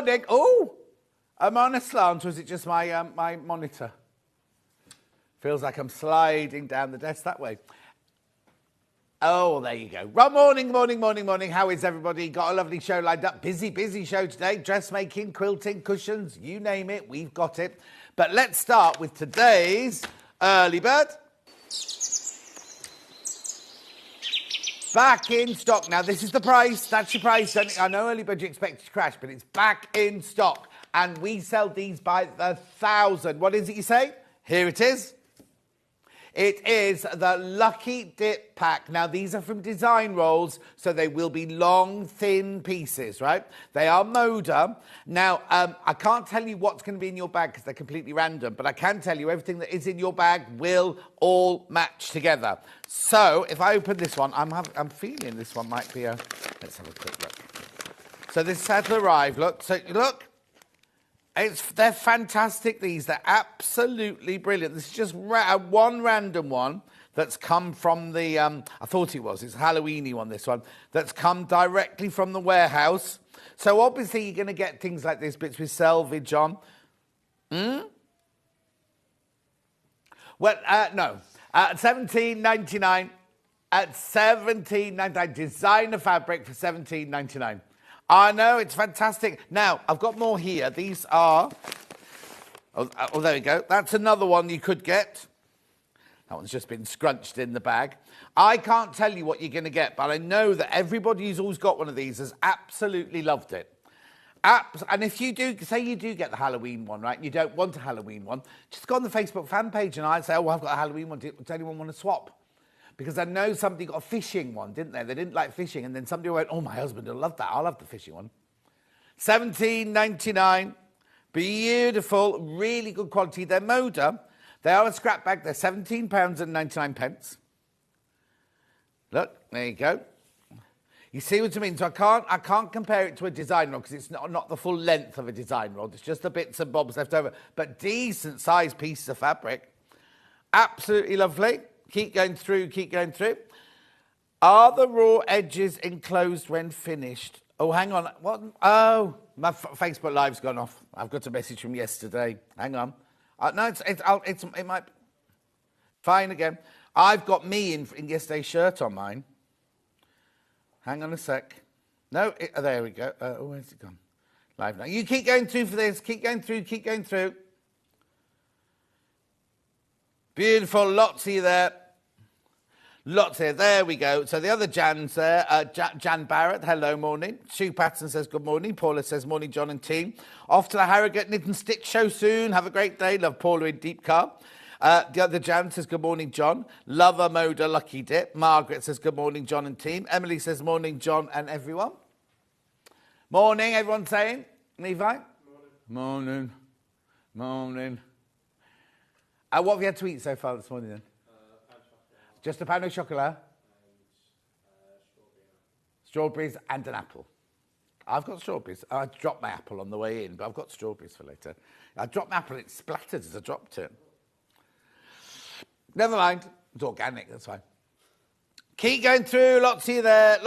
morning. Oh, am I on a slant or is it just my, my monitor? Feels like I'm sliding down the desk that way. Oh, there you go. Right, morning. How is everybody? Got a lovely show lined up. Busy show today. Dressmaking, quilting, cushions, you name it, we've got it. But let's start with today's early bird. Back in stock. Now, this is the price. That's your price. I know early bird you expect it to crash, but it's back in stock. And we sell these by the thousand. What is it you say? Here it is. It is the Lucky Dip Pack. Now, these are from Design Rolls, so they will be long, thin pieces, right? They are Moda. Now, I can't tell you what's going to be in your bag because they're completely random, but I can tell you everything that is in your bag will all match together. So, if I open this one, I'm feeling this one might be a... Let's have a quick look. So, this has arrived. Look. So, look. They're fantastic, these. They're absolutely brilliant. This is just one random one that's come from the... I thought it was. It's a Halloween-y one, this one. That's come directly from the warehouse. So, obviously, you're going to get things like this, bits with selvage on. Well, no. At $17.99. At $17.99. Designer fabric for $17.99. I know, it's fantastic. Now, I've got more here. These are... Oh, there we go. That's another one you could get. That one's just been scrunched in the bag. I can't tell you what you're going to get, but I know that everybody who's always got one of these has absolutely loved it. And if you do, say you do get the Halloween one, right, and you don't want a Halloween one, just go on the Facebook fan page and I'd say, oh, I've got a Halloween one. Does anyone want to swap? Because I know somebody got a fishing one, didn't they? They didn't like fishing. And then somebody went, oh, my husband will love that. I'll have the fishing one. $17.99. Beautiful. Really good quality. They're Moda. They are a scrap bag. They're £17.99. Look, there you go. You see what I mean? So I can't compare it to a design roll because it's not the full length of a design roll. It's just the bits and bobs left over. But decent sized pieces of fabric. Absolutely lovely. Keep going through. Are the raw edges enclosed when finished? Oh, hang on. What? Oh, my Facebook Live's gone off. I've got a message from yesterday. Hang on. No, it might... Fine again. I've got me in yesterday's shirt on mine. Hang on a sec. No, there we go. Where's it gone? Live now. You keep going through for this. Keep going through. Beautiful, lots of you there. Lots here. There we go. So the other Jan's there. Jan Barrett, hello, morning. Sue Patton says good morning. Paula says morning, John and team. Off to the Harrogate Knit and Stitch show soon. Have a great day. Love Paula in Deep Car. The other Jan says good morning, John. Love a Moda Lucky Dip. Margaret says good morning, John and team. Emily says morning, John and everyone. Morning, everyone saying. Levi? Morning. What have you had to eat so far this morning then? Just a pan of chocolate? Strawberries and an apple. I've got strawberries. I dropped my apple on the way in, but I've got strawberries for later. I dropped my apple, it splattered as I dropped it. Never mind. It's organic, that's fine. Keep going through. Lots of you there.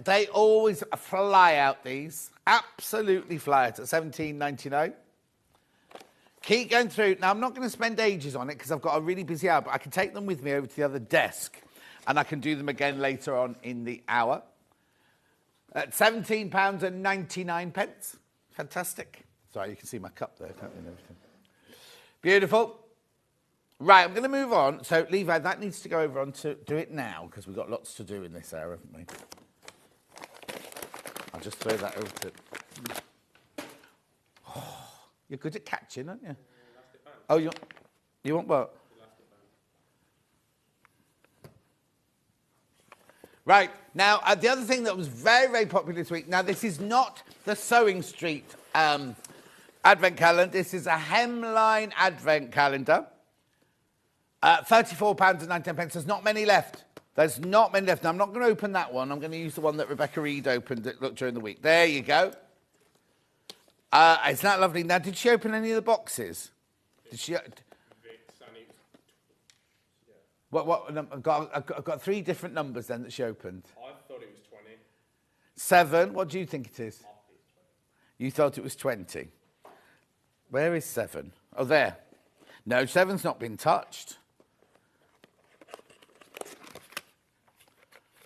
They always fly out, these. Absolutely fly out at $17.99. Keep going through. Now, I'm not going to spend ages on it because I've got a really busy hour, but I can take them with me over to the other desk and I can do them again later on in the hour. At £17.99. Fantastic. Sorry, you can see my cup there, can't you, and everything. Beautiful. Right, I'm going to move on. So, Levi, that needs to go over on to do it now because we've got lots to do in this hour, haven't we? I'll just throw that over to... You're good at catching, aren't you? Oh, you want what? Right, now, the other thing that was very, very popular this week, now this is not the Sewing Street advent calendar, this is a hemline advent calendar. £34.19. There's not many left. Now, I'm not going to open that one. I'm going to use the one that Rebecca Reed opened during the week. There you go. Isn't that lovely? Now, did she open any of the boxes? Did she? What? I've got 3 different numbers then that she opened. I thought it was 20. 7. What do you think it is? You thought it was 20. Where is 7? Oh, there. No, 7's not been touched.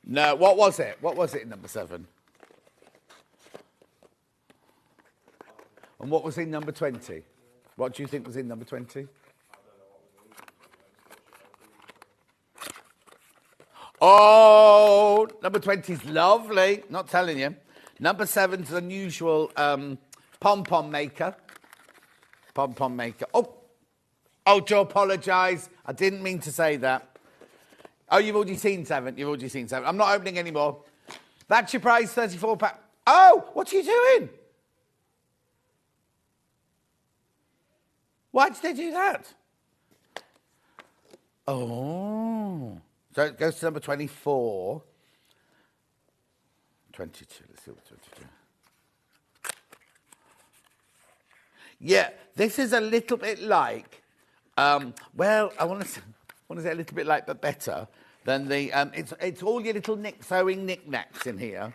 No, what was it? What was it in number 7? And what was in number 20? What do you think was in number 20? Oh, number 20 is lovely. Not telling you. Number 7's unusual pom-pom maker. Pom-pom maker. Oh, do apologise. I didn't mean to say that. Oh, you've already seen 7. You've already seen 7. I'm not opening any more. That's your prize, 34 pack. Oh, what are you doing? Why did they do that? Oh. So it goes to number 24. 22. Let's see what 22. Yeah, this is a little bit like, well, I want to say a little bit like, but better than the, it's all your little sewing knickknacks in here.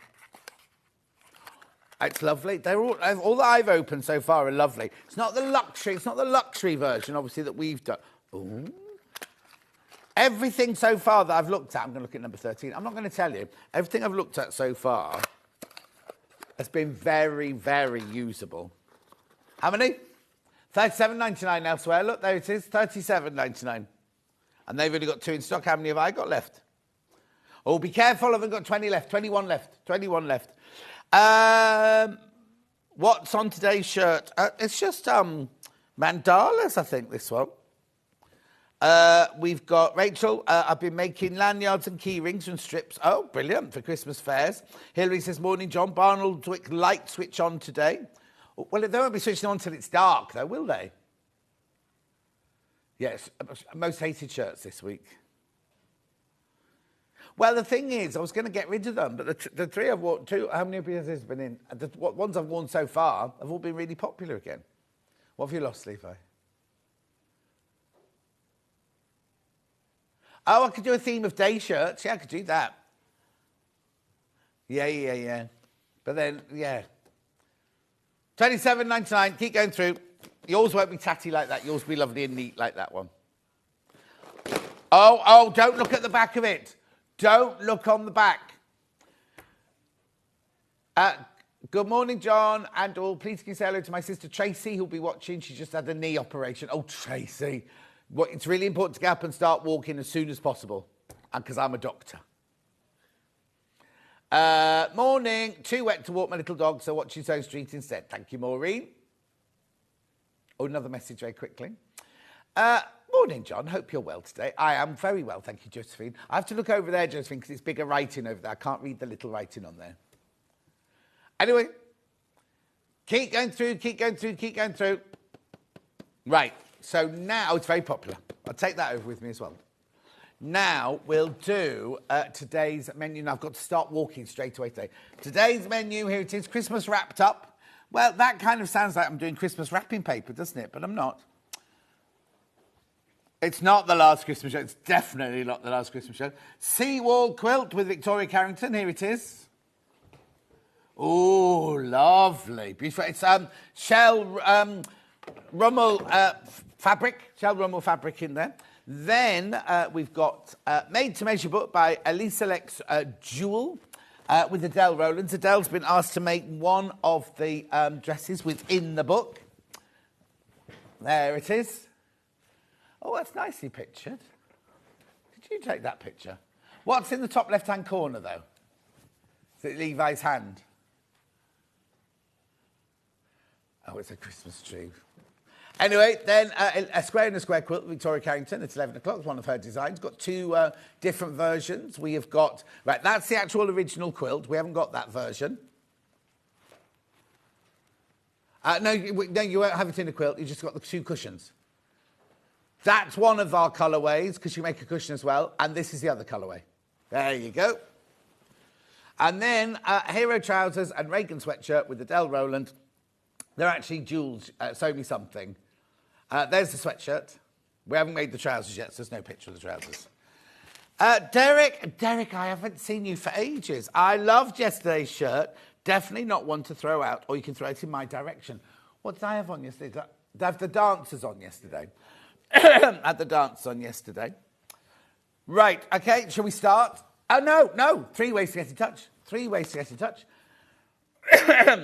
It's lovely. They're all that I've opened so far are lovely. It's not the luxury version, obviously, that we've done. Ooh. Everything so far that I've looked at, I'm going to look at number 13. I'm not going to tell you. Everything I've looked at so far has been very, very usable. How many? $37.99 elsewhere. Look, there it is, $37.99. And they've only got 2 in stock. How many have I got left? Oh, be careful, I've got 20 left, 21 left, 21 left. What's on today's shirt? It's just mandalas, I think, this one. We've got Rachel. I've been making lanyards and key rings from strips. Oh, brilliant, for Christmas fairs. Hilary says, morning, John. Barnaldwick light switch on today. Well, they won't be switching on until it's dark, though, will they? Yes, most hated shirts this week. Well, the thing is, I was going to get rid of them, but the 3 I've worn, 2, how many of these have been in? The ones I've worn so far have all been really popular again. What have you lost, Levi? Oh, I could do a theme of day shirts. Yeah, I could do that. Yeah. But then, yeah. $27.99. Keep going through. Yours won't be tatty like that. Yours will be lovely and neat like that one. Oh, don't look at the back of it. Don't look on the back. Good morning, John and all. Please can you say hello to my sister Tracy, who'll be watching. She just had a knee operation. Oh, Tracy. It's really important to get up and start walking as soon as possible, because I'm a doctor. Morning. Too wet to walk my little dog, so watching Zone Street instead. Thank you, Maureen. Oh, another message very quickly. Morning, John. Hope you're well today. I am very well, thank you, Josephine. I have to look over there, Josephine, because it's bigger writing over there. I can't read the little writing on there. Anyway, keep going through. Right, so now it's very popular. I'll take that over with me as well. Now we'll do today's menu. Now I've got to start walking straight away today. Today's menu, here it is, Christmas wrapped up. Well, that kind of sounds like I'm doing Christmas wrapping paper, doesn't it? But I'm not. It's not the last Christmas show. It's definitely not the last Christmas show. Seawall quilt with Victoria Carrington. Here it is. Oh, lovely. Beautiful. It's shell Rummel fabric. Shell Rummel fabric in there. Then we've got Made to Measure book by Elisa Lex Jewel with Adele Rowlands. Adele's been asked to make one of the dresses within the book. There it is. Oh, that's nicely pictured. Did you take that picture? What's in the top left-hand corner, though? Is it Levi's hand? Oh, it's a Christmas tree. Anyway, then a square and a square quilt, Victoria Carrington, it's 11 o'clock, it's one of her designs. Got 2 different versions. We have got, right, that's the actual original quilt. We haven't got that version. No, you won't have it in a quilt. You just got the 2 cushions. That's one of our colourways, because you make a cushion as well, and this is the other colourway. There you go. And then Hero trousers and Reagan sweatshirt with Adele Rowland. They're actually Jules, Sew Me Something. There's the sweatshirt. We haven't made the trousers yet, so there's no picture of the trousers. Derek, I haven't seen you for ages. I loved yesterday's shirt. Definitely not one to throw out, or you can throw it in my direction. What did I have on yesterday? Did I have the dancers on yesterday? Had the dancers on yesterday. Right, okay, shall we start? Oh, no. 3 ways to get in touch. 3 ways to get in touch.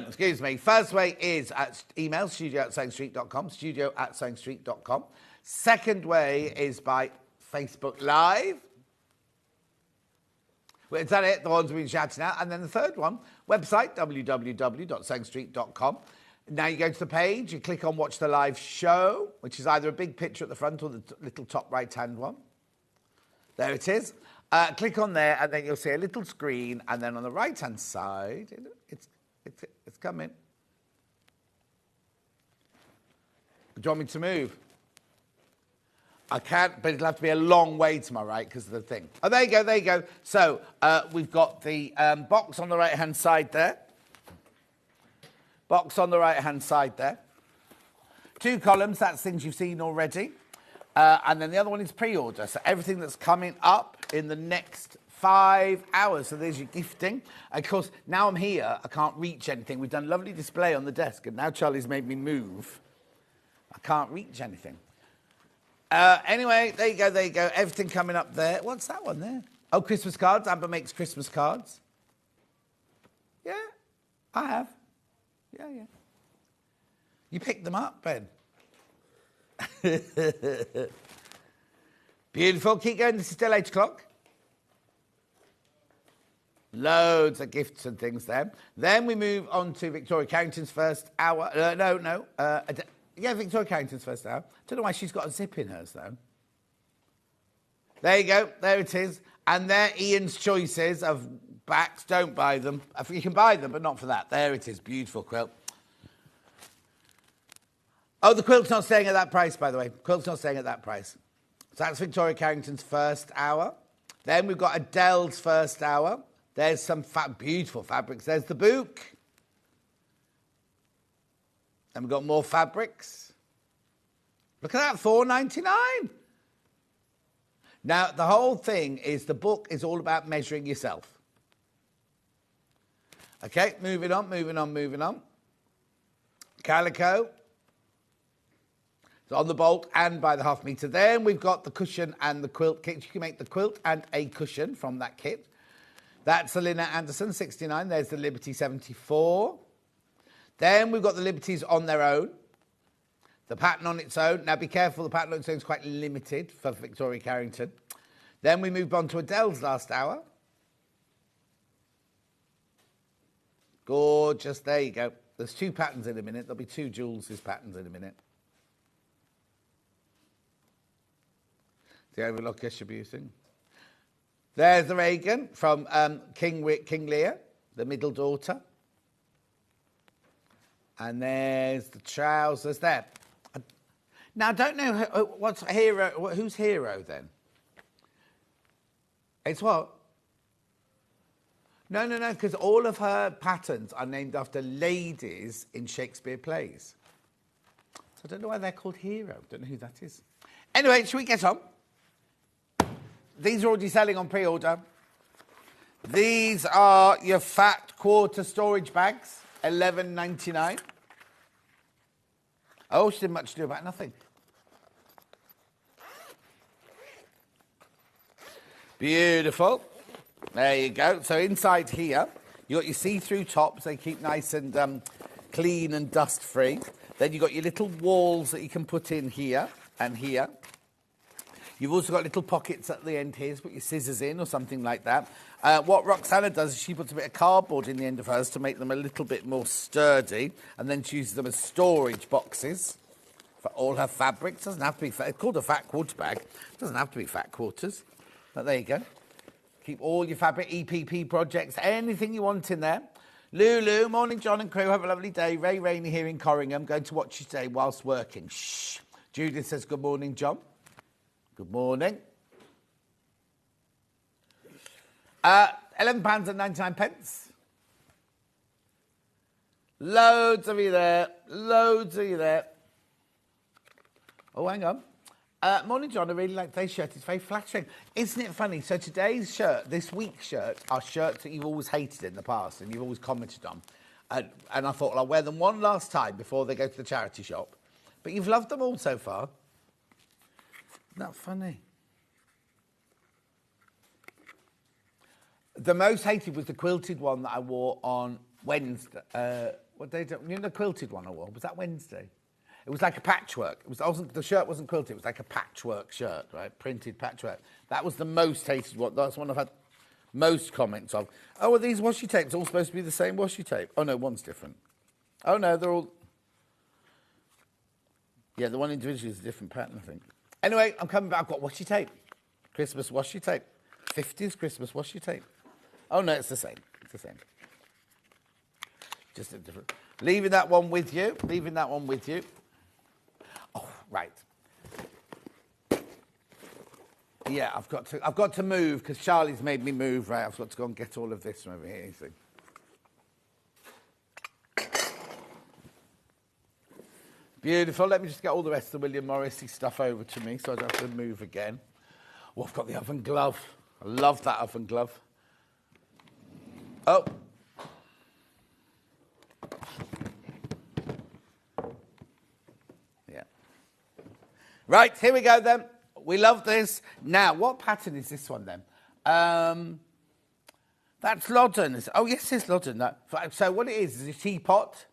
Excuse me. First way is at email, studio@sewingstreet.com, studio@sewingstreet.com. Second way is by Facebook Live. Well, is that it? The ones we've been shouting out. And then the third one, website, www.sewingstreet.com. Now you go to the page, you click on Watch the Live Show, which is either a big picture at the front or the little top right-hand one. There it is. Click on there, and then you'll see a little screen, and then on the right-hand side, it's coming. Do you want me to move? I can't, but it'll have to be a long way to my right because of the thing. Oh, there you go. So we've got the box on the right-hand side there. Box on the right-hand side there. 2 columns, that's things you've seen already. And then the other one is pre-order. So everything that's coming up in the next 5 hours. So there's your gifting. Of course, now I'm here, I can't reach anything. We've done a lovely display on the desk, and now Charlie's made me move. I can't reach anything. Anyway, there you go. Everything coming up there. What's that one there? Oh, Christmas cards. Amber makes Christmas cards. Yeah, I have. Yeah. You picked them up, Ben. Beautiful. Keep going. This is still 8 o'clock. Loads of gifts and things there. Then we move on to Victoria Carrington's first hour. Victoria Carrington's first hour. Don't know why she's got a zip in hers, though. There you go. There it is. And there Ian's choices of backs. Don't buy them. You can buy them, but not for that. There it is. Beautiful quilt. Oh, the quilt's not staying at that price, by the way. Quilt's not staying at that price. So that's Victoria Carrington's first hour. Then we've got Adele's first hour. There's some beautiful fabrics. There's the book. Then we've got more fabrics. Look at that, $4.99. Now, the whole thing is the book is all about measuring yourself. Okay, moving on. Calico. It's on the bolt and by the half metre. Then we've got the cushion and the quilt kit. You can make the quilt and a cushion from that kit. That's the Lynette Anderson, 69. There's the Liberty, 74. Then we've got the Liberties on their own. The pattern on its own. Now, be careful, the pattern on its own is quite limited for Victoria Carrington. Then we moved on to Adele's last hour. Gorgeous. There you go. There's 2 patterns in a minute. There'll be 2 Jules' patterns in a minute. The overlook distributing. There's the Reagan from King Lear, the middle daughter. And there's the trousers there. Now, I don't know what's Hero. Who's Hero then? It's what? No, because all of her patterns are named after ladies in Shakespeare plays. So I don't know why they're called Hero. Don't know who that is. Anyway, shall we get on? These are already selling on pre-order. These are your fat quarter storage bags, $11.99. Oh, she didn't much do about nothing. Beautiful. There you go. So inside here, you got your see-through tops. They keep nice and clean and dust-free. Then you've got your little walls that you can put in here and here. You've also got little pockets at the end here to put your scissors in or something like that. What Roxana does is she puts a bit of cardboard in the end of hers to make them a little bit more sturdy, and then she uses them as storage boxes for all her fabrics. Doesn't have to be it's called a fat quarter bag. Doesn't have to be fat quarters. But there you go. Keep all your fabric, EPP projects, anything you want in there. Lulu, morning, John and crew. Have a lovely day. Very rainy here in Corringham. Going to watch you today whilst working. Shh. Judith says, good morning, John. Good morning. £11.99. Loads of you there. Oh, hang on. Morning, John. I really like today's shirt. It's very flattering. Isn't it funny? So today's shirt, this week's shirt, are shirts that you've always hated in the past and you've always commented on. And I thought, well, I'll wear them one last time before they go to the charity shop. But you've loved them all so far. Isn't that funny? The most hated was the quilted one that I wore on Wednesday. What day? You know the quilted one I wore? Was that Wednesday? It was like a patchwork. The shirt wasn't quilted. It was like a patchwork shirt, right? Printed patchwork. That was the most hated one. That's one I've had most comments of. Oh, are these washi tapes all supposed to be the same washi tape? Oh, no, one's different. Oh, no, they're all... Yeah, the one individually is a different pattern, I think. Anyway, I'm coming back. I've got washi tape. Christmas washi tape. 50s Christmas washi tape. Oh, no, it's the same. It's the same. Just a different... Leaving that one with you. Leaving that one with you. Oh, right. Yeah, I've got to move because Charlie's made me move. Right, I've got to go and get all of this from over here. You see. Beautiful. Let me just get all the rest of the William Morrissey stuff over to me so I don't have to move again. Oh, I've got the oven glove. I love that oven glove. Oh. Yeah. Right, here we go then. We love this. Now, what pattern is this one then? That's Loddon. Oh, yes, it's Loddon. No. So what it is a teapot,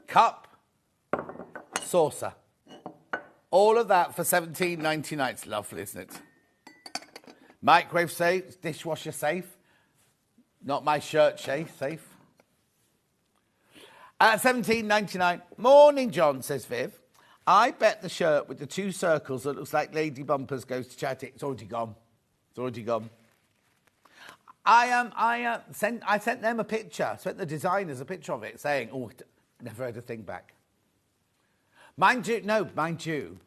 cup, saucer. All of that for $17.99. It's lovely, isn't it? Microwave safe, dishwasher safe. Not my shirt safe. $17.99. Morning, John, says Viv. I bet the shirt with the two circles that looks like Lady Bumpers goes to charity. It's already gone. It's already gone. I sent them a picture, sent the designers a picture of it, saying, oh, never heard a thing back. Mind you,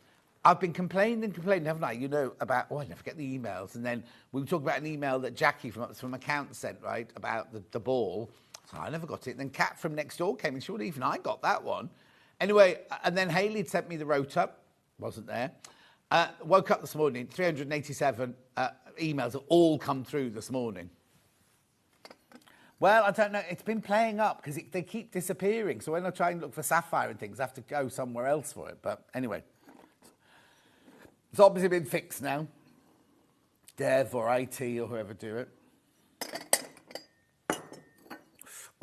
I've been complaining, haven't I? You know, about, I never get the emails. And then we were talking about an email that Jackie from accounts sent, right, about the ball. So I never got it. And then Kat from next door came, and surely even I got that one. Anyway, and then Hayley had sent me the rota. Wasn't there. Woke up this morning, 387 emails have all come through this morning. Well, I don't know. It's been playing up because they keep disappearing. So when I try and look for Sapphire and things, I have to go somewhere else for it. But anyway, it's obviously been fixed now. Dev or IT or whoever do it.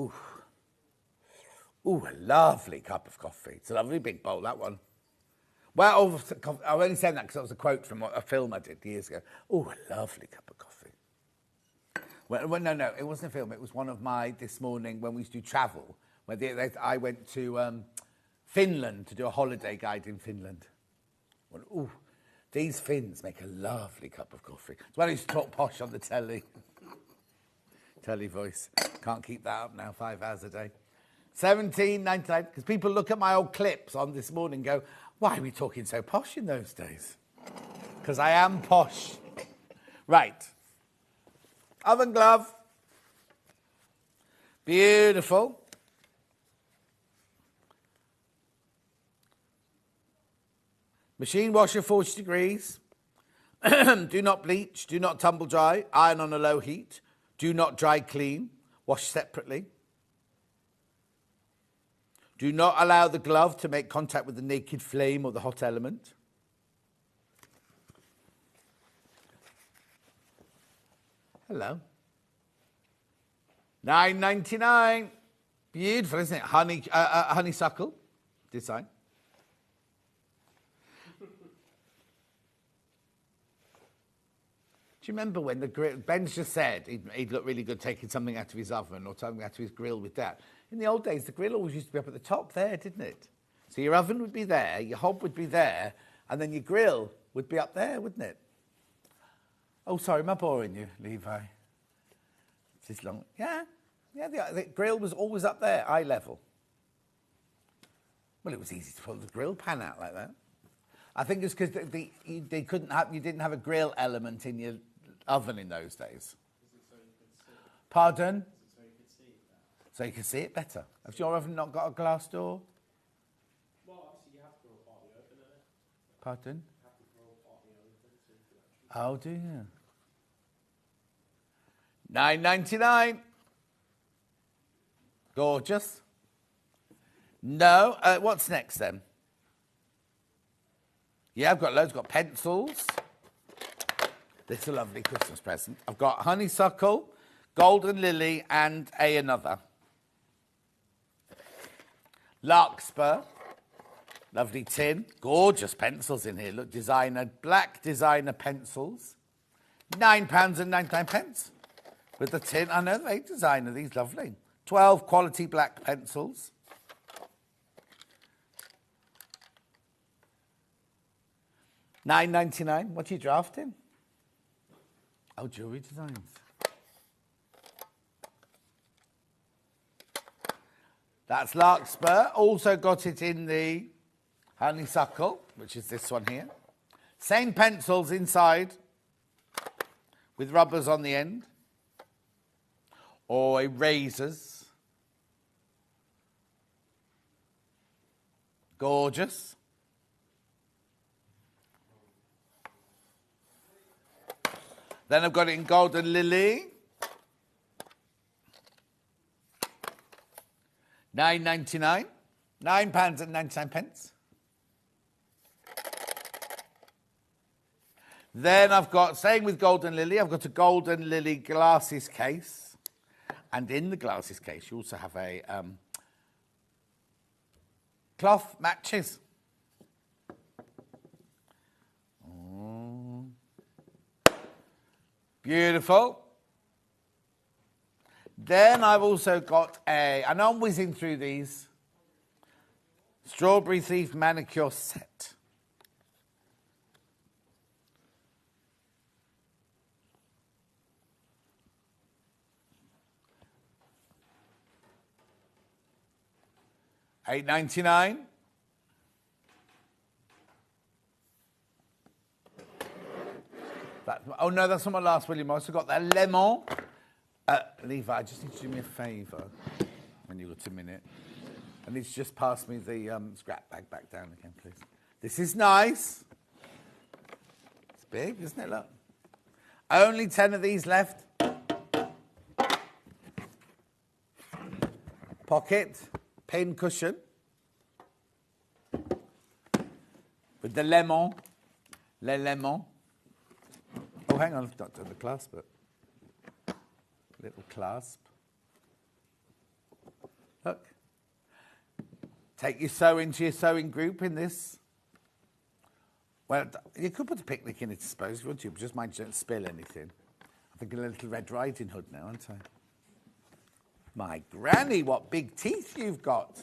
Ooh. Ooh, a lovely cup of coffee. It's a lovely big bowl, that one. Well, I've only said that because that was a quote from a film I did years ago. Ooh, a lovely cup of coffee. Well, no, it wasn't a film. It was one of my, this morning, when we used to do travel, where I went to Finland to do a holiday guide in Finland. Well, ooh, these Finns make a lovely cup of coffee. It's when I used to talk posh on the telly. Telly voice. Can't keep that up now, 5 hours a day. $17.99, because people look at my old clips on this morning and go, why are we talking so posh in those days? Because I am posh. Right. Oven glove. Beautiful. Machine washer, 40 degrees. Do not bleach, do not tumble dry, iron on a low heat. Do not dry clean, wash separately. Do not allow the glove to make contact with the naked flame or the hot element. Hello. $9.99. Beautiful, isn't it? Honeysuckle design. Do you remember when the grill... Ben's just said he'd look really good taking something out of his oven or something out of his grill with that. In the old days, the grill always used to be up at the top there, didn't it? So your oven would be there, your hob would be there, and then your grill would be up there, wouldn't it? Oh, sorry, am I boring you, Levi? It's long. Yeah, the grill was always up there, eye level. Well, it was easy to pull the grill pan out like that. I think it's because you didn't have a grill element in your oven in those days. Pardon? So you can see it better. Has your oven not got a glass door? Well, obviously you have to go apart the Pardon? Oh, do you? $9.99. Gorgeous. No. What's next then? Yeah, I've got loads. I've got pencils. This is a lovely Christmas present. I've got honeysuckle, golden lily, and another. Larkspur. Lovely tin. Gorgeous pencils in here. Look, designer, black designer pencils. £9.99 with the tin. I know they designer these lovely. 12 quality black pencils. $9.99. What are you drafting? Oh, jewellery designs. That's Larkspur. Also got it in the honeysuckle, which is this one here. Same pencils inside with rubbers on the end. Or erasers. Gorgeous. Then I've got it in golden lily. £9.99. £9.99. Then I've got, staying with golden lily, I've got a golden lily glasses case. And in the glasses case, you also have a cloth matches. Beautiful. Then I've also got I know I'm whizzing through these, Strawberry Thief manicure set. $8.99. Oh no, that's not my last William Morris. I've got that lemon. Levi, I just need you to do me a favour when you've got a minute. I need to just pass me the scrap bag back down again, please. This is nice. It's big, isn't it? Look. Only 10 of these left. Pocket, pin cushion. With the lemon. Le lemon. Oh, hang on, I've not done the clasp, but little clasp. Look. Take your sewing to your sewing group in this. Well, you could put a picnic in it, I suppose, wouldn't you? But just mind you don't spill anything. I'm thinking a little Red Riding Hood now, aren't I? My granny, what big teeth you've got.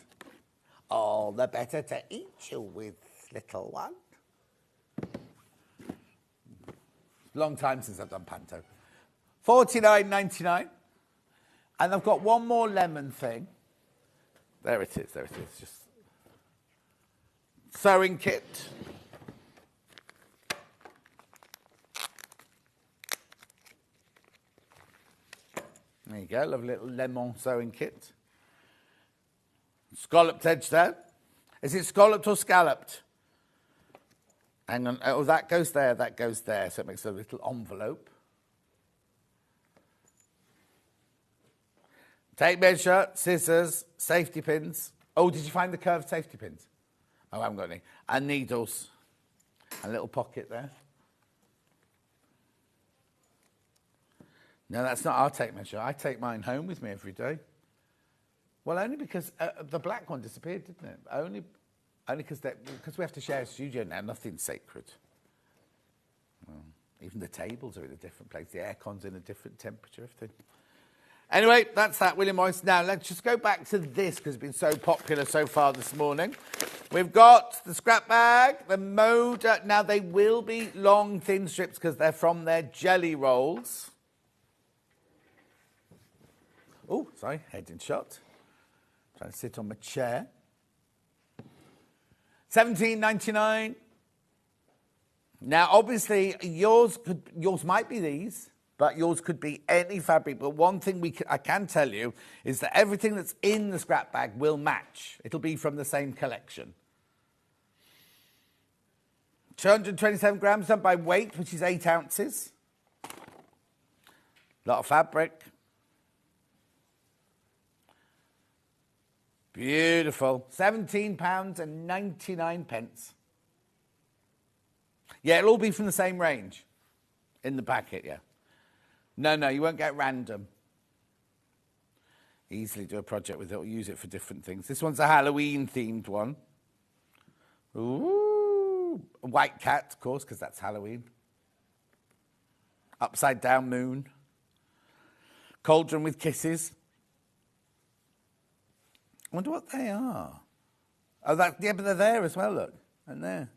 All the better to eat you with, little one. Long time since I've done panto. $49.99. And I've got one more lemon thing. There it is, just sewing kit. There you go, lovely little lemon sewing kit. Scalloped edge there. Is it scalloped or scalloped? Hang on, oh, that goes there, so it makes a little envelope. Tape measure, scissors, safety pins. Oh, did you find the curved safety pins? Oh, I haven't got any. And needles. A little pocket there. No, that's not our tape measure. I take mine home with me every day. Well, only because the black one disappeared, didn't it? Only because we have to share a studio now. Nothing's sacred. Well, even the tables are in a different place. The aircon's in a different temperature, everything. Anyway, that's that, William Morris. Now, let's just go back to this, because it's been so popular so far this morning. We've got the scrap bag, the Moda. Now, they will be long, thin strips, because they're from their jelly rolls. Oh, sorry, head in shot. Trying to sit on my chair. $17.99. Now, obviously, yours might be these, but yours could be any fabric. But one thing I can tell you is that everything that's in the scrap bag will match. It'll be from the same collection. 227 grams done by weight, which is 8 ounces. Lot of fabric. Beautiful. £17.99. Yeah, it'll all be from the same range in the packet, yeah. No, you won't get random. Easily do a project with it or use it for different things. This one's a Halloween-themed one. Ooh. A white cat, of course, because that's Halloween. Upside down moon. Cauldron with kisses. I wonder what they are. Oh, but they're there as well, look. And there.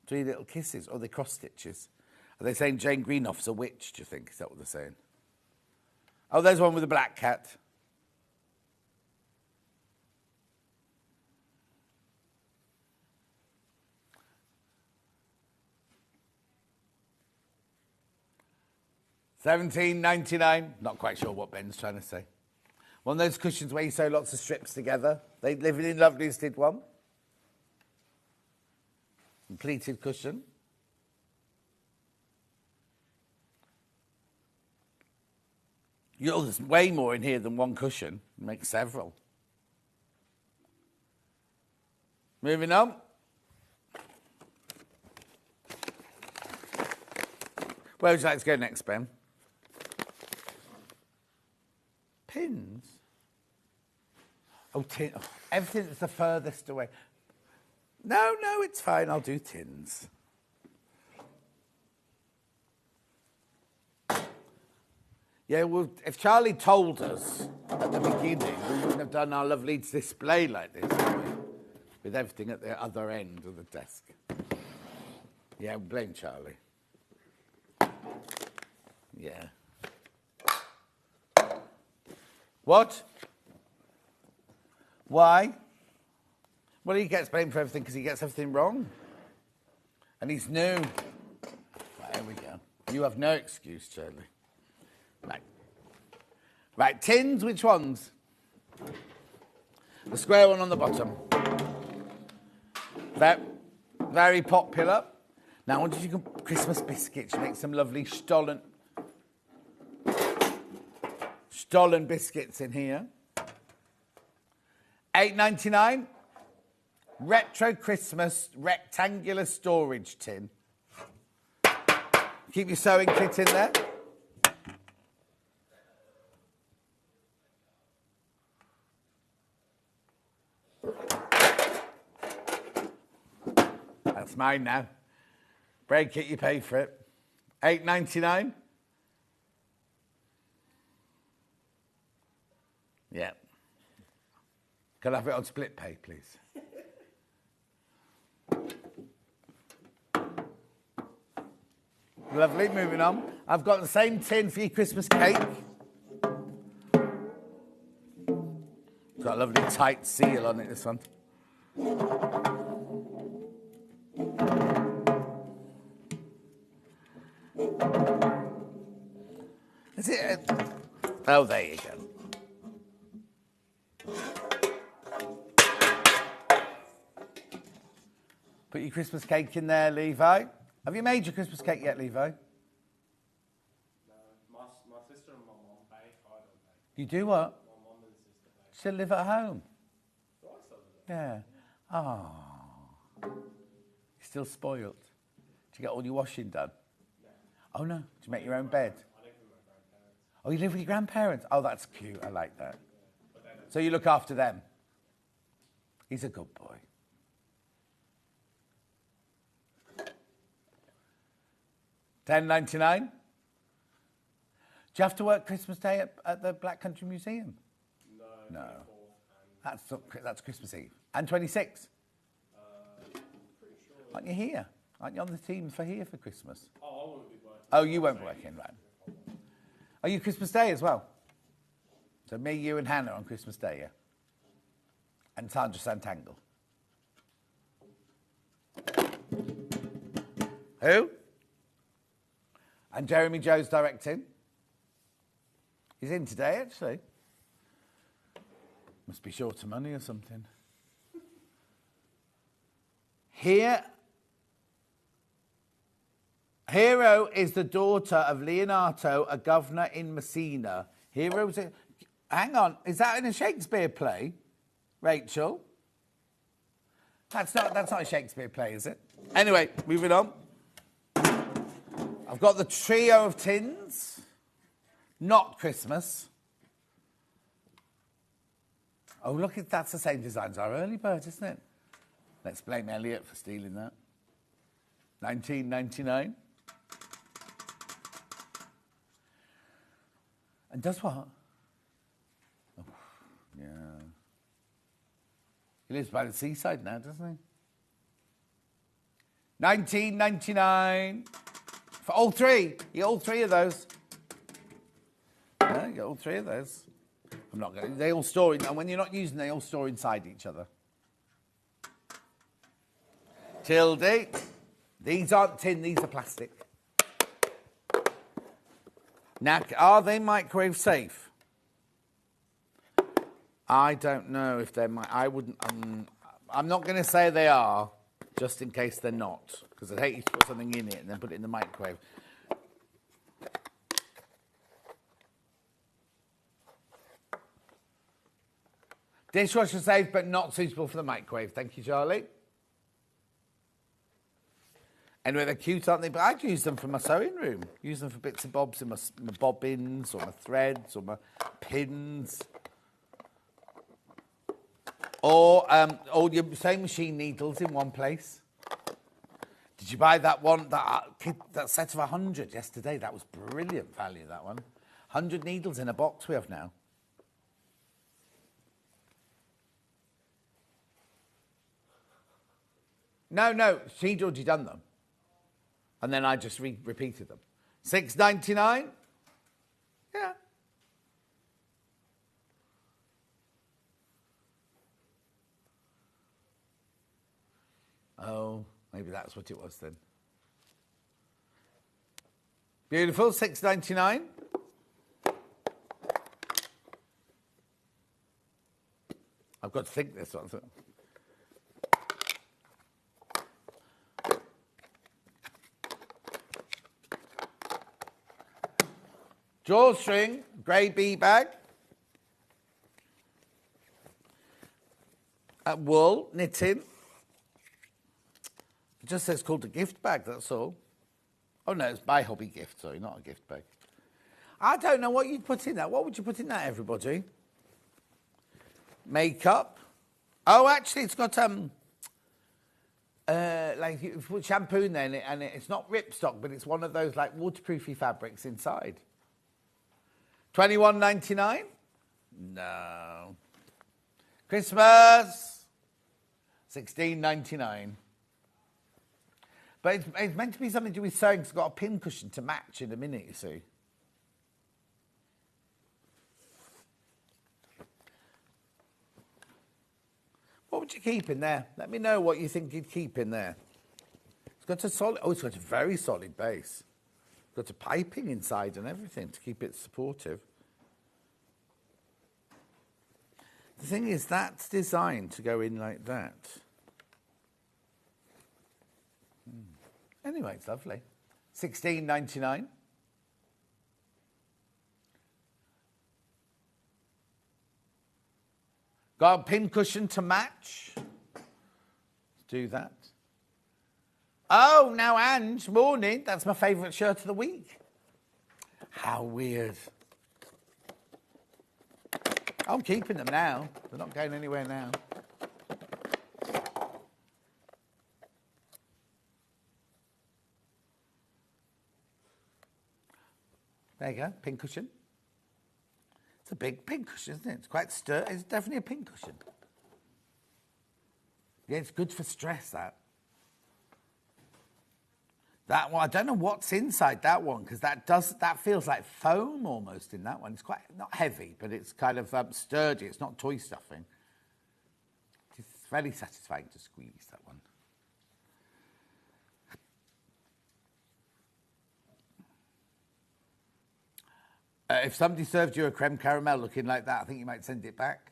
3 little kisses. Or they're cross stitches. Are they saying Jane Greenoff's a witch, do you think? Is that what they're saying? Oh, there's one with a black cat. £17.99. Not quite sure what Ben's trying to say. One of those cushions where you sew lots of strips together. They Living in Lovelies did one. Completed cushion. There's way more in here than one cushion. Make several. Moving on. Where would you like to go next, Ben? Pins? Oh, tin. Oh, everything that's the furthest away. No, it's fine. I'll do tins. Yeah, well, if Charlie told us at the beginning, we wouldn't have done our lovely display like this, would we? With everything at the other end of the desk. Yeah, blame Charlie. Yeah. What? Why? Well, he gets blamed for everything because he gets everything wrong. And he's new. Right, here we go. You have no excuse, Charlie. Right, tins, which ones? The square one on the bottom. Very popular. Now, I wonder if you can Christmas biscuits. You make some lovely Stollen biscuits in here. $8.99. Retro Christmas rectangular storage tin. Keep your sewing kit in there. That's mine now. Break it, you pay for it. $8.99. Yeah. Can I have it on split pay, please? Lovely, moving on. I've got the same tin for your Christmas cake. Got a lovely tight seal on it, this one. Is it? Oh, there you go. Put your Christmas cake in there, Levi. Have you made your Christmas cake yet, Levi? No, my sister and my mum bake. I don't bake. You do what? My mum and sister bake. Still live at home? So I still do that. Yeah. Oh. You're still spoilt. Did you get all your washing done? No. Oh, no. Did you make your own bed? I live with my grandparents. Oh, you live with your grandparents? Oh, that's cute. I like that. But they don't. So you look after them? He's a good boy. $10.99. Do you have to work Christmas Day at the Black Country Museum? No. That's Christmas Eve. And 26? Pretty sure. Aren't you here? Aren't you on the team for here for Christmas? Oh, I won't be working. Oh, you won't be working, right. Are you Christmas Day as well? So me, you and Hannah on Christmas Day, yeah? And Sandra Santangle. Who? And Jeremy Joe's directing. He's in today, actually. Must be short of money or something. Here Hero is the daughter of Leonato, a governor in Messina. Hero's a... Hang on, is that in a Shakespeare play, Rachel? That's not a Shakespeare play, is it? Anyway, moving on. I've got the trio of tins. Not Christmas. Oh, look, that's the same design as our early bird, isn't it? Let's blame Elliot for stealing that. 1999. And does what? Oh, yeah. He lives by the seaside now, doesn't he? 1999. For all three. You get all three of those. Yeah, you get all three of those. I'm not going to... They all store in... And when you're not using them, they all store inside each other. Tilde. These aren't tin, these are plastic. Now, are they microwave safe? I don't know if they're... I wouldn't... I'm not going to say they are, just in case they're not. Because I'd hate you to put something in it and then put it in the microwave. Dishwasher safe, but not suitable for the microwave. Thank you, Charlie. Anyway, they're cute, aren't they? But I'd use them for my sewing room. Use them for bits and bobs in my bobbins or my threads or my pins. Or all your sewing machine needles in one place. Did you buy that one, that set of 100 yesterday? That was brilliant value, that one. 100 needles in a box we have now. No, she'd already done them. And then I just repeated them. $6.99? Yeah. Oh, maybe that's what it was then. Beautiful, $6.99. I've got to think this one. Drawstring, grey bee bag. Wool, knitting. It just says called a gift bag, that's all. Oh no, it's by Hobby Gift, sorry, not a gift bag. I don't know what you'd put in that. What would you put in that, everybody? Makeup. Oh, actually, it's got like you put shampoo in there, and it's not ripstock, but it's one of those like waterproofy fabrics inside. $21.99? No. Christmas? $16.99. But it's meant to be something to do with sewing, 'cause it's got a pin cushion to match in a minute, you see. What would you keep in there? Let me know what you think you'd keep in there. It's got a solid... Oh, it's got a very solid base. It's got a piping inside and everything to keep it supportive. The thing is, that's designed to go in like that. Anyway, it's lovely. $16.99. Got a pin cushion to match. Let's do that. Oh, now Ange, morning. That's my favourite shirt of the week. How weird. I'm keeping them now. They're not going anywhere now. There you go, pin cushion. It's a big pin cushion, isn't it? It's quite sturdy. It's definitely a pin cushion. Yeah, it's good for stress, that. That one, I don't know what's inside that one, because that feels like foam almost in that one. It's quite, not heavy, but it's kind of sturdy. It's not toy stuffing. It's very satisfying to squeeze, that one. If somebody served you a creme caramel looking like that, I think you might send it back.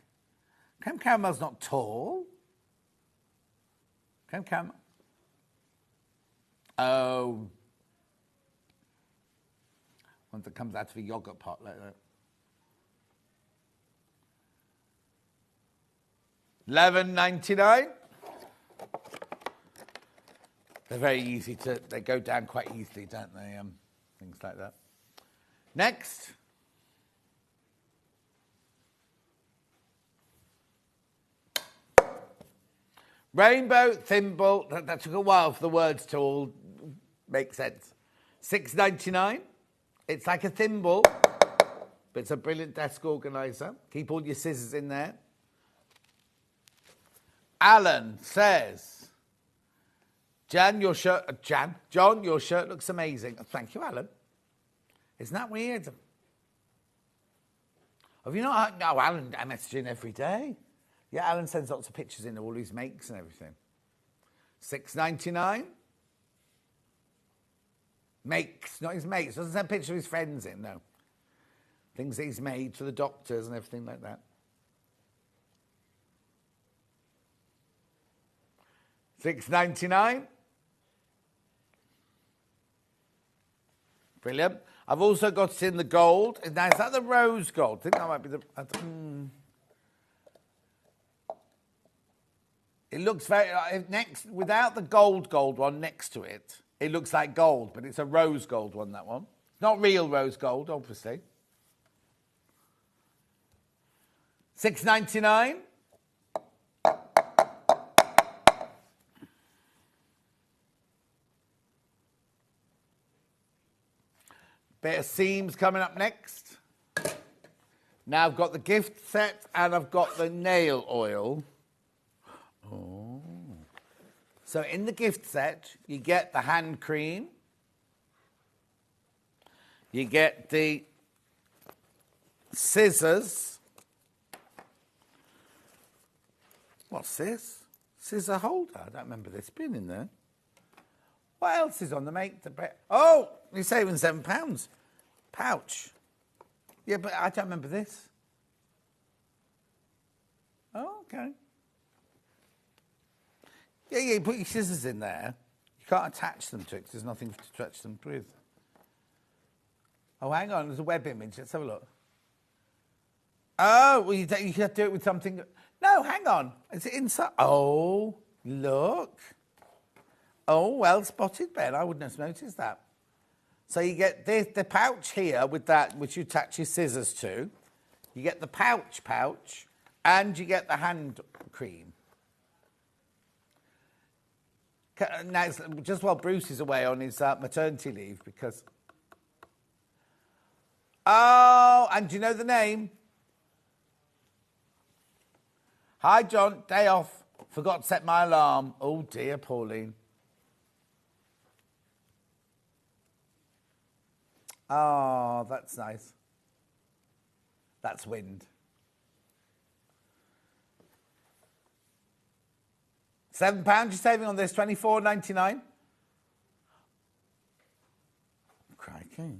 Creme caramel's not tall. Creme caramel. Oh. One that comes out of a yogurt pot like that. $11.99. They're very easy to, they go down quite easily, don't they? Things like that. Next. Rainbow thimble. That took a while for the words to all make sense. $6.99. It's like a thimble, but it's a brilliant desk organizer. Keep all your scissors in there. Alan says, John, your shirt looks amazing. Thank you, Alan. Isn't that weird? Have you not? No, Alan, I message in every day. Yeah, Alan sends lots of pictures in of all his makes and everything. $6.99. Makes, not his mates. Doesn't send pictures of his friends in, no. Things that he's made for the doctors and everything like that. $6.99. Brilliant. I've also got it in the gold. Now, is that the rose gold? I think that might be the... It looks very... next, without the gold one next to it, it looks like gold, but it's a rose gold one, that one. Not real rose gold, obviously. $6.99. Bit of seams coming up next. Now I've got the gift set and I've got the nail oil. Oh. So in the gift set, you get the hand cream. You get the scissors. What's this? Scissor holder. I don't remember this being in there. What else is on the make? Oh, you're saving £7. Pouch. Yeah, but I don't remember this. Oh, okay. Yeah, you put your scissors in there. You can't attach them to it because there's nothing to touch them with. Oh, hang on, there's a web image. Let's have a look. Oh, well, you have to do it with something. No, hang on. Is it inside? Oh, look. Oh, well spotted, Ben. I wouldn't have noticed that. So you get the pouch here with that, which you attach your scissors to. You get the pouch, and you get the hand cream. Now, just while Bruce is away on his maternity leave, because... Oh, and do you know the name? Hi, John. Day off. Forgot to set my alarm. Oh, dear, Pauline. Oh, that's nice. That's wind. £7 you're saving on this, $24.99. Crikey.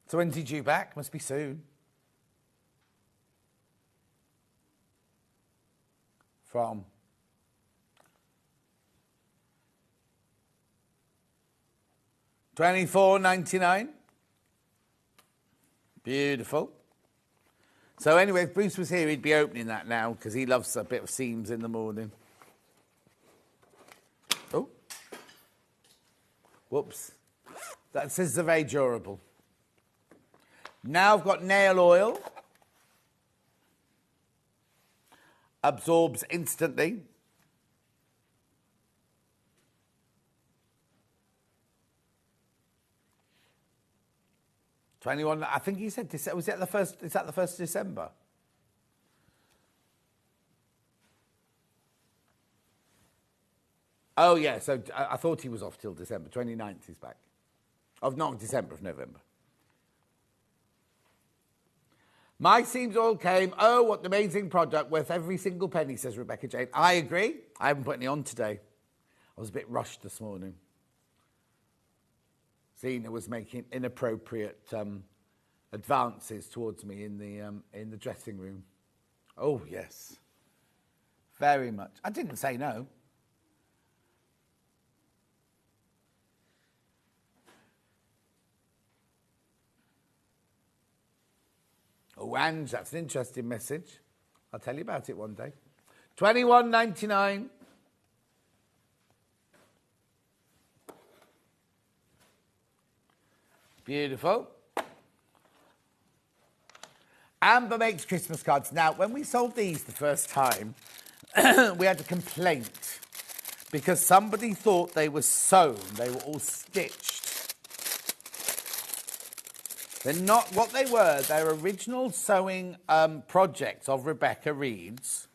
So when's he due back? Must be soon. From? $24.99. Beautiful. So anyway, if Bruce was here, he'd be opening that now because he loves a bit of seams in the morning. Oh. Whoops. That says they're very durable. Now I've got nail oil. Absorbs instantly. $21. I think he said December. Was it the first? Is that the 1st of December? Oh yeah. So I thought he was off till December. 29th he's back. Of not December, of November. My seams oil came. Oh, what an amazing product, worth every single penny, says Rebecca Jane. I agree. I haven't put any on today. I was a bit rushed this morning. Zena was making inappropriate advances towards me in the dressing room. Oh, yes. Very much. I didn't say no. Oh, Ange, that's an interesting message. I'll tell you about it one day. $21.99. Beautiful. Amber makes Christmas cards. Now, when we sold these the first time, we had a complaint because somebody thought they were sewn. They were all stitched. They're not what they were. They're original sewing projects of Rebecca Reed's,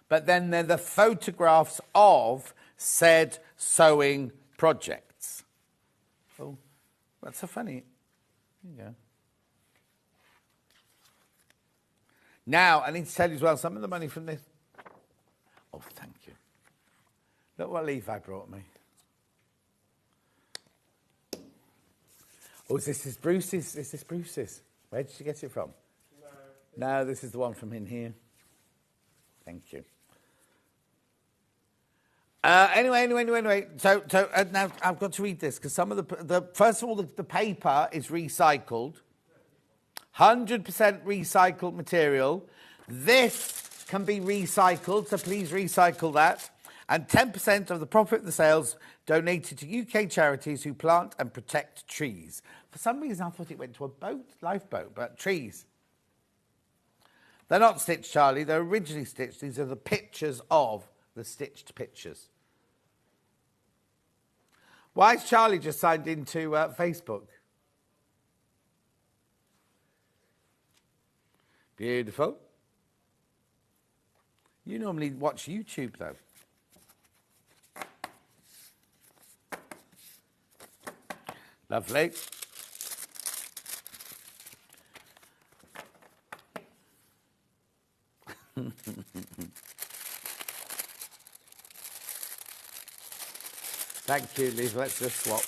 but then they're the photographs of said sewing projects. Oh, that's so funny. There you go. Now, I need to tell you as well, some of the money from this... Oh, thank you. Look what Levi brought me. Oh, this is Bruce's. Is this Bruce's? Where did you get it from? No, this is the one from in here. Thank you. Anyway. So now I've got to read this because some of the first of all, the paper is recycled. 100% recycled material. This can be recycled, so please recycle that. And 10% of the profit of the sales donated to UK charities who plant and protect trees. For some reason, I thought it went to a boat, lifeboat, but trees. They're not stitched, Charlie. They're originally stitched. These are the pictures of the stitched pictures. Why is Charlie just signed into Facebook? Beautiful. You normally watch YouTube, though. Lovely. Thank you, Liz. Let's just swap.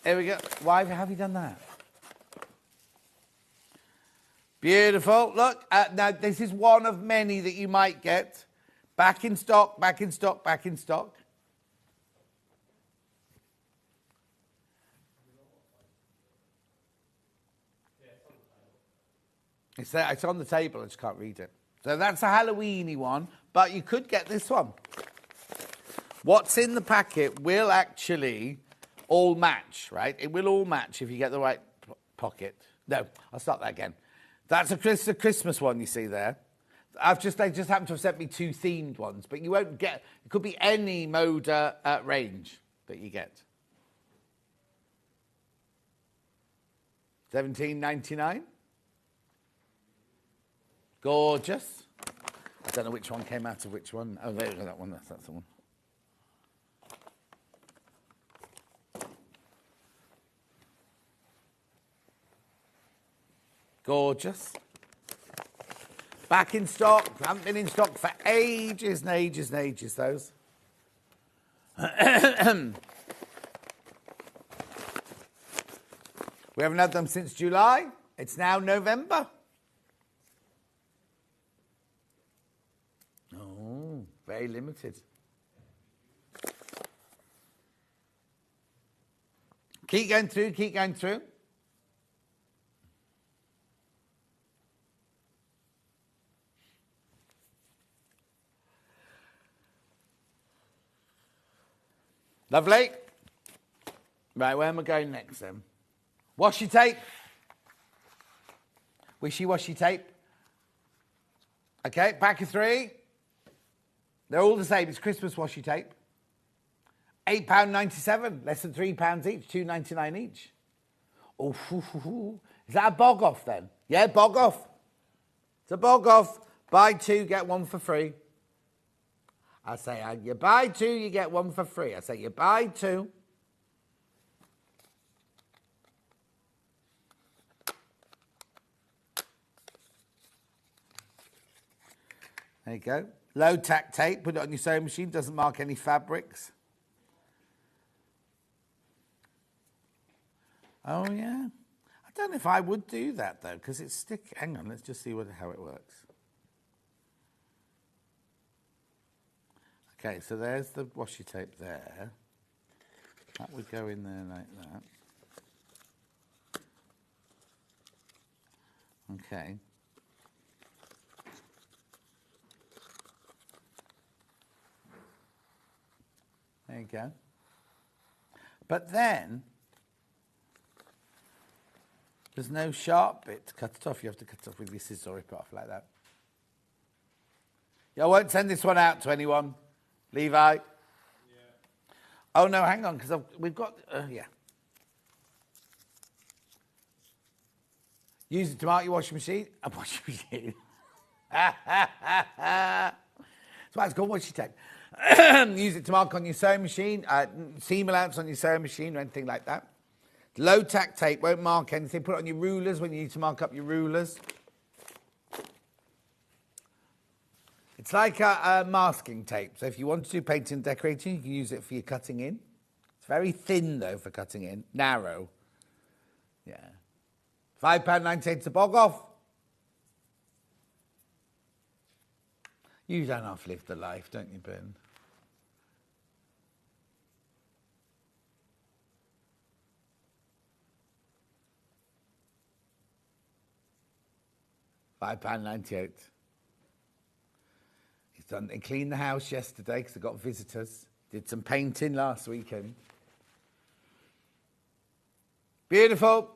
Here we go. Why have you done that? Beautiful. Look, now this is one of many that you might get. Back in stock, back in stock, back in stock. It's there, it's on the table, I just can't read it. So that's a Halloweeny one, but you could get this one. What's in the packet will actually all match, right? It will all match if you get the right pocket. No, I'll start that again. That's a Christmas one you see there. They just happen to have sent me two themed ones, but you won't get, it could be any Moda range that you get. $17.99. Gorgeous. I don't know which one came out of which one. Oh, there you go, that one. That's the one. Gorgeous. Back in stock. Haven't been in stock for ages and ages and ages, those. We haven't had them since July. It's now November. Oh, very limited. Keep going through, keep going through. Lovely. Right, where am I going next then? Washi tape. Wishy-washy tape. Okay, pack of 3. They're all the same. It's Christmas washi tape. £8.97, less than £3 each, £2.99 each. Oh, is that a bog off then? Yeah, bog off. It's a bog off. Buy 2, get 1 for free. I say, you buy 2, you get 1 for free. I say, you buy 2. There you go. Low tack tape, put it on your sewing machine, doesn't mark any fabrics. Oh, yeah. I don't know if I would do that, though, because it's sticky. Hang on, let's just see how it works. Okay, so there's the washi tape there. That would go in there like that. Okay. There you go. But then, there's no sharp bit to cut it off. You have to cut it off with your scissors or rip it off like that. Yeah, I won't send this one out to anyone. Levi? Yeah. Oh, no, hang on, because we've got... yeah. Use it to mark your washing machine. A washing machine. That's why it's called washi tape. Use it to mark on your sewing machine, seam allowance on your sewing machine or anything like that. Low tack tape won't mark anything. Put it on your rulers when you need to mark up your rulers. It's like a masking tape. So if you want to do painting and decorating, you can use it for your cutting in. It's very thin, though, for cutting in. Narrow. Yeah. £5.98 a bog off. You don't have to live the life, don't you, Ben? £5.98. He's done. He cleaned the house yesterday because I got visitors. Did some painting last weekend. Beautiful.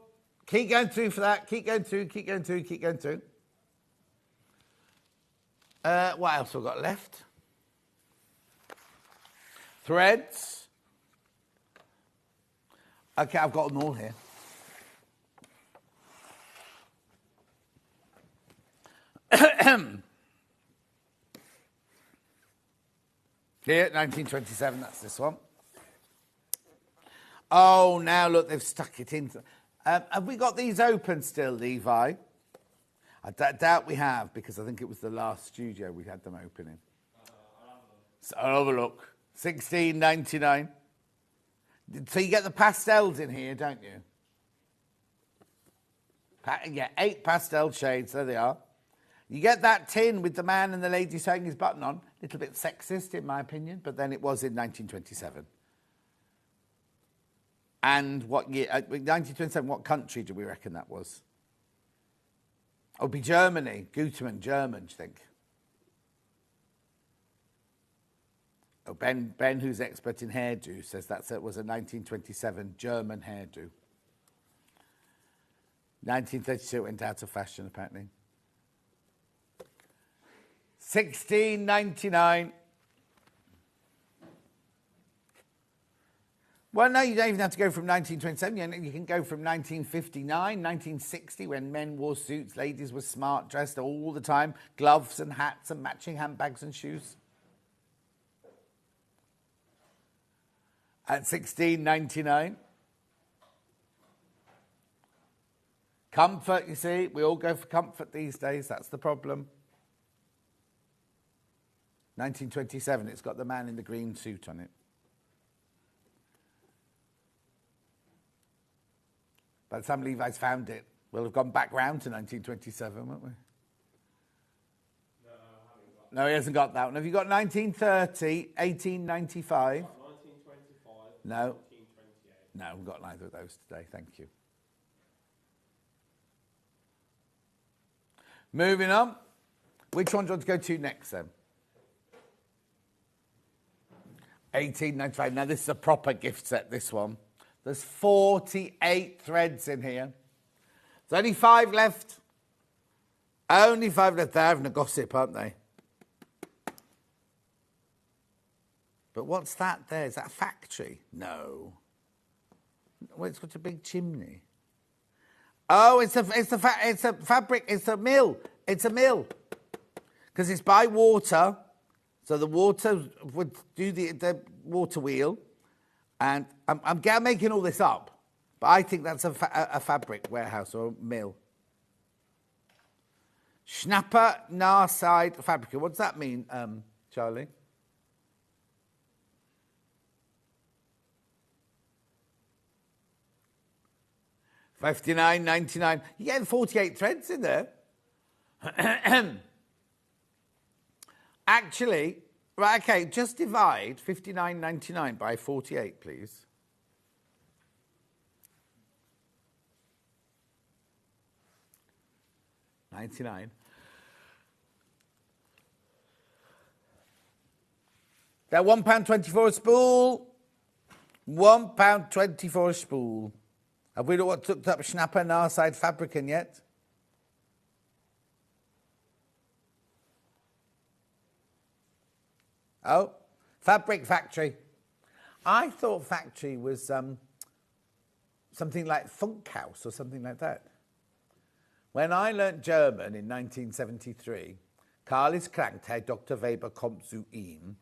Keep going through for that. Keep going through, keep going through, keep going through. What else have we got left? Threads. Okay, I've got them all here. Here, 1927, that's this one. Oh, now look, they've stuck it in. Have we got these open still, Levi? I doubt we have, because I think it was the last studio we had them open in. I'll have a look. $16.99. So you get the pastels in here, don't you? Yeah, 8 pastel shades, there they are. You get that tin with the man and the lady sewing his button on. A little bit sexist, in my opinion, but then it was in 1927. And what year? 1927, what country do we reckon that was? It would be Germany. Gutermann, German, do you think? Oh, Ben, who's expert in hairdo, says that was a 1927 German hairdo. 1932 it went out of fashion, apparently. $16.99. Well, no, you don't even have to go from 1927. You can go from 1959, 1960, when men wore suits, ladies were smart dressed all the time, gloves and hats and matching handbags and shoes. At $16.99. Comfort, you see, we all go for comfort these days. That's the problem. 1927, it's got the man in the green suit on it. By the time Levi's found it, we'll have gone back round to 1927, won't we? No, he hasn't got that one. Have you got 1930, 1895? 1925. No. 1928. No, we've got neither of those today. Thank you. Moving on. Which one do you want to go to next, then? 1895. Now, this is a proper gift set, this one. There's 48 threads in here. There's only 5 left. Only 5 left. They're having a gossip, aren't they? But what's that there? Is that a factory? No. Well, it's got a big chimney. Oh, it's a fabric. It's a mill. It's a mill. Because it's by water. So the water would do the water wheel. And I'm making all this up, but I think that's a fabric warehouse or mill. Schnapper Narside Fabrica. What does that mean, Charlie? $59.99. You get 48 threads in there. Actually, right, okay, just divide $59.99 by 48, please. 99. They're £1.24 a spool. £1.24 a spool. Have we looked up Schnapper Narside Fabriken yet? Oh, Fabric Factory. I thought Factory was something like Funkhaus or something like that. When I learnt German in 1973, Karlis Krankheit, Dr. Weber kommt zu ihm.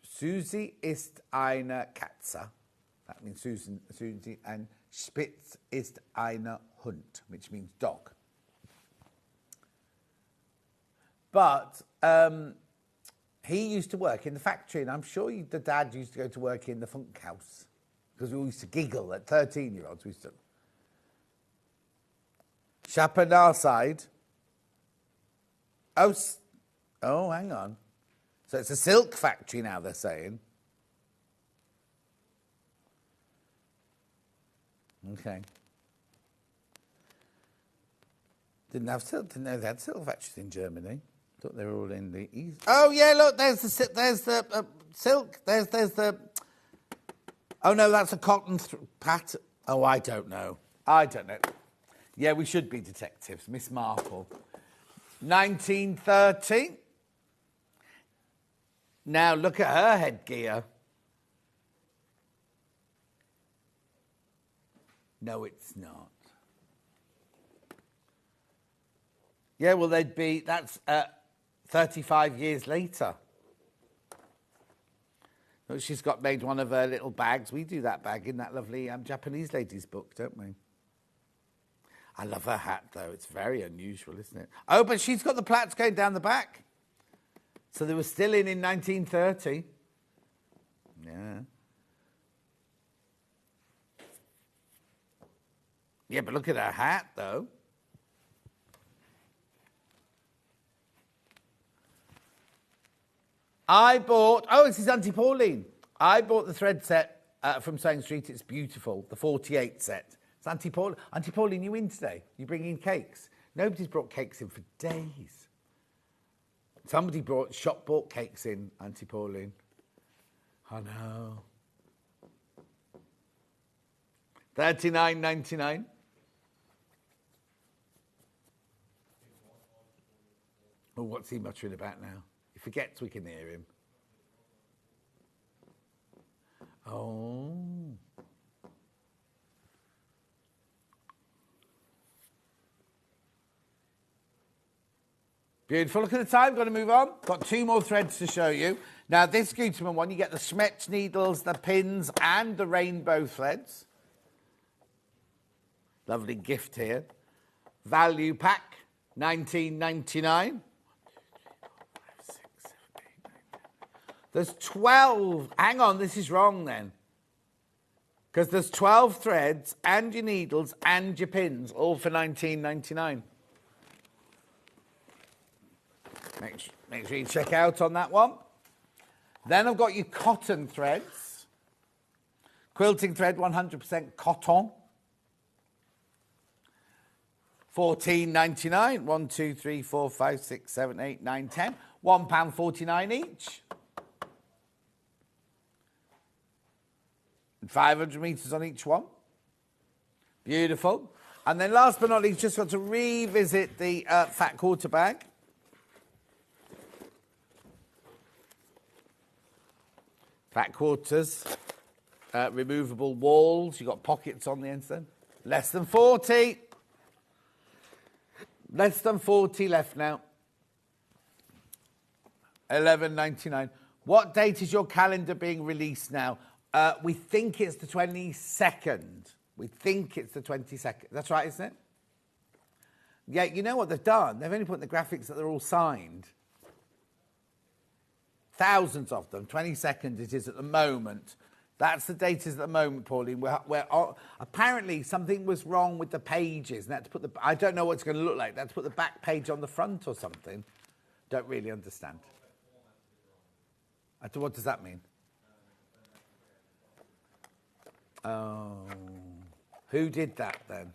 Susi ist eine Katze. That means Susie, and Spitz ist eine Hund, which means dog. But he used to work in the factory, and I'm sure the dad used to go to work in the Funkhaus, because we used to giggle at 13-year-olds. We used to. Schapenarside. Oh, hang on. So it's a silk factory now, they're saying. Okay. Didn't know they had silk factories in Germany. Thought they were all in the east. Oh yeah, look, there's the silk. There's the. Oh no, that's a cotton pat. Oh, I don't know. Yeah, we should be detectives, Miss Marple. 1930. Now look at her headgear. No, it's not. Yeah, well, that's 35 years later. Look, she's got made one of her little bags. We do that bag in that lovely Japanese lady's book, don't we? I love her hat, though. It's very unusual, isn't it? Oh, but she's got the plaits going down the back. So they were still in 1930. Yeah. Yeah, but look at her hat, though. This is Auntie Pauline. I bought the thread set from Sewing Street. It's beautiful, the 48 set. It's Auntie Pauline. Auntie Pauline, you in today? You bringing cakes? Nobody's brought cakes in for days. Somebody bought cakes in, Auntie Pauline. I know. $39.99. Oh, what's he muttering about now? He forgets we can hear him. Oh. Beautiful. Look at the time. Got to move on. Got two more threads to show you. Now, this Gutermann one, you get the Schmetz needles, the pins, and the rainbow threads. Lovely gift here. Value pack, $19.99. There's 12. Hang on, this is wrong then. Because there's 12 threads and your needles and your pins, all for $19.99. Make sure you check out on that one. Then I've got your cotton threads. Quilting thread, 100% cotton. $14.99. 1, 2, 3, 4, 5, 6, 7, 8, 9, 10. £1.49 each. 500 metres on each one. Beautiful. And then last but not least, just got to revisit the fat quarter bag. Fat quarters, removable walls. You've got pockets on the ends then. Less than 40. Less than 40 left now. $11.99. What date is your calendar being released now? We think it's the 22nd. We think it's the 22nd. That's right, isn't it? Yeah, you know what they've done? They've only put in the graphics that they're all signed. Thousands of them. 22nd it is at the moment. That's the date is at the moment, Pauline. Apparently something was wrong with the pages. And they had to put I don't know what it's going to look like. They had to put the back page on the front or something. Don't really understand. What does that mean? Oh. Who did that then?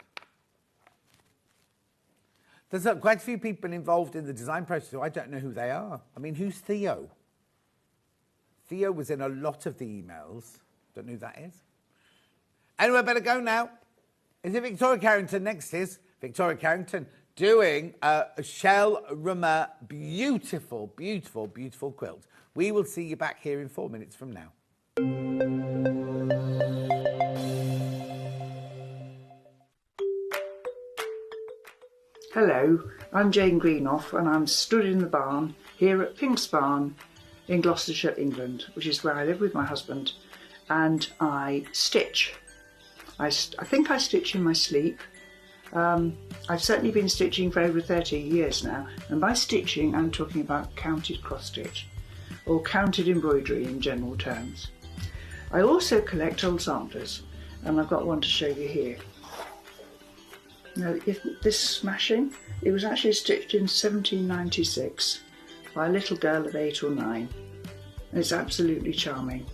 There's quite a few people involved in the design process who I don't know who they are. I mean, who's Theo? Theo was in a lot of the emails. Don't know who that is. Anyway, I better go now. Is it Victoria Carrington next? Is Victoria Carrington doing a Shell Rummer beautiful, beautiful, beautiful quilt. We will see you back here in 4 minutes from now. Hello, I'm Jane Greenoff and I'm stood in the barn here at Pink's Barn in Gloucestershire, England, which is where I live with my husband, and I stitch. I think I stitch in my sleep. I've certainly been stitching for over 30 years now, and by stitching I'm talking about counted cross stitch or counted embroidery in general terms. I also collect old samplers, and I've got one to show you here. Now, isn't this smashing? It was actually stitched in 1796 by a little girl of 8 or 9. And it's absolutely charming.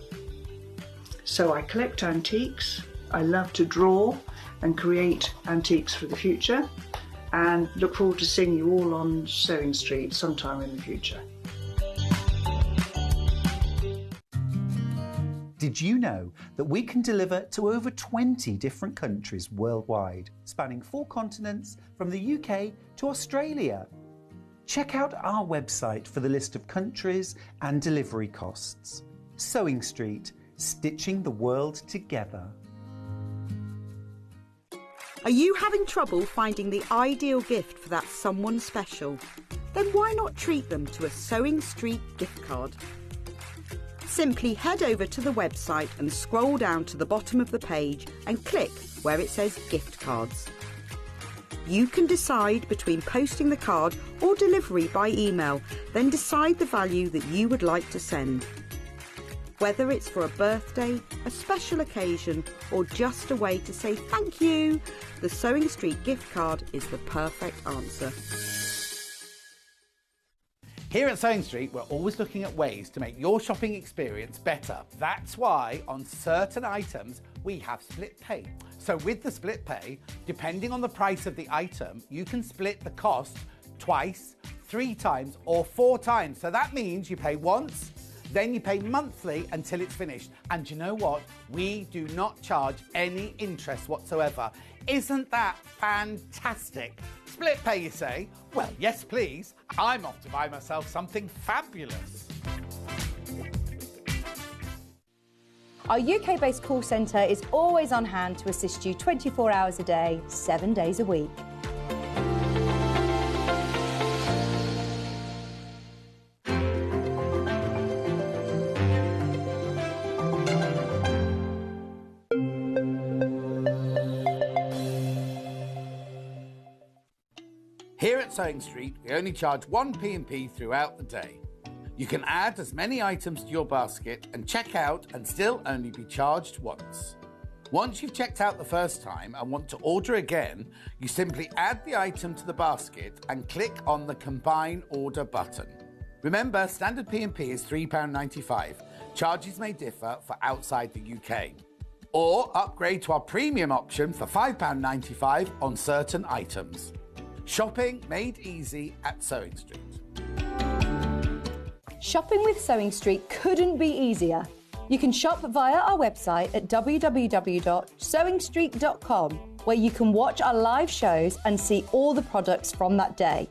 So I collect antiques. I love to draw and create antiques for the future, and look forward to seeing you all on Sewing Street sometime in the future. Did you know that we can deliver to over 20 different countries worldwide, spanning 4 continents from the UK to Australia? Check out our website for the list of countries and delivery costs. Sewing Street, stitching the world together. Are you having trouble finding the ideal gift for that someone special? Then why not treat them to a Sewing Street gift card? Simply head over to the website and scroll down to the bottom of the page and click where it says gift cards. You can decide between posting the card or delivery by email, then decide the value that you would like to send. Whether it's for a birthday, a special occasion, or just a way to say thank you, the Sewing Street gift card is the perfect answer. Here at Sewing Street, we're always looking at ways to make your shopping experience better. That's why on certain items, we have split pay. So with the split pay, depending on the price of the item, you can split the cost twice, 3 times, or 4 times. So that means you pay once, then you pay monthly until it's finished. And you know what? We do not charge any interest whatsoever. Isn't that fantastic? Split pay, you say? Well, yes, please. I'm off to buy myself something fabulous. Our UK-based call centre is always on hand to assist you 24 hours a day, 7 days a week. Here at Sewing Street, we only charge 1 P&P throughout the day. You can add as many items to your basket and check out and still only be charged once. Once you've checked out the first time and want to order again, you simply add the item to the basket and click on the Combine Order button. Remember, standard P&P is £3.95. Charges may differ for outside the UK. Or upgrade to our premium option for £5.95 on certain items. Shopping made easy at Sewing Street. Shopping with Sewing Street couldn't be easier. You can shop via our website at www.sewingstreet.com, where you can watch our live shows and see all the products from that day.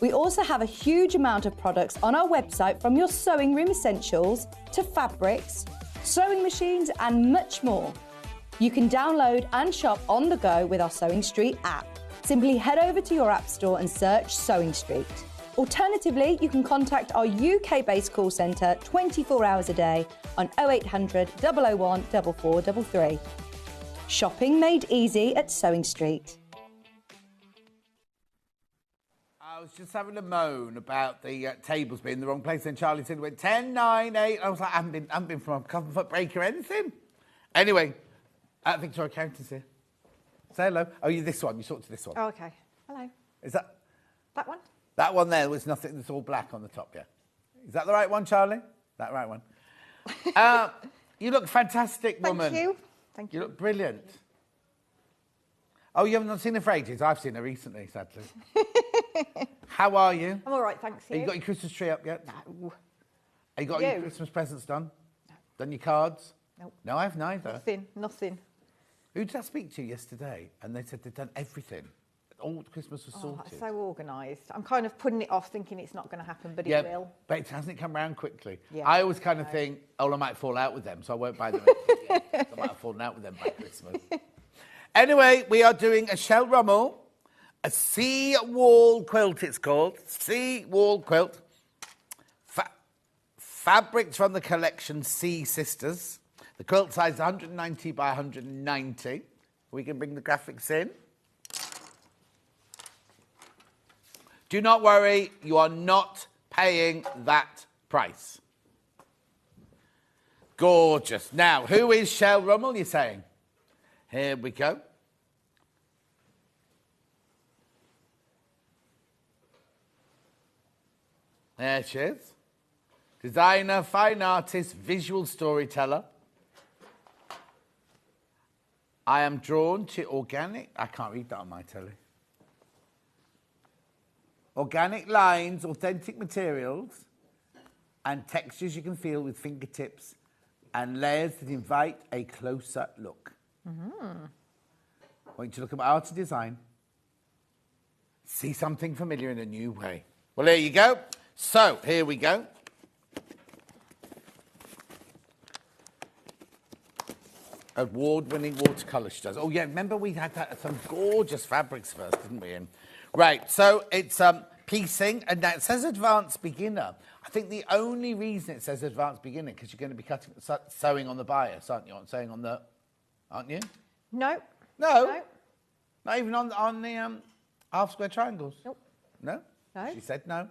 We also have a huge amount of products on our website, from your sewing room essentials to fabrics, sewing machines and much more. You can download and shop on the go with our Sewing Street app. Simply head over to your app store and search Sewing Street. Alternatively, you can contact our UK-based call centre 24 hours a day on 0800 001 4433. Shopping made easy at Sewing Street. I was just having a moan about the tables being in the wrong place. Then Charlie said, went 10, 9, 8. I was like, I haven't been from a comfort break or anything. Anyway, Victoria Carrington's here. Say hello. Oh, you this one. You talked to this one. Oh, okay. Hello. Is that That one? that one there? Was nothing. It's all black on the top. Yeah. Is that the right one, Charlie? That right one. You look fantastic, woman. Thank you. Thank You you. look brilliant. Oh, you haven't seen her for ages? I've seen her recently, sadly. How are you? I'm all right, thanks. Have you got your Christmas tree up yet? No. Have you got your Christmas presents done? No. Done your cards? Nope. No, I've neither. Nothing. Who did I speak to yesterday? And they said they'd done everything. All Christmas was sorted. That's so organised. I'm kind of putting it off, thinking it's not going to happen, but it will. But it hasn't come round quickly. Yeah, I always kind of think, oh, I might fall out with them, so I won't buy them. I might have fallen out with them by Christmas. Anyway, we are doing a Shell Rummel, a sea wall quilt it's called. Sea wall quilt. Fabrics from the collection Sea Sisters. The quilt size is 190 by 190. We can bring the graphics in. Do not worry, you are not paying that price. Gorgeous. Now, who is Shell Rummel, you're saying? Here we go. There she is. Designer, fine artist, visual storyteller. I am drawn to organic... I can't read that on my telly. Organic lines, authentic materials, and textures you can feel with fingertips, and layers that invite a closer look. I want you to look at my art and design. See something familiar in a new way. Well, there you go. So, here we go. Award-winning watercolour she does. Oh, yeah, remember we had some gorgeous fabrics first, didn't we? Right, so it's piecing, and now it says advanced beginner. I think the only reason it says advanced beginner because you're going to be sewing on the bias, aren't you? Sewing on the, aren't you? No. No. Not even on the half square triangles. Nope. No. No. She said no.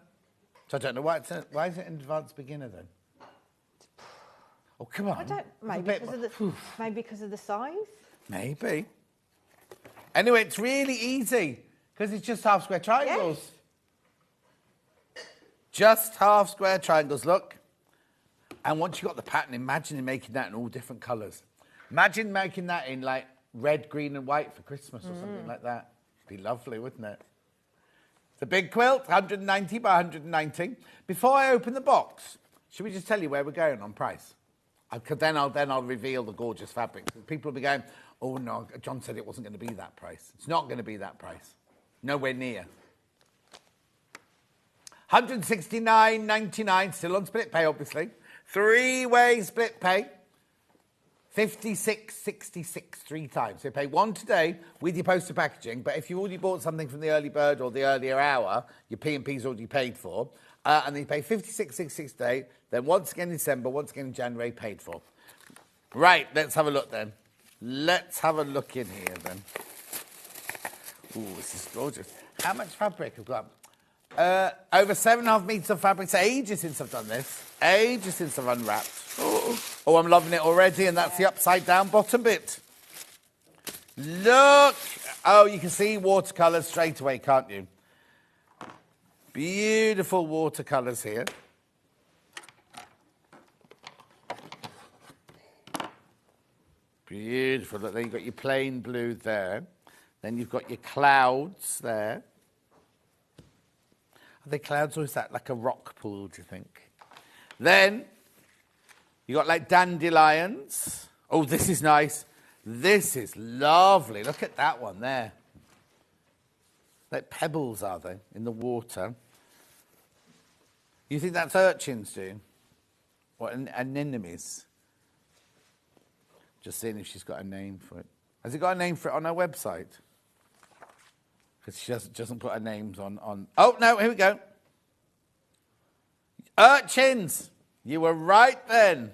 So I don't know why it's why is it an advanced beginner then? Oh, come on. I don't. Maybe because of the size. Maybe. Anyway, it's really easy because it's just half square triangles. Yes. Just half square triangles, look. And once you've got the pattern, imagine making that in all different colours. Imagine making that in like red, green and white for Christmas or something like that. It'd be lovely, wouldn't it? It's a big quilt, 190 by 190. Before I open the box, should we just tell you where we're going on price? Then I'll reveal the gorgeous fabrics. People will be going, oh no, John said it wasn't going to be that price. It's not going to be that price. Nowhere near. 169.99, still on split pay, obviously. Three-way split pay. 56.66 three times. So you pay one today with your postal packaging, but if you already bought something from the early bird or the earlier hour, your P&P's already paid for, and then you pay 56.66 today, then once again in December, once again in January, paid for. Right, let's have a look then. Let's have a look in here then. Ooh, this is gorgeous. How much fabric have we got? Over 7.5 metres of fabric. It's ages since I've done this. Ages since I've unwrapped. Oh, I'm loving it already, and that's the upside-down bottom bit. Look! Oh, you can see watercolours straight away, can't you? Beautiful watercolours here. Beautiful. Look, there you've got your plain blue there. Then you've got your clouds there. Are they clouds or is that like a rock pool, do you think? Then you got like dandelions. Oh, this is nice. This is lovely. Look at that one there. Like pebbles, are they, in the water? You think that's urchins, do you? Or anemones? Just seeing if she's got a name for it. Has it got a name for it on her website? Because she doesn't put her names on... Oh, no, here we go. Urchins. You were right then.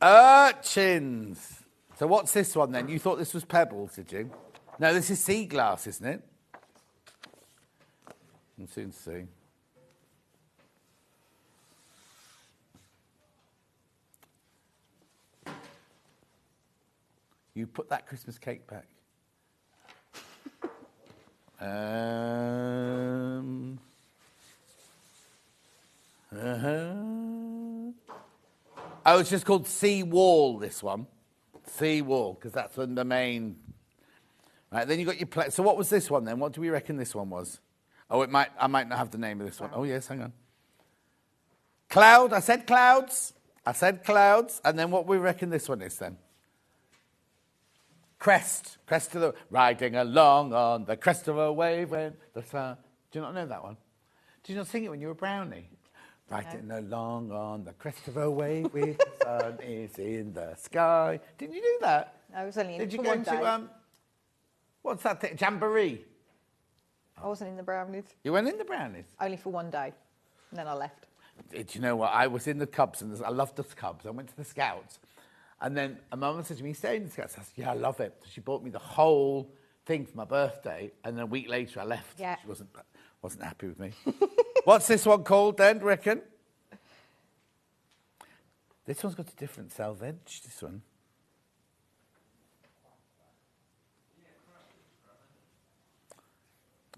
Urchins. So what's this one then? You thought this was pebbles, did you? No, this is sea glass, isn't it? We'll soon see. You put that Christmas cake back. Oh, it's just called Sea Wall, this one. Sea Wall, because that's the main... Right, then you got your plate. So what was this one then? What do we reckon this one was? Oh, I might not have the name of this one. Oh, yes, hang on. Cloud. I said clouds. And then what we reckon this one is then? Crest. Crest of the... Riding along on the crest of a wave when the sun... Do you not know that one? Did you not sing it when you were a brownie? Riding along on the crest of a wave with the sun is in the sky. Didn't you do that? I was only in Did you for go one day. to... what's that thing? Jamboree. I wasn't in the brownies. You went in the brownies? Only for one day. And then I left. Do you know what? I was in the Cubs, and I loved the Cubs. I went to the Scouts. And then a mum said to me, stay in the Scouts. I said, yeah, I love it. So she bought me the whole thing for my birthday, and then a week later I left. Yeah. She wasn't happy with me. What's this one called then, reckon? This one's got a different south edge, this one.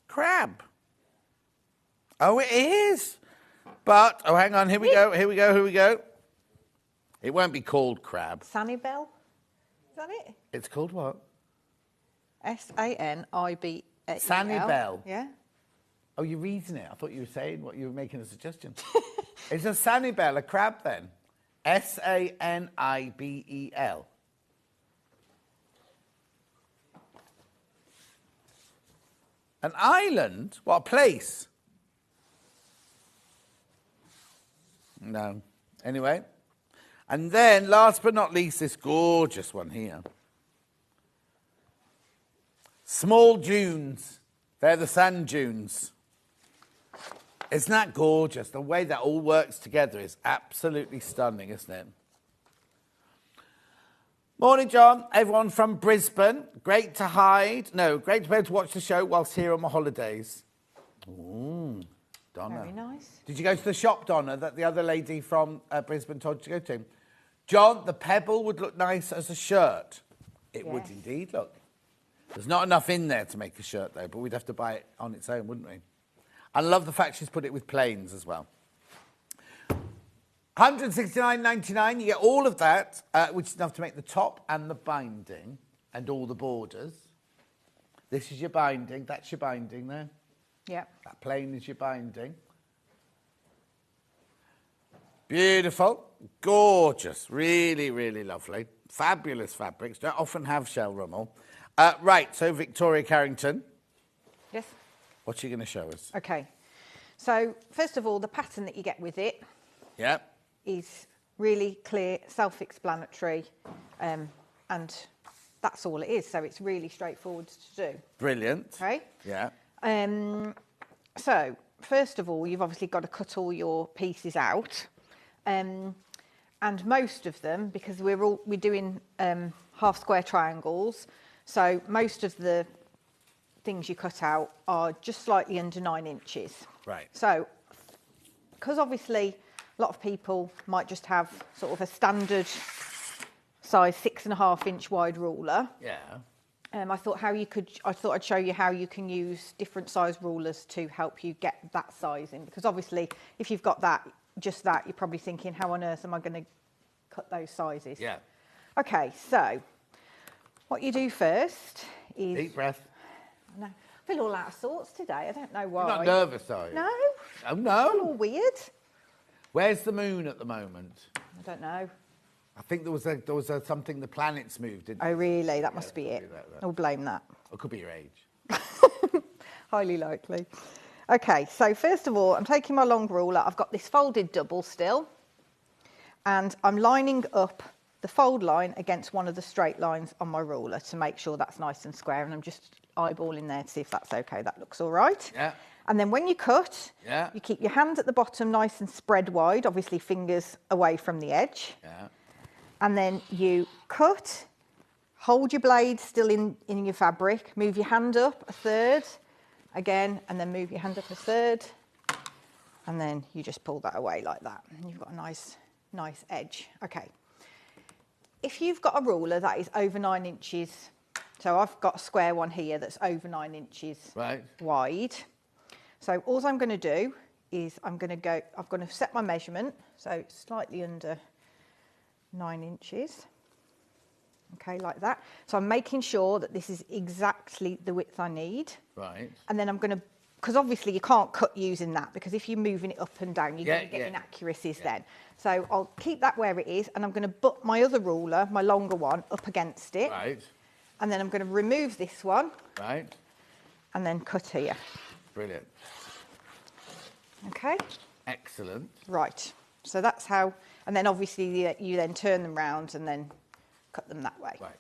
Crab. Oh, it is. But, oh, hang on, here we go. It won't be called crab. Sanibel? Is that it? It's called what? Sanibel. Sanibel. Yeah. Oh, you're reading it. I thought you were saying what you were making a suggestion. Is a Sanibel a crab then? Sanibel. An island? What, a place? No. Anyway. And then, last but not least, this gorgeous one here. Small dunes. They're the sand dunes. Isn't that gorgeous? The way that all works together is absolutely stunning, isn't it? Morning, John. Everyone from Brisbane. Great to great to be able to watch the show whilst here on my holidays. Ooh, Donna. Very nice. Did you go to the shop, Donna, that the other lady from Brisbane told you to go to? John, the pebble would look nice as a shirt. It would Yes. indeed, look. There's not enough in there to make a shirt, though, but we'd have to buy it on its own, wouldn't we? I love the fact she's put it with planes as well. $169.99, you get all of that, which is enough to make the top and the binding and all the borders. This is your binding, that's your binding there. Yeah. That plain is your binding. Beautiful, gorgeous, really, really lovely. Fabulous fabrics, don't often have shell rummel. Right, so Victoria Carrington, Yes. what's she going to show us? Okay. So, first of all, the pattern that you get with it Yeah, is really clear, self-explanatory, and that's all it is. So it's really straightforward to do. brilliant. Okay. Yeah, So first of all, you've obviously got to cut all your pieces out, and most of them, because we're doing half square triangles, so most of the things you cut out are just slightly under 9 inches. right. So, because obviously a lot of people might just have sort of a standard size 6.5 inch wide ruler. Yeah, I thought I'd show you how you can use different size rulers to help you get that size in. Because obviously, if you've got just that, you're probably thinking, how on earth am I going to cut those sizes? yeah. Okay, so what you do first is... Deep breath. No, I feel all out of sorts today. I don't know why. You're not nervous, are you? No. Oh, It's no. all weird. Where's the moon at the moment? I don't know. I think there was something the planets moved, didn't Oh, really? That must Yeah, be it. probably that. I'll blame that. It could be your age. Highly likely. Okay, so first of all, I'm taking my long ruler. I've got this folded double still, and I'm lining up the fold line against one of the straight lines on my ruler to make sure that's nice and square, and I'm just eyeballing there to see if that's okay. That looks all right. Yeah. And then when you cut, Yeah. you keep your hand at the bottom nice and spread wide, obviously fingers away from the edge. Yeah. And then you cut, hold your blade still in your fabric, move your hand up a third, again, and then move your hand up a third, and then you just pull that away like that. And you've got a nice edge. Okay. If you've got a ruler that is over 9 inches, so I've got a square one here that's over 9 inches Right. wide. So all I'm going to do is I'm going to set my measurement, so slightly under 9 inches. Okay, like that. So I'm making sure that this is exactly the width I need. Right. And then I'm going to, because obviously you can't cut using that, because if you're moving it up and down, you're going to get inaccuracies then. So I'll keep that where it is, and I'm going to butt my other ruler, my longer one, up against it. Right. And then I'm going to remove this one. Right. And then cut here. Brilliant. Okay. Excellent. Right. So that's how, and then obviously you then turn them round and then cut them that way. Right.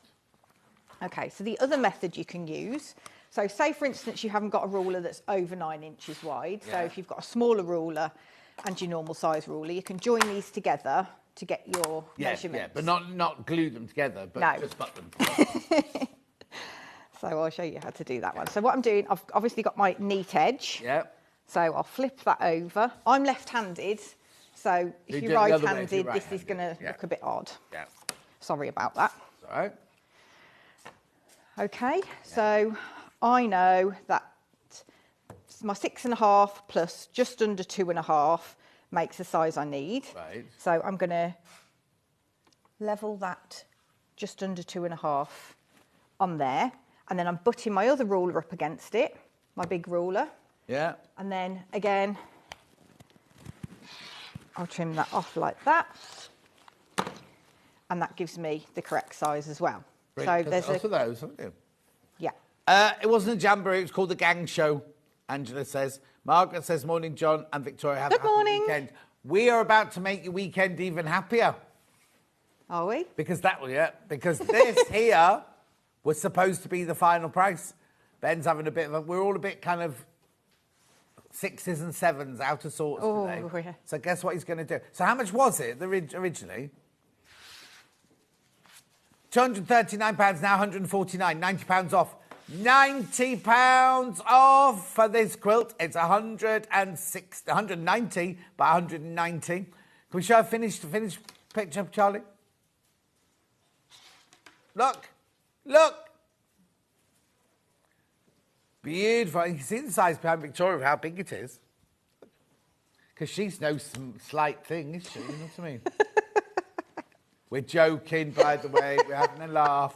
Okay, so the other method you can use, so say for instance you haven't got a ruler that's over 9 inches wide, so if you've got a smaller ruler and your normal size ruler, you can join these together to get your measurements. Yeah, but not glue them together, but No. just butt them. So I'll show you how to do that one. So what I'm doing, I've obviously got my neat edge. Yeah. So I'll flip that over. I'm left-handed, so if You do you're it the other way if you're right-handed, this is going to right-handed, look a bit odd. Yeah. Sorry about that. All right. Okay, so I know that my 6.5 plus just under 2.5 makes the size I need. Right. So I'm going to level that just under 2.5 on there. And then I'm butting my other ruler up against it, my big ruler. Yeah. And then again, I'll trim that off like that. And that gives me the correct size as well. Brilliant. So there's Also those, haven't you? yeah. It wasn't a jamboree, it was called the Gang Show, Angela says. Margaret says, morning, John and Victoria. Have a Good happy morning. weekend. We are about to make your weekend even happier. Are we? Because because this here was supposed to be the final price. Ben's having a bit of we're all a bit kind of 6s and 7s out of sorts today. Yeah. So guess what he's going to do? So how much was it originally? £239, now £149, £90 off. £90 off for this quilt. It's 190 by 190. Can we show a finished picture, Charlie? Look. Beautiful. You can see the size behind Victoria of how big it is. Because she's no slight thing, is she? You know what I mean? We're joking, by the way. We're having a laugh.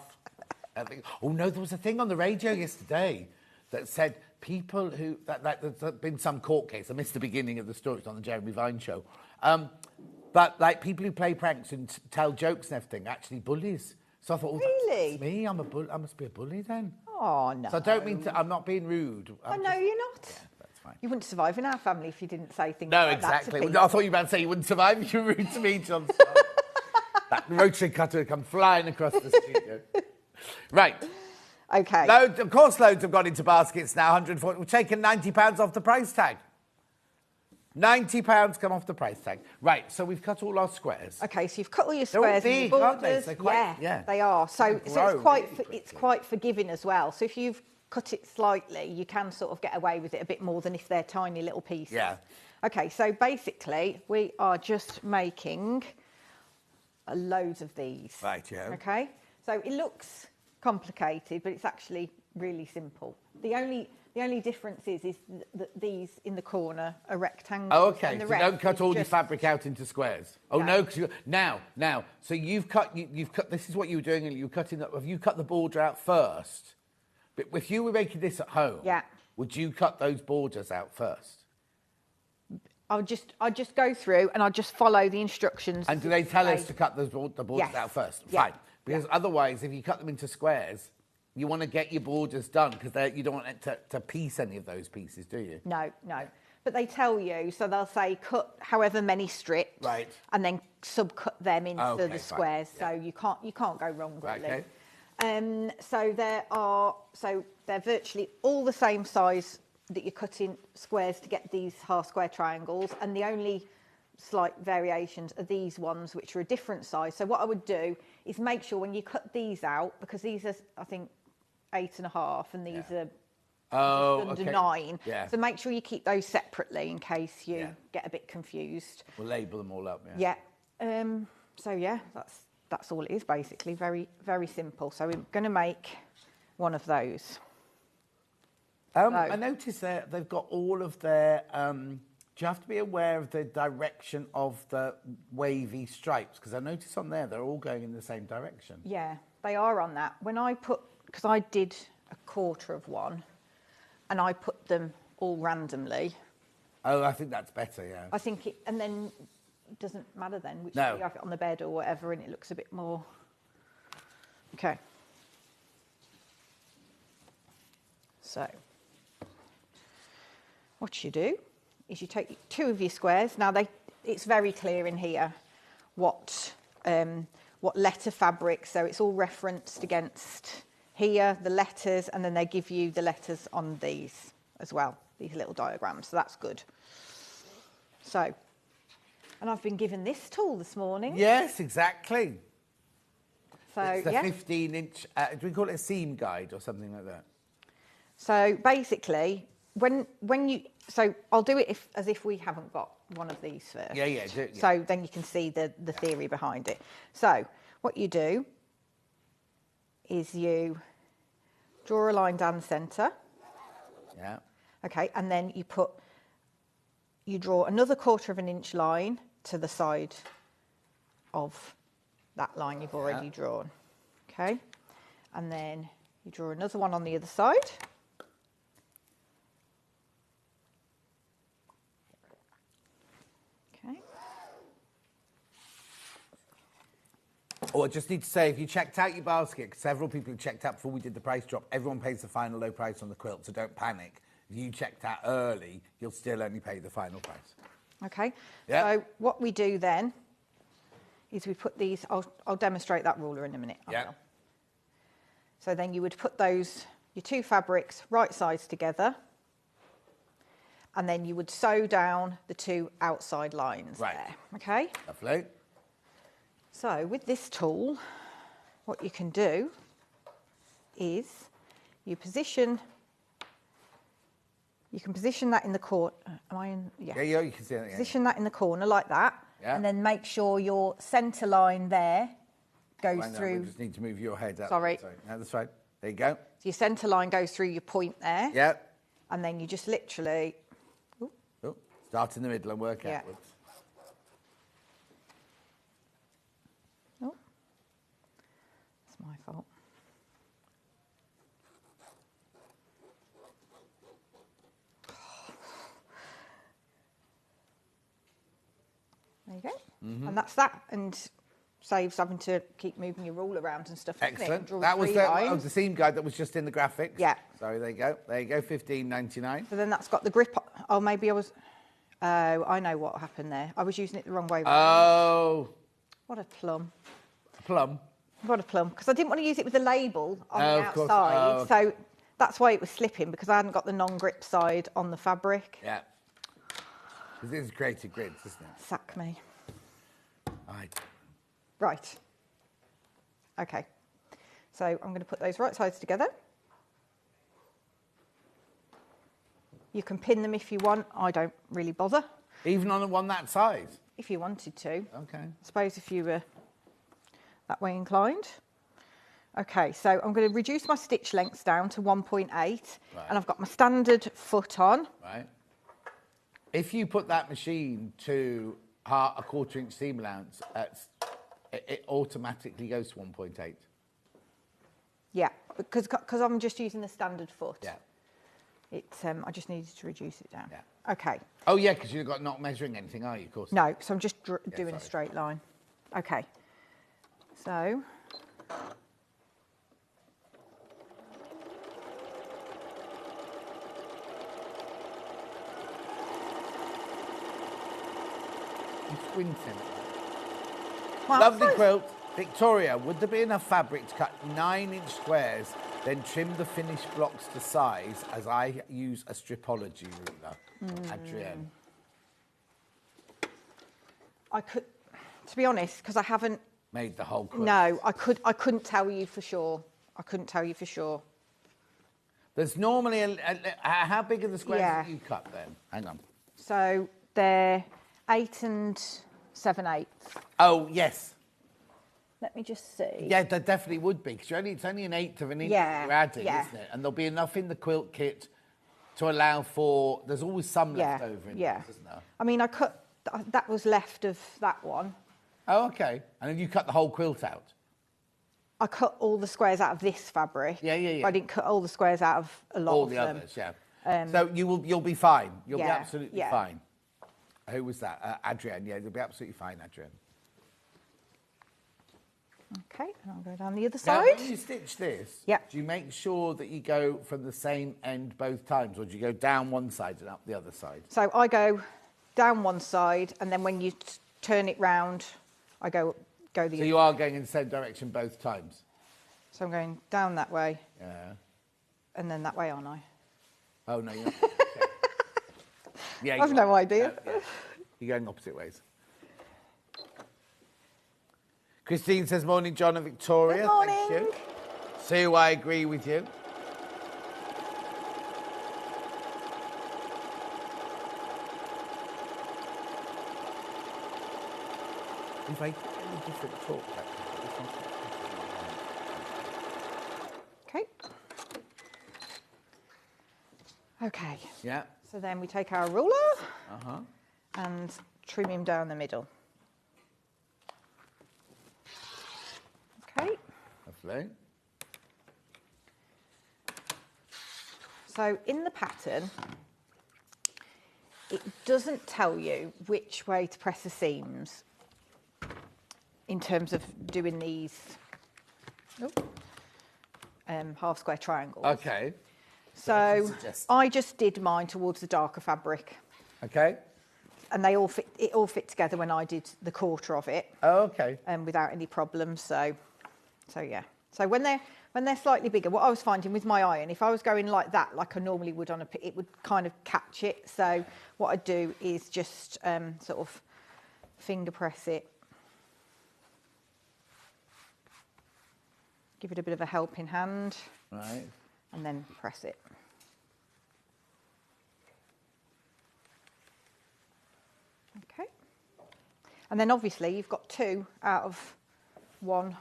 Oh, no, there was a thing on the radio yesterday that said people who... There's been some court case. I missed the beginning of the story. It's on the Jeremy Vine show. But, like, people who play pranks and tell jokes and everything actually bullies. So I thought, oh, Really? that's me. I'm a bull. I must be a bully then. Oh, no. So I don't mean to... I'm not being rude. I know you're not. Yeah, that's fine. You wouldn't survive in our family if you didn't say things No, like exactly. that to I thought you were about to say you wouldn't survive if you were rude to me, John. That rotary cutter would come flying across the studio. Right. Okay. Of course, loads have gone into baskets now. 140. We've taken £90 off the price tag. £90 come off the price tag. Right. So we've cut all our squares. Okay, so you've cut all your They're all squares and your big, aren't they? borders. They're quite- yeah. They are. So grow it's quite really it's quite forgiving as well. So if you've cut it slightly, you can sort of get away with it a bit more than if they're tiny little pieces. Yeah. Okay, so basically we are just making loads of these. Right, yeah. Okay, so it looks complicated, but it's actually really simple. The only difference is that these in the corner are rectangles. Oh, okay. and the So you rest don't cut is all your just- fabric out into squares. Oh No. no, because now. So you've cut. This is what you were doing. You're cutting. Have you cut the border out first? But if you were making this at home, Yeah. would you cut those borders out first? I'll just go through and I'll just follow the instructions. And do they tell us say- to cut the borders Yes. out first? Yeah. Fine. Because otherwise, if you cut them into squares, you want to get your borders done because you don't want it to piece any of those pieces, do you? No. But they tell you, so they'll say cut however many strips, Right. and then subcut them into Okay, the fine. squares. Yeah. So you can't go wrong really. Okay. So they're virtually all the same size that you're cutting squares to get these half square triangles, and the only slight variations are these ones, which are a different size. So what I would do is make sure when you cut these out, because these are, I think, 8.5, and these are Oh, under okay. 9. Yeah. So make sure you keep those separately in case you Yeah. get a bit confused. We'll label them all up. Yeah. Yeah. So yeah, that's all it is basically. Very, very simple. So we're going to make one of those. I noticed they've got all of their. Do you have to be aware of the direction of the wavy stripes? Because I noticed on there they're all going in the same direction. Yeah. They are on that. When I put, because I did a quarter of one, and I put them all randomly. Oh, I think that's better, yeah. I think it, and then it doesn't matter then which No. way you have it on the bed or whatever, and it looks a bit more. Okay. So, what you do is you take 2 of your squares. Now it's very clear in here what letter fabric. So it's all referenced against here, the letters, and then they give you the letters on these as well, these little diagrams. So that's good. So, and I've been given this tool this morning. Yes, exactly. So It's the yeah. 15-inch, do we call it a seam guide or something like that? So basically, when you, so I'll do it as if we haven't got one of these first. Yeah, yeah, do it, yeah. So then you can see the theory behind it. So what you do is you draw a line down the centre. Yeah. Okay, and then you draw another 1/4 inch line to the side of that line you've already drawn. Okay, and then you draw another one on the other side. Okay. Oh, I just need to say, if you checked out your basket, 'cause several people have checked out before we did the price drop, everyone pays the final low price on the quilt, so don't panic. If you checked out early, you'll still only pay the final price. Okay. Yeah. So what we do then is we put these. I'll demonstrate that ruler in a minute. I Yeah. will. So then you would put those your 2 fabrics right sides together, and then you would sew down the 2 outside lines Right. there. Okay. Lovely. So with this tool, what you can do is you can position that in the corner. Am I in? Yeah, yeah, you can see it. Yeah. Position that in the corner like that, Yeah. and then make sure your centre line there goes I know, through. we just need to move your head up. Sorry. No, that's fine. There you go. So your centre line goes through your point there, Yeah. and then you just literally. Oh, start in the middle and work Yeah. outwards. Oh, it's my fault. There you go. And that's that, and saves having to keep moving your rule around and stuff. doesn't it? Excellent. Draw That was 3 lines. the seam guide that was just in the graphics. Yeah. Sorry, there you go. There you go, 15.99. So then that's got the grip. Oh, maybe I was. Oh, I know what happened there. I was using it the wrong way. Oh, What a plum. plum. What a plum. Because I didn't want to use it with the label on Oh, the of course. outside. Oh. So that's why it was slipping, because I hadn't got the non-grip side on the fabric. Yeah. Because this is creative grids, isn't it? Sack me. Right. Okay. So I'm going to put those right sides together. You can pin them if you want. I don't really bother. Even on the one that size? If you wanted to. Okay. I suppose if you were that way inclined. Okay, so I'm going to reduce my stitch lengths down to 1.8, and I've got my standard foot on. Right. If you put that machine to a 1/4 inch seam allowance, it automatically goes to 1.8. Yeah, because I'm just using the standard foot. Yeah. I just needed to reduce it down. Yeah. Okay. Oh, yeah, because you're not measuring anything, are you? Of course. No, so I'm just doing sorry. a straight line. Okay. So. I'm squinting. Well, Lovely first- quilt. Victoria, would there be enough fabric to cut 9-inch squares, then trim the finished blocks to size, as I use a stripology ruler? Adrienne. I could, to be honest, because I haven't. Made the whole quilt. No, I couldn't tell you for sure. I couldn't tell you for sure. There's normally how big are the squares Yeah. that you cut then? Hang on. So they're 8 and 7/8. Oh, yes. Let me just see. Yeah, there definitely would be, because it's only 1/8 of an inch Yeah, you're adding, yeah. isn't it? And there'll be enough in the quilt kit to allow for, there's always some Yeah, left over in yeah. there, isn't there? I mean, I cut. That was left of that one. Oh, okay. And then you cut the whole quilt out? I cut all the squares out of this fabric. Yeah, yeah, yeah. I didn't cut all the squares out of a lot All of the them. others, yeah. So you'll be fine. You'll be Yeah, absolutely yeah. fine. Who was that? Adrienne. Yeah, you'll be absolutely fine, Adrienne. Okay, and I'll go down the other Now, side. when you stitch this, Yeah. do you make sure that you go from the same end both times, or do you go down one side and up the other side? So I go down one side, and then when you turn it round, I go the So other. you are going in the same direction both times? So I'm going down that way, Yeah. and then that way, aren't I? Oh, no, you're not. Okay. Yeah, I've you no are. idea. Yeah. You're going opposite ways. Christine says, morning, John and Victoria. Good morning. Thank you. Sue, I agree with you. If I get any different talk, this one's Okay. Okay. yeah. So then we take our ruler Uh-huh. and trim him down the middle. Okay. Lovely. So in the pattern, it doesn't tell you which way to press the seams in terms of doing these half square triangles. Okay. So suggest? I just did mine towards the darker fabric, Okay. and they all fit. It all fit together when I did the quarter of it, Oh, okay. without any problems. So yeah. So when they're slightly bigger, what I was finding with my iron, if I was going like that, like I normally would on it would kind of catch it. So what I do is just sort of finger press it, give it a bit of a helping hand, Right. and then press it. Okay. And then obviously you've got 2 out of 1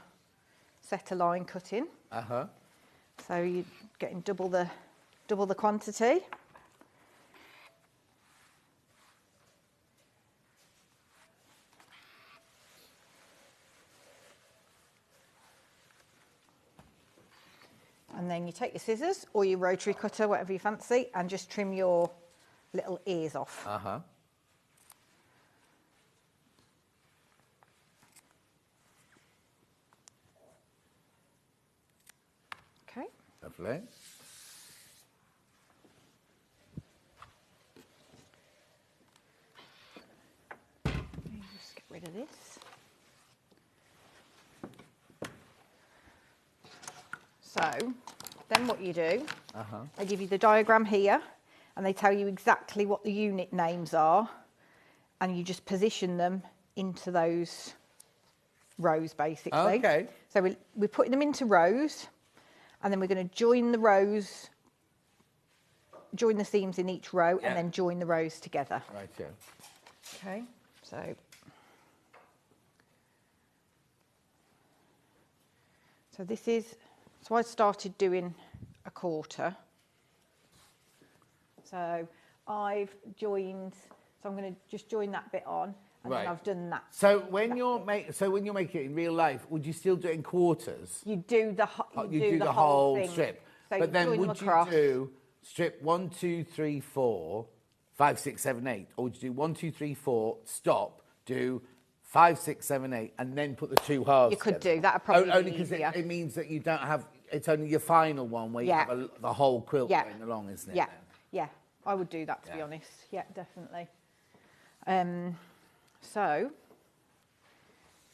set of line cutting. Uh-huh. So you're getting double the quantity. And then you take your scissors or your rotary cutter, whatever you fancy, and just trim your little ears off. Uh-huh. Okay. Lovely. Just get rid of this. So then what you do, they give you the diagram here, and they tell you exactly what the unit names are, and you just position them into those rows, basically. Okay. So we're putting them into rows, and then we're going to join the rows, join the seams in each row, Yeah. and then join the rows together. Right, yeah. Okay, so this is, so I started doing a quarter. So I've joined, so I'm going to just join that bit on, and Right. then I've done that. So when you're making it in real life, would you still do it in quarters? You do the You do the whole thing. strip. So But you then join them would you across. do strip 1, 2, 3, 4, 5, 6, 7, 8, or would you do 1, 2, 3, 4, stop, do 5, 6, 7, 8, and then put the 2 halves? You could together? do, that'd probably only be because easier. it means that you don't have. It's only your final one where Yeah. you have the whole quilt Yeah. going along, isn't it? Yeah, then? yeah, I would do that, to be Yeah. honest. Yeah, definitely. So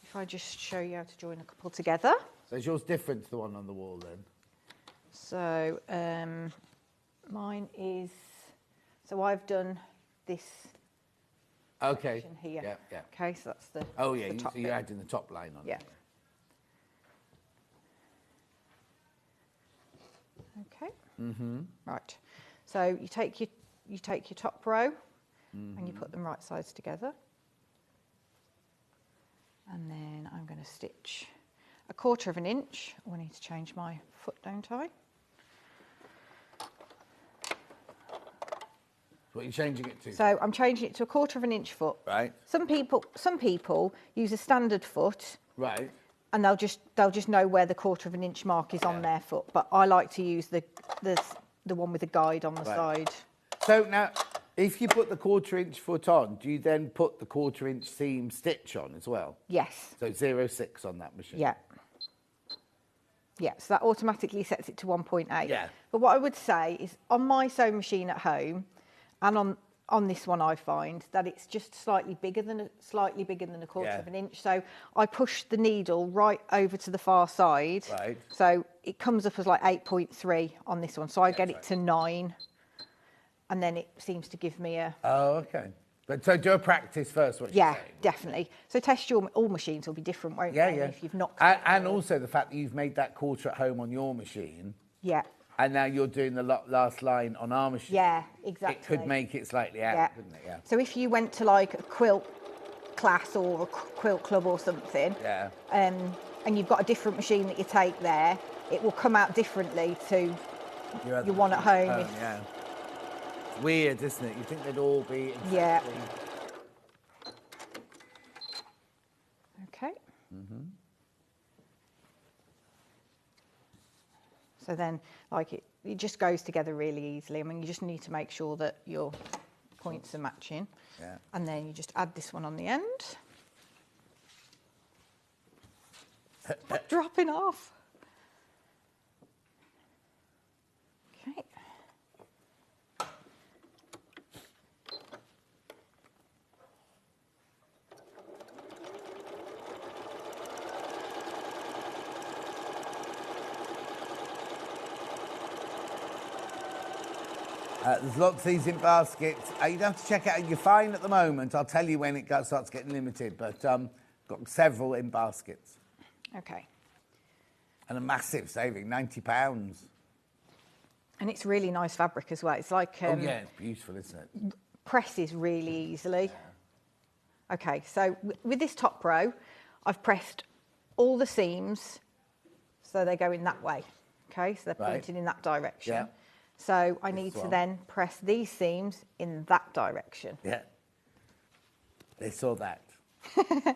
if I just show you how to join a couple together. So is yours different to the one on the wall then? So mine is, so I've done this Okay. section here. Yeah, yeah. Okay, so that's the Oh yeah, the top so you're bit. adding the top line on. Yeah. Okay. Right. So you take your top row and you put them right sides together. And then I'm going to stitch 1/4 inch. Oh, I need to change my foot, don't I? What are you changing it to? So I'm changing it to 1/4 inch foot. Right. Some people use a standard foot. Right. and they'll just know where the 1/4 inch mark is on their foot. But I like to use the one with the guide on the side. So now, if you put the 1/4 inch foot on, do you then put the 1/4 inch seam stitch on as well? Yes. So 0.6 on that machine. Yeah. Yeah, so that automatically sets it to 1.8. Yeah. But what I would say is on my sewing machine at home, and on this one, I find that it's just slightly bigger than a 1/4 inch. So I push the needle right over to the far side. Right. So it comes up as like 8.3 on this one. So I get it to 9, and then it seems to give me a. Oh, okay. But so do a practice first. What Yeah, you're saying. definitely. So test all machines will be different, won't Yeah, they? yeah. If you've not. And also the fact that you've made that 1/4 at home on your machine. Yeah. And now you're doing the last line on our machine. Yeah, exactly. It could make it slightly out, couldn't it? Yeah. So if you went to like a quilt class or a quilt club or something, Yeah. and you've got a different machine that you take there, it will come out differently to your one at home. Yeah. It's weird, isn't it? You think they'd all be exactly... Yeah. Okay. So then, like it just goes together really easily. I mean, you just need to make sure that your points are matching. Yeah. And then you just add this one on the end. Stop dropping off. Okay. There's lots of these in baskets. You don't have to check it out. You're fine at the moment. I'll tell you when it starts getting limited, but got several in baskets. Okay. And a massive saving, £90. And it's really nice fabric as well. It's like Oh yeah, it's beautiful, isn't it? presses really easily. Okay, so with this top row, I've pressed all the seams so they go in that way. Okay, so they're pointing in that direction. Yeah. So I need to then press these seams in that direction. Yeah. They saw that.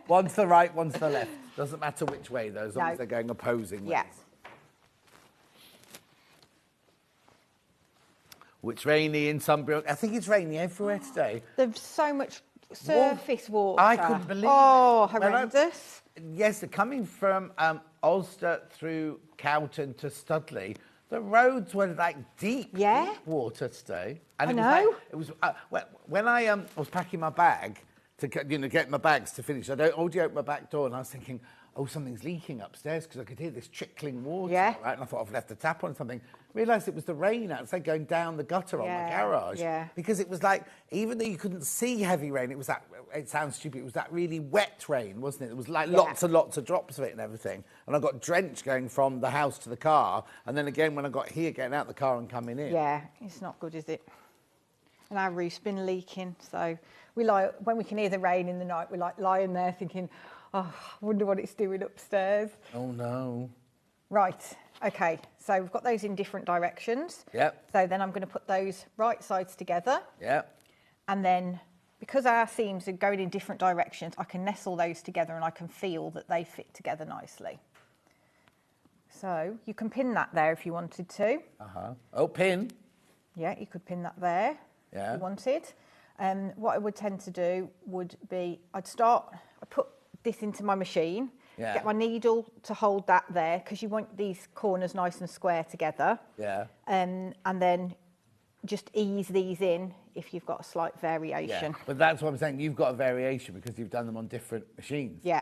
One's the right, one's the left. Doesn't matter which way, though, as long as they're going opposing ways. Yeah. It's rainy in Sunbury. I think it's rainy everywhere today. There's so much surface water. I couldn't believe it. Oh, When I- horrendous. Yes, coming from Ulster through Cowton to Studley, the roads were like deep water today. And I it know. Was like, it was when I was packing my bag to get my bags to finish. I already opened my back door, and I was thinking, oh, something's leaking upstairs because I could hear this trickling water. Yeah. Right, and I thought I've left the tap on something. Realised it was the rain outside going down the gutter on the garage. Yeah. Because it was like, even though you couldn't see heavy rain, it was that. It sounds stupid. It was that really wet rain, wasn't it? It was like lots and lots of drops of it and everything. And I got drenched going from the house to the car, and then again when I got here, getting out the car and coming in. Yeah, it's not good, is it? And our roof's been leaking, so when we can hear the rain in the night, we're like lying there thinking, oh, I wonder what it's doing upstairs. Oh no. Right, okay, so we've got those in different directions. Yep. So then I'm going to put those right sides together. Yep. And then, because our seams are going in different directions, I can nestle those together and I can feel that they fit together nicely. So you can pin that there if you wanted to. Oh, pin. Yeah, you could pin that there if you wanted. What I would tend to do would be, I'd put this into my machine, get my needle to hold that there, because you want these corners nice and square together. Yeah. And then just ease these in if you've got a slight variation. Yeah. But that's what I'm saying. You've got a variation because you've done them on different machines. Yeah.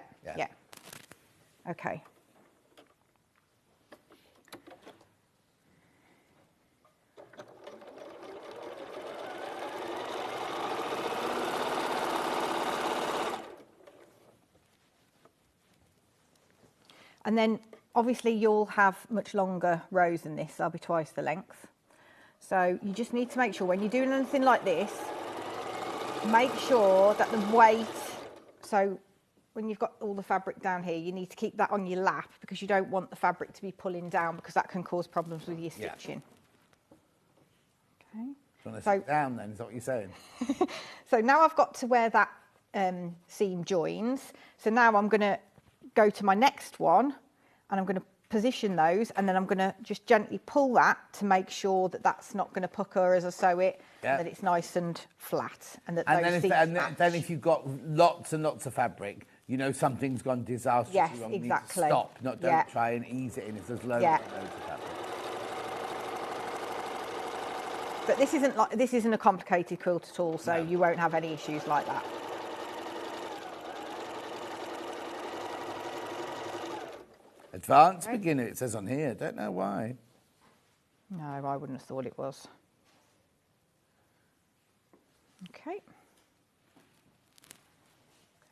Okay. And then obviously you'll have much longer rows than this. They'll be twice the length. So you just need to make sure when you're doing anything like this, make sure that the weight, so when you've got all the fabric down here, you need to keep that on your lap because you don't want the fabric to be pulling down because that can cause problems with your stitching. Okay. Do you want to sit down then, is that what you're saying? So now I've got to where that seam joins. So now I'm going to go to my next one, and I'm going to position those, and then I'm going to just gently pull that to make sure that that's not going to pucker as I sew it, Yeah. that it's nice and flat, and that And those then, seams and match. then if you've got lots and lots of fabric, you know something's gone disastrously Yes, wrong. exactly. You need to stop, don't Yeah. try and ease it in if there's loads Yeah. and loads of fabric. But this isn't a complicated quilt at all, so you won't have any issues like that. Advanced beginner, it says on here. Don't know why. No, I wouldn't have thought it was. Okay.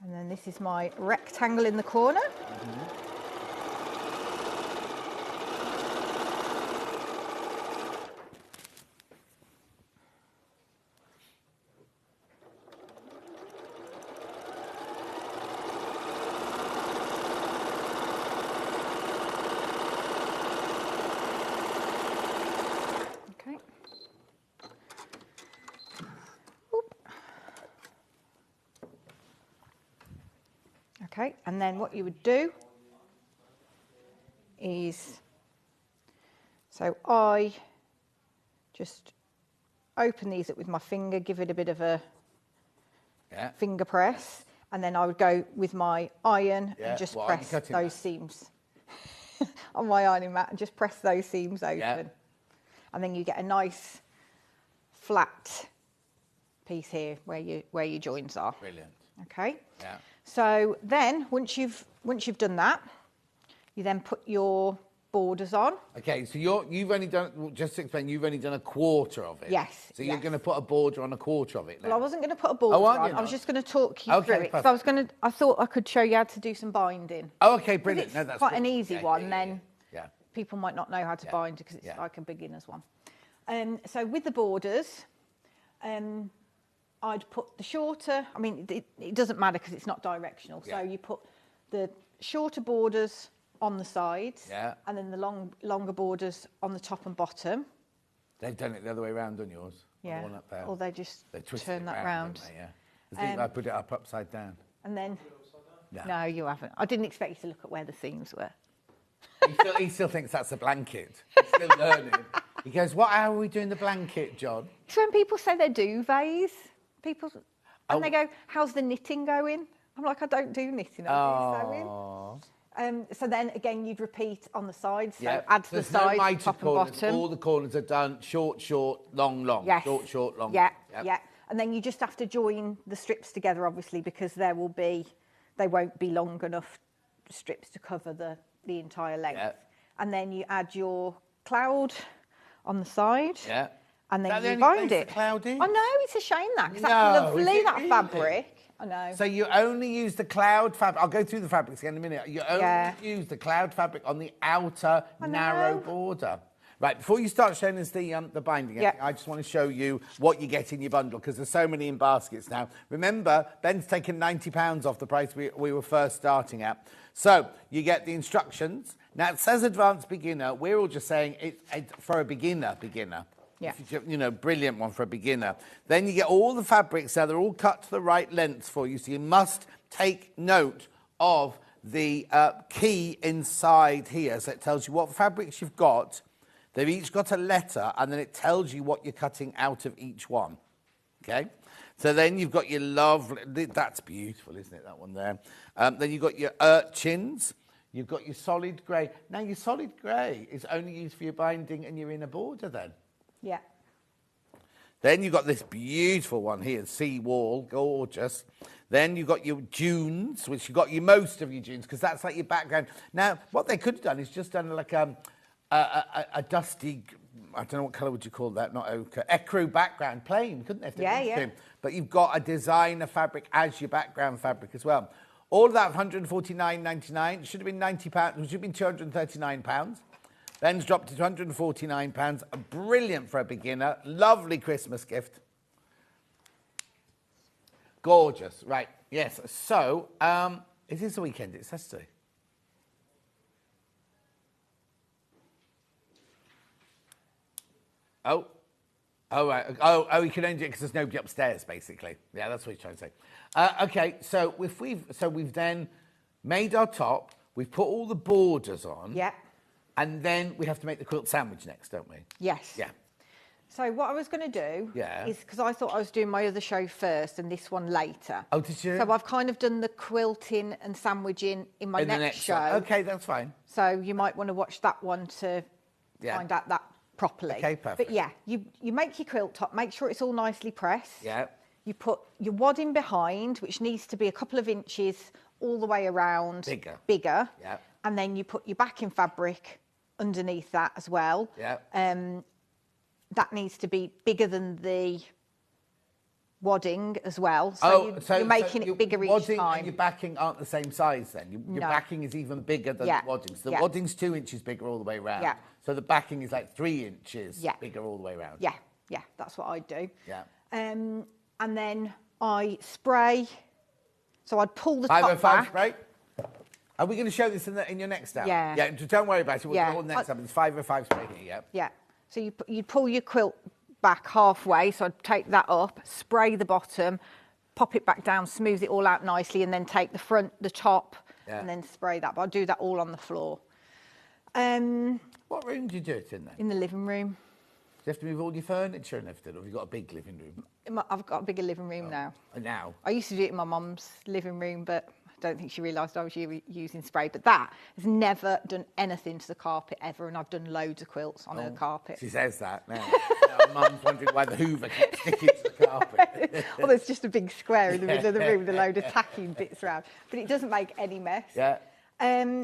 And then this is my rectangle in the corner. Okay. Oop. Okay, and then what you would do is, so I just open these up with my finger, give it a bit of a Yeah. finger press, and then I would go with my iron Yeah, and just what, are you press cutting those that? seams on my ironing mat and just press those seams open. Yeah. And then you get a nice flat piece here where your joins are. Brilliant. Okay. Yeah. So then once you've done that, you then put your borders on. Okay, so you've only done, just to explain, you've only done a quarter of it. Yes, So you're yes. going to put a border on a quarter of it now. Well, I wasn't going to put a border Oh, aren't on. you I was not? just going to talk you Okay, through it. 'Cause I thought I could show you how to do some binding. Oh, okay, 'Cause brilliant. It's No, that's quite good. an easy Yeah, one. yeah, Then yeah. people might not know how to Yeah. bind because it's Yeah. like a beginner's one. So with the borders, I'd put the shorter, I mean, it doesn't matter because it's not directional. Yeah. So you put the shorter borders on the sides, Yeah. and then the longer borders on the top and bottom. They've done it the other way around on yours. on Yeah. The one up there. Or they just They twisted turn it that round, round. don't they? Yeah. I think I put it up upside down. And then, No. no, you haven't. I didn't expect you to look at where the seams were. He still thinks that's a blanket. He's still learning. He goes, how are we doing the blanket, John? It's when people say they're duvets, and they go, how's the knitting going? I'm like, I don't do knitting, I do sewing. Oh. So then again, you'd repeat on the sides. So Yeah. add to the There's no sides, mitered top and corners. bottom. All the corners are done short, long. Yes. Short, long. Yeah, Yep. yeah. And then you just have to join the strips together, obviously, because they won't be long enough strips to cover the entire length. Yeah. And then you add your cloud on the side. Yeah. And Is that then the you only bind place it. the cloud is? I know, it's a shame that, because No, that's is lovely, it that really? fabric. I know. So you only use the cloud fabric. I'll go through the fabrics again in a minute. You only Yeah. use the cloud fabric on the outer narrow know. border. Right, before you start showing us the binding, Yeah. I just want to show you what you get in your bundle because there's so many in baskets now. Remember, Ben's taken £90 off the price we were first starting at. So you get the instructions. Now it says advanced beginner. We're all just saying it's for a beginner. Yeah. You know, brilliant one for a beginner. Then you get all the fabrics there. They're all cut to the right lengths for you. So you must take note of the key inside here. So it tells you what fabrics you've got. They've each got a letter, and then it tells you what you're cutting out of each one. Okay? So then you've got your lovely... That's beautiful, isn't it, that one there? Then you've got your urchins. You've got your solid grey. Now, your solid grey is only used for your binding and your inner border then. Yeah. Then you've got this beautiful one here, sea wall, gorgeous. Then you've got your dunes, which you've got most of your dunes, because that's like your background. Now, what they could have done is just done like a dusty, I don't know what colour would you call that, not ochre, ecru background, plain, couldn't they? if they Yeah, wanted yeah. to? But you've got a designer fabric as your background fabric as well. All of that £149.99, should have been £90, it should have been £239. Ben's dropped to £249. Brilliant for a beginner. Lovely Christmas gift. Gorgeous. Right. Yes. So, it is the weekend. It says to. Oh. Oh, right. Oh, you can only do it because there's nobody upstairs, basically. Yeah, that's what he's trying to say. Okay, so we've then made our top, we've put all the borders on, Yeah. and then we have to make the quilt sandwich next, don't we? Yes. Yeah. So what I was going to do Yeah. is, because I thought I was doing my other show first and this one later. Oh, did you? So I've kind of done the quilting and sandwiching in my In the next show. one. Okay, that's fine. So you might want to watch that one to Yeah. find out that properly. Okay, perfect. But yeah, you make your quilt top, make sure it's all nicely pressed. Yeah. You put your wadding behind, which needs to be a couple of inches all the way around. Bigger. Yeah. And then you put your backing fabric underneath that as well. Yeah. That needs to be bigger than the wadding as well. So, you're making it bigger each wadding time. and your backing aren't the same size then. Your No. backing is even bigger than Yeah. the wadding. So the Yeah. wadding's 2 inches bigger all the way around. Yeah. So the backing is like 3 inches Yeah. bigger all the way around. Yeah, that's what I'd do. Yeah. And then I spray. So I'd pull the top 505 back. spray. Are we going to show this in your next hour? Yeah. Yeah, don't worry about it. We'll Yeah. do it next time. It's 505 spray here, yeah. Yeah. So you pull your quilt back halfway. So I'd take that up, spray the bottom, pop it back down, smooth it all out nicely, and then take the front, the top, Yeah. and then spray that. But I'll do that all on the floor. What room do you do it in then? In the living room. Do you have to move all your furniture and everything, or have you got a big living room? I've got a bigger living room now. Now? I used to do it in my mum's living room, but I don't think she realised I was using spray. But that has never done anything to the carpet ever, and I've done loads of quilts on her carpet. She says that now. Mum's wondering why the Hoover keeps sticking to the carpet. Well, there's just a big square in the middle of the room with a load of tacking bits around, but it doesn't make any mess. Yeah.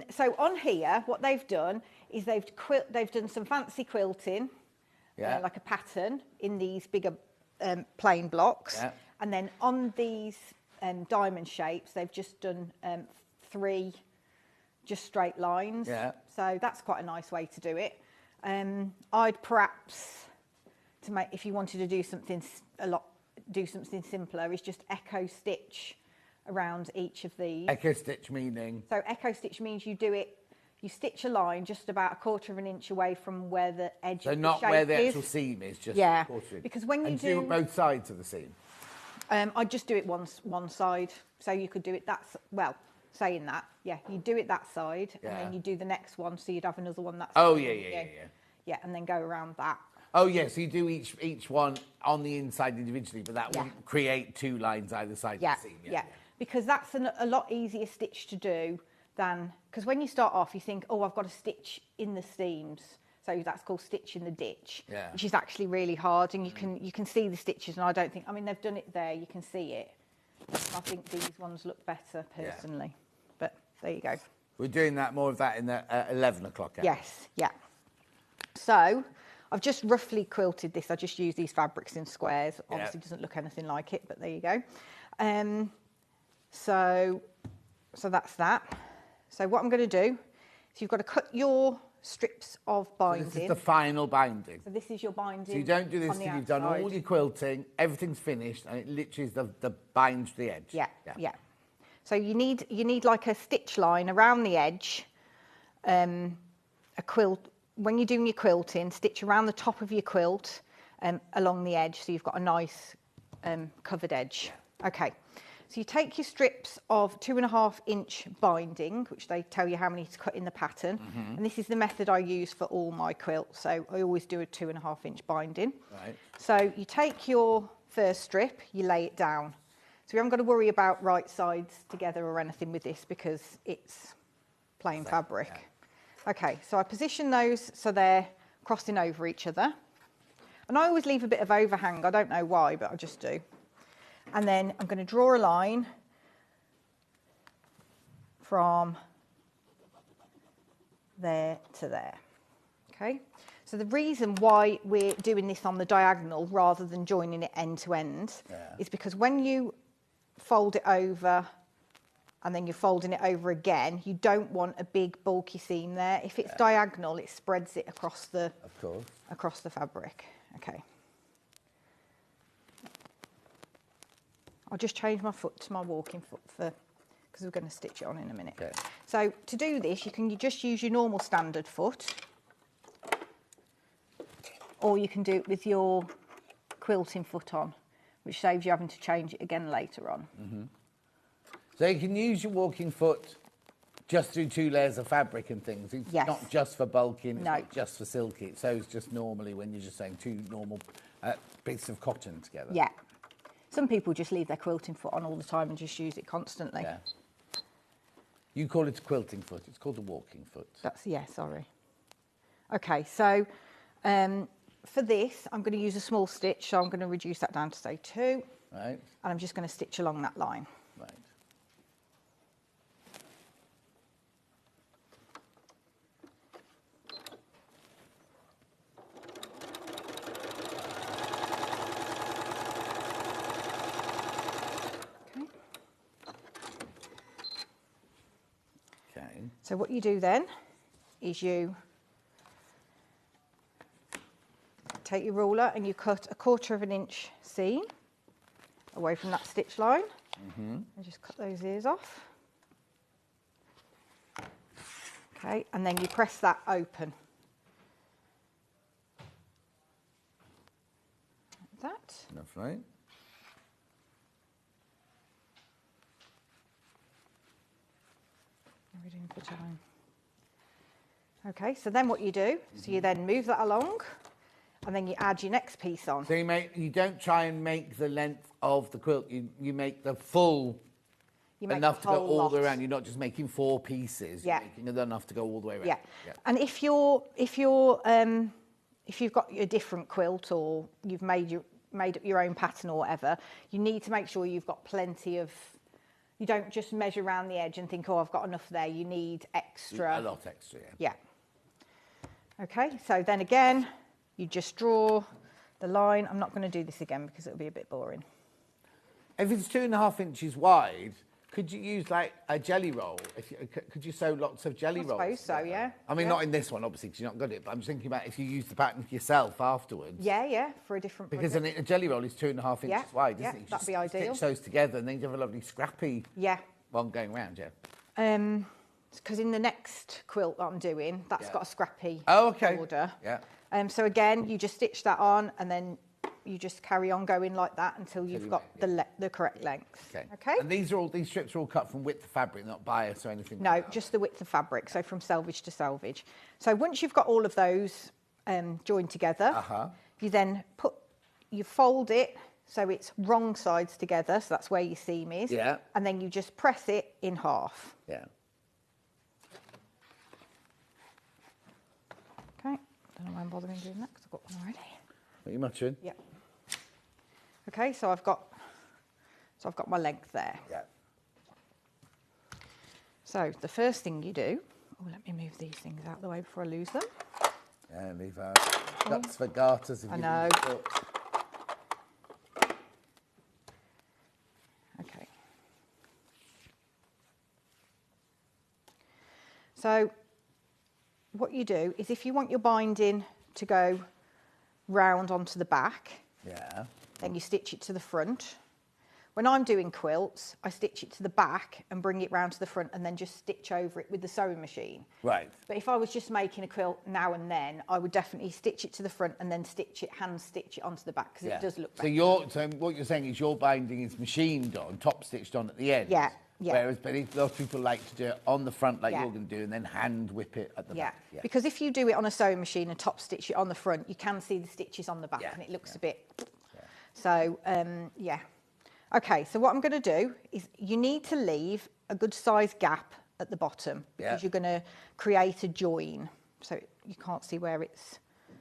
So on here, what they've done is they've done some fancy quilting, Yeah. like a pattern in these bigger plain blocks, Yeah. and then on these diamond shapes, they've just done 3 just straight lines. Yeah. So that's quite a nice way to do it. I'd perhaps, if you wanted to do something simpler, is just echo stitch around each of these. Echo stitch meaning? So echo stitch means you stitch a line just about 1/4 inch away from where the edge So of the not shape where the is. actual seam is, just Yeah, 1/4 inch. because when you and do- both sides of the seam. I just do it one side, so you could do it saying that, yeah, you do it that side, and Yeah. then you do the next one, so you'd have another one that's Oh, yeah. yeah, and then go around that. Oh, yeah, so you do each one on the inside individually, but that Yeah. will create 2 lines either side Yeah, of the seam. yeah, because that's a lot easier stitch to do than, because when you start off, you think, oh, I've got to stitch in the seams. So that's called stitch in the ditch, Yeah. which is actually really hard, and you can see the stitches, and I don't think, I mean, they've done it there, you can see it. I think these ones look better personally, but there you go. We're doing more of that in the 11 o'clock hour. Yes, yeah. So I've just roughly quilted this. I just use these fabrics in squares. Obviously, it doesn't look anything like it, but there you go. So that's that. So what I'm going to do is you've got to cut your strips of binding. This is the final binding. So this is your binding. So you don't do this on the till you've done all outside. your quilting, everything's finished, and it literally is the bind to the edge. Yeah. So you need like a stitch line around the edge. A quilt. When you're doing your quilting, stitch around the top of your quilt along the edge, so you've got a nice covered edge. Okay. So you take your strips of 2.5 inch binding, which they tell you how many to cut in the pattern. And this is the method I use for all my quilts. So I always do a 2.5 inch binding. Right. So you take your first strip, you lay it down. So we haven't got to worry about right sides together or anything with this because it's plain fabric. Yeah. Okay, so I position those so they're crossing over each other. And I always leave a bit of overhang. I don't know why, but I just do. And then I'm going to draw a line from there to there. Okay, so the reason why we're doing this on the diagonal rather than joining it end to end is because when you fold it over and then you're folding it over again, you don't want a big bulky seam there. If it's diagonal, it spreads it across the fabric. Okay. I'll just change my foot to my walking foot because we're going to stitch it on in a minute. Okay. So to do this, you can just use your normal standard foot, or you can do it with your quilting foot on, which saves you having to change it again later on. So you can use your walking foot just do 2 layers of fabric and things. It's Yes. not just for bulking, it's No. not just for silky. It sews just normally when you're just saying 2 normal bits of cotton together. Yeah. Some people just leave their quilting foot on all the time and just use it constantly. Yeah. You call it a quilting foot. It's called a walking foot. Yeah, sorry. Okay, so for this, I'm going to use a small stitch, so I'm going to reduce that down to, say, 2. Right. And I'm just going to stitch along that line. Right. Okay. So what you do then is you take your ruler and you cut a 1/4 inch seam away from that stitch line and just cut those ears off. Okay, and then you press that open. Like that. That's right. We didn't put it on. Okay, so then what you do, so you then move that along and then you add your next piece on. So you don't try and make the length of the quilt. You make the full You make enough the to go whole all the way lot. around. You're not just making 4 pieces. Yeah. You're making enough to go all the way around. Yeah. And if you've got a different quilt or you've made up your own pattern or whatever, you need to make sure you've got plenty of. You don't just measure around the edge and think, oh, I've got enough there. You need extra. A lot extra, yeah. Yeah. Okay. So then again, you just draw the line. I'm not going to do this again because it'll be a bit boring. If it's 2.5 inches wide, could you use like a jelly roll? Could you sew lots of jelly rolls? I suppose so, together? yeah. I mean, Yeah. not in this one, obviously, because you're not good at it, but I'm thinking about if you use the pattern yourself afterwards. Yeah, for a different Because project. a jelly roll is 2.5 inches Yeah, wide, yeah, isn't it? You that'd just be ideal. Stitch those together and then you have a lovely scrappy Yeah. one going round, yeah. Because in the next quilt that I'm doing, that's Yeah. got a scrappy Oh, okay. border. Yeah. So again, you just stitch that on and then you just carry on going like that until you've you got make the correct length. Okay. Okay? And these strips are all cut from width of fabric, not bias or anything No, like that? just the width of fabric, so from selvage to selvage. So once you've got all of those joined together, you then you fold it so it's wrong sides together, so that's where your seam is. Yeah. And then you just press it in half. Yeah. Okay. Don't know why I'm bothering doing that because I've got one already. What are you muttering? Yep. Okay, so I've got my length there. Yeah. So the first thing you do, let me move these things out of the way before I lose them. Yeah, leave our guts for garters. If I you know. lose the foot. Okay. So what you do is if you want your binding to go round onto the back, Yeah. then you stitch it to the front. When I'm doing quilts, I stitch it to the back and bring it round to the front and then just stitch over it with the sewing machine. Right. But if I was just making a quilt now and then, I would definitely stitch it to the front and then hand stitch it onto the back because it does look better. So what you're saying is your binding is machined on, top stitched on at the end. Yeah, yeah. Whereas a lot of people like to do it on the front like Yeah. you're going to do and then hand whip it at the Yeah. back. Yeah. Because if you do it on a sewing machine and top stitch it on the front, you can see the stitches on the back Yeah, and it looks a bit... So, yeah. Okay, so what I'm going to do is you need to leave a good size gap at the bottom because you're going to create a join. So you can't see where it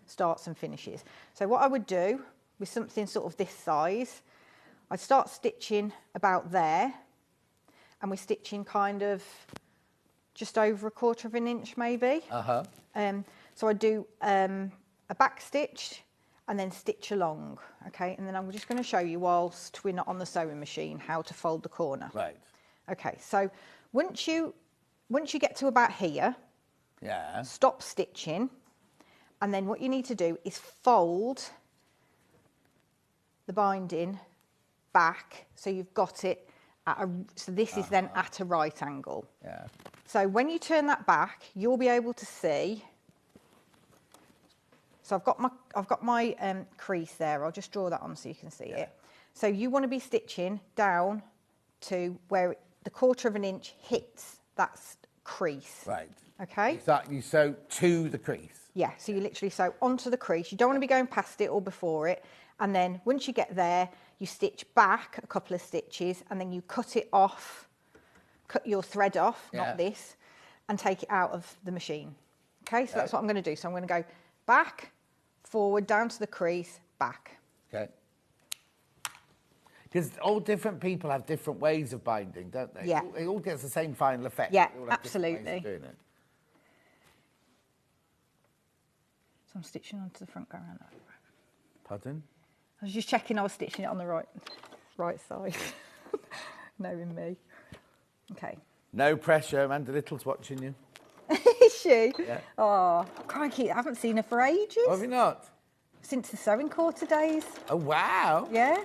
starts and finishes. So what I would do with something sort of this size, I'd start stitching about there and we're stitching kind of just over 1/4 inch maybe. So I do a back stitch and then stitch along, okay? And then I'm just going to show you whilst we're not on the sewing machine how to fold the corner. Right. Okay, so once you get to about here, Yeah. stop stitching, and then what you need to do is fold the binding back so you've got it so this is then at a right angle. Yeah. So when you turn that back, you'll be able to see. So I've got my crease there. I'll just draw that on so you can see it. So you want to be stitching down to where the 1/4 inch hits that crease. Right. Okay? You sew to the crease. Yeah, so you literally sew onto the crease. You don't want to be going past it or before it. And then once you get there, you stitch back a couple of stitches and then you cut it off, cut your thread off, not this, and take it out of the machine. Okay, so that's what I'm going to do. So I'm going to go back, forward, down to the crease, back. Okay. Because all different people have different ways of binding, don't they? Yeah. It all gets the same final effect. Yeah, They all have different ways of absolutely. doing it. So I'm stitching onto the front, go around that. Pardon? I was just checking I was stitching it on the right side. Knowing me. Okay. No pressure. Amanda Little's watching you. Is she? Yeah. Oh, crikey, I haven't seen her for ages. Oh, have you not? Since the sewing quarter days. Oh, wow. Yeah.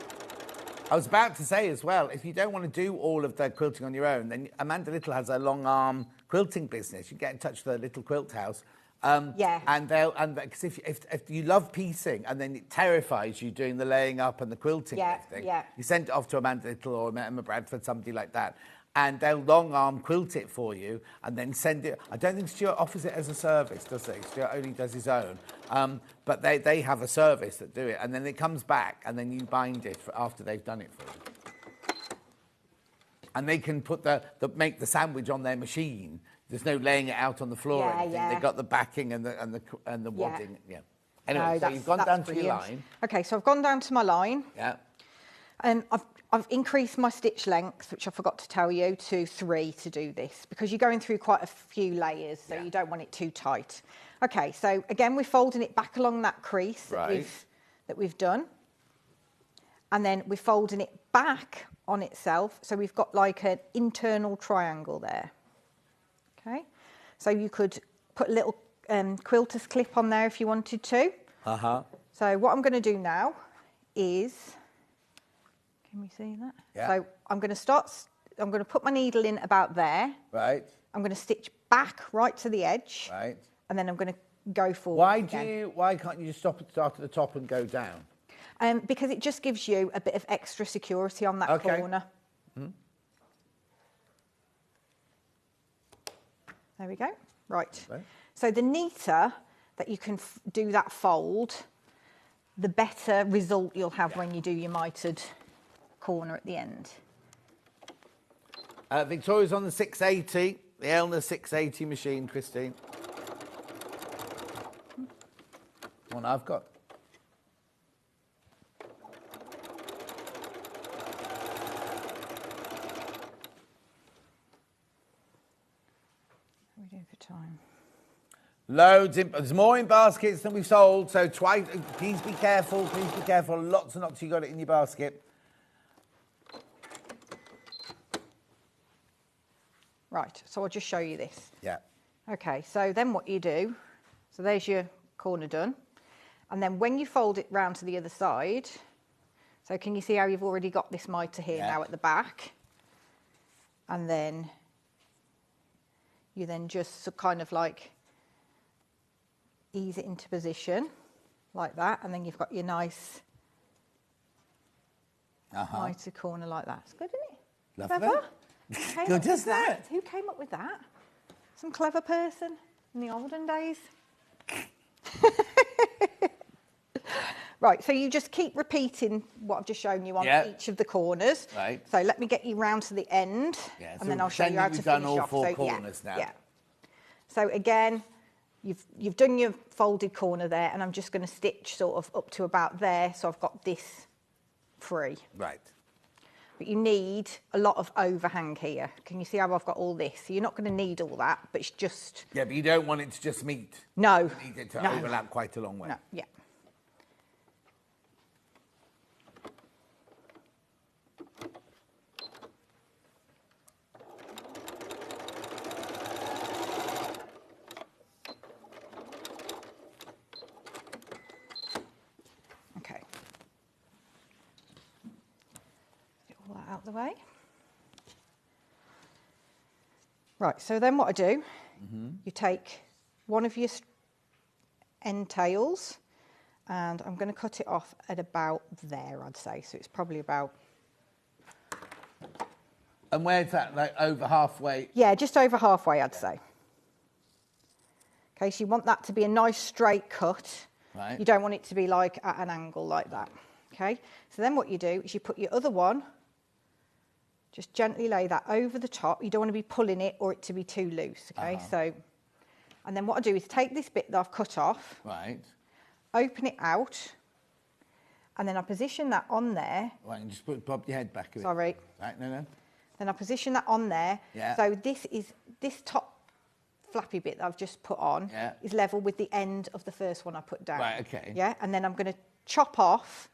I was about to say as well, if you don't want to do all of the quilting on your own, then Amanda Little has a long arm quilting business. You get in touch with the Little Quilt House. Yeah. And because if you love piecing and then it terrifies you doing the laying up and the quilting and everything, you send it off to Amanda Little or Emma Bradford, somebody like that, and they'll long arm quilt it for you and then send it. I don't think Stuart offers it as a service, does he? Stuart only does his own. But they have a service that do it, and then it comes back and then you bind it after they've done it for you. And they can put make the sandwich on their machine. There's no laying it out on the floor or anything. They've got the backing and the wadding. Yeah. Anyway, so you've gone down to your line. Okay, so I've gone down to my line. Yeah. I've increased my stitch length, which I forgot to tell you, to 3 to do this, because you're going through quite a few layers, so you don't want it too tight. Okay, so again, we're folding it back along that crease that we've done. And then we're folding it back on itself, so we've got like an internal triangle there. Okay, so you could put a little quilter's clip on there if you wanted to. So what I'm going to do now is, can we see that? Yeah. So I'm going to put my needle in about there. Right. I'm going to stitch back right to the edge. Right. And then I'm going to go forward Why can't you just start at the top and go down? Because it just gives you a bit of extra security on that corner. There we go. Right. So the neater that you can do that fold, the better result you'll have when you do your mitered corner at the end. Victoria's on the 680, the Elna 680 machine, Christine. One I've got. What are we doing for time? Loads. There's more in baskets than we've sold, so twice. Please be careful. Please be careful. Lots and lots. You got it in your basket. Right. So I'll just show you this. Yeah. Okay. So then what you do? So there's your corner done, and then when you fold it round to the other side. So can you see how you've already got this mitre here now at the back? And then you then just kind of like ease it into position like that, and then you've got your nice mitre corner like that. It's good, isn't it? Lovely. Clever. Good, isn't it? Who came up with that? Some clever person in the olden days. Right, so you just keep repeating what I've just shown you on each of the corners. Right. So let me get you round to the end, and then I'll show you how to finish all off. 4 corners now. Yeah. So again, you've done your folded corner there, and I'm just going to stitch sort of up to about there, so I've got this free. Right. But you need a lot of overhang here. Can you see how I've got all this? So you're not going to need all that, but it's just... Yeah, but you don't want it to just meet. No. You need it to overlap quite a long way. No, yeah. Okay. Get all that out of the way. Right, so then what I do, you take one of your end tails, and I'm going to cut it off at about there, I'd say. So it's probably about And where's that, like over halfway? Yeah, just over halfway, I'd say. Okay, so you want that to be a nice straight cut. Right. You don't want it to be like at an angle like that. Okay, so then what you do is you put your other one, just gently lay that over the top. You don't want to be pulling it or it to be too loose. Okay, so, and then what I do is take this bit that I've cut off, Right. open it out, and then I position that on there. Right, and just bob your head back a bit. Sorry. Right, no. Then I position that on there. Yeah. So this top flappy bit that I've just put on is level with the end of the first one I put down. Right, okay. Yeah, and then I'm going to chop off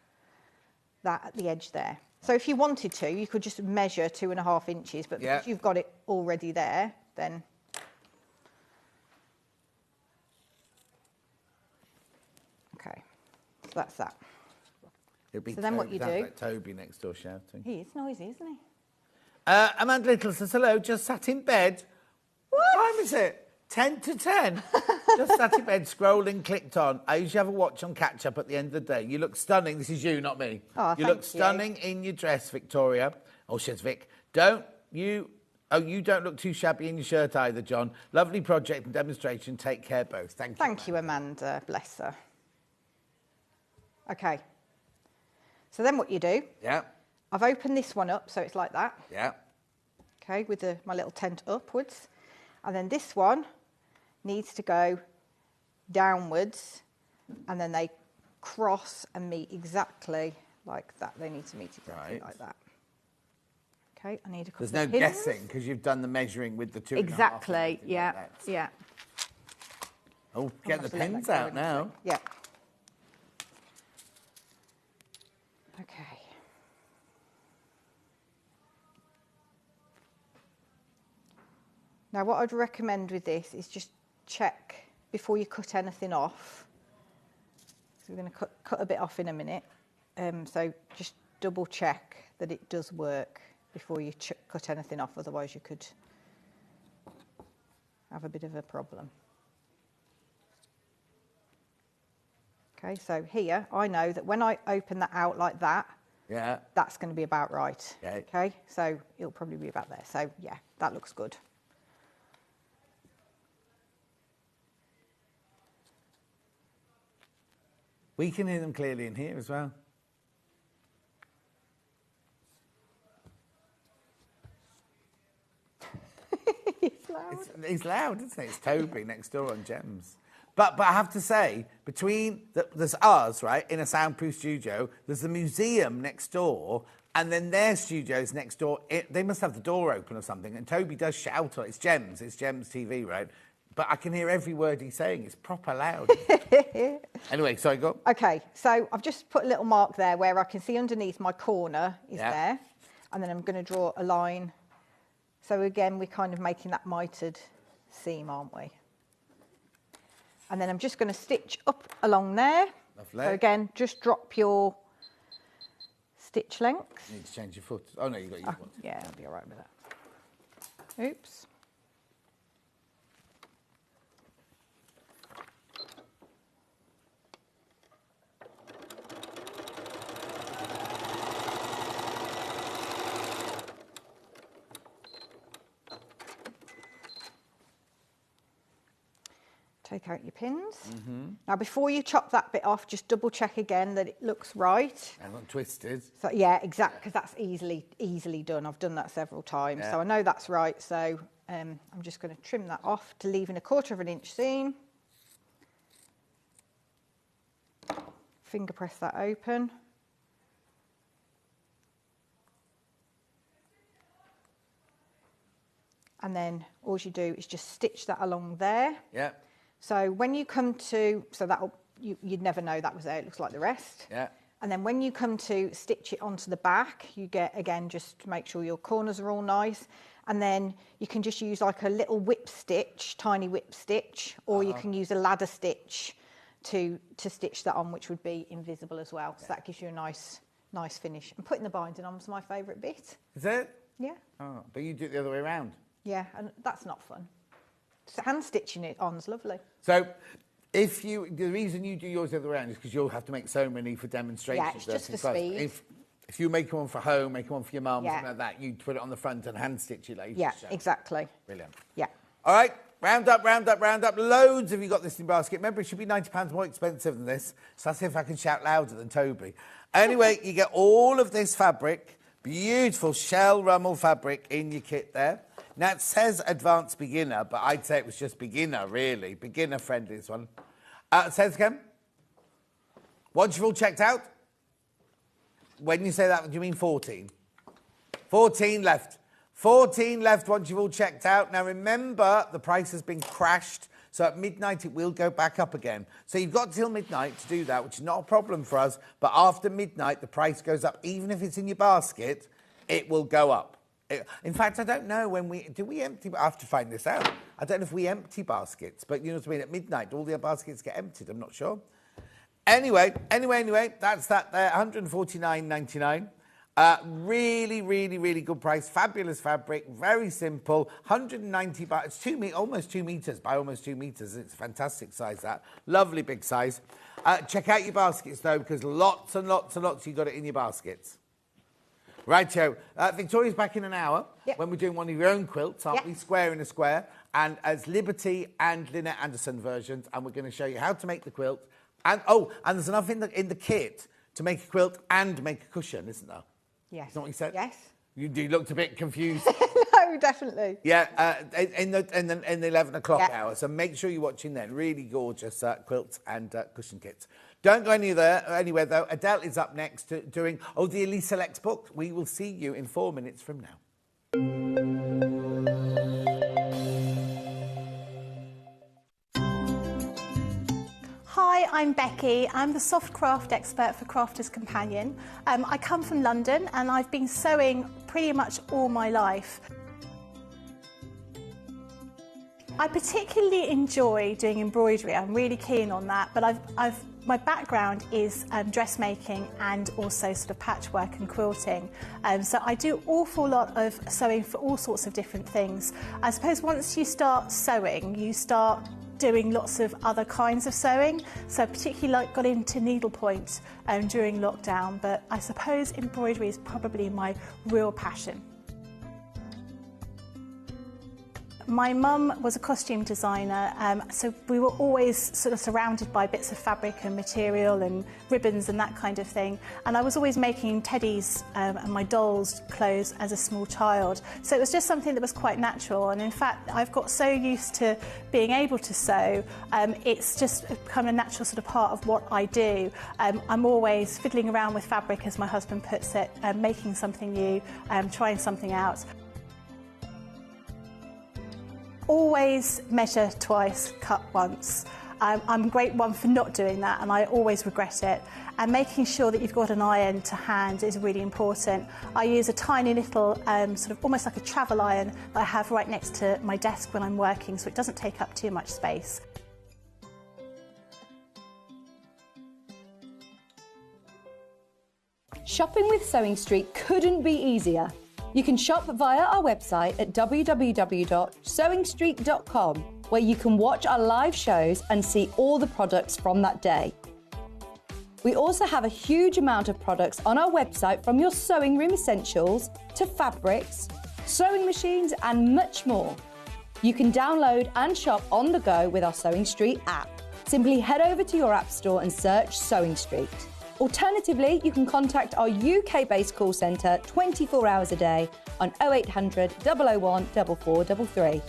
that at the edge there. So if you wanted to, you could just measure 2.5 inches, but because you've got it already there, then... Okay, so that's that. It'll be So then what you sounds do- like Toby next door shouting. He is noisy, isn't he? Amanda Little says, hello, just sat in bed. What time is it? 10 to 10. Just sat in bed, scrolling, clicked on. I usually have a watch on catch up at the end of the day. You look stunning. This is you, not me. Oh, you thank look you. stunning in your dress, Victoria. Oh, she's Vic. You don't look too shabby in your shirt either, John. Lovely project and demonstration. Take care both. Thank you. Thank you, Amanda. Bless her. Okay. So then what you do, Yeah, I've opened this one up, so it's like that. yeah. Okay, with my little tent upwards. And then this one needs to go downwards, and then they cross and meet exactly like that. They need to meet exactly Right. like that. Okay, I need a couple There's no of pins. guessing because you've done the measuring with the 2.5. Exactly, and everything yeah, like that. yeah. Oh, get the I'll let pins that go out in a now. sec. Yeah. Okay. Now, what I'd recommend with this is just check before you cut anything off. So we're going to cut a bit off in a minute. So just double check that it does work before you cut anything off. Otherwise, you could have a bit of a problem. Okay, so here I know that when I open that out like that, Yeah. that's going to be about right. Okay. Okay, so it'll probably be about there. So yeah, that looks good. We can hear them clearly in here as well. It's loud. It's loud, isn't it? It's Toby next door on Gems. But I have to say, there's us, right, in a soundproof studio. There's the museum next door, and then their studio's next door. They must have the door open or something. And Toby does shout on it. It's Gems TV, right? But I can hear every word he's saying. It's proper loud. Anyway, sorry, go. Okay, so I've just put a little mark there where I can see underneath my corner is there. And then I'm going to draw a line. So again, we're kind of making that mitered seam, aren't we? And then I'm just going to stitch up along there. Lovely. So again, just drop your stitch length. You need to change your foot. Oh, no, you've got your foot. Yeah, I'll be all right with that. Oops. Take out your pins. Now, before you chop that bit off, just double check again that it looks right. And not twisted. So yeah, exactly, because that's easily done. I've done that several times, so I know that's right. So I'm just going to trim that off to leave in a 1/4 inch seam. Finger press that open. And then all you do is just stitch that along there. Yeah. So when you come to, you'd never know that was there, it looks like the rest. Yeah. And then when you come to stitch it onto the back, you get, again, just to make sure your corners are all nice. And then you can just use like a little whip stitch, tiny whip stitch, or you can use a ladder stitch to stitch that on, which would be invisible as well. So that gives you a nice finish. And putting the binding on was my favourite bit. Is it? Yeah. Oh, but you do it the other way around. Yeah, and that's not fun. So hand stitching it on's lovely. So, the reason you do yours the other way around is because you'll have to make so many for demonstrations. Yeah, it's just for speed. If you make one for home, make one for your mum, Yeah. something like that, you'd put it on the front and hand stitch it later. Yeah, exactly. Brilliant. Yeah. All right, round up, round up, round up. Loads of you got this in basket. Remember, it should be £90 more expensive than this. So let's see if I can shout louder than Toby. Anyway, you get all of this fabric, beautiful shell rummel fabric in your kit there. Now, it says advanced beginner, but I'd say it was just beginner, really. Beginner friendly, this one. Say it again. Once you've all checked out, when you say that, do you mean 14? 14 left. 14 left once you've all checked out. Now, remember, the price has been crashed, so at midnight it will go back up again. So you've got till midnight to do that, which is not a problem for us, but after midnight, the price goes up. Even if it's in your basket, it will go up. In fact, I don't know when do we empty, I have to find this out. I don't know if we empty baskets, but you know what I mean, at midnight, all the baskets get emptied, I'm not sure. Anyway, that's that there, £149.99. Really, really, really good price. Fabulous fabric, very simple. 190 baht. It's almost 2 meters by almost 2 meters. It's a fantastic size, that. Lovely big size. Check out your baskets, though, because lots and lots and lots you got it in your baskets. Right, Joe. Victoria's back in an hour when we're doing one of your own quilts, aren't we? Square in a square. And as Liberty and Lynette Anderson versions. And we're going to show you how to make the quilt. And there's enough in the kit to make a quilt and make a cushion, isn't there? Yes. Is that what you said? Yes. You looked a bit confused. No, definitely. Yeah, in the 11 o'clock hour. So make sure you're watching then. Really gorgeous quilts and cushion kits. Don't go anywhere, though. Adele is up next doing, the Elise Selects book. We will see you in 4 minutes from now. Hi, I'm Becky. I'm the soft craft expert for Crafters Companion. I come from London and I've been sewing pretty much all my life. I particularly enjoy doing embroidery. I'm really keen on that, but my background is dressmaking and also sort of patchwork and quilting. So I do an awful lot of sewing for all sorts of different things. I suppose once you start sewing, you start doing lots of other kinds of sewing. So particularly got into needlepoint during lockdown, but I suppose embroidery is probably my real passion. My mum was a costume designer, so we were always sort of surrounded by bits of fabric and material and ribbons and that kind of thing. And I was always making teddies and my dolls' clothes as a small child. So it was just something that was quite natural. And in fact, I've got so used to being able to sew, it's just become a natural sort of part of what I do. I'm always fiddling around with fabric, as my husband puts it, making something new, trying something out. Always measure twice, cut once. I'm a great one for not doing that, and I always regret it. And making sure that you've got an iron to hand is really important. I use a tiny little, sort of almost like a travel iron that I have right next to my desk when I'm working, so it doesn't take up too much space. Shopping with Sewing Street couldn't be easier. You can shop via our website at www.sewingstreet.com, where you can watch our live shows and see all the products from that day. We also have a huge amount of products on our website, from your sewing room essentials to fabrics, sewing machines and much more. You can download and shop on the go with our Sewing Street app. Simply head over to your app store and search Sewing Street. Alternatively, you can contact our UK-based call centre 24 hours a day on 0800 001 4433.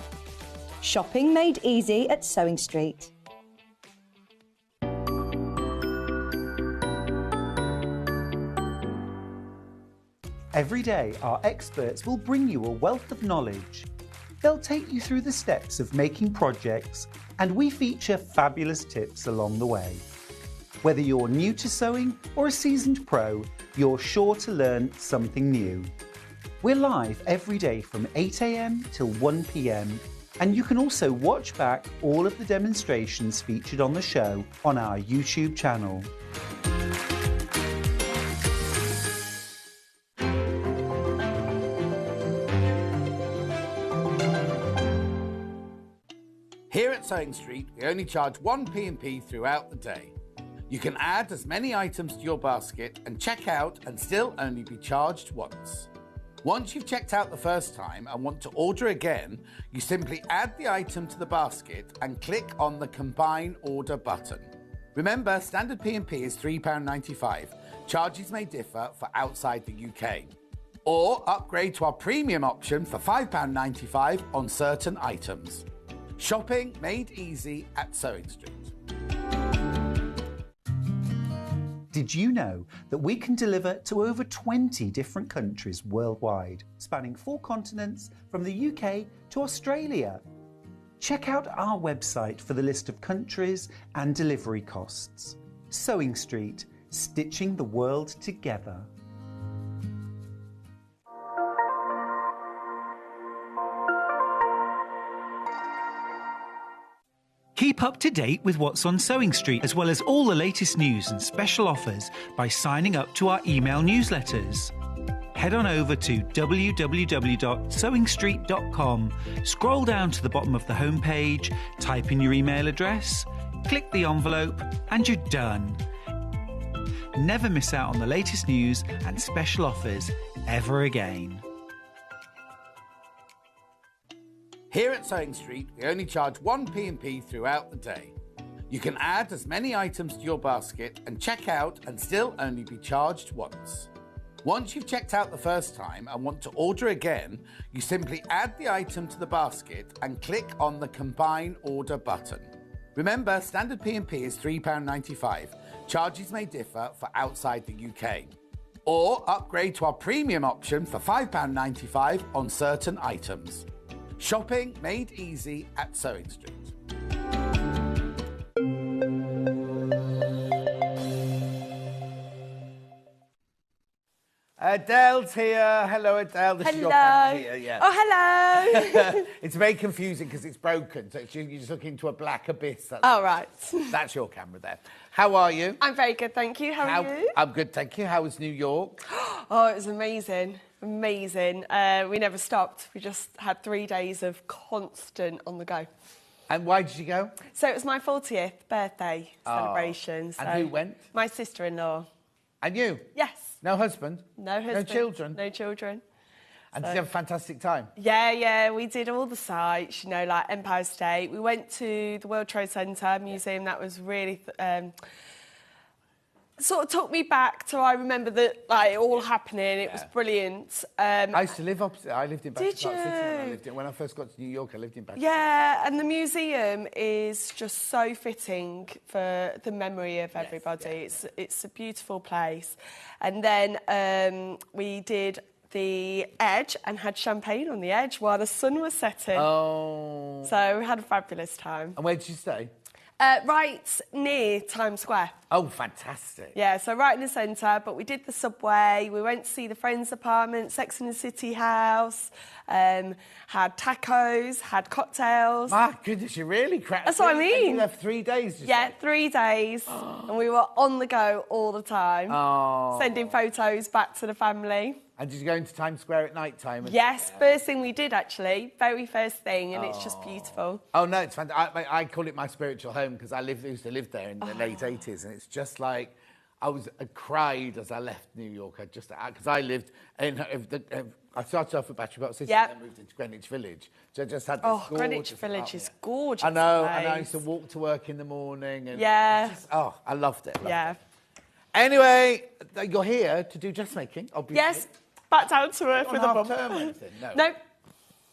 Shopping made easy at Sewing Street. Every day, our experts will bring you a wealth of knowledge. They'll take you through the steps of making projects, and we feature fabulous tips along the way. Whether you're new to sewing or a seasoned pro, you're sure to learn something new. We're live every day from 8 AM till 1 PM, and you can also watch back all of the demonstrations featured on the show on our YouTube channel. Here at Sewing Street, we only charge 1p&P throughout the day. You can add as many items to your basket and check out and still only be charged once. Once you've checked out the first time and want to order again, you simply add the item to the basket and click on the Combine Order button. Remember, standard P&P is £3.95. Charges may differ for outside the UK. Or upgrade to our premium option for £5.95 on certain items. Shopping made easy at Sewing Street. Did you know that we can deliver to over 20 different countries worldwide, spanning 4 continents from the UK to Australia? Check out our website for the list of countries and delivery costs. Sewing Street, stitching the world together. Keep up to date with what's on Sewing Street, as well as all the latest news and special offers by signing up to our email newsletters. Head on over to www.sewingstreet.com, scroll down to the bottom of the homepage, type in your email address, click the envelope, and you're done. Never miss out on the latest news and special offers ever again. Here at Sewing Street, we only charge one P&P throughout the day. You can add as many items to your basket and check out and still only be charged once. Once you've checked out the first time and want to order again, you simply add the item to the basket and click on the Combine Order button. Remember, standard P&P is £3.95. Charges may differ for outside the UK. Or upgrade to our premium option for £5.95 on certain items. Shopping made easy at Sewing Street. Adele's here. Hello, Adele. This is your camera here. Yeah. Oh, hello. It's very confusing because it's broken. So you just look into a black abyss. Oh, right. That's your camera there. How are you? I'm very good, thank you. How are you? I'm good, thank you. How was New York? Oh, it was amazing. Amazing. We never stopped. We just had 3 days of constant on the go. And why did you go? So it was my 40th birthday celebration. So and who went? My sister-in-law. And you? Yes. No husband? No husband. No children? No children. And did you have a fantastic time? Yeah, we did all the sites, you know, like Empire State. We went to the World Trade Center Museum. That was really... sort of took me back to, I remember that, like, it all happening. It was brilliant. I used to live opposite. I lived in Battersea Park City. When I first got to New York, I lived in Battersea. Yeah, and the museum is just so fitting for the memory of everybody. It's a beautiful place. And then we did the Edge and had champagne on the Edge while the sun was setting. Oh. So we had a fabulous time. And where did you stay? Right near Times Square. Oh, fantastic. Yeah, so right in the centre, but we did the subway, we went to see the Friends apartment, Sex and the City house, had tacos, had cocktails. My goodness, you really cracked. That's what I mean. And you left 3 days, Yeah, 3 days. And we were on the go all the time, sending photos back to the family. And did you go into Times Square at night time? Yes, first thing we did, actually. Very first thing, and it's just beautiful. Oh, no, it's fantastic. I call it my spiritual home because I used to live there in the late 80s, and it's just like... I cried as I left New York. Because I lived in... I started off at Battery Park City and then moved into Greenwich Village. So I just had this gorgeous Greenwich Village is gorgeous. I know, place. and I used to walk to work in the morning. And I loved it. Loved it. Anyway, you're here to do dressmaking, obviously. Yes, back down to earth with a bump. Term or anything? No. Nope.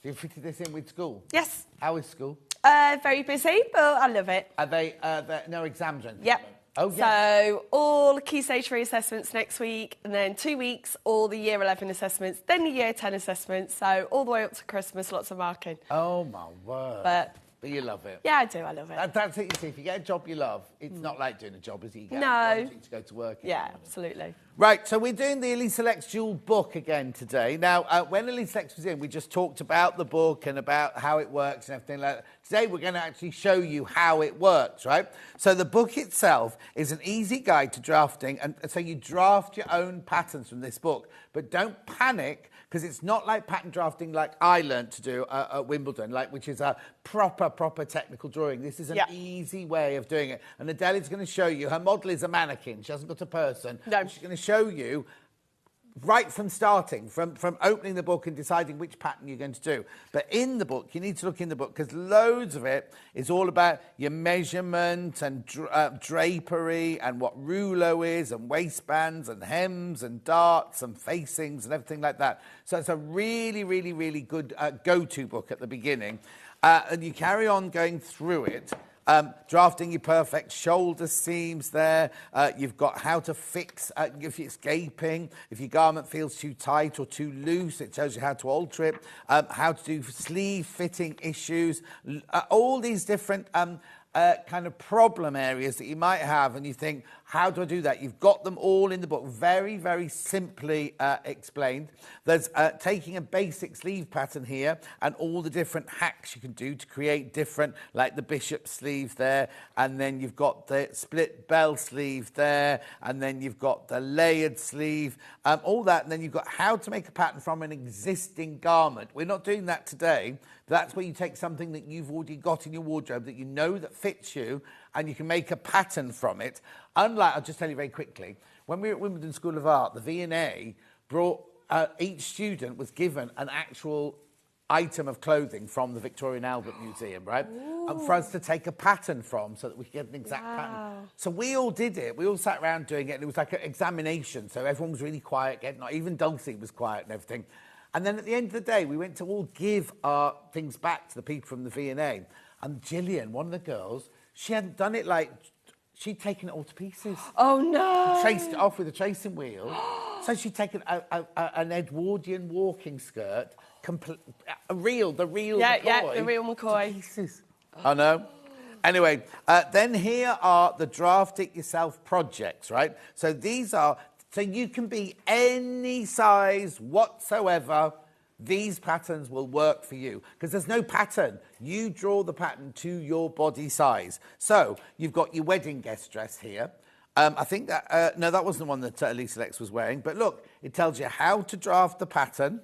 So you fitted this in with school? Yes. How is school? Very busy, but I love it. Are they no exams or anything? Yep. Oh, yes. So all Key Stage 3 assessments next week, and then 2 weeks, all the Year 11 assessments, then the Year 10 assessments. So all the way up to Christmas, lots of marking. Oh, my word. But you love it. Yeah, I do. I love it. That's it. You see, if you get a job you love, it's not like doing a job, is it? You get No. to go to work. Yeah, absolutely. Right, so we're doing the Elise Selects Jewel book again today. Now, when Elise Selects was in, we just talked about the book and about how it works and everything like that. Today, we're going to actually show you how it works, right? So the book itself is an easy guide to drafting, and so you draft your own patterns from this book. But don't panic, because it's not like pattern drafting like I learned to do at Wimbledon, which is a proper technical drawing. This is an easy way of doing it. And Adele is going to show you, her model is a mannequin. She hasn't got a person. No. She's going to show you right from starting, from opening the book and deciding which pattern you're going to do. But in the book, you need to look in the book because loads of it is all about your measurement and drapery and what rouleau is and waistbands and hems and darts and facings and everything like that. So it's a really, really, really good go-to book at the beginning. And you carry on going through it. Drafting your perfect shoulder seams there. You've got how to fix if it's gaping, if your garment feels too tight or too loose, it tells you how to alter it. How to do sleeve fitting issues. All these different kind of problem areas that you might have, and you think, how do I do that? You've got them all in the book, very, very simply explained. There's taking a basic sleeve pattern here and all the different hacks you can do to create different, like the bishop sleeve there, and then you've got the split bell sleeve there, and then you've got the layered sleeve, all that, and then you've got how to make a pattern from an existing garment. We're not doing that today. That's where you take something that you've already got in your wardrobe that you know that fits you, and you can make a pattern from it. Unlike, I'll just tell you very quickly, when we were at Wimbledon School of Art, the V&A brought, each student was given an actual item of clothing from the Victoria and Albert Museum, right? And for us to take a pattern from so that we could get an exact pattern. So we all did it. We all sat around doing it, and it was like an examination. So everyone was really quiet, even Dulcie was quiet and everything. And then at the end of the day, we went to all give our things back to the people from the V&A. And Gillian, one of the girls, she hadn't done it she'd taken it all to pieces. Oh, no. Traced it off with a tracing wheel. So she'd taken an Edwardian walking skirt, the real McCoy. Yeah, the real McCoy. To pieces. I know. Anyway, then here are the Draft It Yourself projects, right? So these are... So you can be any size whatsoever. These patterns will work for you because there's no pattern. You draw the pattern to your body size. So you've got your wedding guest dress here. I think that, no, that wasn't the one that Elisa Lex was wearing. But look, it tells you how to draft the pattern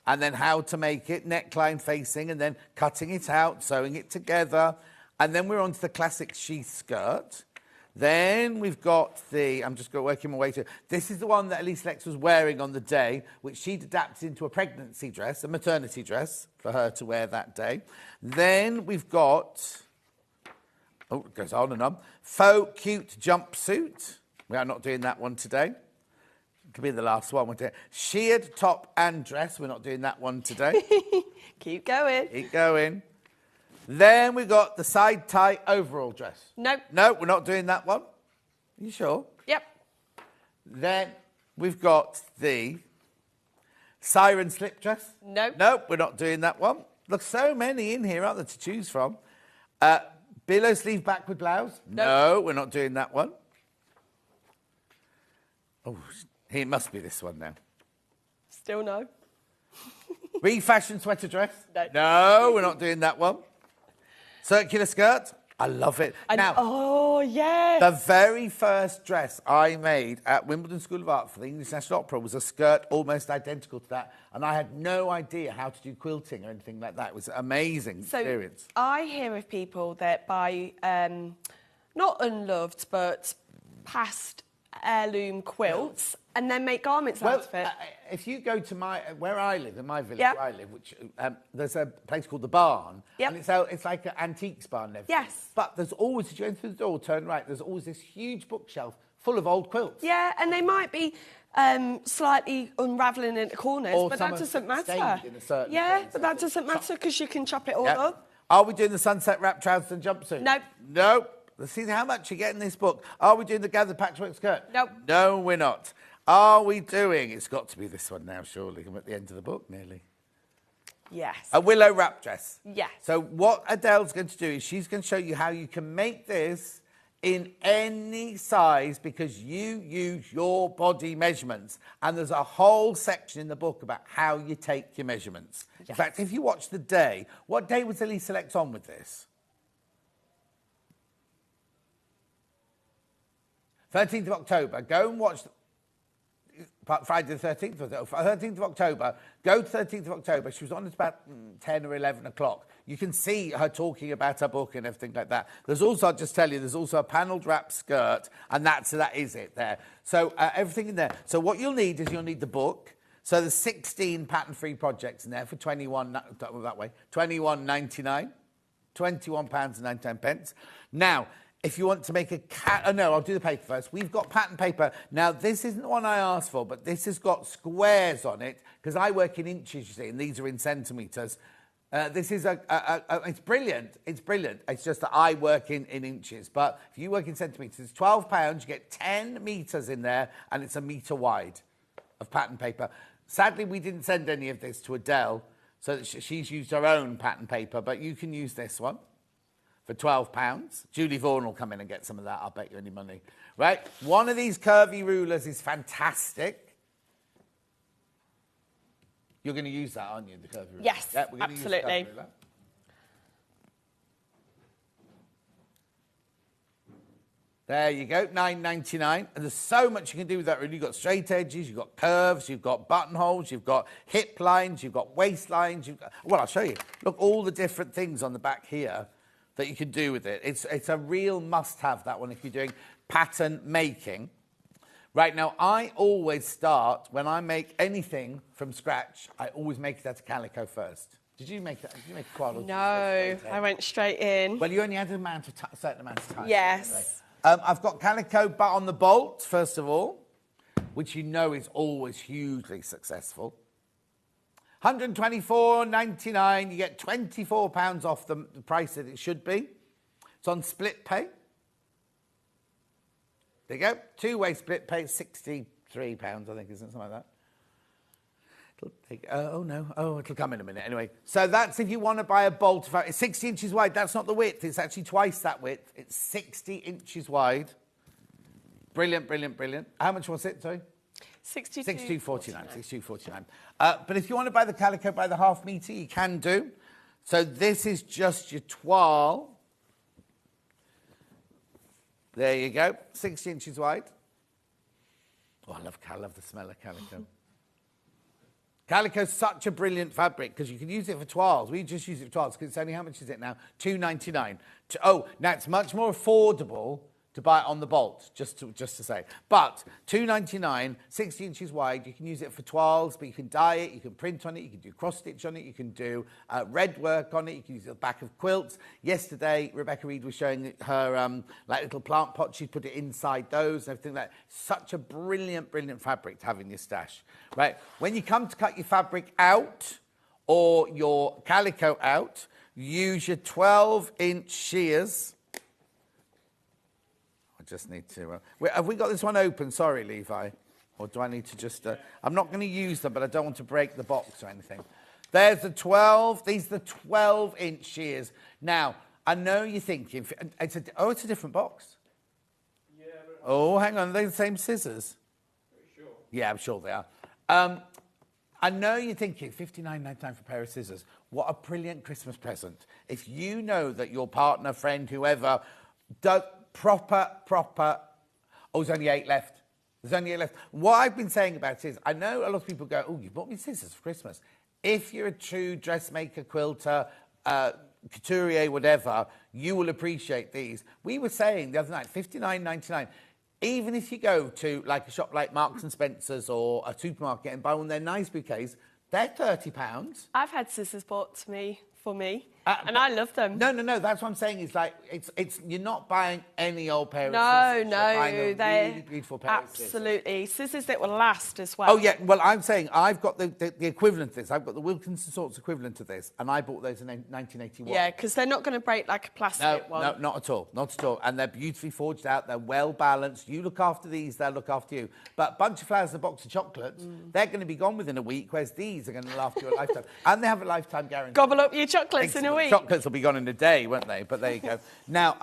and then how to make it neckline facing and then cutting it out, sewing it together. And then we're on to the classic sheath skirt. Then we've got I'm just working my way through. This is the one that Elisa Lex was wearing on the day, which she'd adapted into a pregnancy dress, a maternity dress for her to wear that day. Then we've got, it goes on and on, faux cute jumpsuit. We are not doing that one today. Could be the last one. Sheared top and dress. We're not doing that one today. Keep going. Keep going. Then we've got the side tie overall dress. Nope. No, we're not doing that one. Are you sure? Yep. Then we've got the siren slip dress. Nope. Nope, we're not doing that one. Look, so many in here, aren't there, to choose from? Billow sleeve backward blouse. Nope. No, we're not doing that one. Oh, it must be this one now. Still no. Refashion sweater dress. No. No, we're not doing that one. Circular skirt. I love it. Oh, yes. The very first dress I made at Wimbledon School of Art for the English National Opera was a skirt almost identical to that. And I had no idea how to do quilting or anything like that. It was an amazing experience. I hear of people that buy not unloved, but past heirloom quilts and then make garments out of it. If you go to where I live, in my village where I live, which there's a place called the Barn, and it's like an antiques barn and everything. Yes. But there's always, as you enter the door, turn right, there's always this huge bookshelf full of old quilts. Yeah, and they might be slightly unravelling in the corners, Or but some that are doesn't matter. stained in a certain place. but that doesn't matter because you can chop it all Yep. up. Are we doing the sunset wrap trousers and jumpsuit? Nope. Nope. Let's see how much you get in this book. Are we doing the gathered patchwork skirt? Nope. No, we're not. Are we doing... It's got to be this one now, surely. I'm at the end of the book, nearly. Yes. A willow wrap dress. Yes. So what Adele's going to do is she's going to show you how you can make this in any size because you use your body measurements. And there's a whole section in the book about how you take your measurements. Yes. In fact, if you watch the day... What day was Elisa Lex on with this? 13th of October. Go and watch... Friday the 13th, was it? 13th of October. Go to 13th of October. She was on at about 10 or 11 o'clock. You can see her talking about her book and everything like that. There's also, I'll just tell you, there's also a panelled wrap skirt, and that is it there. So everything in there. So what you'll need is you'll need the book. So there's 16 patent-free projects in there for £21.99. £21.99. Now, if you want to make I'll do the paper first. We've got pattern paper. Now, this isn't the one I asked for, but this has got squares on it, because I work in inches, you see, and these are in centimetres. This is it's brilliant. It's brilliant. It's just that I work in inches. But if you work in centimetres, it's £12. You get 10 metres in there, and it's a metre wide of pattern paper. Sadly, we didn't send any of this to Adele, so that she's used her own pattern paper, but you can use this one for £12. Julie Vaughan will come in and get some of that, I'll bet you any money. Right, one of these curvy rulers is fantastic. You're going to use that, aren't you, the curvy ruler? Yes, yeah, we're gonna absolutely. Use the curvy ruler. There you go, £9.99. And there's so much you can do with that, really. You've got straight edges, you've got curves, you've got buttonholes, you've got hip lines, you've got waist lines. Well, I'll show you. Look, all the different things on the back here that you can do with it. It's a real must-have, that one, if you're doing pattern making. Right, now, I always start, when I make anything from scratch, I always make it out of calico first. Did you make that? Did you make a quad? No, I went straight in. Well, you only had a certain amount of time. Yes. I've got calico but on the bolt, first of all, which you know is always hugely successful. £124.99, you get £24 off the price that it should be. It's on split pay. There you go, two-way split pay, £63, I think, isn't it, something like that? It'll come in a minute. Anyway, so that's if you want to buy a bolt. It's 60 inches wide. That's not the width. It's actually twice that width. It's 60 inches wide. Brilliant, brilliant, brilliant. How much was it, sorry? £62.49. But if you want to buy the calico by the half metre, you can do. So this is just your toile. There you go, 60 inches wide. Oh, I love the smell of calico. Calico's such a brilliant fabric because you can use it for toiles. We just use it for toiles because it's only, how much is it now? £2.99. Now it's much more affordable to buy it on the bolt, just to say. But £2.99, 60 inches wide, you can use it for toiles, but you can dye it, you can print on it, you can do cross-stitch on it, you can do red work on it, you can use it on the back of quilts. Yesterday, Rebecca Reed was showing her little plant pot. She put it inside those and everything like that. Such a brilliant, brilliant fabric to have in your stash. Right? When you come to cut your fabric out or your calico out, use your 12-inch shears. Just need to... have we got this one open? Sorry, Levi. Or do I need to just... I'm not going to use them, but I don't want to break the box or anything. There's the 12. These are the 12-inch shears. Now, I know you're thinking... it's a different box. Yeah, but... Oh, hang on. Are they the same scissors? Pretty sure. Yeah, I'm sure they are. I know you're thinking, £59.99 for a pair of scissors. What a brilliant Christmas present. If you know that your partner, friend, whoever... does proper... Oh, there's only 8 left. There's only 8 left. What I've been saying about it is, I know a lot of people go, oh, you bought me scissors for Christmas. If you're a true dressmaker, quilter, couturier, whatever, you will appreciate these. We were saying the other night, £59.99. Even if you go to like a shop like Marks and Spencer's or a supermarket and buy one of their nice bouquets, they're £30. I've had scissors bought to me for me, and I love them. No. That's what I'm saying. Is like it's you're not buying any old pair of scissors. No, you're buying a they're really beautiful pair of scissors. absolutely scissors that will last as well. Oh yeah. Well, I'm saying I've got the equivalent of this. I've got the Wilkinson Sorts equivalent of this, and I bought those in 1981. Yeah, because they're not going to break like a plastic one. No, not at all. Not at all. And they're beautifully forged out. They're well balanced. You look after these, they'll look after you. But Bunch of Flowers and a box of chocolates, they're going to be gone within a week, whereas these are going to last you a lifetime. And they have a lifetime guarantee. Gobble up your chocolates in a week. Chocolates will be gone in a day, won't they? But there you go. Now,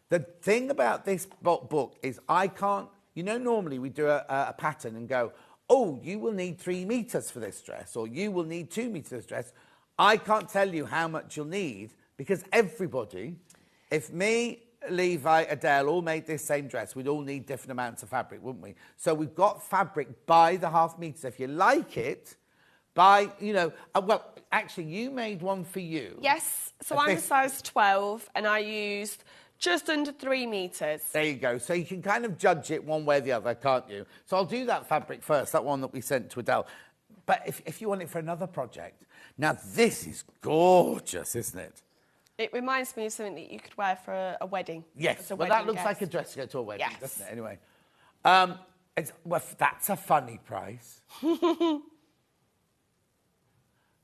the thing about this book is I can't... You know, normally we do a pattern and go, oh, you will need 3 metres for this dress, or you will need 2 metres for this dress. I can't tell you how much you'll need because everybody, if me, Levi, Adele all made this same dress, we'd all need different amounts of fabric, wouldn't we? So we've got fabric by the half metre. So if you like it, buy, you know, well, actually, you made one for you. Yes, so I'm a size 12 and I used just under 3 metres. There you go. So you can kind of judge it one way or the other, can't you? So I'll do that fabric first, that one that we sent to Adele. But if you want it for another project, now this is gorgeous, isn't it? It reminds me of something that you could wear for a wedding. Yes, as a well, wedding that looks guest. like a dress to go to a wedding, Yes. doesn't it? Anyway, well, that's a funny price.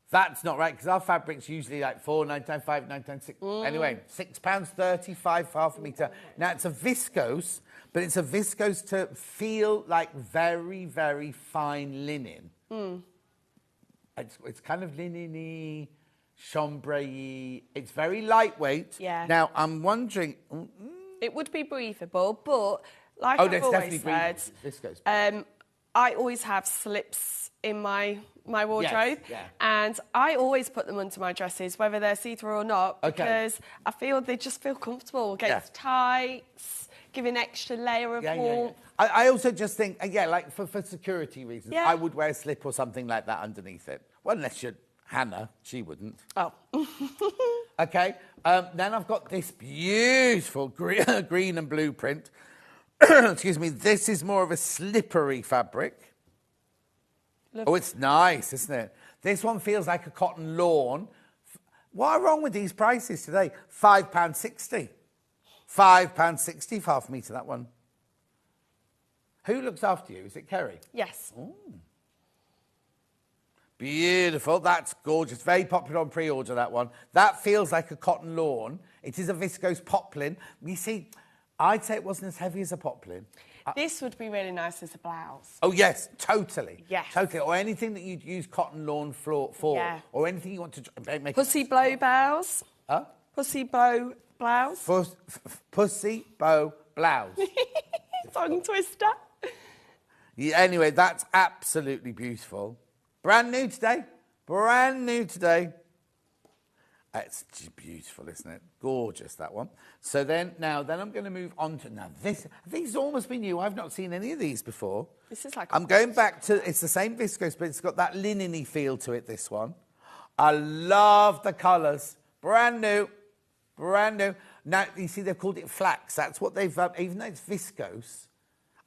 That's not right, because our fabric's usually like £4.99, £5.99, £6. Anyway, £6.35 for half a metre. Now, it's a viscose, but it's a viscose to feel like very, very fine linen. It's kind of linen-y, chambray-y. It's very lightweight. Yeah. Now, I'm wondering... It would be breathable, but like Oh, I've there's always definitely said, breathable. Viscose. I always have slips in my wardrobe, yeah. and I always put them under my dresses, whether they're see-through or not, Okay. because I feel they just feel comfortable against tights, give an extra layer of warmth. I also just think, like for security reasons, Yeah. I would wear a slip or something like that underneath it. Well, unless you're Hannah, she wouldn't. Oh. Okay, then I've got this beautiful green and blue print. Excuse me, this is more of a slippery fabric. Lovely. Oh, it's nice, isn't it? This one feels like a cotton lawn. What are wrong with these prices today? £5.60. £5.60 for half a metre, that one. Who looks after you? Is it Kerry? Yes. Beautiful. That's gorgeous. Very popular on pre-order, that one. That feels like a cotton lawn. It is a viscose poplin. You see, I'd say it wasn't as heavy as a poplin. This would be really nice as a blouse. Oh, yes, totally. Yes. Totally. Or anything that you'd use cotton lawn for. Yeah. Or anything you want to make. Pussy blow blouse. Huh? Pussy bow blouse. Pussy bow blouse. Tongue twister. Yeah, anyway, that's absolutely beautiful. Brand new today. Brand new today. It's beautiful, isn't it? Gorgeous, that one. So then I'm going to move on to, these almost be new. I've not seen any of these before. This is like I'm going back to, it's the same viscose, but it's got that linen-y feel to it, this one. I love the colours. Brand new. Brand new. Now, you see, they've called it flax. That's what they've, even though it's viscose.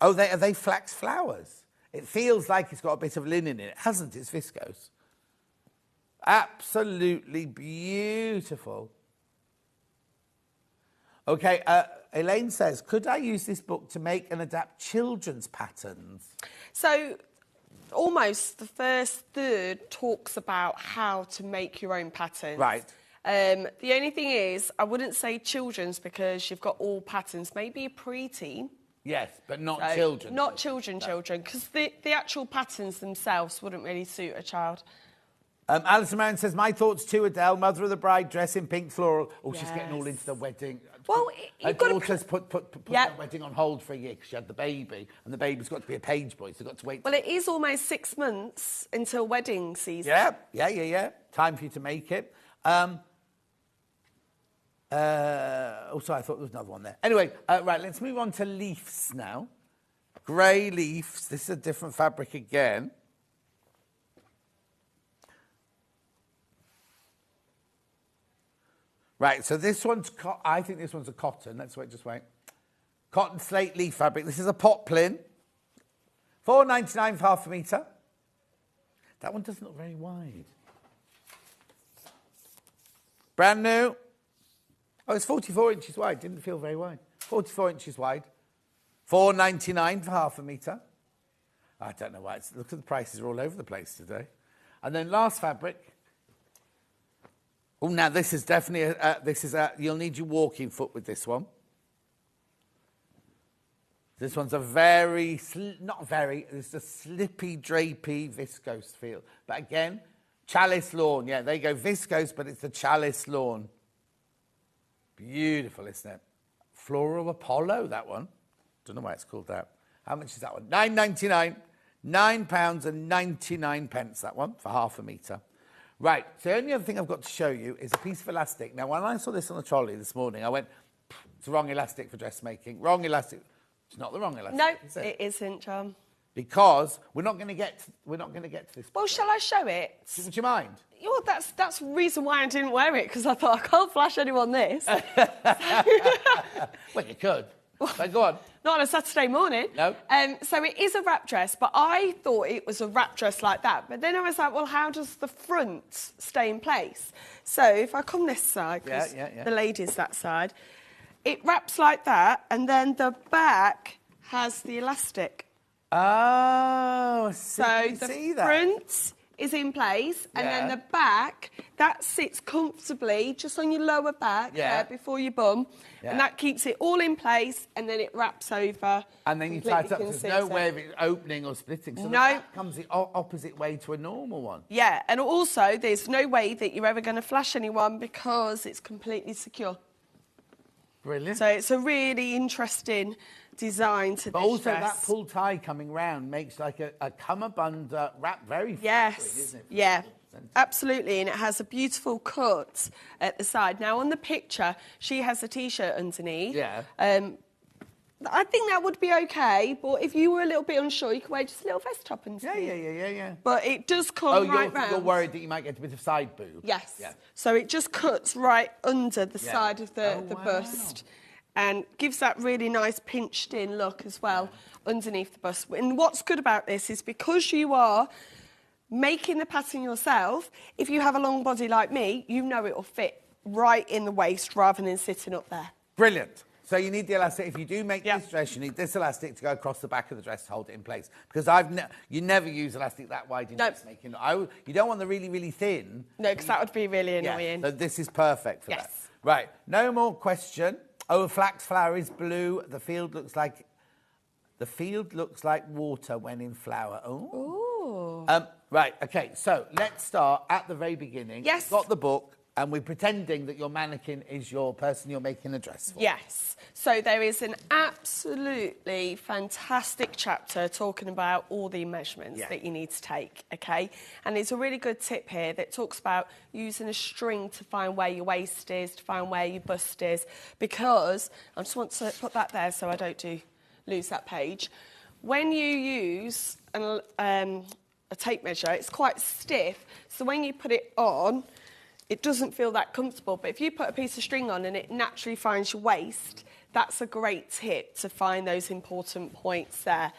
Oh, are they flax flowers? It feels like it's got a bit of linen in it. It hasn't, it's viscose. Absolutely beautiful. Okay, Elaine says, could I use this book to make and adapt children's patterns? So almost the first third talks about how to make your own patterns. Right. The only thing is, I wouldn't say children's because you've got all patterns. Maybe a preteen. Yes, but not So, children. Not children, because the actual patterns themselves wouldn't really suit a child. Alison Marion says, my thoughts too, Adele, mother of the bride, dress in pink floral. Oh, she's getting all into the wedding. Well, her you've got to daughter's put that wedding on hold for a year because she had the baby, and the baby's got to be a page boy, so they've got to wait. Well, it is almost 6 months until wedding season. Yeah. Time for you to make it. Also, I thought there was another one there. Anyway, right, let's move on to leaves now. Grey leaves. This is a different fabric again. Right, so this one's, I think this one's a cotton. Let's wait, just wait. Cotton slate leaf fabric. This is a poplin. £4.99 for half a metre. That one doesn't look very wide. Brand new. Oh, it's 44 inches wide. Didn't feel very wide. 44 inches wide. £4.99 for half a metre. I don't know why. Look at the prices are all over the place today. And then last fabric. Oh, now this is definitely you'll need your walking foot with this one. This one's a it's a slippy, drapey, viscose feel. But again, chalice lawn. Yeah, there you go, viscose, but it's the chalice lawn. Beautiful, isn't it? Floral Apollo, that one. Don't know why it's called that. How much is that one? £9.99. £9.99, that one, for half a metre. Right, so the only other thing I've got to show you is a piece of elastic. Now, when I saw this on the trolley this morning, I went, It's the wrong elastic for dressmaking. Wrong elastic. It's not the wrong elastic. No, is it? it isn't, John. Because we're not going to get to this. Well, shall I show it? Would you mind? Well, that's the reason why I didn't wear it, because I thought I can't flash anyone this. Well, you could. So go on. Not on a Saturday morning. No. So it is a wrap dress, but I thought it was a wrap dress like that. But then I was like, well, how does the front stay in place? So if I come this side, because the lady's that side, it wraps like that, and then the back has the elastic. Oh, So the see that? front is in place, and then the back, that sits comfortably just on your lower back there before your bum, and that keeps it all in place, and then it wraps over. And then you tie it up. There's no way of it opening or splitting. So the back comes the opposite way to a normal one. Yeah, and also there's no way that you're ever going to flash anyone because it's completely secure. Brilliant. So it's a really interesting design to But this also dress. that pull tie coming round makes like a cummerbund wrap very Yes, flattering, isn't it? yeah, absolutely, and it has a beautiful cut at the side. Now, on the picture, she has a T-shirt underneath. Yeah. I think that would be okay, but if you were a little bit unsure, you could wear just a little vest top underneath. Yeah. But it does come right round. You're worried that you might get a bit of side boob. Yes. Yeah. So it just cuts right under the side of the bust and gives that really nice pinched in look as well underneath the bust. And what's good about this is because you are making the pattern yourself, if you have a long body like me, you know it will fit right in the waist rather than sitting up there. Brilliant. So you need the elastic. If you do make this dress, you need this elastic to go across the back of the dress to hold it in place. Because you never use elastic that wide in dressmaking. You don't want the really, really thin. No, because that would be really annoying. So this is perfect for that. Right. No more question. Oh, flax flower is blue. The field looks like water when in flower. Oh. Right. Okay. So let's start at the very beginning. Yes. We've got the book. And we're pretending that your mannequin is your person you're making a dress for. Yes. So there is an absolutely fantastic chapter talking about all the measurements that you need to take, okay? And it's a really good tip here that talks about using a string to find where your waist is, to find where your bust is, because, I just want to put that there so I don't lose that page. When you use a tape measure, it's quite stiff, so when you put it on, it doesn't feel that comfortable, but if you put a piece of string on and it naturally finds your waist, that's a great tip to find those important points there.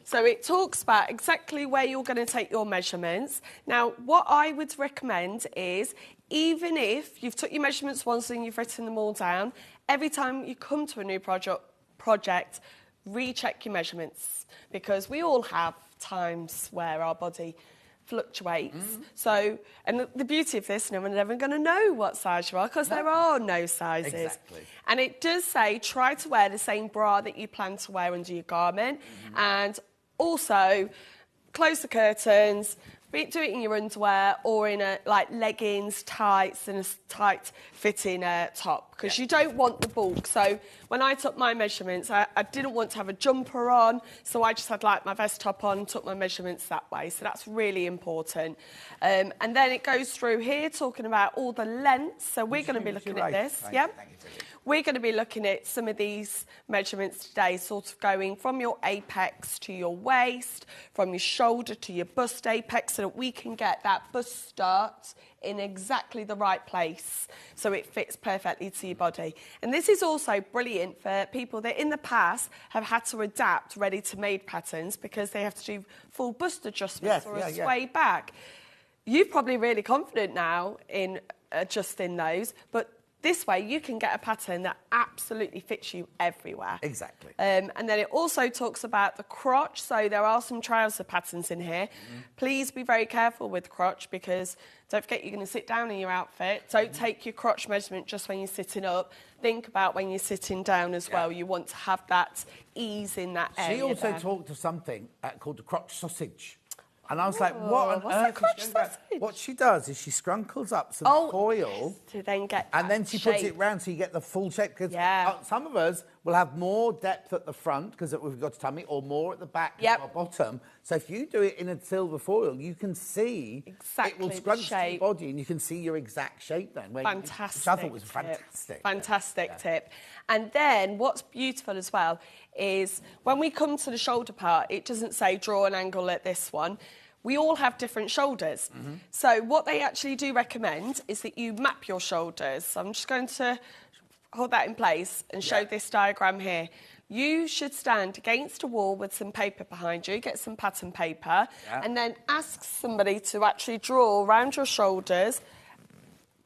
So it talks about exactly where you're going to take your measurements. Now, what I would recommend is, even if you've took your measurements once and you've written them all down, every time you come to a new project, recheck your measurements, because we all have times where our body fluctuates. So, and the beauty of this, no one's ever going to know what size you are, because there are no sizes. Exactly. And it does say try to wear the same bra that you plan to wear under your garment, and also close the curtains. Do it in your underwear or in leggings, tights, and a tight fitting top, because you don't want the bulk. So when I took my measurements, I didn't want to have a jumper on, so I just had my vest top on, took my measurements that way. So that's really important. And then it goes through here talking about all the lengths. So we're going to be looking at this. Right. Yeah. Thank you, Julie. We're going to be looking at some of these measurements today, sort of going from your apex to your waist, from your shoulder to your bust apex, so that we can get that bust start in exactly the right place so it fits perfectly to your body. And this is also brilliant for people that in the past have had to adapt ready-to-made patterns because they have to do full bust adjustments or a sway back. You're probably really confident now in adjusting those, but this way, you can get a pattern that absolutely fits you everywhere. Exactly. And then it also talks about the crotch. So there are some trouser patterns in here. Please be very careful with the crotch, because don't forget you're going to sit down in your outfit. Don't take your crotch measurement just when you're sitting up. Think about when you're sitting down as well. You want to have that ease in that area. She also talked of something called the crotch sausage. And I was like, what on earth is she about? What she does is she scrunkles up some foil to then get and then she puts it round so you get the full shape. Because some of us, will have more depth at the front because we've got a tummy, or more at the back Yep. or bottom. So if you do it in a silver foil, you can see Exactly it will the scrunch to your shape. body, and you can see your exact shape then. Fantastic. Which I thought was tip. fantastic. Fantastic tip. And then what's beautiful as well is when we come to the shoulder part, it doesn't say draw an angle at this one. We all have different shoulders. So what they actually do recommend is that you map your shoulders. So I'm just going to hold that in place and show this diagram here. You should stand against a wall with some paper behind you, get some pattern paper, and then ask somebody to actually draw around your shoulders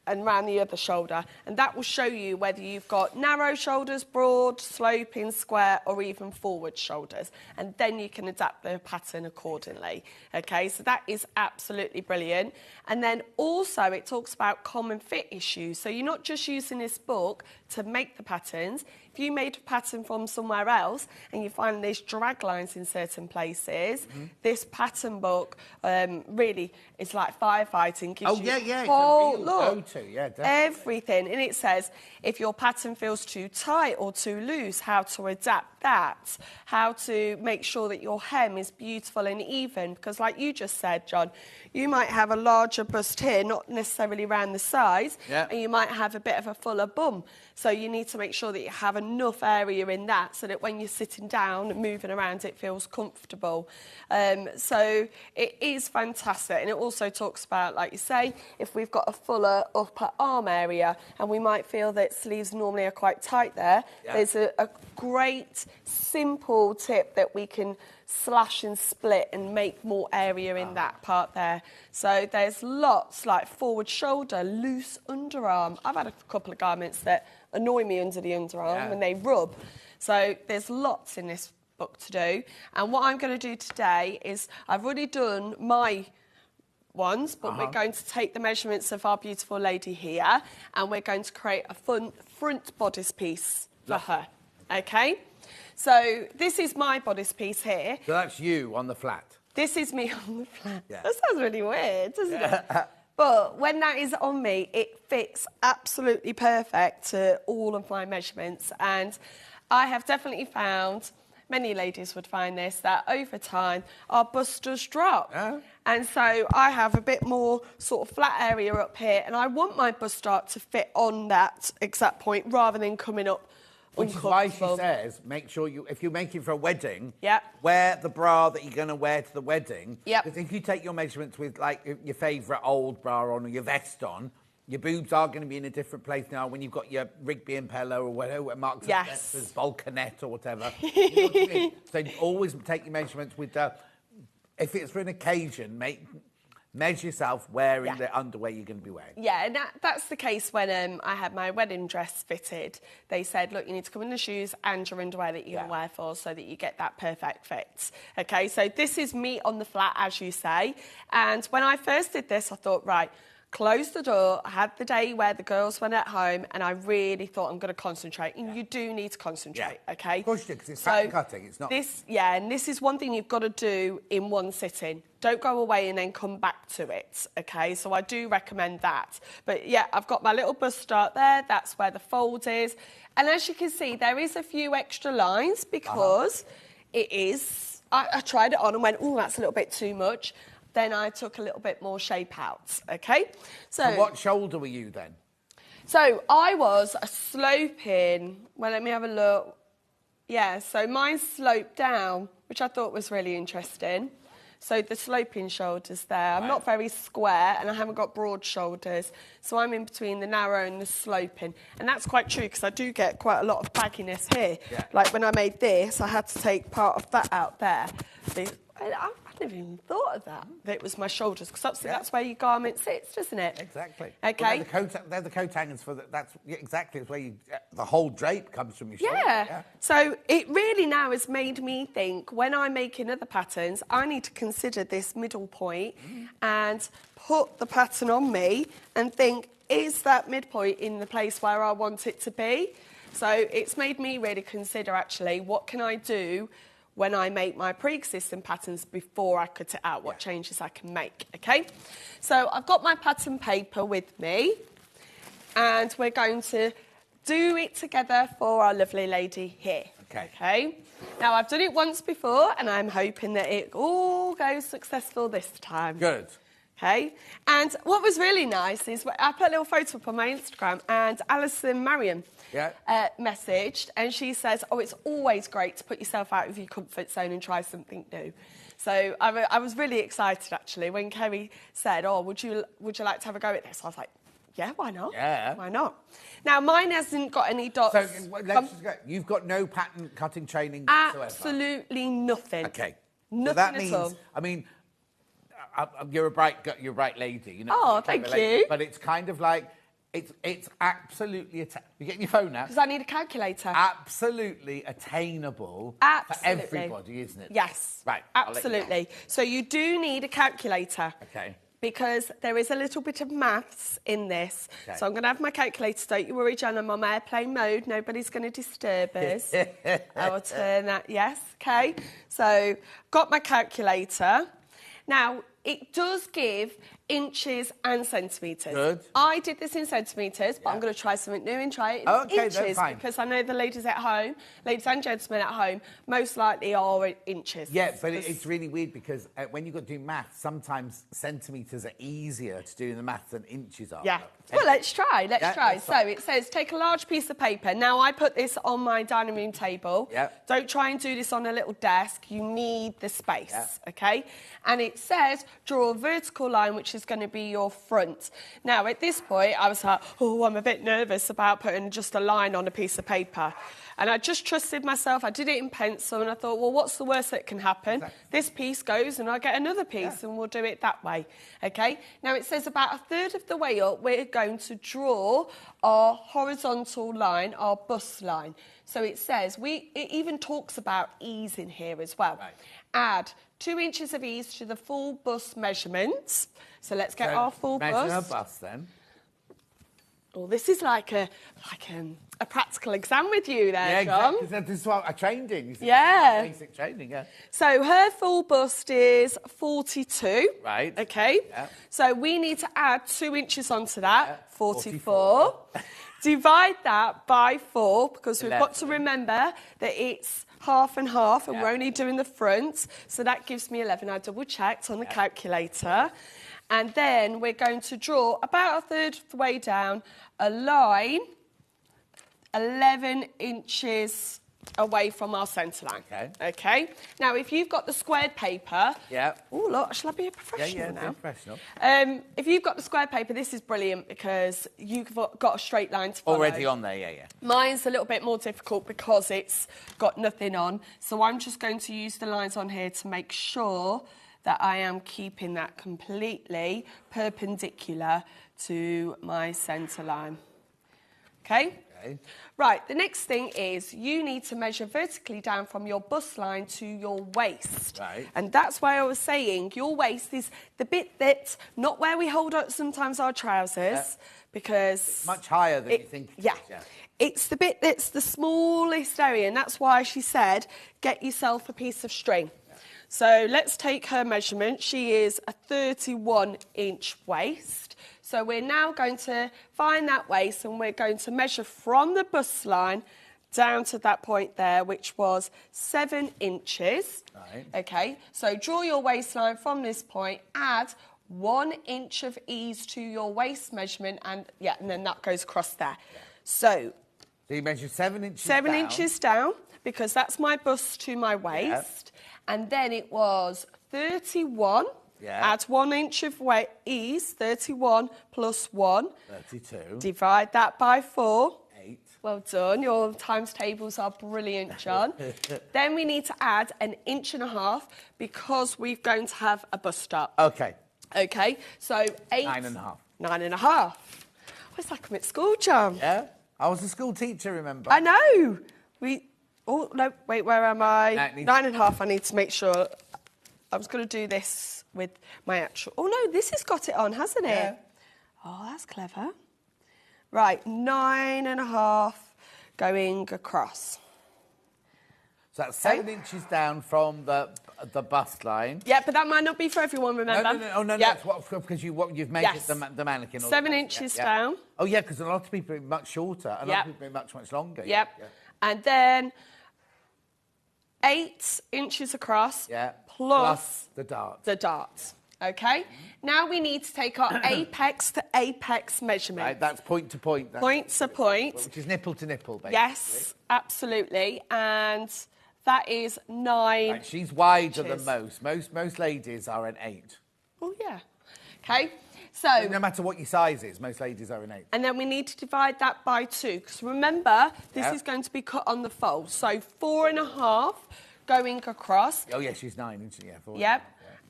and round the other shoulder, and that will show you whether you've got narrow shoulders, broad, sloping, square, or even forward shoulders, and then you can adapt the pattern accordingly. Okay, so that is absolutely brilliant. And then also it talks about common fit issues, so you're not just using this book to make the patterns. If you made a pattern from somewhere else and you find there's drag lines in certain places, this pattern book really is like firefighting. Gives you It's a whole real look, go-to, definitely. everything. And it says if your pattern feels too tight or too loose, how to adapt that, how to make sure that your hem is beautiful and even, because like you just said, John, you might have a larger bust here, not necessarily around the sides, and you might have a bit of a fuller bum. So you need to make sure that you have enough area in that so that when you're sitting down and moving around, it feels comfortable. So it is fantastic. And it also talks about, like you say, if we've got a fuller upper arm area and we might feel that sleeves normally are quite tight there, there's a great, simple tip that we can slash and split and make more area in that part there. So there's lots, like forward shoulder, loose underarm. I've had a couple of garments that annoy me under the underarm when they rub. So there's lots in this book to do. And what I'm going to do today is I've already done my ones, but we're going to take the measurements of our beautiful lady here and we're going to create a front bodice piece for her. Okay? So this is my bodice piece here. So that's you on the flat. This is me on the flat. Yeah. That sounds really weird, doesn't it? But when that is on me, it fits absolutely perfect to all of my measurements. And I have definitely found, many ladies would find this, that over time our bust does drop. And so I have a bit more sort of flat area up here, and I want my bust start to fit on that exact point rather than coming up. Which is why she says, make sure you, if you're making for a wedding, wear the bra that you're going to wear to the wedding. Because if you take your measurements with, like, your favourite old bra on or your vest on, your boobs are going to be in a different place now when you've got your Rigby and Pillow or whatever, Marks and Spencer's Vulcanet or whatever. You know what I mean? So always take your measurements with if it's for an occasion, measure yourself wearing the underwear you're going to be wearing. Yeah, and that's the case when I had my wedding dress fitted. They said, look, you need to come in the shoes and your underwear that you're going to wear for so that you get that perfect fit. Okay, so this is me on the flat, as you say. And when I first did this, I thought, right, close the door. I had the day where the girls went at home and I really thought I'm going to concentrate. And you do need to concentrate, okay? Of course you do, because it's pattern cutting. It's not... And this is one thing you've got to do in one sitting. Don't go away and then come back to it, okay? So I do recommend that. But, yeah, I've got my little bust start there. That's where the fold is. And as you can see, there is a few extra lines because it is... I tried it on and went, oh, that's a little bit too much. Then I took a little bit more shape out, okay? So what shoulder were you then? So I was a sloping... Well, let me have a look. Yeah, so mine sloped down, which I thought was really interesting. So the sloping shoulders there. I'm not very square and I haven't got broad shoulders. So I'm in between the narrow and the sloping. And that's quite true because I do get quite a lot of bagginess here. Like when I made this, I had to take part of that out there. I never even thought of that it was my shoulders, because obviously that's where your garment sits, doesn't it? Exactly. Okay. Well, they're the coat hangers for that's exactly where you, the whole drape comes from your shoulder. Yeah. So it really now has made me think, when I'm making other patterns, I need to consider this middle point and put the pattern on me and think, is that midpoint in the place where I want it to be? So it's made me really consider, actually, what can I do when I make my pre-existing patterns before I cut it out, what changes I can make, okay? So I've got my pattern paper with me, and we're going to do it together for our lovely lady here. Okay. Okay. Now, I've done it once before, and I'm hoping that it all goes successful this time. Good. Okay. And what was really nice is I put a little photo up on my Instagram, and Alison Marion messaged, and she says, "Oh, it's always great to put yourself out of your comfort zone and try something new." So I was really excited actually when Kerry said, "Oh, would you like to have a go at this?" I was like, "Yeah, why not? Yeah. Why not?" Now, mine hasn't got any dots. So let's just go. You've got no pattern cutting training whatsoever? Absolutely nothing. Okay. Nothing so that at means, all. I mean, you're a bright lady. You know, Oh, you're thank a lady, you. But it's kind of like, it's absolutely, you're getting your phone out. Because I need a calculator. Absolutely attainable Absolutely. for everybody, isn't it? Yes. Right. I'll let you know. Absolutely. So you do need a calculator. Okay. Because there is a little bit of maths in this. Okay. So I'm going to have my calculator. Don't you worry, Jan, I'm on airplane mode. Nobody's going to disturb us. I will turn that. Yes, okay. So got my calculator. Now, it does give inches and centimetres. Good. I did this in centimetres, but I'm going to try something new and try it in Okay, inches. that's fine. Because I know the ladies at home, ladies and gentlemen at home, most likely are inches. Yeah, but it's really weird because when you've got to do maths, sometimes centimetres are easier to do the maths than inches are. Yeah. Well, let's try. Yeah, try. that's So fine. it says take a large piece of paper. Now, I put this on my dining room table. Yeah. Don't try and do this on a little desk. You need the space, Yeah. okay? And it says draw a vertical line, which is going to be your front. Now, at this point, I was like, oh, I'm a bit nervous about putting just a line on a piece of paper. And I just trusted myself. I did it in pencil, and I thought, well, what's the worst that can happen? Exactly. This piece goes, and I get another piece, and we'll do it that way, okay? Now, it says about a third of the way up, we're going to draw our horizontal line, our bust line. So it says, it even talks about ease in here as well. Right. Add 2 inches of ease to the full bust measurements. So let's get our full measure bust. a bust then. Oh, this is like a practical exam with you there, Yeah, John. exactly. This is what I trained in. You see, Yeah. Basic training, yeah. So her full bust is 42. Right. Okay. Yeah. So we need to add 2 inches onto that, Yeah, 44. Divide that by 4, because we've got to 11. remember that it's half and half, and Yeah. we're only doing the front. So that gives me 11. I double-checked on the calculator. And then we're going to draw about a third of the way down a line 11 inches away from our centre line. Okay. Okay. Now, if you've got the squared paper... Yeah. Oh, look, shall I be a professional now? Professional. If you've got the square paper, this is brilliant because you've got a straight line to follow. Already on there, yeah. Mine's a little bit more difficult because it's got nothing on. So I'm just going to use the lines on here to make sure that I am keeping that completely perpendicular to my centre line. Okay? Okay. Right, the next thing is you need to measure vertically down from your bust line to your waist. Right. And that's why I was saying your waist is the bit that's not where we hold up sometimes our trousers, because... Much higher than you think it is, yeah. yeah. It's the bit that's the smallest area, and that's why she said get yourself a piece of string. So let's take her measurement. She is a 31-inch waist. So we're now going to find that waist, and we're going to measure from the bust line down to that point there, which was 7 inches. Right. Okay, so draw your waistline from this point, add 1 inch of ease to your waist measurement, and then that goes across there. Yeah. So you measure 7 inches 7 down. inches down, because that's my bust to my waist. And then it was 31. Yeah. Add 1 inch of ease, 31 plus 1. 32. Divide that by 4. 8. Well done. Your times tables are brilliant, John. Then we need to add 1.5 inches because we're going to have a bust up. Okay. Okay, so 8... 9.5. 9.5. It's like I'm at school, John. Yeah. I was a school teacher, remember? I know. Oh, no, wait, where am I? No, it needs- 9.5, I need to make sure. I was going to do this with my actual... Oh, no, this has got it on, hasn't it? Yeah. Oh, that's clever. Right, 9.5 going across. So that's 7 inches down from the bust line. Yeah, but that might not be for everyone, remember? No. Yep. That's because you've measured Yes. the mannequin. 7 inches down. Oh, yeah, because a lot of people are much shorter. A lot Yep. of people are much longer. Yep. And then 8 inches across. Yeah. Plus the dart. the darts. Okay? Now we need to take our apex to apex measurement. Right, that's point to point. Point to point. Which is nipple to nipple, basically. Yes, absolutely. And that is 9. Right, she's wider inches. than most ladies are an 8. Oh, yeah. Okay, so... No matter what your size is, most ladies are an 8. And then we need to divide that by 2, because remember, this Yeah. is going to be cut on the fold. So 4.5 going across. Oh, yeah, she's 9, isn't she? Yeah, 4. Yep.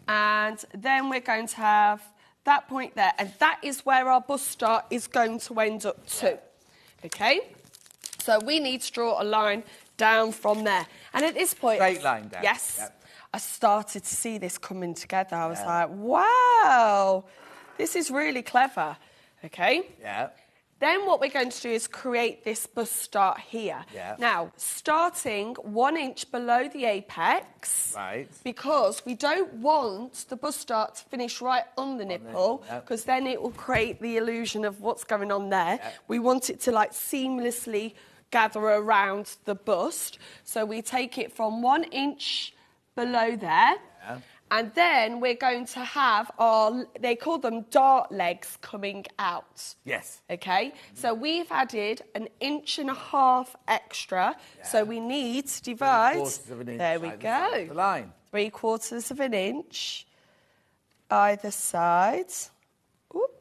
And then we're going to have that point there. And that is where our bust dart is going to end up to. Okay? So we need to draw a line down from there. And at this point... Straight line down. Yes. Yep. I started to see this coming together. I was like, wow, this is really clever. Okay? Yeah. Then what we're going to do is create this bust dart here. Yeah. Now, starting 1 inch below the apex. Right. Because we don't want the bust dart to finish right on the nipple, because then it will create the illusion of what's going on there. Yeah. We want it to like seamlessly gather around the bust. So we take it from 1 inch below there. Yeah. And then we're going to have our, they call them dart legs coming out. Yes. Okay, so we've added 1.5 inches extra, so we need to divide. 3/4 of an inch There we either side go. of the line. 3/4 of an inch either side. Oop.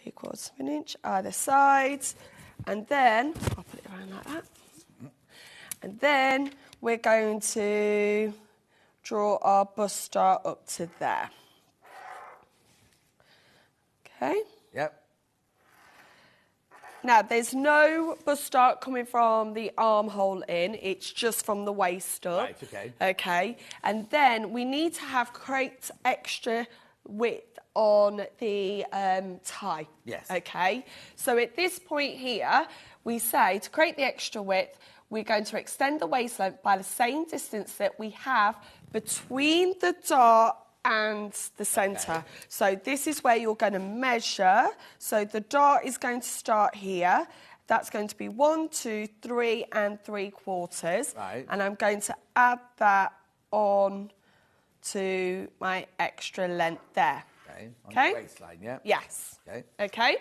3/4 of an inch either side. And then, I'll put it around like that. And then we're going to draw our bust dart up to there. Okay. Yep. Now, there's no bust dart coming from the armhole in, it's just from the waist up. Right, okay. Okay, and then we need to have create extra width on the tie. Yes. Okay, so at this point here, we say to create the extra width, we're going to extend the waist length by the same distance that we have between the dart and the centre. Okay. So this is where you're going to measure. So the dart is going to start here. That's going to be 1, 2, 3 3/4. Right. And I'm going to add that on to my extra length there. Okay. On Okay? the waistline, yeah. Yes. Okay. Okay.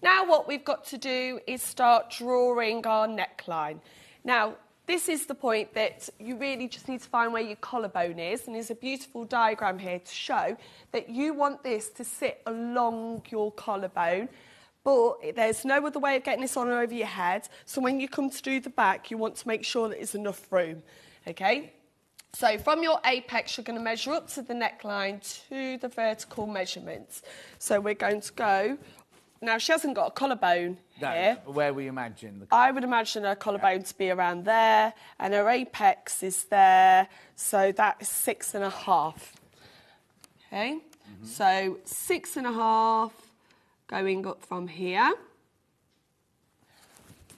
Now what we've got to do is start drawing our neckline. Now, this is the point that you really just need to find where your collarbone is, and there's a beautiful diagram here to show that you want this to sit along your collarbone, but there's no other way of getting this on or over your head, so when you come to do the back, you want to make sure that there's enough room, okay? So from your apex, you're going to measure up to the neckline to the vertical measurements. So we're going to go... Now, she hasn't got a collarbone here. No, where we imagine the... I would imagine her collarbone to be around there, and her apex is there, so that is 6.5. Okay, so 6.5 going up from here.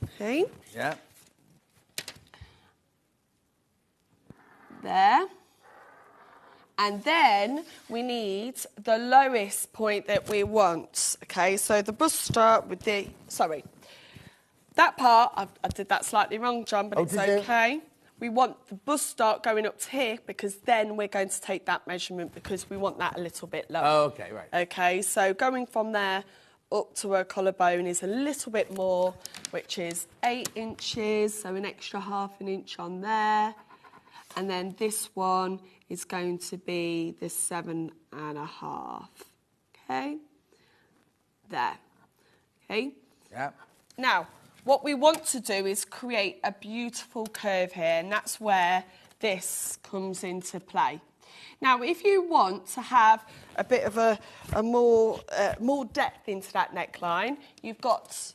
Okay, Yeah. there. And then we need the lowest point that we want. Okay, so the bust dart with the... Sorry. That part, I did that slightly wrong, John, but Oh, it's did you? okay. We want the bust dart going up to here because then we're going to take that measurement because we want that a little bit lower. Oh, okay, right. Okay, so going from there up to her collarbone is a little bit more, which is 8 inches, so an extra 1/2 inch on there. And then this one is going to be the 7.5. Okay? There. Okay? Yeah. Now, what we want to do is create a beautiful curve here, and that's where this comes into play. Now, if you want to have a bit of a more depth into that neckline, you've got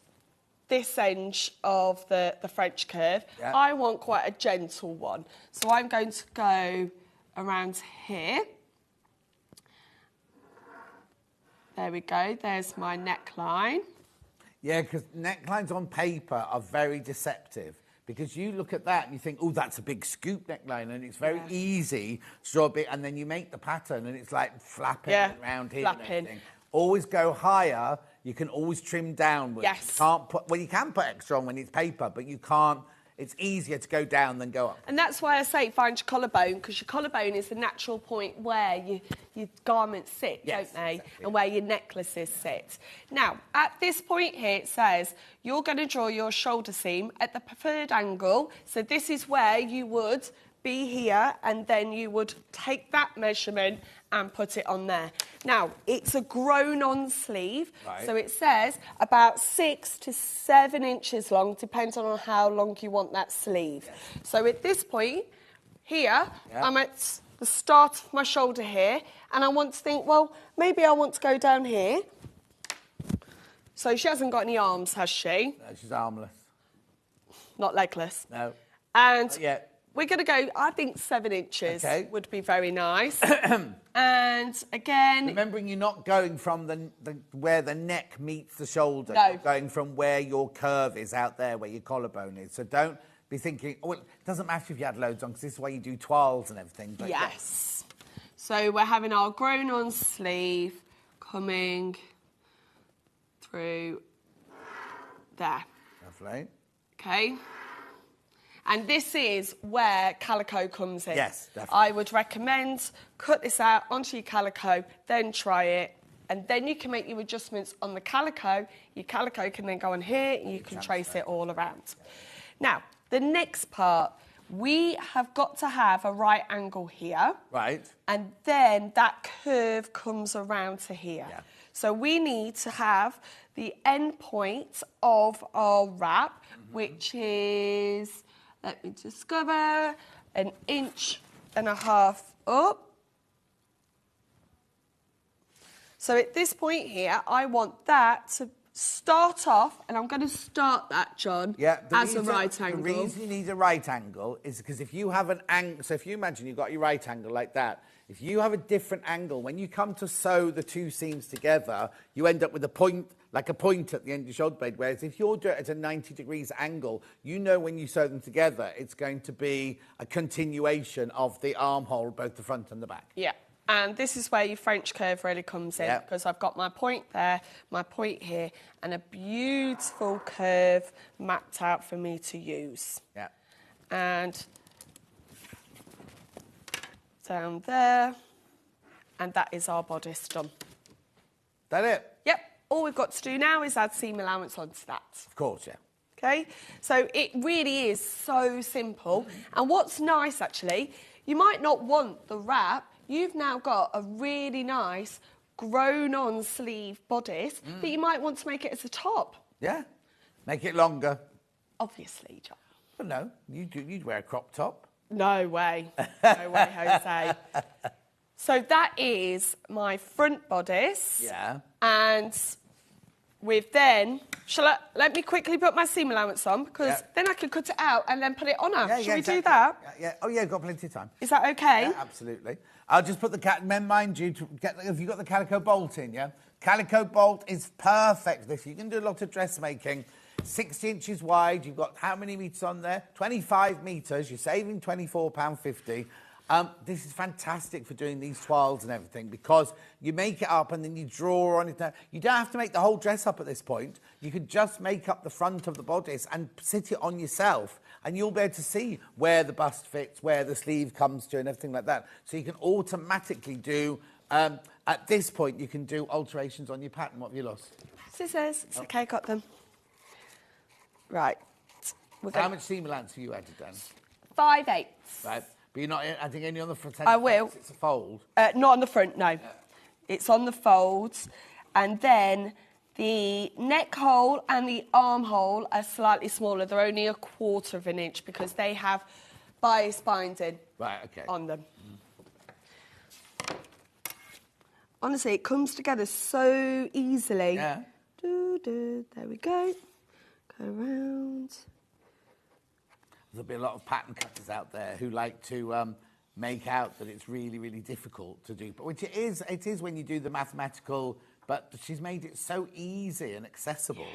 this end of the French curve. Yeah. I want quite a gentle one. So I'm going to go around here. There we go, there's my neckline. Yeah, because necklines on paper are very deceptive because you look at that and you think, oh, that's a big scoop neckline, and it's very easy to draw a bit, and then you make the pattern and it's like flapping around here. And everything. Always go higher. You can always trim downwards. Yes. You can't put, well, you can put extra on when it's paper, but you can't. It's easier to go down than go up. And that's why I say find your collarbone, because your collarbone is the natural point where your garments sit, don't they? Exactly. And where your necklaces sit. Now, at this point here, it says you're going to draw your shoulder seam at the preferred angle. So this is where you would be here, and then you would take that measurement and put it on there. Now, it's a grown-on sleeve, so it says about 6 to 7 inches long, depending on how long you want that sleeve. So at this point, here, I'm at the start of my shoulder here, and I want to think, well, maybe I want to go down here. So she hasn't got any arms, has she? No, she's armless. Not legless? No. And we're going to go, I think 7 inches would be very nice. And again... Remembering you're not going from where the neck meets the shoulder. No. You're going from where your curve is out there, where your collarbone is. So don't be thinking, oh, it doesn't matter if you had loads on, because this is why you do toiles and everything. But yes. So we're having our grown-on sleeve coming through there. Lovely. Okay. And this is where calico comes in. Yes, definitely. I would recommend cut this out onto your calico, then try it, and then you can make your adjustments on the calico. Your calico can then go on here, and you can trace it all around. Now, the next part, we have got to have a right angle here. Right. And then that curve comes around to here. Yeah. So we need to have the end point of our wrap, which is... Let me discover 1.5 inches up. So at this point here, I want that to start off, and I'm going to start that, John, as a right angle. The reason you need a right angle is because if you have an angle, so if you imagine you've got your right angle like that, if you have a different angle, when you come to sew the two seams together, you end up with a point, like a point at the end of your shoulder blade, whereas if you're doing it at a 90 degrees angle, you know when you sew them together, it's going to be a continuation of the armhole, both the front and the back. Yeah, and this is where your French curve really comes in, because I've got my point there, my point here, and a beautiful curve mapped out for me to use. Yeah. And down there, and that is our bodice done. That it? Yep. All we've got to do now is add seam allowance onto that. Of course, yeah. Okay? So it really is so simple. And what's nice, actually, you might not want the wrap. You've now got a really nice grown-on sleeve bodice that you might want to make it as a top. Yeah. Make it longer. Obviously, John. Well, no, you'd wear a crop top. No way. No way, Jose. So that is my front bodice. Yeah. And we've then... Let me quickly put my seam allowance on, because then I can cut it out and then put it on her. Yeah, Shall we do that? Yeah. Oh, yeah, got plenty of time. Is that OK? Yeah, absolutely. I'll just put the... Mind you, have you got the calico bolt in, yeah? Calico bolt is perfect. If you can do a lot of dressmaking, 60 inches wide, you've got how many metres on there? 25 metres, you're saving £24.50. This is fantastic for doing these toiles and everything, because you make it up and then you draw on it. You don't have to make the whole dress up at this point. You could just make up the front of the bodice and sit it on yourself, and you'll be able to see where the bust fits, where the sleeve comes to, and everything like that. So you can automatically do, at this point, you can do alterations on your pattern. What have you lost? Scissors. It's OK, got them. Right. How much seam allowance have you added, Dan? 5/8. Right. But you're not adding any on the front? I will. It's a fold? Not on the front, no. Yeah. It's on the folds. And then the neck hole and the armhole are slightly smaller. They're only 1/4 of an inch because they have bias binding on them. Honestly, it comes together so easily. Yeah. There we go. Go around. There'll be a lot of pattern cutters out there who like to make out that it's really, really difficult to do, but which it is when you do the mathematical, but she's made it so easy and accessible.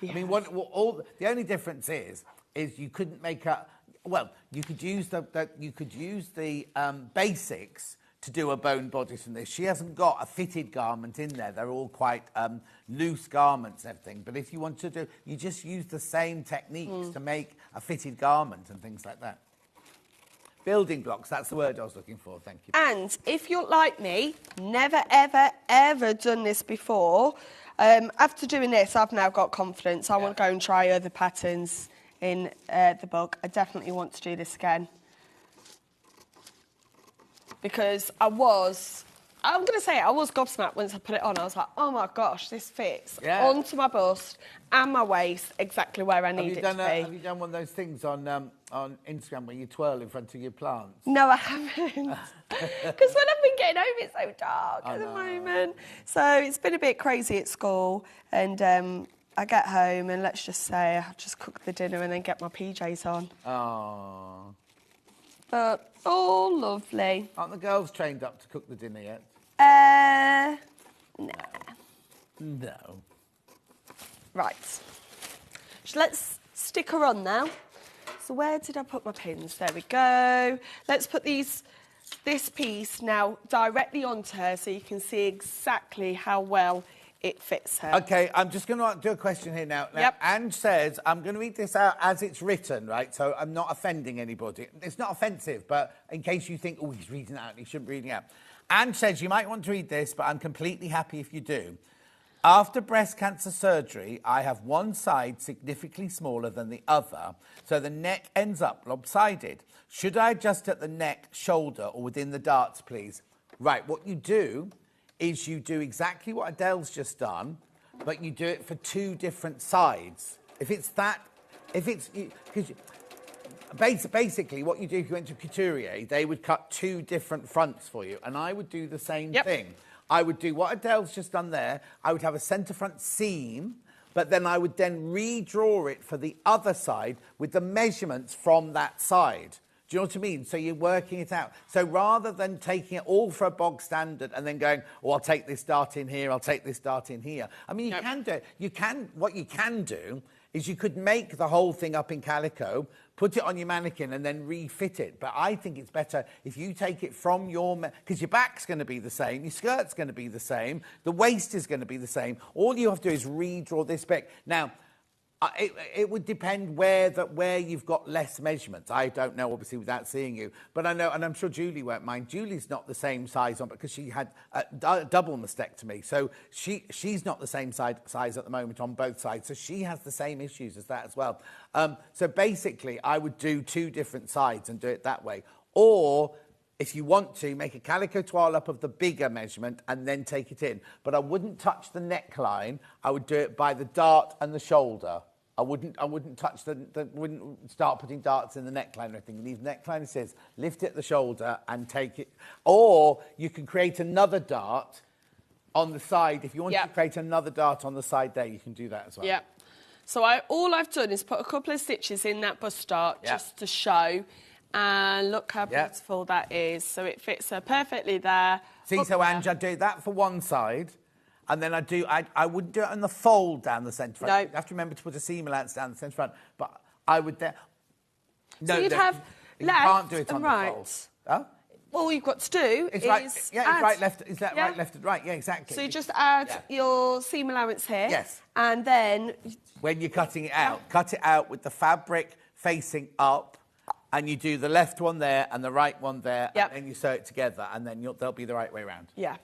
I mean, the only difference is you couldn't make a. Well, you could use the basics to do a bone bodice in this. She hasn't got a fitted garment in there. They're all quite loose garments and everything. But if you want to do, you just use the same techniques to make a fitted garment and things like that. Building blocks, that's the word I was looking for, thank you. And if you're like me, never, ever, ever done this before, after doing this, I've now got confidence. I want to go and try other patterns in the book. I definitely want to do this again. Because I was gobsmacked once I put it on. I was like, oh my gosh, this fits onto my bust and my waist exactly where I need it to be. Have you done one of those things on Instagram where you twirl in front of your plants? No, I haven't. Because when I've been getting home, it's so dark at the moment. So it's been a bit crazy at school. And I get home and let's just say I just cook the dinner and then get my PJs on. Oh. But all lovely. Aren't the girls trained up to cook the dinner yet? No. No. Right. So let's stick her on now. So where did I put my pins? There we go. Let's put this piece now directly onto her so you can see exactly how well it fits her. OK, I'm just going to do a question here now. Ange says, I'm going to read this out as it's written, right? So I'm not offending anybody. It's not offensive, but in case you think, oh, he's reading it out, he shouldn't be reading it out. Ange says, you might want to read this, but I'm completely happy if you do. After breast cancer surgery, I have one side significantly smaller than the other, so the neck ends up lopsided. Should I adjust at the neck, shoulder, or within the darts, please? Right, what you do is you do exactly what Adele's just done, but you do it for two different sides. Basically, what you do if you went to Couturier, they would cut two different fronts for you, and I would do the same thing. I would do what Adele's just done there. I would have a centre front seam, but then I would then redraw it for the other side with the measurements from that side. Do you know what I mean? So you're working it out. So rather than taking it all for a bog standard and then going, oh, I'll take this dart in here, I'll take this dart in here. I mean, you can do it. What you can do is you could make the whole thing up in calico, put it on your mannequin and then refit it. But I think it's better if you take it from because your back's going to be the same, your skirt's going to be the same, the waist is going to be the same. All you have to do is redraw this back. Now, it would depend where you've got less measurements. I don't know, obviously, without seeing you. But I know, and I'm sure Julie won't mind. Julie's not the same size on because she had a double mastectomy. So she's not the same size at the moment on both sides. So she has the same issues as that as well. So basically, I would do two different sides and do it that way. Or if you want to, make a calico toile up of the bigger measurement and then take it in. But I wouldn't touch the neckline. I would do it by the dart and the shoulder. I wouldn't touch wouldn't start putting darts in the neckline or anything. Leave the neckline as is, lift it at the shoulder and take it. Or you can create another dart on the side. If you want to create another dart on the side there, you can do that as well. Yeah. So all I've done is put a couple of stitches in that bust dart just to show. And look how beautiful that is. So it fits her perfectly there. See, so Ange, I do that for one side. And then I wouldn't do it on the fold down the centre front. No. You have to remember to put a seam allowance down the centre front. But I would... So you'd have you left can't do it on and the right. fold. Huh? All you've got to do is... add. right, left... Is that right, left and right? Yeah, exactly. So you just add your seam allowance here. Yes. And then... When you're cutting it out, cut it out with the fabric facing up, and you do the left one there and the right one there, and then you sew it together, and then they'll be the right way round. Yeah.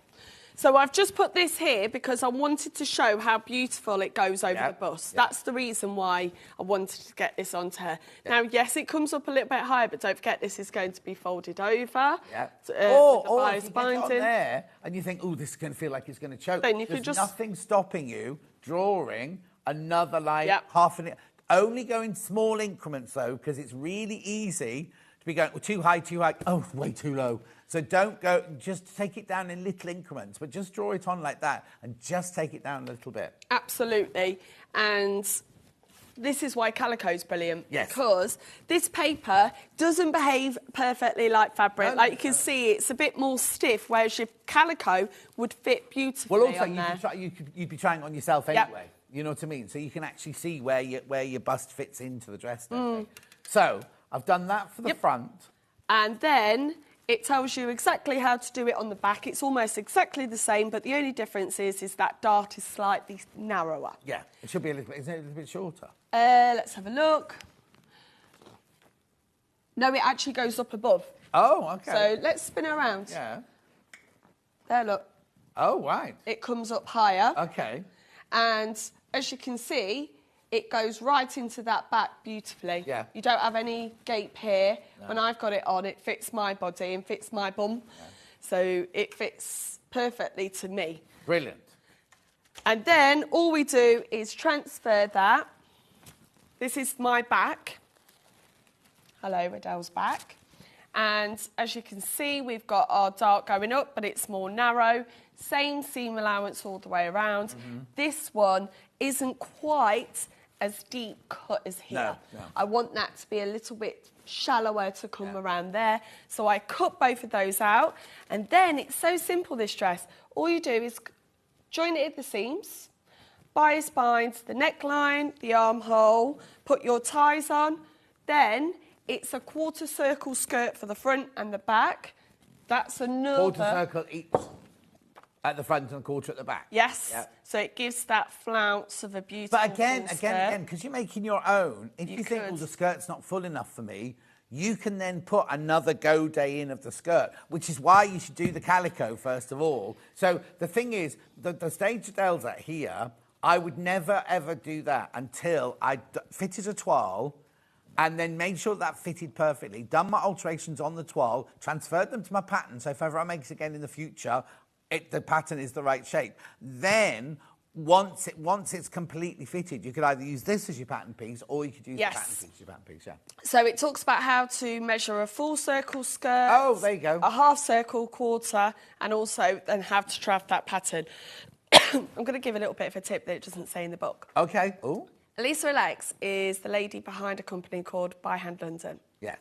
So I've just put this here because I wanted to show how beautiful it goes over the bust. That's the reason why I wanted to get this onto her. Now, yes, it comes up a little bit higher, but don't forget this is going to be folded over. Yeah. Or if you get it on there and you think, oh, this is going to feel like it's going to choke. Then you There's could just... nothing stopping you drawing another half an inch. Only go in small increments, though, because it's really easy to be going too high, oh, way too low. So don't go, just take it down in little increments, but just draw it on like that and just take it down a little bit. Absolutely. And this is why calico's brilliant. Yes. Because this paper doesn't behave perfectly like fabric. Like you can see, it's a bit more stiff, whereas your calico would fit beautifully well, also, on there. you'd be trying it on yourself anyway. You know what I mean? So you can actually see where your bust fits into the dress. So I've done that for the front. And then it tells you exactly how to do it on the back. It's almost exactly the same, but the only difference is that dart is slightly narrower. Yeah, it should be a little bit, isn't it a little bit shorter? Let's have a look. No, it actually goes up above. Oh, okay. So let's spin it around. Yeah. There, look. Oh, right. It comes up higher. Okay. And as you can see, it goes right into that back beautifully. Yeah. You don't have any gape here. No. When I've got it on, it fits my body and fits my bum. Yeah. So it fits perfectly to me. Brilliant. And then all we do is transfer that. This is my back. Hello, Adele's back. And as you can see, we've got our dart going up, but it's more narrow. Same seam allowance all the way around. This one isn't quite as deep cut as here. No. I want that to be a little bit shallower to come around there. So I cut both of those out. And then it's so simple, this dress. All you do is join it at the seams, bias bind the neckline, the armhole, put your ties on. Then it's a quarter circle skirt for the front and the back. That's another... Quarter circle each at the front and a quarter at the back. Yes. Yep. So it gives that flounce of a beautiful But again, full skirt. because you're making your own, if you think, well, the skirt's not full enough for me, you can then put another go day in of the skirt, which is why you should do the calico first of all. So the thing is, the stage Adele's at here, I would never, ever do that until I fitted a toile and then made sure that fitted perfectly, done my alterations on the toile, transferred them to my pattern, so if ever I make it again in the future, the pattern is the right shape. Then, once it's completely fitted, you could either use this as your pattern piece or you could use the pattern piece as your pattern piece, yeah. So it talks about how to measure a full circle skirt. Oh, there you go. A half circle, quarter, and also then how to craft that pattern. I'm going to give a little bit of a tip that it doesn't say in the book. Okay. Ooh. Elisa Alex is the lady behind a company called By Hand London. Yeah.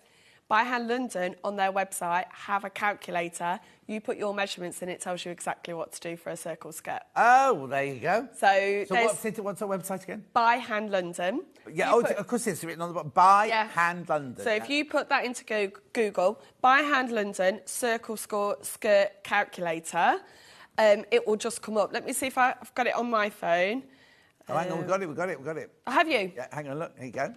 By Hand London, on their website, have a calculator. You put your measurements in, it tells you exactly what to do for a circle skirt. Oh, well, there you go. So what's our website again? By Hand London. Yeah, of course it's written on the bottom. By Hand London. So if you put that into Google, By Hand London circle skirt calculator, it will just come up. Let me see if I've got it on my phone. Oh, hang on, we got it. Have you? Yeah, hang on, look, here you go.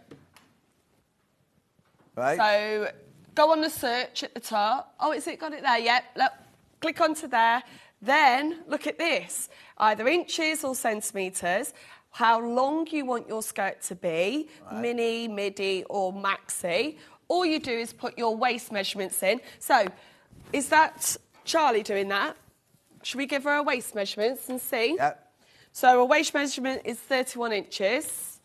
Right. So go on the search at the top. Oh, is it got it there? Yep. Look, click onto there. Then look at this. Either inches or centimetres. How long you want your skirt to be, mini, midi or maxi. All you do is put your waist measurements in. So is that Charlie doing that? Should we give her a waist measurements and see? Yep. So a waist measurement is 31 inches.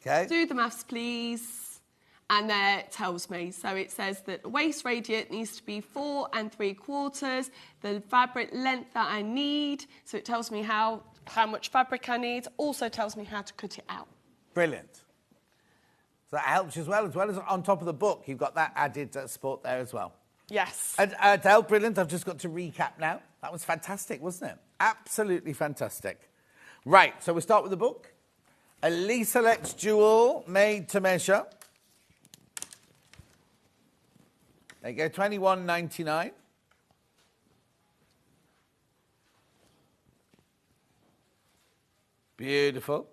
Okay. Do the maths, please. And there it tells me. So it says that the waist radius needs to be 4 3/4. The fabric length that I need. So it tells me how much fabric I need. Also tells me how to cut it out. Brilliant. So that helps you as well as on top of the book. You've got that added support there as well. Yes. And Adele, brilliant. I've just got to recap now. That was fantastic, wasn't it? Absolutely fantastic. Right, so we'll start with the book. Elisa Alex Jewel, made to measure. There you go, $21.99. Beautiful.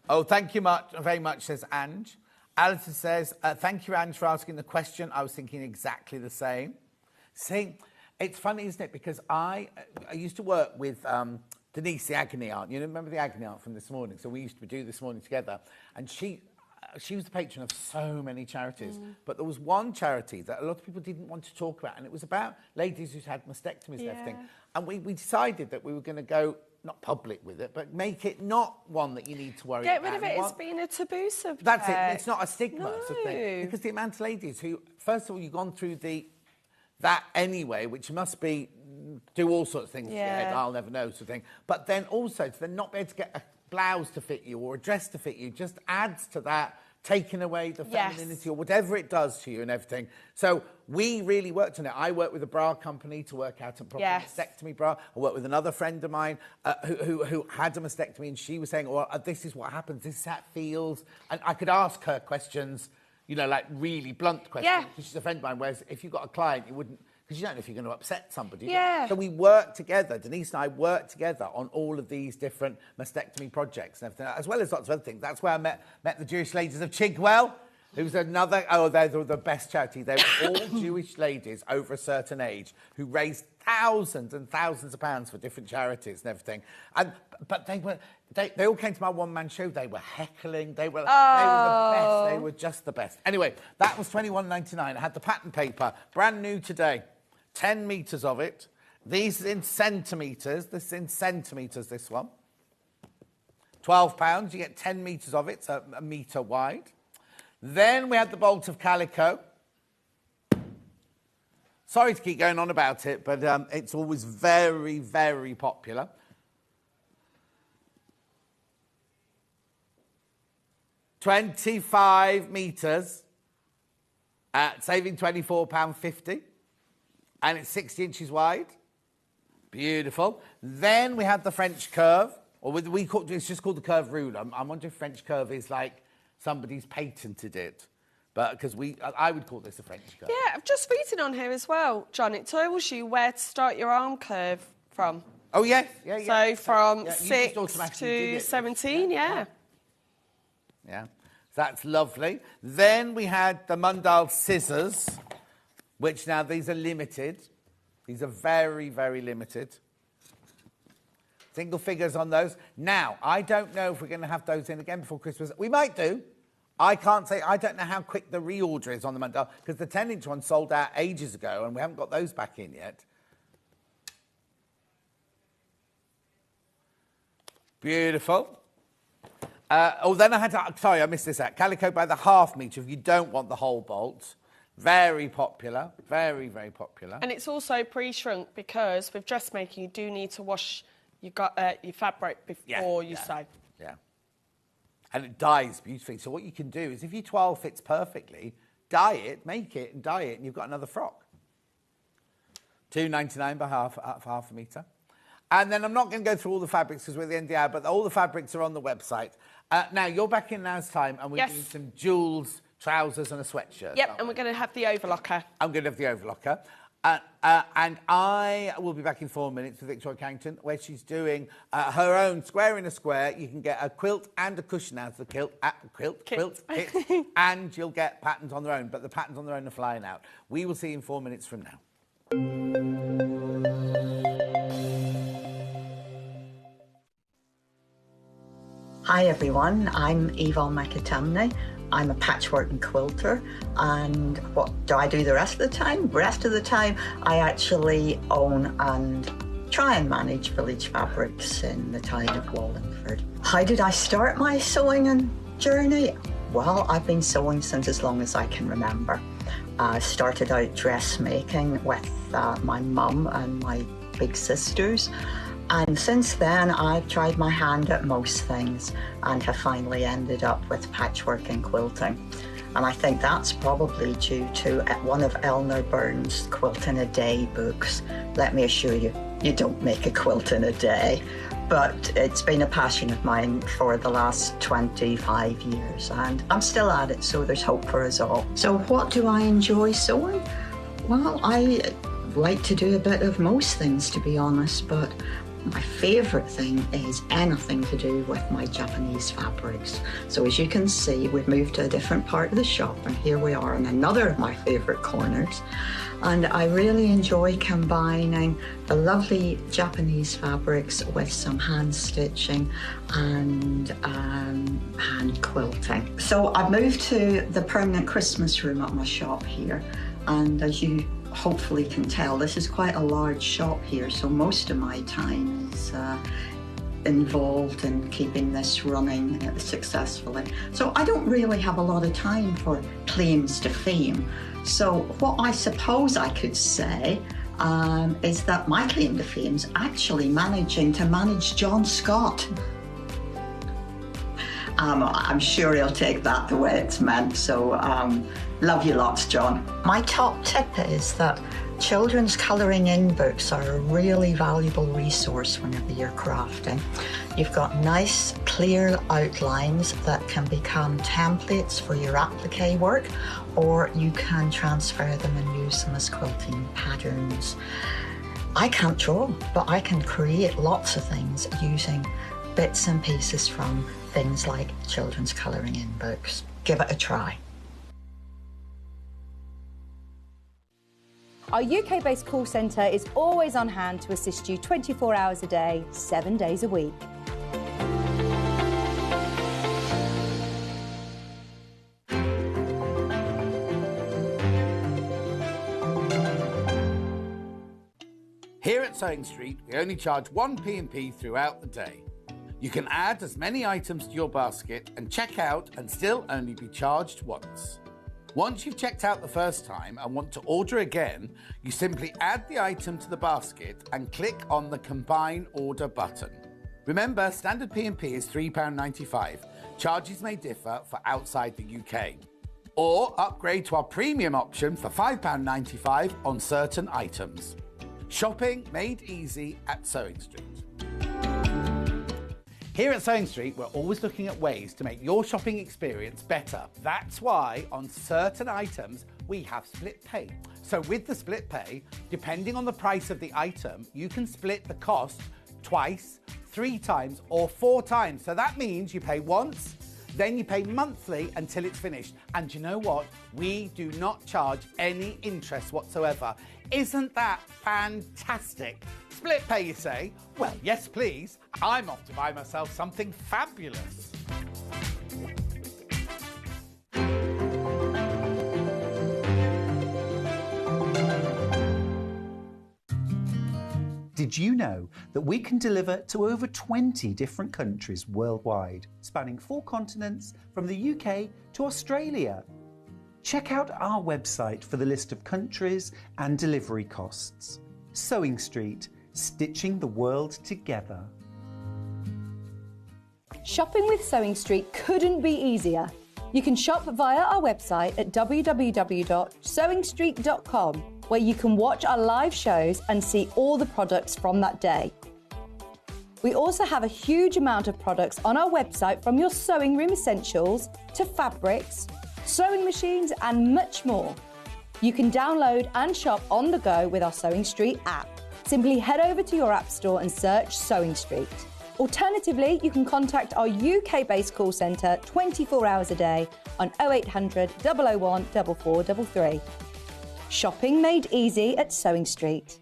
Oh, thank you very much, says Ange. Alison says, thank you, Ange, for asking the question. I was thinking exactly the same. See, it's funny, isn't it? Because I used to work with Denise, the agony aunt. You remember the agony aunt from this morning? So we used to do this morning together. And she was the patron of so many charities. But there was one charity that a lot of people didn't want to talk about. And it was about ladies who'd had mastectomies and everything. And we decided that we were going to go, not public with it, but make it not one that you need to worry about. Get rid of it as being a taboo subject. That's it. It's not a stigma sort of No. thing. Because the amount of ladies who, first of all, you've gone through that anyway, which must be do all sorts of things. Yeah. I'll never know sort of thing. But then also to then not be able to get a blouse to fit you or a dress to fit you just adds to that taking away the Yes. femininity or whatever it does to you and everything. So we really worked on it. I worked with a bra company to work out a proper Yes. mastectomy bra. I worked with another friend of mine who had a mastectomy, and she was saying, well, this is what happens, this is how it feels. And I could ask her questions, you know, like really blunt questions. Yeah. Because she's a friend of mine, whereas if you got a client, you wouldn't, because you don't know if you're going to upset somebody. Yeah. So we worked together, Denise and I worked together on all of these different mastectomy projects and everything, as well as lots of other things. That's where I met the Jewish ladies of Chigwell, who's another, they're the best charity. They were all Jewish ladies over a certain age who raised thousands and thousands of pounds for different charities and everything. But they all came to my one-man show. They were heckling. They were the best. They were just the best. Anyway, that was $21.99. I had the pattern paper, brand new today. 10 metres of it. These are in centimetres. This is in centimetres, this one. £12. You get 10 metres of it, so a metre wide. Then we had the bolt of calico. Sorry to keep going on about it, but it's always very, very popular. £25 metres, saving £24.50. And it's 60 inches wide. Beautiful. Then we have the French curve, or it's just called the curve ruler. I wonder if French curve is like somebody's patented it, but because I would call this a French curve. Yeah, I'm just reading on here as well, John. It tells you where to start your arm curve from. Oh yes, yeah. So from you just 6 automatically did to it. 17, yeah. Yeah, that's lovely. Then we had the Mundal scissors, which now these are limited. These are very, very limited. Single figures on those. Now, I don't know if we're going to have those in again before Christmas. We might do. I can't say. I don't know how quick the reorder is on the Mundal, because the 10-inch one sold out ages ago, and we haven't got those back in yet. Beautiful. Then I had to... Sorry, I missed this out. Calico by the half metre if you don't want the whole bolt. Very popular. Very, very popular. And it's also pre-shrunk because with dressmaking, you do need to wash your fabric before you sew. Yeah. And it dyes beautifully. So what you can do is if your toile fits perfectly, dye it, make it and dye it, and you've got another frock. $2.99 by half a metre. And then I'm not going to go through all the fabrics because we're at the end of the hour, but all the fabrics are on the website. Now, you're back in now's time, and we're doing some jewels, trousers and a sweatshirt. Yep, and we're going to have the overlocker. I'm going to have the overlocker. And I will be back in 4 minutes with Victoria Carrington, where she's doing her own square in a square. You can get a quilt and a cushion out of the quilt kit, and you'll get patterns on their own, but the patterns on their own are flying out. We will see you in 4 minutes from now. Hi everyone, I'm Yvonne McAtamney. I'm a patchwork and quilter, and what do I do the rest of the time? The rest of the time I actually own and try and manage Village Fabrics in the town of Wallingford. How did I start my sewing and journey? Well, I've been sewing since as long as I can remember. I started out dressmaking with my mum and my big sisters. And since then, I've tried my hand at most things and have finally ended up with patchwork and quilting. And I think that's probably due to one of Eleanor Burns' Quilt in a Day books. Let me assure you, you don't make a quilt in a day. But it's been a passion of mine for the last 25 years, and I'm still at it, so there's hope for us all. So what do I enjoy sewing? Well, I like to do a bit of most things, to be honest, but my favourite thing is anything to do with my Japanese fabrics. So as you can see, we've moved to a different part of the shop, and here we are in another of my favourite corners. And I really enjoy combining the lovely Japanese fabrics with some hand stitching and hand quilting. So I moved to the permanent Christmas room at my shop here, and as you hopefully can tell, this is quite a large shop here, so most of my time is involved in keeping this running successfully. So I don't really have a lot of time for claims to fame. So what I suppose I could say is that my claim to fame is actually managing to manage John Scott. I'm sure he'll take that the way it's meant. So love you lots, John. My top tip is that children's colouring in books are a really valuable resource whenever you're crafting. You've got nice, clear outlines that can become templates for your applique work, or you can transfer them and use them as quilting patterns. I can't draw, but I can create lots of things using bits and pieces from things like children's colouring in books. Give it a try. Our UK-based call centre is always on hand to assist you 24 hours a day, 7 days a week. Here at Sewing Street, we only charge one P&P throughout the day. You can add as many items to your basket and check out and still only be charged once. Once you've checked out the first time and want to order again, you simply add the item to the basket and click on the Combine Order button. Remember, standard P&P is £3.95. Charges may differ for outside the UK. Or upgrade to our premium option for £5.95 on certain items. Shopping made easy at Sewing Street. Here at Sewing Street, we're always looking at ways to make your shopping experience better. That's why on certain items, we have split pay. So with the split pay, depending on the price of the item, you can split the cost twice, 3 times, or 4 times. So that means you pay once, then you pay monthly until it's finished. And you know what? We do not charge any interest whatsoever. Isn't that fantastic? Split pay, you say? Well, yes, please. I'm off to buy myself something fabulous. Did you know that we can deliver to over 20 different countries worldwide, spanning 4 continents from the UK to Australia? Check out our website for the list of countries and delivery costs. Sewing Street, stitching the world together. Shopping with Sewing Street couldn't be easier. You can shop via our website at www.sewingstreet.com, where you can watch our live shows and see all the products from that day. We also have a huge amount of products on our website, from your sewing room essentials to fabrics, sewing machines and much more. You can download and shop on the go with our Sewing Street app. Simply head over to your app store and search Sewing Street. Alternatively, you can contact our UK-based call centre 24 hours a day on 0800 001 4433. Shopping made easy at Sewing Street.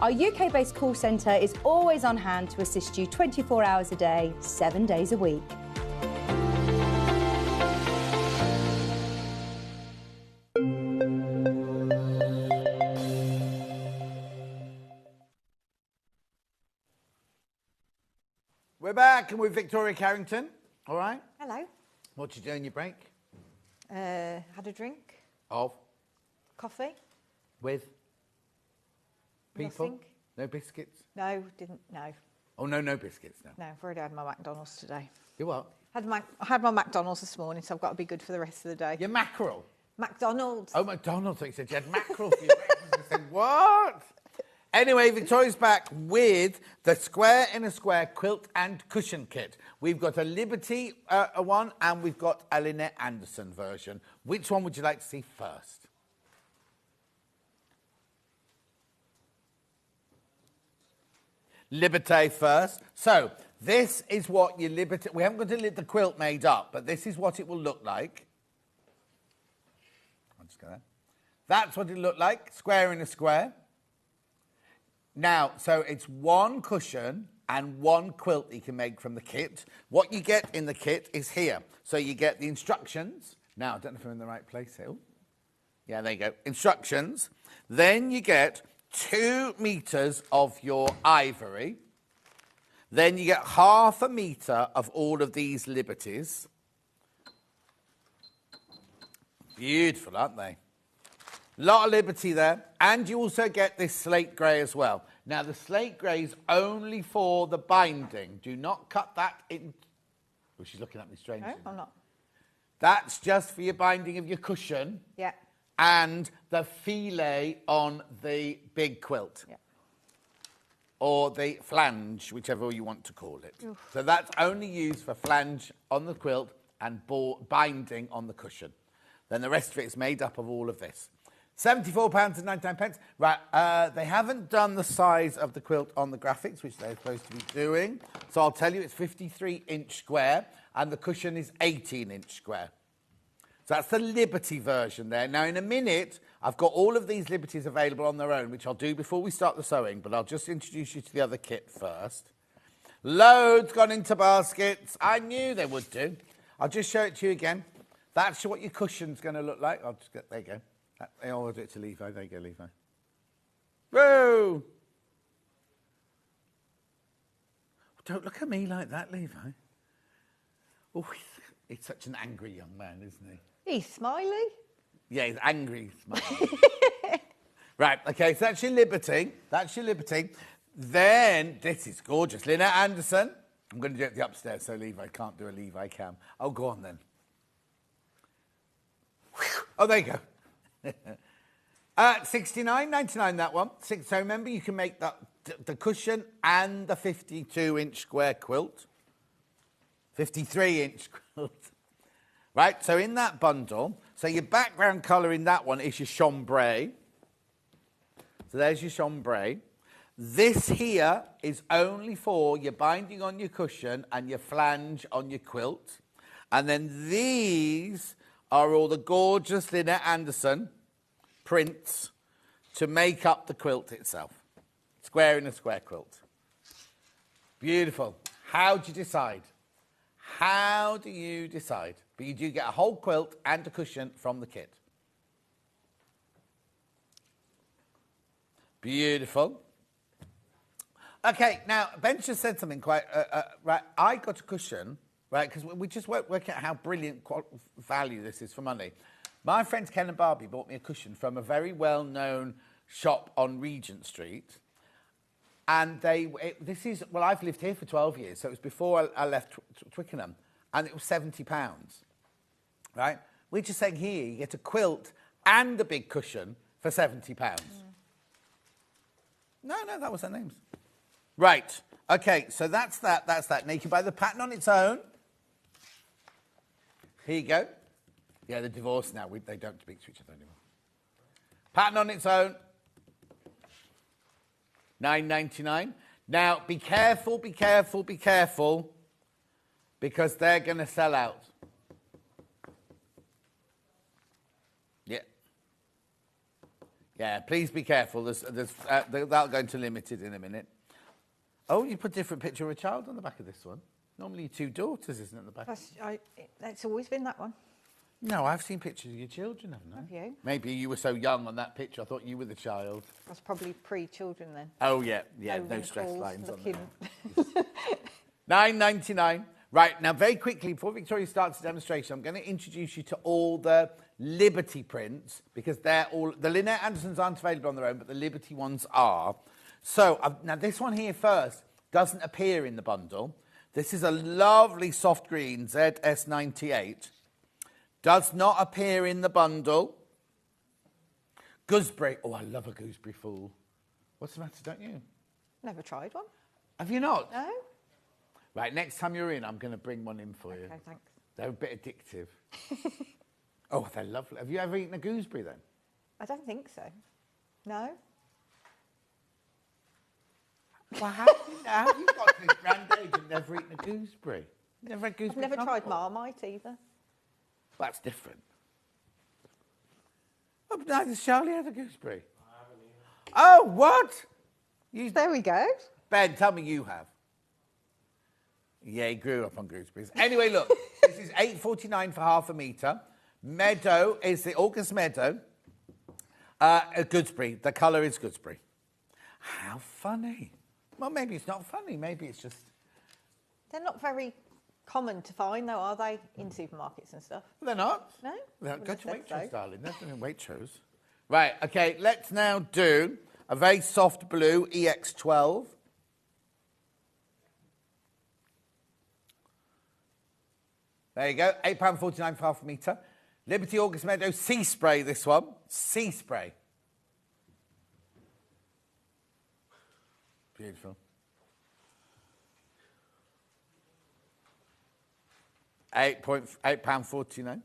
Our UK-based call centre is always on hand to assist you 24 hours a day, 7 days a week. We're back and with Victoria Carrington. All right. Hello. What did you do in your break? Had a drink. Of? Coffee. With? People? Nothing. No biscuits? No, didn't. No. Oh, no biscuits, no. No, I've already had my McDonald's today. You what? I had my McDonald's this morning, so I've got to be good for the rest of the day. Your mackerel? McDonald's. Oh, McDonald's. You said you had mackerel for your breakfast. I said, what? Anyway, Victoria's back with the Square in a Square quilt and cushion kit. We've got a Liberty one and we've got a Lynette Anderson version. Which one would you like to see first? Liberty first. So this is what your Liberty... We haven't got the quilt made up, but this is what it will look like. I'll just go there. That's what it looked like, square in a square. Now, so it's one cushion and one quilt you can make from the kit. What you get in the kit is here. So you get the instructions. Now, I don't know if I'm in the right place here. Yeah, there you go. Instructions. Then you get 2 meters of your ivory. Then you get 1/2 meter of all of these Liberties. Beautiful, aren't they? Lot of Liberty there. And you also get this slate grey as well. Now, the slate grey is only for the binding. Do not cut that in. Oh, she's looking at me strangely. No, I'm not. That's just for your binding of your cushion. Yeah. And the filet on the big quilt. Yeah. Or the flange, whichever you want to call it. Oof. So that's only used for flange on the quilt and binding on the cushion. Then the rest of it is made up of all of this. £74.99. Right, they haven't done the size of the quilt on the graphics, which they're supposed to be doing. So I'll tell you it's 53-inch square, and the cushion is 18-inch square. So that's the Liberty version there. Now, in a minute, I've got all of these Liberties available on their own, which I'll do before we start the sewing, but I'll just introduce you to the other kit first. Loads gone into baskets. I knew they would do. I'll just show it to you again. That's what your cushion's going to look like. I'll just get, there you go. I'll do it to Levi. There you go, Levi. Whoa! Don't look at me like that, Levi. Oh, he's such an angry young man, isn't he? He's smiley. Yeah, he's angry, smiley. Right, okay, so that's your Liberty. That's your Liberty. Then, this is gorgeous. Lynette Anderson. I'm going to do it the upstairs, so Levi can't do a Levi cam. Oh, go on then. Oh, there you go. $69.99 that one. So remember, you can make that the cushion and the 52-inch square quilt. 53-inch quilt. Right, so in that bundle, so your background colour in that one is your chambray. So there's your chambray. This here is only for your binding on your cushion and your flange on your quilt. And then these are all the gorgeous Lynette Anderson prints to make up the quilt itself. Square in a square quilt. Beautiful. How do you decide? How do you decide? But you do get a whole quilt and a cushion from the kit. Beautiful. Okay, now, Ben just said something quite... right, I got a cushion, right, because we just work out how brilliant value this is for money. My friends Ken and Barbie bought me a cushion from a very well-known shop on Regent Street. And I've lived here for 12 years, so it was before I left Twickenham. And it was £70, right? We're just saying here, you get a quilt and a big cushion for £70. No, that was their names. Right, okay, so that's that. Now, you can buy the pattern on its own. Here you go. Yeah, they're divorced now. They don't speak to each other anymore. Pattern on its own. $9.99. Now, be careful, because they're going to sell out. Yeah, please be careful. That'll go into limited in a minute. Oh, you put a different picture of a child on the back of this one. Normally 2 daughters, isn't it, on the back? It's always been that one. No, I've seen pictures of your children, haven't I? Have you? Maybe you were so young on that picture, I thought you were the child. That's probably pre-children then. Oh, yeah, no stress lines looking. on there. $9.99. Right, now very quickly, before Victoria starts the demonstration, I'm going to introduce you to all the Liberty prints, because they're all... The Lynette Andersons aren't available on their own, but the Liberty ones are. So, now this one here first doesn't appear in the bundle. This is a lovely soft green ZS98. Does not appear in the bundle. Gooseberry. Oh, I love a gooseberry fool. What's the matter, don't you? Never tried one. Have you not? No. Right, next time you're in, I'm going to bring one in for you. Okay, thanks. They're a bit addictive. Oh, they're lovely. Have you ever eaten a gooseberry then? I don't think so. No. Well, how have you got to this grand age and never eaten a gooseberry? Never had gooseberry. I've never tried Marmite either. Well, that's different. Oh, but neither Charlie had a gooseberry. Oh, what? There we go. Ben, tell me you have. Yeah, he grew up on gooseberries. Anyway, look, this is $8.49 for half a metre. Meadow is the August Meadow. A gooseberry. The colour is gooseberry. How funny. Well, maybe it's not funny. Maybe it's just... They're not very common to find, though, are they, in supermarkets and stuff? They're not. No? Go to Waitrose, darling. They're doing Waitrose. Right, okay, let's now do a very soft blue EX12. There you go, £8.49 for half a metre. Liberty August Meadow Sea Spray, this one. Sea Spray. Beautiful. £8.49.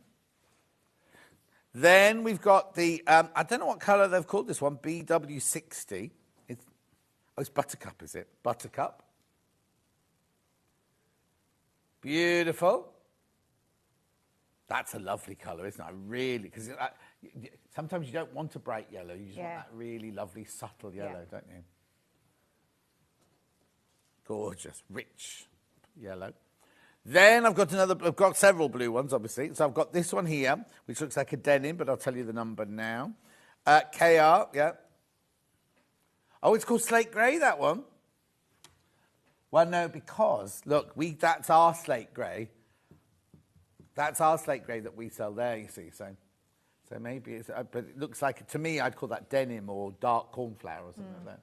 Then we've got the, I don't know what colour they've called this one, BW60. It's Buttercup, is it? Buttercup. Beautiful. That's a lovely colour, isn't it? Really, because sometimes you don't want a bright yellow. You just want that really lovely, subtle yellow, don't you? Gorgeous, rich yellow. Then I've got several blue ones, obviously. So I've got this one here, which looks like a denim, but I'll tell you the number now. KR, yeah. Oh, it's called Slate Grey, that one. Well, no, because, look, that's our slate grey. That's our slate grey that we sell there, you see. So maybe it's, but it looks like, to me, I'd call that denim or dark cornflower or something like that.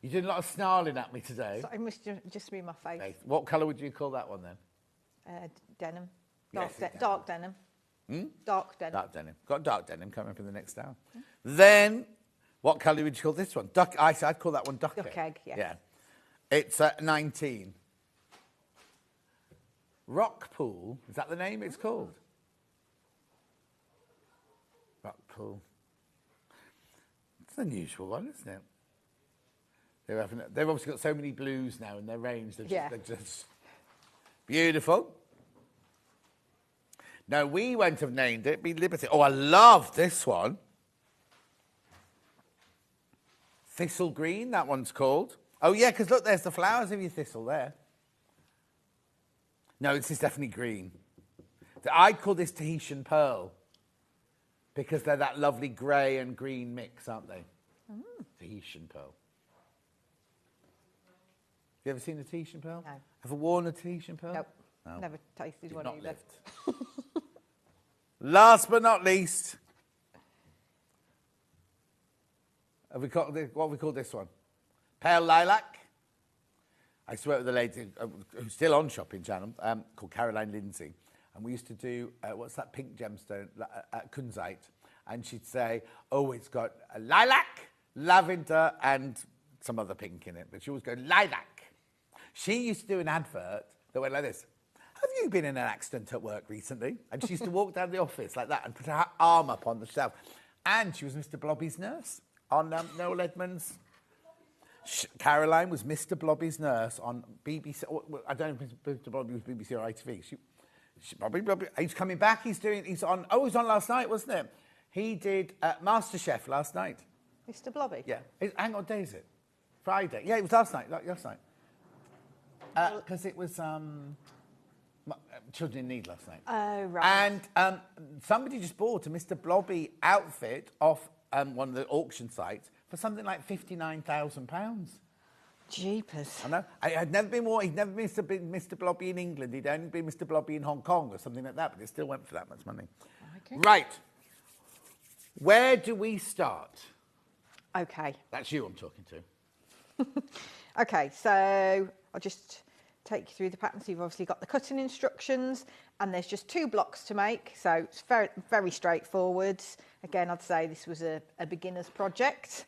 You did a lot of snarling at me today. So I must just be my face. Okay. What colour would you call that one then? Denim. Yes, Dark denim. Dark denim. Dark denim. Got dark denim coming up in the next hour. Then, what colour would you call this one? I'd call that one duck egg. Duck egg, yes. Yeah. It's 19. Rockpool, is that the name it's called? Rockpool. It's an unusual one, isn't it? They've obviously got so many blues now in their range. They're just beautiful. No, we won't have named it. Be Liberty. Oh, I love this one. Thistle Green, that one's called. Oh, yeah, because look, there's the flowers of your thistle there. No, this is definitely green. I'd call this Tahitian Pearl because they're that lovely grey and green mix, aren't they? Tahitian Pearl. Have you ever seen a Tahitian Pearl? No. Ever worn a Tahitian Pearl? Nope. No. Never tasted You've one not either. lived. Last but not least, what have we called this one? Pale Lilac. I used to work with a lady who's still on Shopping Channel called Caroline Lindsay. And we used to do, what's that pink gemstone, kunzite. And she'd say, oh, it's got a lilac, lavender, and some other pink in it. But she always go, lilac. She used to do an advert that went like this. Have you been in an accident at work recently? And she used to walk down the office like that and put her arm up on the shelf. And she was Mr. Blobby's nurse on Noel Edmonds. Caroline was Mr. Blobby's nurse on BBC. I don't know if Mr. Blobby was BBC or ITV. Blobby, he's coming back. He's on last night, wasn't it? He did MasterChef last night. Mr. Blobby? Yeah. Hang on, what day is it? Friday. Yeah, it was last night. Because it was Children in Need last night. Oh, right. And somebody just bought a Mr. Blobby outfit off one of the auction sites for something like £59,000. Jeepers. I know. He'd never been Mr. Blobby in England. He'd only been Mr. Blobby in Hong Kong or something like that, but it still went for that much money. Okay. Right. Where do we start? Okay. That's you I'm talking to. Okay, so I'll just take you through the pattern. So you've obviously got the cutting instructions, and there's just 2 blocks to make, so it's very, very straightforward. Again, I'd say this was a beginner's project.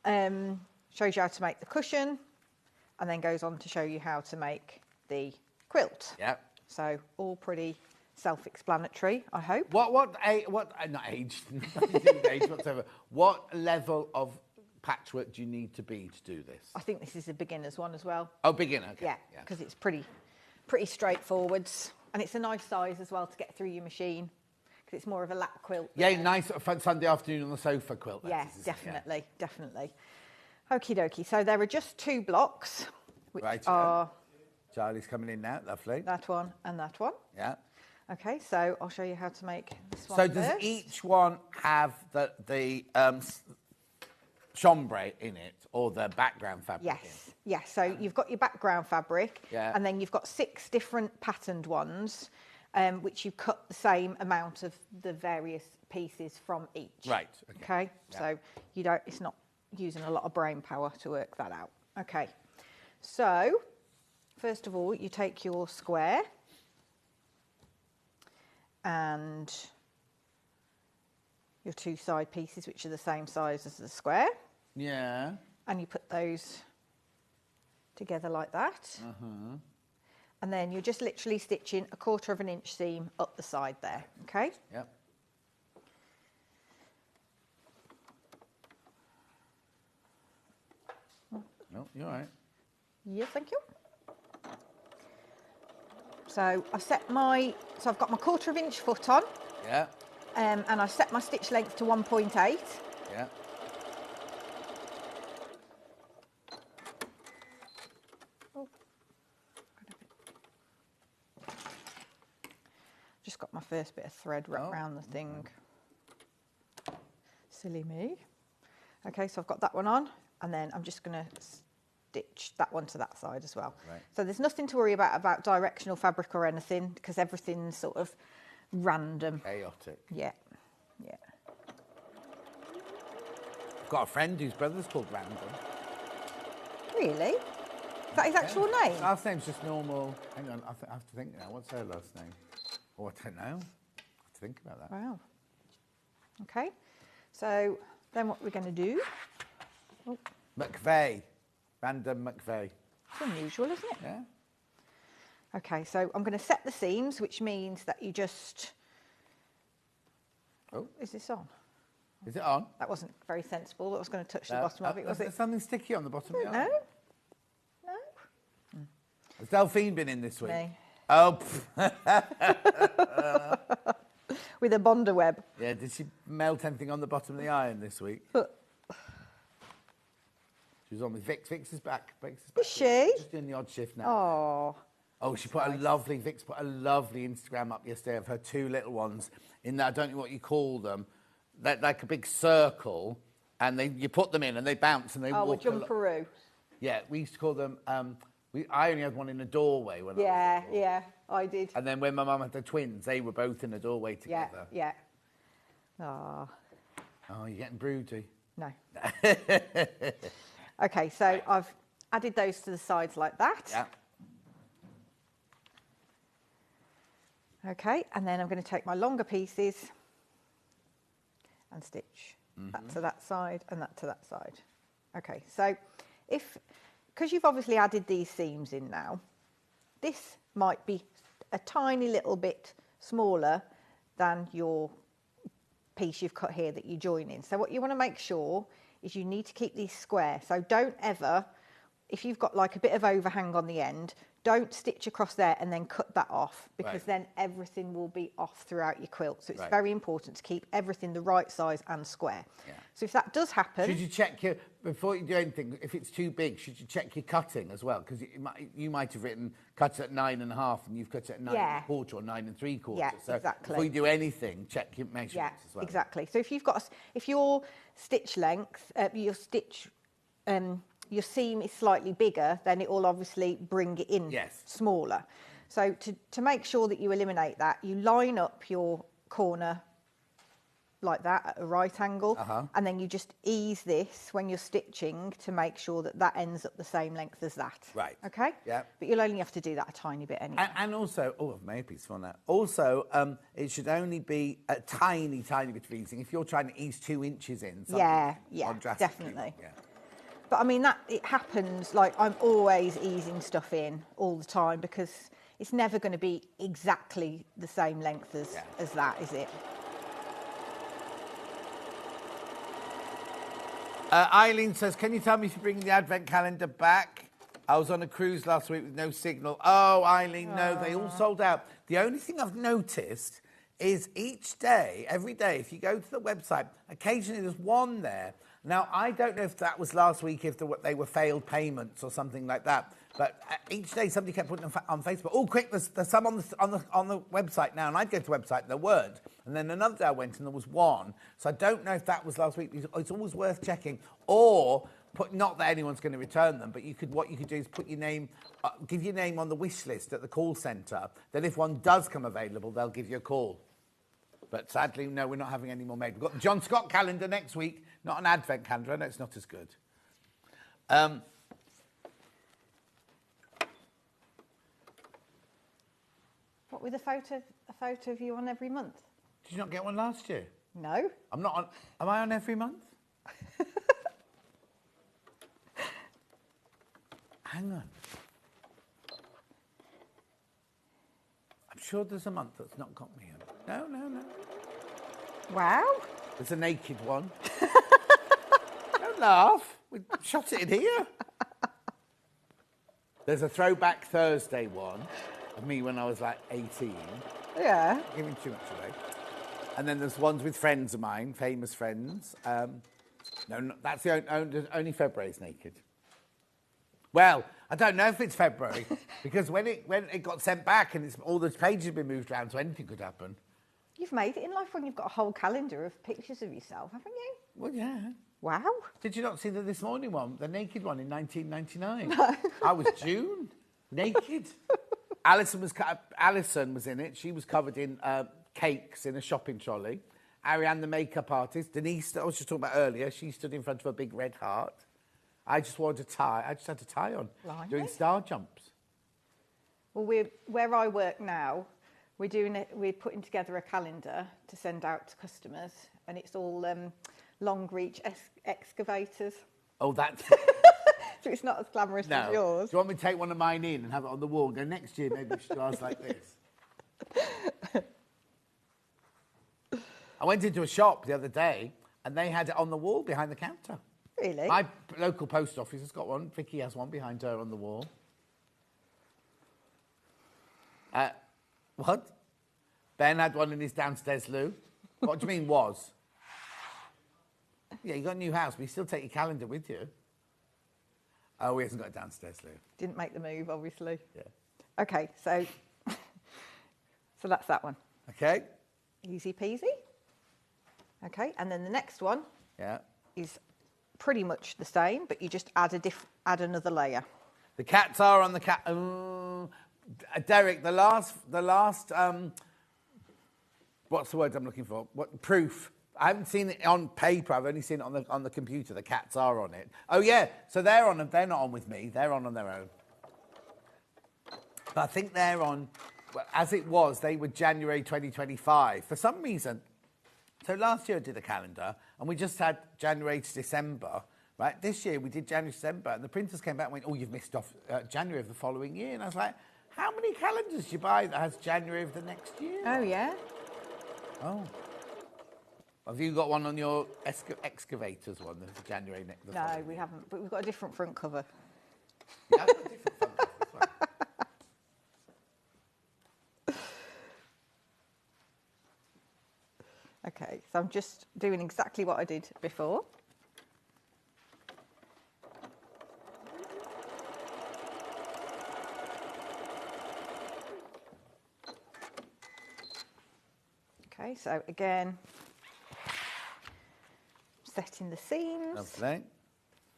Shows you how to make the cushion, and then goes on to show you how to make the quilt. Yeah. So all pretty self-explanatory, I hope. Not age whatsoever. What level of patchwork do you need to be to do this? I think this is a beginner's one as well. Oh, beginner. Okay. Yeah, because it's pretty straightforward, and it's a nice size as well to get through your machine because it's more of a lap quilt. Yeah, nice Sunday afternoon on the sofa quilt. Yeah, definitely. Okie dokie. So there are just 2 blocks, which are... Charlie's coming in now. Lovely. That one and that one. Yeah. Okay, so I'll show you how to make this one So first. does each one have the chambray in it or the background fabric? Yes. Yes. So you've got your background fabric, Yeah. and then you've got 6 different patterned ones, which you cut the same amount of the various pieces from each. Right. Okay. Yeah. So it's not using a lot of brain power to work that out. Okay. So first of all, you take your square and your two side pieces, which are the same size as the square. Yeah. And you put those together like that. And then you're just literally stitching 1/4 of an inch seam up the side there, okay? Yep. No, you're all right. Yeah, thank you. So I've got my 1/4 inch foot on, Yeah. and I set my stitch length to 1.8. Yeah. Just got my first bit of thread wrapped around the thing. Silly me. Okay, so I've got that one on, and then I'm just going to stitch that one to that side as well. Right. So there's nothing to worry about directional fabric or anything, because everything's sort of random. Chaotic. Yeah, yeah. I've got a friend whose brother's called Random. Really? Is that his actual name? Last name's just normal. Hang on, I have to think now. What's her last name? Oh, I don't know. I have to think about that. Wow. Okay, so then what we're going to do... Oh, McVeigh. Random McVeigh. it's unusual, isn't it? Yeah. Okay, so I'm going to set the seams, which means that you just... Oh. Is this on? Is it on? That wasn't very sensible. That was going to touch the bottom of it, was There's it? something sticky on the bottom of the No. arm. No. Has Delphine been in this week? Me. Oh, With a Bonder web. yeah. Did she melt anything on the bottom of the iron this week? She was on with Vix. Vix is back. Is she? Just doing the odd shift now. Oh. Oh, she put a lovely, Vix put a lovely Instagram up yesterday of her two little ones in that, I don't know what you call them, they're like a big circle, and you put them in and they bounce and they Oh, a walk. jumperoo. Yeah, we used to call them, I only had one in a doorway when I was Yeah, little. yeah, I did. And then when my mum had the twins, they were both in a doorway Yeah, together. yeah. Oh, Oh, you're getting broody. no. Okay, so I've added those to the sides like that. Yeah. Okay, and then I'm going to take my longer pieces and stitch that to that side and that to that side. Okay, so because you've obviously added these seams in now, this might be a tiny little bit smaller than your piece you've cut here that you join in. So what you want to make sure is you need to keep these square. So don't ever, if you've got like a bit of overhang on the end, don't stitch across there and then cut that off, because Right. then everything will be off throughout your quilt. So it's Right. very important to keep everything the right size and square. Yeah. So if that does happen... Should you check before you do anything, if it's too big, should you check your cutting as well? Because you might have written cut at 9.5 and you've cut it at 9.25 or 9 3/4. Yeah, so exactly. Before you do anything, check your Yeah, measurements as well. exactly. So if your stitch length, your seam is slightly bigger, then it will obviously bring it in Yes. smaller. So to make sure that you eliminate that, you line up your corner like that at a right angle, and then you just ease this when you're stitching to make sure that that ends up the same length as that. Right. Okay? Yeah. But you'll only have to do that a tiny bit anyway. And also, I've made a piece on that. Also, it should only be a tiny, tiny bit of easing. If you're trying to ease 2 inches in, Yeah, on drastically, definitely. Yeah. But I mean, it happens, like I'm always easing stuff in all the time, because it's never going to be exactly the same length as that, is it? Eileen says, can you tell me if you're bringing the advent calendar back? I was on a cruise last week with no signal. Oh, Eileen, no, they all sold out. The only thing I've noticed is each day, every day, if you go to the website, occasionally there's one there. Now, I don't know if that was last week, if they were failed payments or something like that. But each day somebody kept putting on Facebook, oh, quick, there's some on the website now. And I'd go to the website and there weren't. And then another day I went and there was one. So I don't know if that was last week. It's always worth checking. Or, not that anyone's going to return them, but what you could do is put your name, give your name on the wish list at the call centre. Then if one does come available, they'll give you a call. But sadly, no, we're not having any more made. We've got the John Scott calendar next week, not an advent calendar. I know it's not as good. What with a photo of you on every month? Did you not get one last year? No. I'm not on. Am I on every month? Hang on. I'm sure there's a month that's not got me on. No. Wow. There's a naked one. Don't laugh. We shot it in here. There's a Throwback Thursday one of me when I was like 18. Yeah. Giving too much away. And then there's ones with friends of mine, famous friends. No, that's the only February's naked. Well, I don't know if it's February because when it got sent back and all the pages have been moved around, so anything could happen. You've made it in life when you've got a whole calendar of pictures of yourself, haven't you? Well, yeah. Wow. Did you not see the This Morning one, the naked one in 1999? No. I was June, naked. Alison was in it. She was covered in cakes in a shopping trolley. Ariane, the makeup artist. Denise, I was just talking about earlier, she stood in front of a big red heart. I just wore a tie. I just had a tie on, doing star jumps. Well, where I work now, we're putting together a calendar to send out to customers, and it's all long reach excavators. Oh, that's... So it's not as glamorous as yours. Do you want me to take one of mine in and have it on the wall and go, next year maybe we should ask like this? I went into a shop the other day and they had it on the wall behind the counter. Really? My local post office has got one. Vicky has one behind her on the wall. What? Ben had one in his downstairs loo. What do you mean, was? Yeah, you got a new house, but you still take your calendar with you. Oh, he hasn't got a downstairs loo. Didn't make the move, obviously. Yeah. Okay, so that's that one. Okay. Easy peasy. Okay, and then the next one is pretty much the same, but you just add another layer. The cats are on the cat. Derek, the last. What's the word I'm looking for? What proof? I haven't seen it on paper. I've only seen it on the computer. The cats are on it. Oh yeah, so they're on. They're not on with me. They're on their own. But I think they're on. Well, as it was, they were January 2025 for some reason. So last year I did a calendar, and we just had January to December. Right. This year we did January to December, and the printers came back and went, "Oh, you've missed off January of the following year." And I was like, "How many calendars do you buy that has January of the next year?" Oh yeah. Oh. Have you got one on your excavators one, the January next? No, we haven't, but we've got a different front cover. Yeah, I've got a different front cover as well. Okay, so I'm just doing exactly what I did before. Okay, so again, setting the seams. Lovely.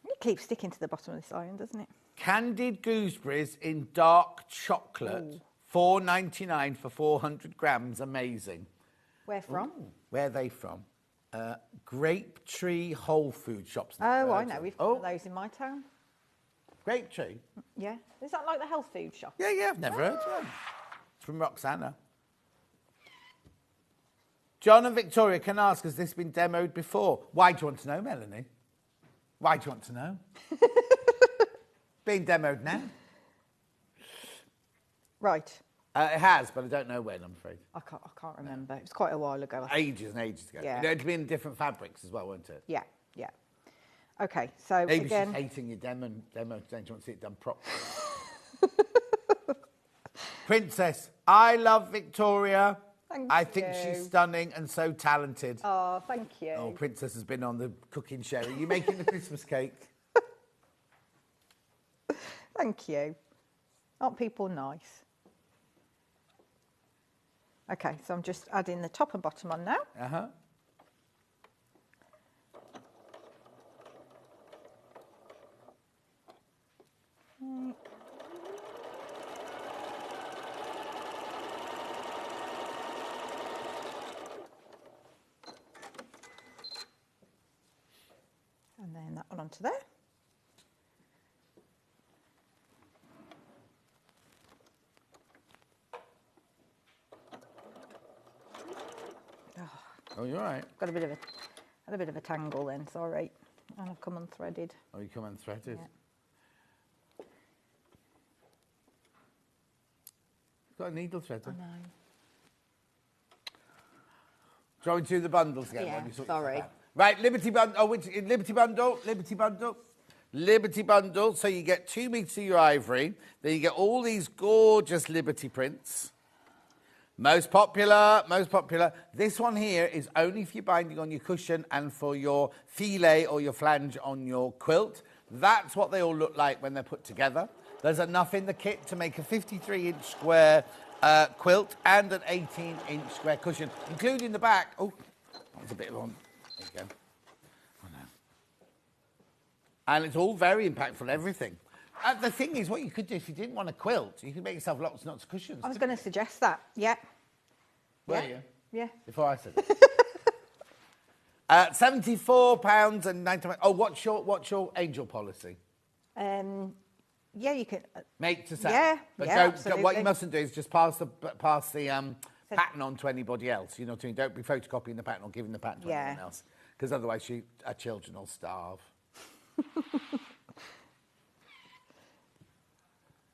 It keeps sticking to the bottom of this iron, doesn't it? Candied gooseberries in dark chocolate, $4.99 for 400 grams. Amazing. Where from? Ooh, where are they from? Grape Tree Whole Food Shops. Oh, I know. We've got those in my town. Grape Tree? Yeah. Is that like the health food shop? Yeah, I've never heard of them. It's from Roxana. John and Victoria can ask, has this been demoed before? Why do you want to know, Melanie? Why do you want to know? Being demoed now. Right. It has, but I don't know when, I'm afraid. I can't remember. It was quite a while ago. Ages and ages ago. Yeah. It'd been in different fabrics as well, won't it? Yeah. Okay, so Maybe again... she's hating your demo. Don't you want to see it done properly? Princess, I love Victoria. I think she's stunning and so talented. Oh, thank you. Oh, Princess has been on the cooking show. Are you making the Christmas cake? Thank you. Aren't people nice? Okay, so I'm just adding the top and bottom on now. Uh-huh. And that one onto there. Oh, you're right. Got a bit of a tangle then, sorry. And I've come unthreaded. Oh, you come unthreaded. Yeah. Got a needle threader. I know. Do you want me to do the bundles again? Yeah, while you sort sorry. yourself out? Right, Liberty Bundle. Oh, which Liberty Bundle? Liberty Bundle. Liberty Bundle. So you get 2 meters of your ivory. Then you get all these gorgeous Liberty prints. Most popular, most popular. This one here is only for your binding on your cushion and for your filet or your flange on your quilt. That's what they all look like when they're put together. There's enough in the kit to make a 53-inch square quilt and an 18-inch square cushion, including the back. Oh, that was a bit long. There you go. Oh, no. And it's all very impactful, everything. The thing is, what you could do if you didn't want a quilt, you could make yourself lots and lots of cushions. I was going to suggest that, yeah. Were Yeah. you? Yeah. Before I said it. £74.90. Oh, what's your angel policy? Yeah, you can. Make to sell. Yeah, But yeah, don't, absolutely. what you mustn't do is just pass the pattern on to anybody else. You know what I mean? Don't be photocopying the pattern or giving the pattern to anyone else. Because otherwise our children will starve.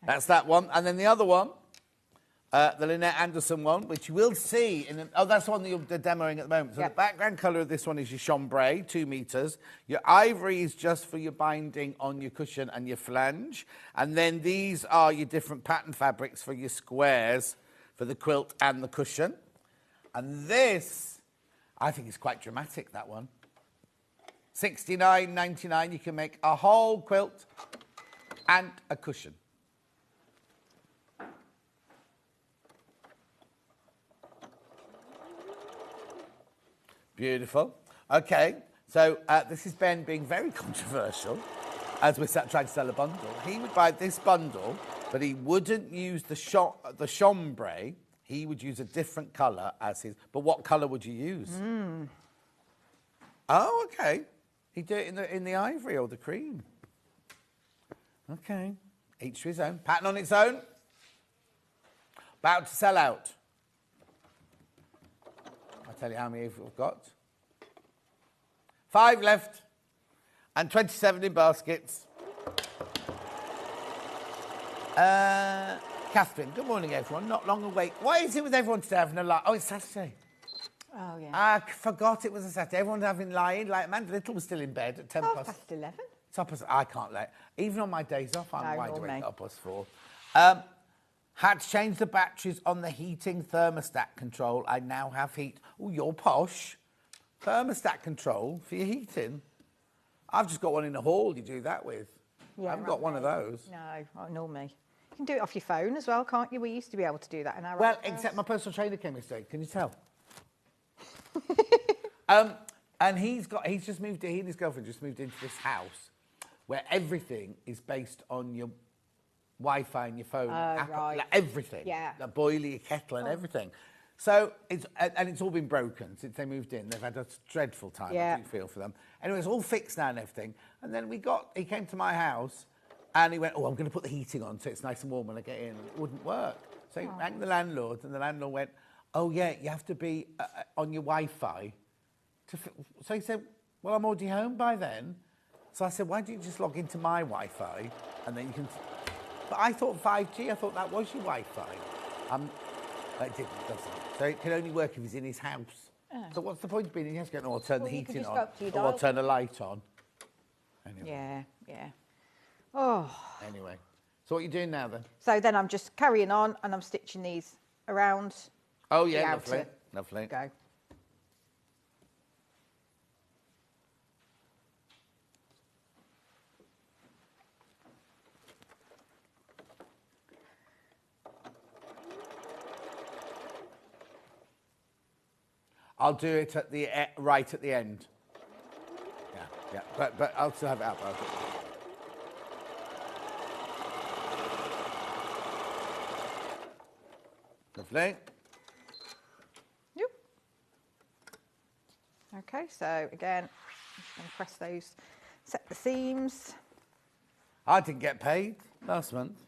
That's that one. And then the other one, the Lynette Anderson one, which you will see in... that's the one that they're demoing at the moment. So the background colour of this one is your chambray, 2 meters. Your ivory is just for your binding on your cushion and your flange. And then these are your different pattern fabrics for your squares, for the quilt and the cushion. And this, I think is quite dramatic, that one. $69.99, you can make a whole quilt and a cushion. Beautiful. Okay, so this is Ben being very controversial as we're trying to sell a bundle. He would buy this bundle, but he wouldn't use the chambray. He would use a different colour as his... But what colour would you use? Oh, okay. He'd do it in the ivory or the cream. Okay. Each to his own. Pattern on its own. About to sell out. I'll tell you how many we've got. 5 left and 27 in baskets. Catherine, good morning, everyone. Not long awake. What is it with everyone today having a lie? Oh, it's Saturday. Oh, yeah. I forgot it was a Saturday. Everyone's having lying. Like Amanda Little was still in bed at 10 past. Past 11. I can't let. Even on my days off, I'm No, wide nor awake me. at 4:30. Had to change the batteries on the heating thermostat control. I now have heat. Oh, you're posh. Thermostat control for your heating. I've just got one in the hall you do that with. Yeah, I haven't got one of those. No, nor me. You can do it off your phone as well, can't you? We used to be able to do that in our Well, old house. except my personal trainer came yesterday. Can you tell? And he's just moved in, he and his girlfriend just moved into this house where everything is based on your Wi-Fi and your phone, Apple, right. like everything. Yeah. The boiler, your kettle and everything. So, it's all been broken since they moved in. They've had a dreadful time, Yeah. I do feel for them. Anyway, it's all fixed now and everything. And then he came to my house and he went, oh, I'm going to put the heating on so it's nice and warm when I get in. And it wouldn't work. So he rang the landlord and the landlord went, oh, yeah, you have to be on your Wi-Fi. So he said, well, I'm already home by then. So I said, why don't you just log into my Wi-Fi and then you can... But I thought 5G, I thought that was your Wi-Fi. It didn't, doesn't it? So it can only work if he's in his house. Oh. So what's the point of being in his house? I'll turn the you could heating just on. go up to your Or I'll dial. turn the light on. Anyway. Yeah. Oh. Anyway. So what are you doing now then? So then I'm just carrying on and I'm stitching these around. Oh, yeah, the lovely. outer. Lovely. Go. I'll do it at the right at the end. Yeah. But I'll still have it up. Lovely. Okay, so again, I'm just going to press those set the seams. I didn't get paid last month.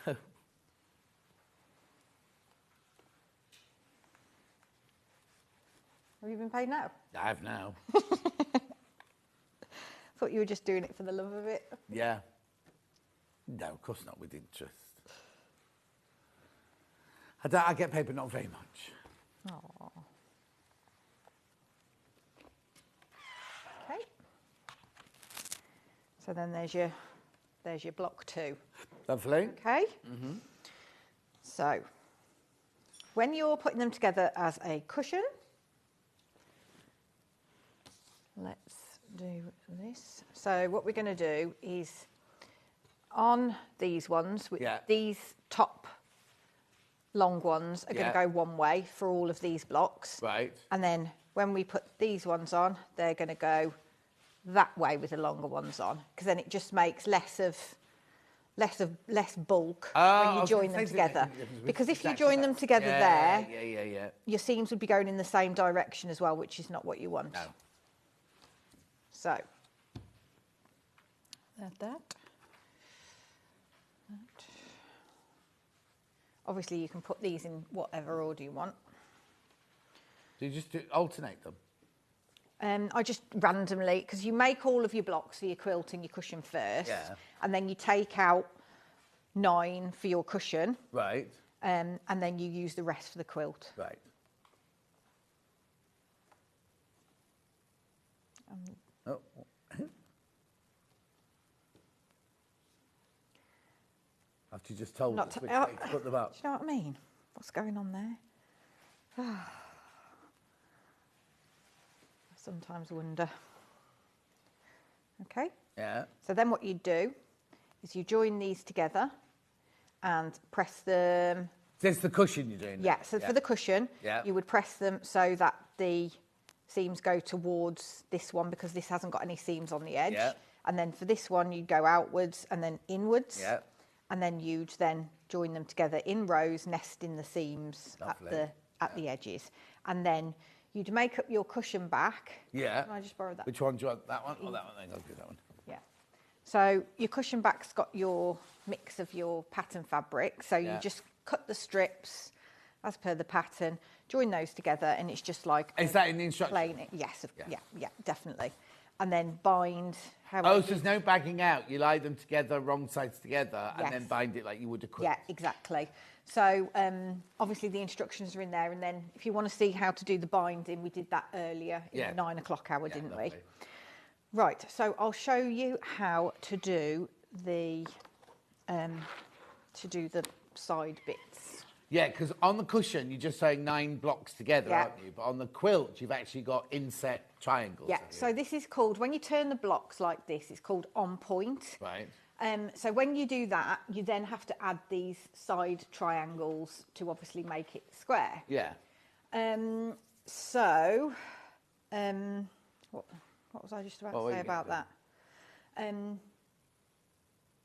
No. Have you been paid now? I have now. Thought you were just doing it for the love of it. Yeah. No, of course not, with interest. I get paid, but not very much. Oh. Okay. So then there's your block 2. Lovely. Okay. So when you're putting them together as a cushion, let's do this. So what we're going to do is on these ones, these top long ones are going to go one way for all of these blocks. Right. And then when we put these ones on, they're going to go that way with the longer ones on, because then it just makes less bulk when you join them together. Because if you join them together there, your seams would be going in the same direction as well, which is not what you want. No. So, that. Obviously, you can put these in whatever order you want. Do you just alternate them? I just randomly, because you make all of your blocks for your quilt and your cushion first, and then you take out 9 for your cushion, right? And then you use the rest for the quilt. Right. Oh. After you just told us which way to put them up. Do you know what I mean? What's going on there? I sometimes wonder. Okay. Yeah. So then what you do is you join these together and press them. This is the cushion you're doing? Yeah, so for the cushion, you would press them so that the seams go towards this one, because this hasn't got any seams on the edge. Yeah. And then for this one, you'd go outwards and then inwards. Yeah. And then you'd then join them together in rows, nesting the seams at the edges. And then you'd make up your cushion back. Yeah. Can I just borrow that? Which one do you want? That one or that one? I'll do that one. Yeah. So your cushion back's got your mix of your pattern fabric. So you just cut the strips as per the pattern, join those together, and it's just like... Is that in the instructions? Yes, yeah, definitely. And then bind... so there's no bagging out. You lie them together, wrong sides together, and then bind it like you would a quilt. Yeah, exactly. So obviously the instructions are in there, and then if you want to see how to do the binding, we did that earlier in the 9 o'clock hour, didn't we? Right, so I'll show you how to do the side bits. Yeah, because on the cushion, you're just saying 9 blocks together, aren't you? But on the quilt, you've actually got inset triangles. Yeah, so this is called, when you turn the blocks like this, it's called on point. Right. So when you do that, you then have to add these side triangles to obviously make it square. Yeah. What was I just about to say about that?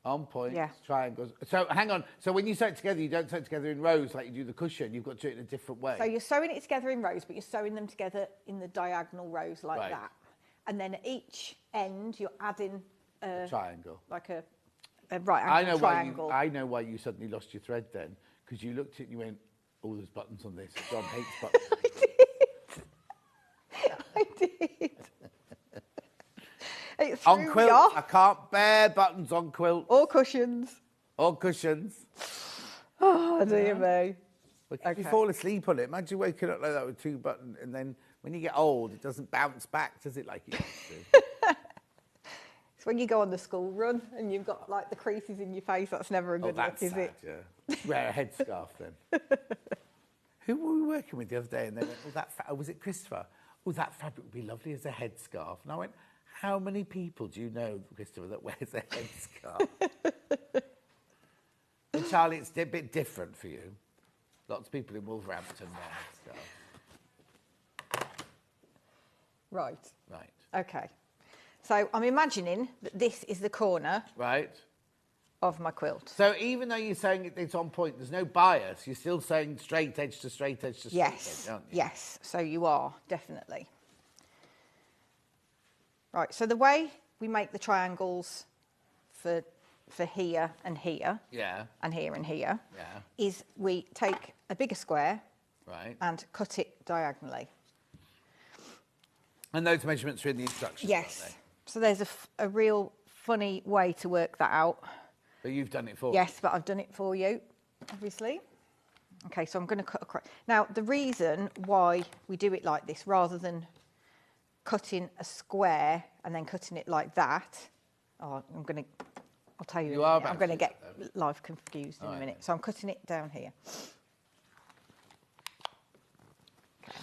On point, triangles. So hang on. So when you sew it together, you don't sew it together in rows like you do the cushion. You've got to do it in a different way. So you're sewing it together in rows, but you're sewing them together in the diagonal rows like that. And then at each end, you're adding a triangle, like a right angle triangle. I know why you suddenly lost your thread then, because you looked at it and you went, "Oh, there's buttons on this. John hates buttons." I did. On quilts, I can't bear buttons on quilts. Or cushions. Or cushions. Oh, dear me. Well, you fall asleep on it. Imagine waking up like that with 2 buttons, and then when you get old, it doesn't bounce back, does it, like it used to? It's when you go on the school run and you've got like the creases in your face. That's never a good look, is it? Yeah. Wear a headscarf then. Who were we working with the other day? And they went, was it Christopher? Oh, that fabric would be lovely as a headscarf. And I went, how many people do you know, Christopher, that wears a headscarf? And Charlie, it's a bit different for you. Lots of people in Wolverhampton wear headscarves. Right. Right. Okay. So I'm imagining that this is the corner. Right. Of my quilt. So even though you're saying it's on point, there's no bias, you're still saying straight edge to straight edge to straight edge, aren't you? Yes, so you are, definitely. Right, so the way we make the triangles for here and here, Yeah. and here and here, Yeah. is we take a bigger square Right. and cut it diagonally. And those measurements are in the instructions. Yes. Aren't So there's a real funny way to work that out. they? But you've done it for. Yes, but I've done it for you, obviously. Okay, so I'm going to cut across. Now, the reason why we do it like this, rather than cutting a square and then cutting it like that, I'll tell you. You are I'm about going to to get do that, life confused in a minute. So I'm cutting it down here. Okay.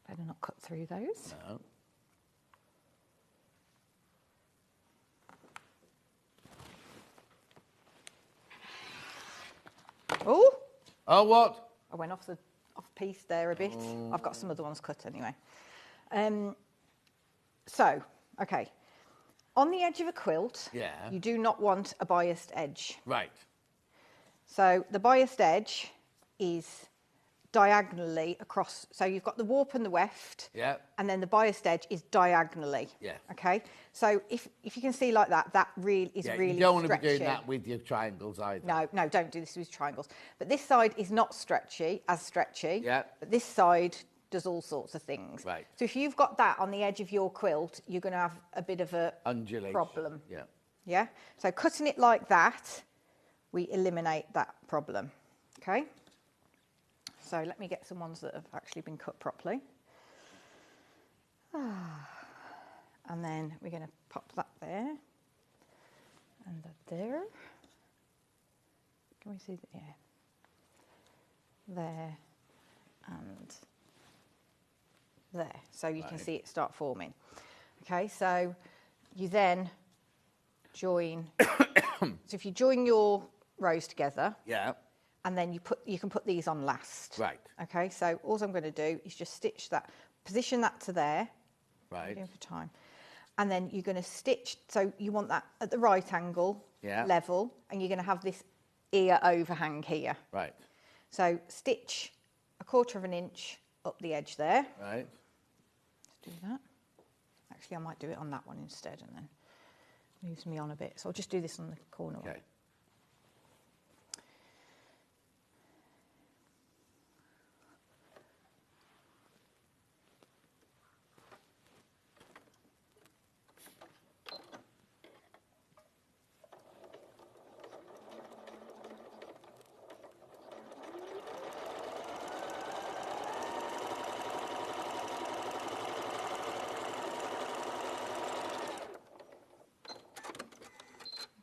Better not cut through those. No. Oh! Oh, what? I went off piece there a bit. I've got some other ones cut anyway. So, okay. On the edge of a quilt, Yeah. you do not want a biased edge. Right. So the biased edge is diagonally across. So you've got the warp and the weft, Yeah. and then the biased edge is diagonally. Yeah. Okay. So if you can see like that, that really is Yeah, really you don't want to be stretchy. doing that with your triangles either. No, don't do this with triangles. But this side is not stretchy, Yeah. but this side does all sorts of things. Right. So if you've got that on the edge of your quilt, you're going to have a bit of a Undulation. problem. Yeah. Yeah? So cutting it like that, we eliminate that problem. Okay? So let me get some ones that have actually been cut properly. And then we're going to pop that there. And that there. Can we see that? Yeah. There. And there. So you can see it start forming. Okay, so you then join. So if you join your rows together, Yeah. and then you can put these on last. Right. Okay, so all I'm going to do is just stitch that, position that to there. Right. Doing for time. And then you're going to stitch, so you want that at the right angle, Yeah. level, and you're going to have this ear overhang here. Right. So stitch 1/4 inch up the edge there. Right. Let's do that. Actually, I might do it on that one instead, and then moves me on a bit. So I'll just do this on the corner one. Okay.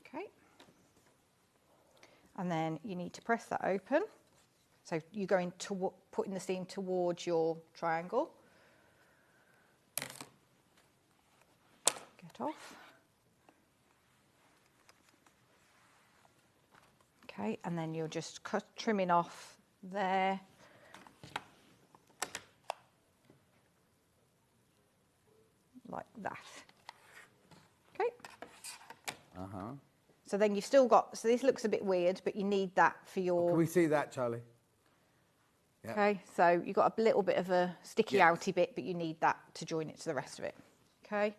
Okay. And then you need to press that open. So you're going to putting the seam towards your triangle. Get off. Okay, and then you're just trimming off there. Like that. Okay. Uh-huh. So then you've still got, so this looks a bit weird, but you need that for your... Can we see that, Charlie? Yeah. Okay, so you've got a little bit of a sticky Yes. outy bit, but you need that to join it to the rest of it. Okay,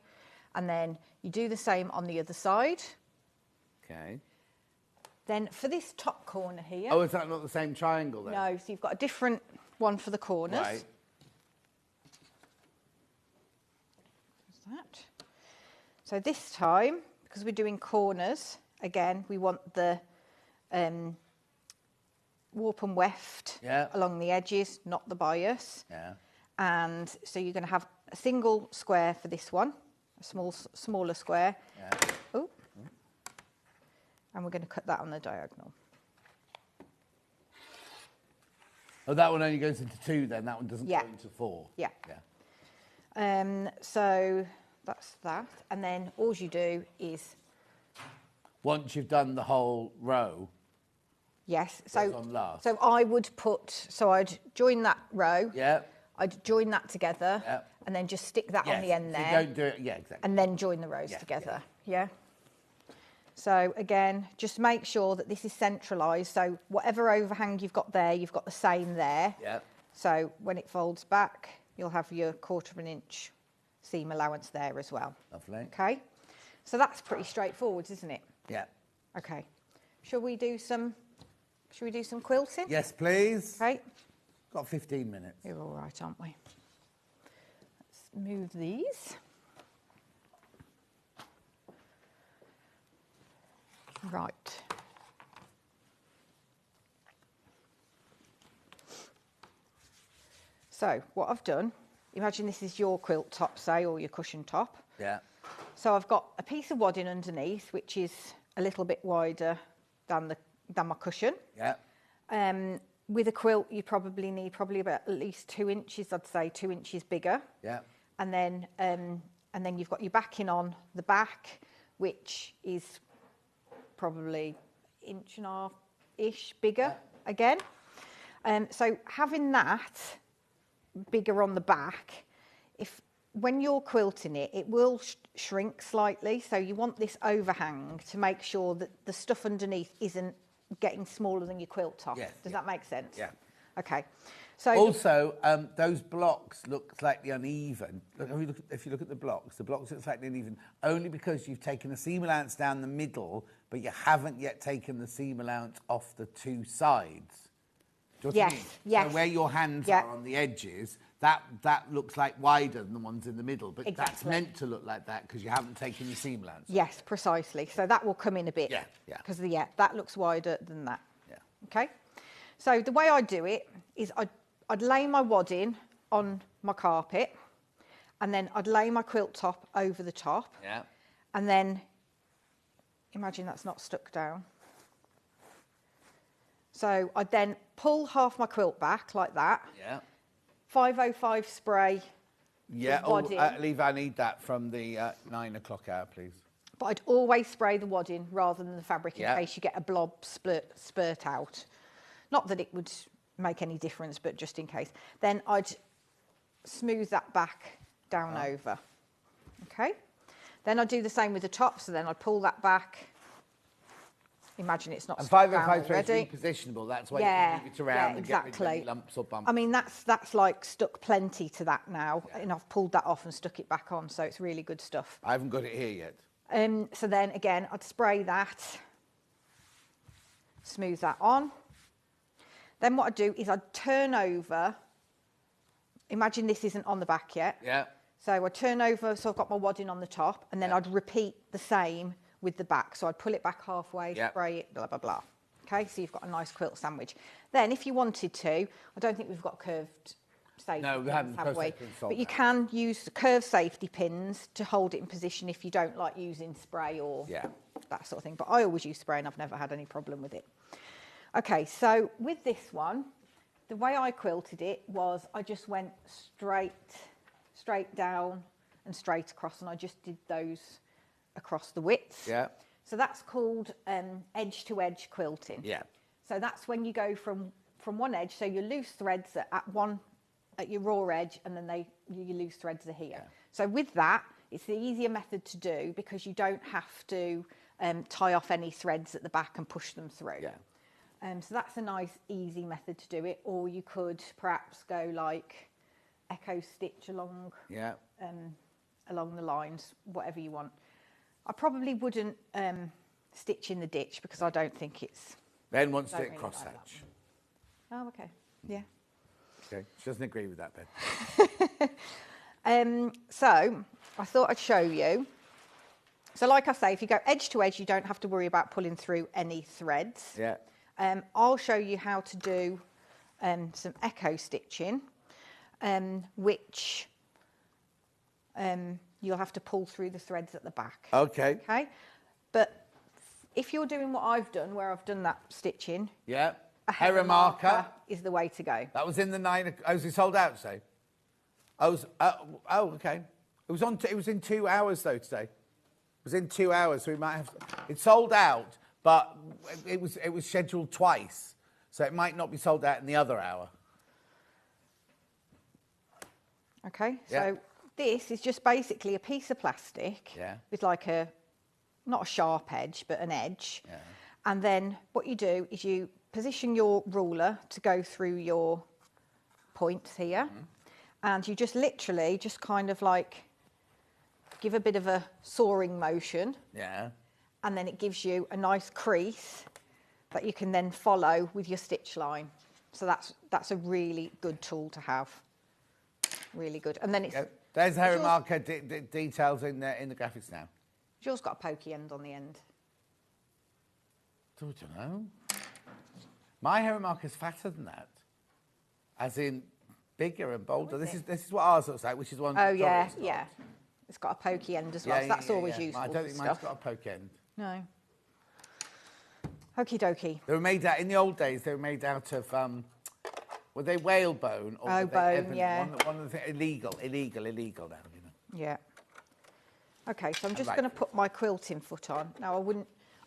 and then you do the same on the other side. Okay. Then for this top corner here... Oh, is that not the same triangle then? No, so you've got a different one for the corners. Right. There's that. So this time, because we're doing corners, again, we want the warp and weft along the edges, not the bias. Yeah. And so you're going to have a single square for this one, a smaller square. Yeah. Oh. And we're going to cut that on the diagonal. Oh, that one only goes into 2 then. That one doesn't Yeah. go into 4. Yeah. Yeah. So that's that. And then all you do is... Once you've done the whole row, Yes. goes on last. So I would I'd join that row. Yeah. I'd join that together. Yeah. And then just stick that on Yes, the end so there. don't do it. Yeah, exactly. And then join the rows Yeah, together. Yeah. So again, just make sure that this is centralised. So whatever overhang you've got there, you've got the same there. Yeah. So when it folds back, you'll have your 1/4 inch seam allowance there as well. Lovely. Okay, so that's pretty straightforward, isn't it? Yeah. Okay, shall we do some quilting? Yes, please. Okay, Got 15 minutes. we're all right, aren't we? Let's move these. Right. So what I've done, imagine this is your quilt top, say, or your cushion top. Yeah. So I've got a piece of wadding underneath, which is a little bit wider than my cushion. Yeah. With a quilt, you probably need about at least 2 inches, I'd say 2 inches bigger. Yeah. And then you've got your backing on the back, which is probably 1.5 inches-ish bigger again. So having that bigger on the back, when you're quilting it, it will shrink slightly. So you want this overhang to make sure that the stuff underneath isn't getting smaller than your quilt top. Yes, Does that make sense? Yeah. Okay. So Also, those blocks look slightly uneven. If you look at the blocks look slightly uneven only because you've taken the seam allowance down the middle, but you haven't yet taken the seam allowance off the two sides. Do you know what I mean? Yes. So where your hands Yeah. are on the edges, that looks like wider than the ones in the middle, but that's Exactly. meant to look like that because you haven't taken your seam allowance. yes, precisely. So that will come in a bit. Yeah, yeah. Because that looks wider than that. Yeah. Okay. So the way I do it is I'd lay my wadding on my carpet, and then I'd lay my quilt top over the top. Yeah. And then imagine that's not stuck down. So I'd then pull half my quilt back like that. Yeah. 505 spray. Yeah. The wadding. Leave, I need that from the 9 o'clock hour, please. But I'd always spray the wadding rather than the fabric in Yeah. case you get a blob spurt out. Not that it would make any difference, but just in case. Then I'd smooth that back down over. Okay. Then I'd do the same with the top. So then I'd pull that back. Imagine it's not And stuck down 505 is already. repositionable. That's why Yeah, you can move it around yeah, and get rid of exactly. any lumps or bumps. I mean, that's like stuck plenty to that now, and I've pulled that off and stuck it back on, so it's really good stuff. I haven't got it here yet. So then again, I'd spray that, smooth that on. Then what I'd do is I'd turn over. Imagine this isn't on the back yet. Yeah. So I'd turn over, so I've got my wadding on the top, and then I'd repeat the same with the back. So I'd pull it back halfway, spray it, blah, blah, blah. Okay, so you've got a nice quilt sandwich. Then if you wanted to, I don't think we've got curved safety No, we pins, haven't. have Curved we? safety pins sold But you out. can use the curved safety pins to hold it in position if you don't like using spray or that sort of thing. But I always use spray and I've never had any problem with it. Okay, so with this one, the way I quilted it was I just went straight down and straight across, and I just did those across the width. Yeah. So that's called edge to edge quilting. Yeah. So that's when you go from one edge. So your loose threads are at your raw edge, and then your loose threads are here. Yeah. So with that, it's the easier method to do because you don't have to tie off any threads at the back and push them through. Yeah. So that's a nice, easy method to do it. Or you could perhaps go like echo stitch along the lines, whatever you want. I probably wouldn't stitch in the ditch because I don't think it's... Ben wants Don't to really cross like hatch. Oh, okay. Yeah. Okay. She doesn't agree with that, Ben. So I thought I'd show you. So like I say, if you go edge to edge, you don't have to worry about pulling through any threads. Yeah. I'll show you how to do some echo stitching, which you'll have to pull through the threads at the back. Okay. Okay. But if you're doing what I've done, where I've done that stitching, Yeah. a heron marker is the way to go. That was in the 9. Oh, was it sold out today? Okay. It was in 2 hours though today. It was in 2 hours, so we might have. It sold out, but it was scheduled twice, so it might not be sold out in the other hour. Okay. Yeah. So this is just basically a piece of plastic with like not a sharp edge, but an edge. Yeah. And then what you do is you position your ruler to go through your points here. And you just literally just kind of like give a bit of a soaring motion, Yeah. and then it gives you a nice crease that you can then follow with your stitch line. So that's a really good tool to have. Really good. And then it's... There's Harry Marker details in the graphics now. Yours got a pokey end on the end. I don't know. My Harry Marker's fatter than that. As in bigger and bolder. This is what ours looks like, which is one... Oh, yeah, yeah. It's got a pokey end as well, so that's always useful. I don't think mine's got a poke end. No. Okie dokie. They were made out, in the old days, they were made out of, were they whalebone? Or were they bone, yeah. One of the things, illegal now, you know. Yeah. Okay, so I'm just going to put my quilting foot on. Now,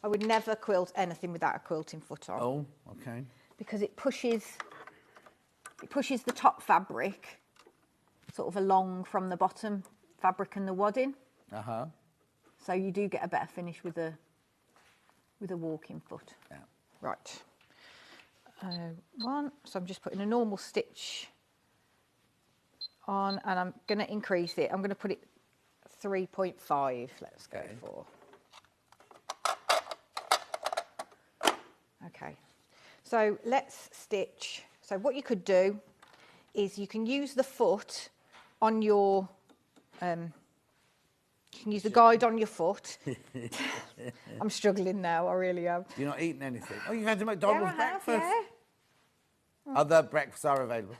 I would never quilt anything without a quilting foot on. Oh, okay. Because it pushes the top fabric sort of along from the bottom fabric and the wadding. Uh-huh. So you do get a better finish with a walking foot. Yeah. Right. One. So I'm just putting a normal stitch on, and I'm going to increase it. I'm going to put it 3.5. Let's go for. Okay. So let's stitch. So what you could do is you can use the foot on your. You can use the guide on your foot. I'm struggling now, I really am. You're not eating anything. Oh, you've had a McDonald's breakfast? Yeah. Other breakfasts are available.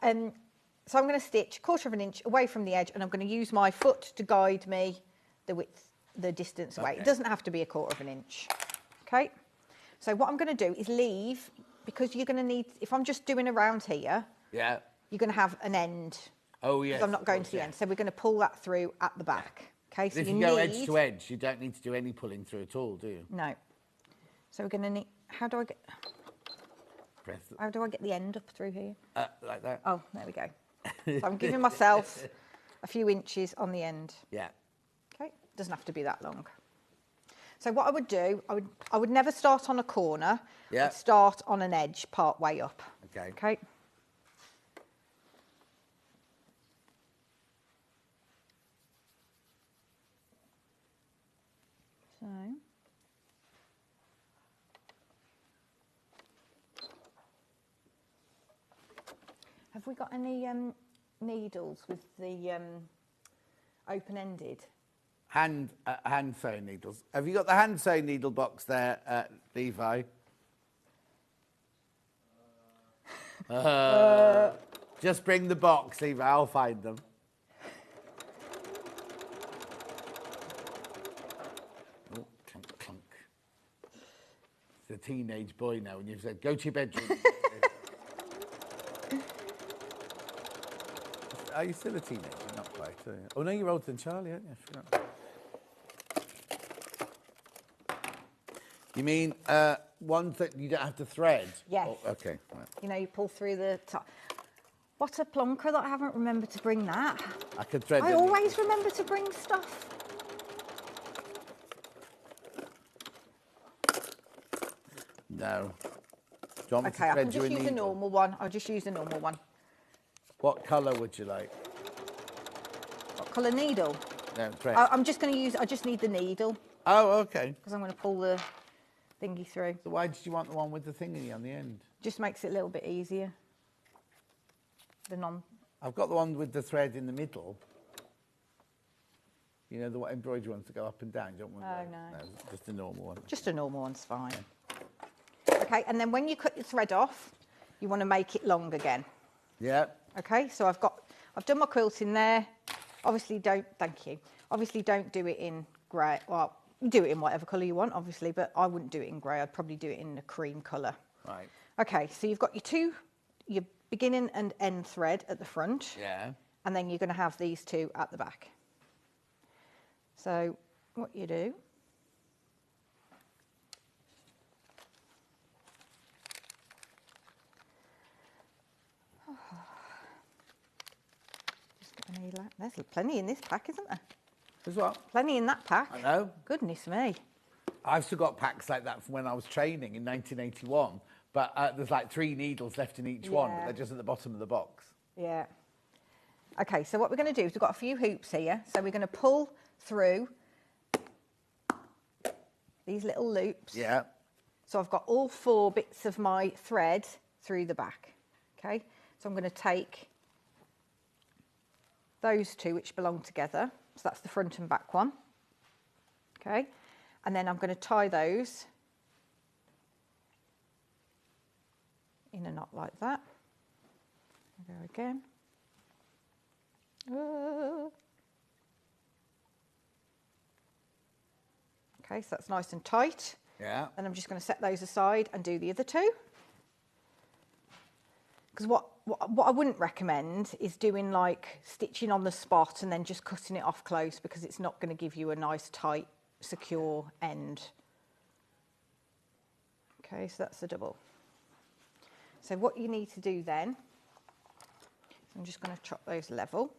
So I'm going to stitch 1/4 inch away from the edge, and I'm going to use my foot to guide me the distance away. It doesn't have to be 1/4 inch. Okay? So what I'm going to do is leave, because you're going to need, if I'm just doing around here, yeah, you're going to have an end. Oh, yes. I'm not going to the end. So we're going to pull that through at the back. Okay, so if you go edge to edge, you don't need to do any pulling through at all, do you? No. So we're going to need, how do I get the end up through here? Like that. Oh, there we go. So I'm giving myself a few inches on the end. Yeah. Okay, doesn't have to be that long. So what I would do, I would never start on a corner. Yeah. I'd start on an edge part way up. Okay. Okay. So. Have we got any needles with the open-ended? Hand sewing needles. Have you got the hand sewing needle box there, Levi? Just bring the box, Levi. I'll find them. Oh, clunk, clunk. It's a teenage boy now, and you've said, go to your bedroom. Are you still a teenager? Not quite. Are you? Oh, no, you're older than Charlie, aren't you? You mean ones that you don't have to thread? Yes. Oh, okay. Right. You know, you pull through the top. What a plonker that I haven't remembered to bring that. I could thread I them. always remember to bring stuff. No. Do you want me Okay, to I thread can you just a use a needle? normal one. I'll just use a normal one. What colour would you like? What colour needle? No, thread. I'm just going to use, I just need the needle. Oh, okay. Because I'm going to pull the thingy through. So why did you want the one with the thingy on the end? Just makes it a little bit easier. I've got the one with the thread in the middle. You know, the embroidery ones that go up and down. You don't want no. Just a normal one. Just a normal one's fine. Okay, and then when you cut your thread off, you want to make it long again. Yeah. Okay, so I've done my quilting there. Obviously Obviously don't do it in grey. Well, you do it in whatever colour you want, obviously, but I wouldn't do it in grey. I'd probably do it in a cream colour. Right. Okay, so you've got your beginning and end thread at the front. Yeah. And then you're going to have these two at the back. So what you do, there's plenty in this pack, isn't there? There's what? Plenty in that pack. I know. Goodness me. I've still got packs like that from when I was training in 1981, but there's like 3 needles left in each one, but they're just at the bottom of the box. Yeah. Okay, so what we're going to do is we've got a few hoops here. So we're going to pull through these little loops. Yeah. So I've got all 4 bits of my thread through the back. Okay, so I'm going to take those 2 which belong together. So that's the front and back one. Okay, and then I'm going to tie those in a knot like that. There we go again. Okay, so that's nice and tight. Yeah. And I'm just going to set those aside and do the other 2. Because what I wouldn't recommend is doing like stitching on the spot and then just cutting it off close, because it's not going to give you a nice tight secure end. Okay, so that's the double. So what you need to do then, I'm just going to chop those level.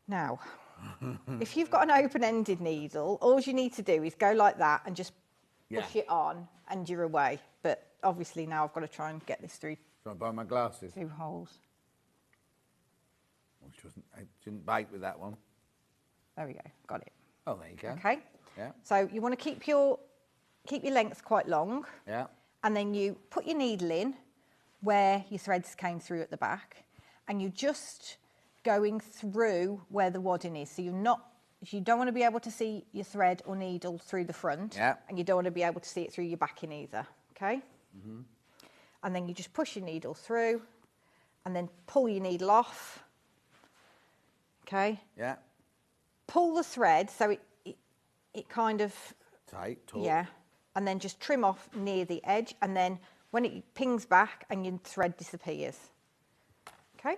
Now, if you've got an open-ended needle, all you need to do is go like that and just push it on and you're away. But obviously now I've got to try and get this through. Can I buy my glasses? 2 holes. I didn't bite with that one. There we go, got it. Oh, there you go. Okay. Yeah. So you want to keep your length quite long. Yeah. And then you put your needle in where your threads came through at the back, and you're just going through where the wadding is. So you don't want to be able to see your thread or needle through the front, and you don't want to be able to see it through your backing either. Okay. Mm-hmm. And then you just push your needle through, and then pull your needle off. Okay. Yeah. Pull the thread so it kind of tight. Taut. Yeah. And then just trim off near the edge, and then when it pings back and your thread disappears. Okay?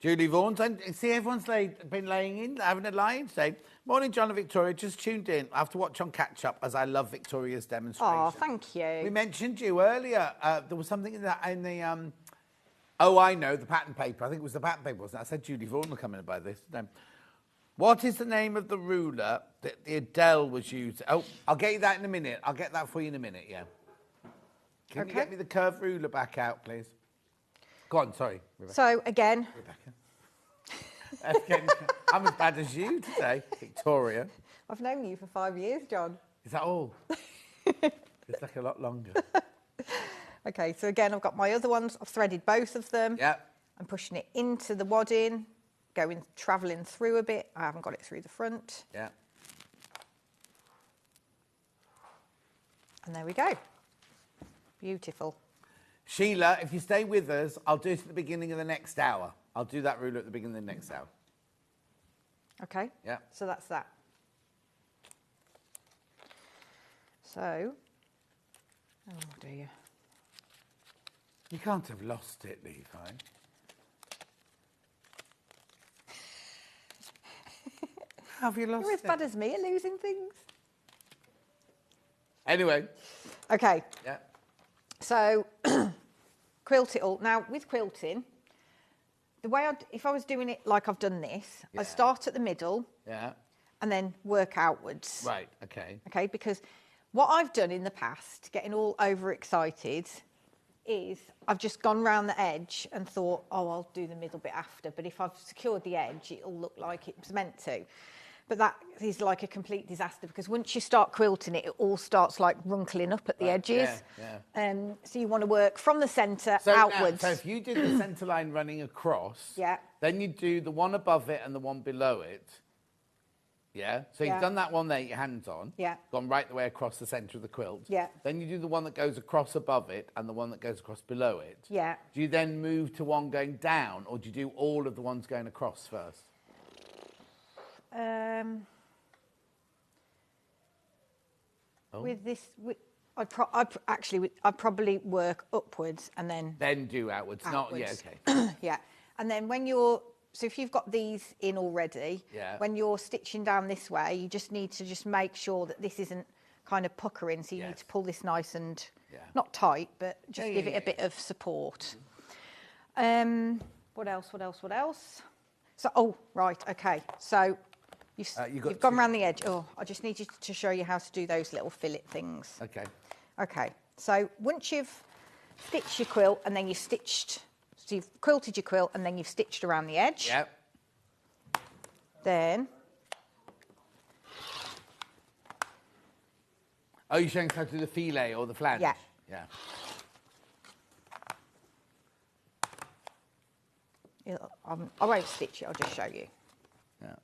Julie Vaughan, see everyone's been laying in, having a lie-in today. Morning, John and Victoria, just tuned in. I have to watch on catch-up as I love Victoria's demonstration. Oh, thank you. We mentioned you earlier. There was something in the oh, I know, the pattern paper. I think it was the pattern paper, wasn't it? I said Julie Vaughan will come in by this. No. What is the name of the ruler that the Adele was using? Oh, I'll get you that in a minute. I'll get that for you in a minute, yeah. Can you get me the curved ruler back out, please? Go on, sorry, Rebecca. So, again... Rebecca. I'm as bad as you today, Victoria. I've known you for 5 years, John. Is that all? It's like a lot longer. Okay, so again, I've got my other ones. I've threaded both of them. Yeah. I'm pushing it into the wadding, travelling through a bit. I haven't got it through the front. Yeah. And there we go. Beautiful. Sheila, if you stay with us, I'll do it at the beginning of the next hour. I'll do that ruler at the beginning of the next hour. Okay. Yeah. So that's that. So, oh dear. You can't have lost it, Levi. Have you lost it? You're as bad as me at losing things. Anyway. Okay. Yeah. So, quilt it all. Now, with quilting, the way if I was doing it like I've done this, I start at the middle. Yeah. And then work outwards. Right, okay. Okay, because what I've done in the past, getting all overexcited, is I've just gone round the edge and thought, oh, I'll do the middle bit after. But if I've secured the edge, it'll look like it was meant to. But that is like a complete disaster, because once you start quilting it, it all starts like wrinkling up at the edges. Yeah. So you want to work from the centre outwards. So if you did the centre line running across, then you do the one above it and the one below it. Yeah. So you've done that one there, your hands on. Yeah. Gone right the way across the centre of the quilt. Yeah. Then you do the one that goes across above it and the one that goes across below it. Yeah. Do you then move to one going down, or do you do all of the ones going across first? With this, I'd probably work upwards and then do outwards. Not okay. Yeah, and then when you're if you've got these in already, when you're stitching down this way, you just need to make sure that this isn't kind of puckering. So you need to pull this nice and not tight, but just give it a bit of support. What else? So okay. So you've gone around the edge. Oh, I just need you to show you how to do those little fillet things. Okay. Okay. So once you've stitched your quilt and then you've stitched So you've quilted your quilt and then you've stitched around the edge. Yep. Then... Oh, you're showing us how to do the filet or the flange? Yeah. Yeah. I won't stitch it, I'll just show you. Yeah.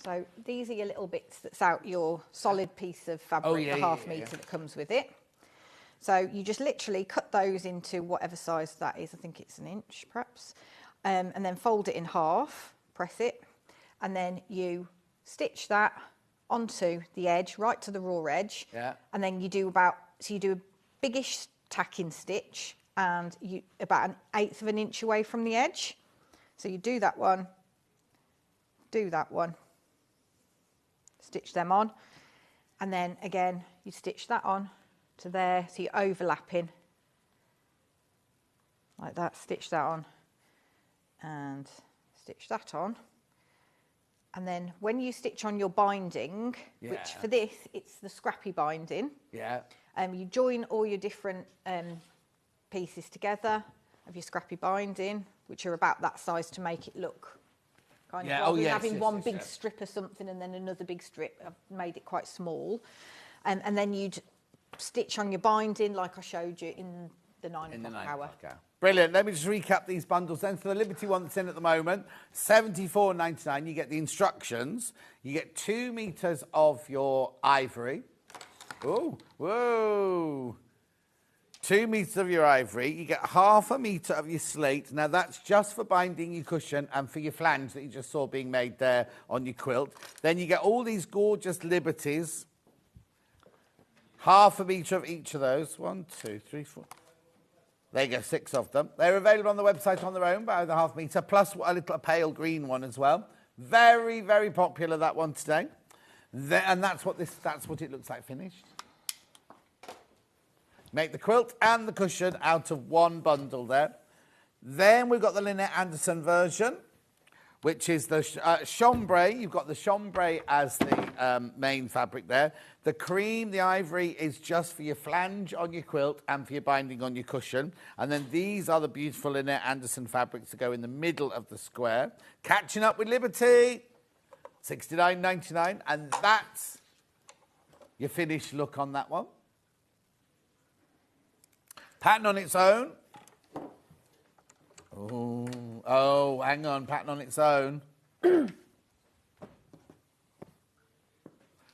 So these are your little bits that's out your solid piece of fabric, the half metre that comes with it. So you just literally cut those into whatever size that is. I think it's 1 inch perhaps. And then fold it in half, press it, and then you stitch that onto the edge, right to the raw edge. Yeah. And then you do a biggish tacking stitch and you about 1/8 of an inch away from the edge. So you do that one, stitch them on, and then again you stitch that on to there, so you're overlapping like that, stitch that on and stitch that on. And then when you stitch on your binding, which for this, it's the scrappy binding. Yeah. You join all your different pieces together of your scrappy binding, which are about that size to make it look kind of rather than having one big strip or something and then another big strip. I've made it quite small. And then you'd stitch on your binding like I showed you in the 9 o'clock hour. Brilliant. Let me just recap these bundles then. For the Liberty one that's in at the moment, $74.99. You get the instructions. You get 2 meters of your ivory. Oh, whoa. 2 meters of your ivory. You get 1/2 meter of your slate. Now, that's just for binding your cushion and for your flange that you just saw being made there on your quilt. Then you get all these gorgeous Liberties. 1/2 meter of each of those. 1, 2, 3, 4. There you go, 6 of them. They're available on the website on their own, by the 1/2 metre, plus a little pale green one as well. Very, very popular, that one today. And that's what it looks like finished. Make the quilt and the cushion out of one bundle there. Then we've got the Lynette Anderson version, which is the chambray. You've got the chambray as the main fabric there. The cream, the ivory, is just for your flange on your quilt and for your binding on your cushion. And then these are the beautiful Lynette Anderson fabrics that go in the middle of the square. Catching up with Liberty, $69.99. And that's your finished look on that one. Pattern on its own. Oh, hang on, pattern on its own.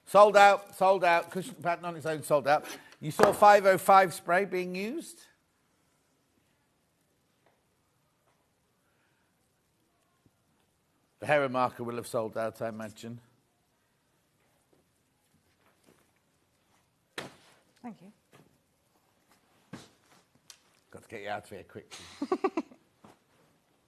Sold out. Cushion pattern on its own, sold out. You saw 505 spray being used. The Hera marker will have sold out, I imagine. Thank you. Got to get you out of here quickly.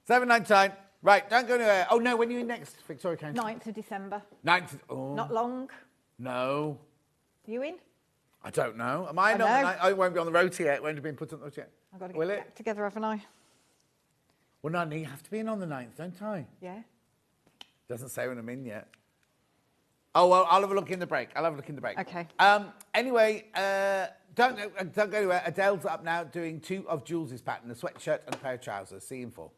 $7.99. Right, don't go anywhere. Oh, no, when are you next, Victoria County? 9th of December. 9th. Oh. Not long. No. You in? I don't know. Am I not? I won't be on the rota yet. It won't have been put on the rota yet. I've got to get back together, haven't I? Well, no, you have to be in on the 9th, don't I? Yeah. Doesn't say when I'm in yet. Oh, well, I'll have a look in the break. Okay. Anyway, don't go anywhere. Adele's up now doing 2 of Jules' pattern, a sweatshirt and a pair of trousers. See you in 4.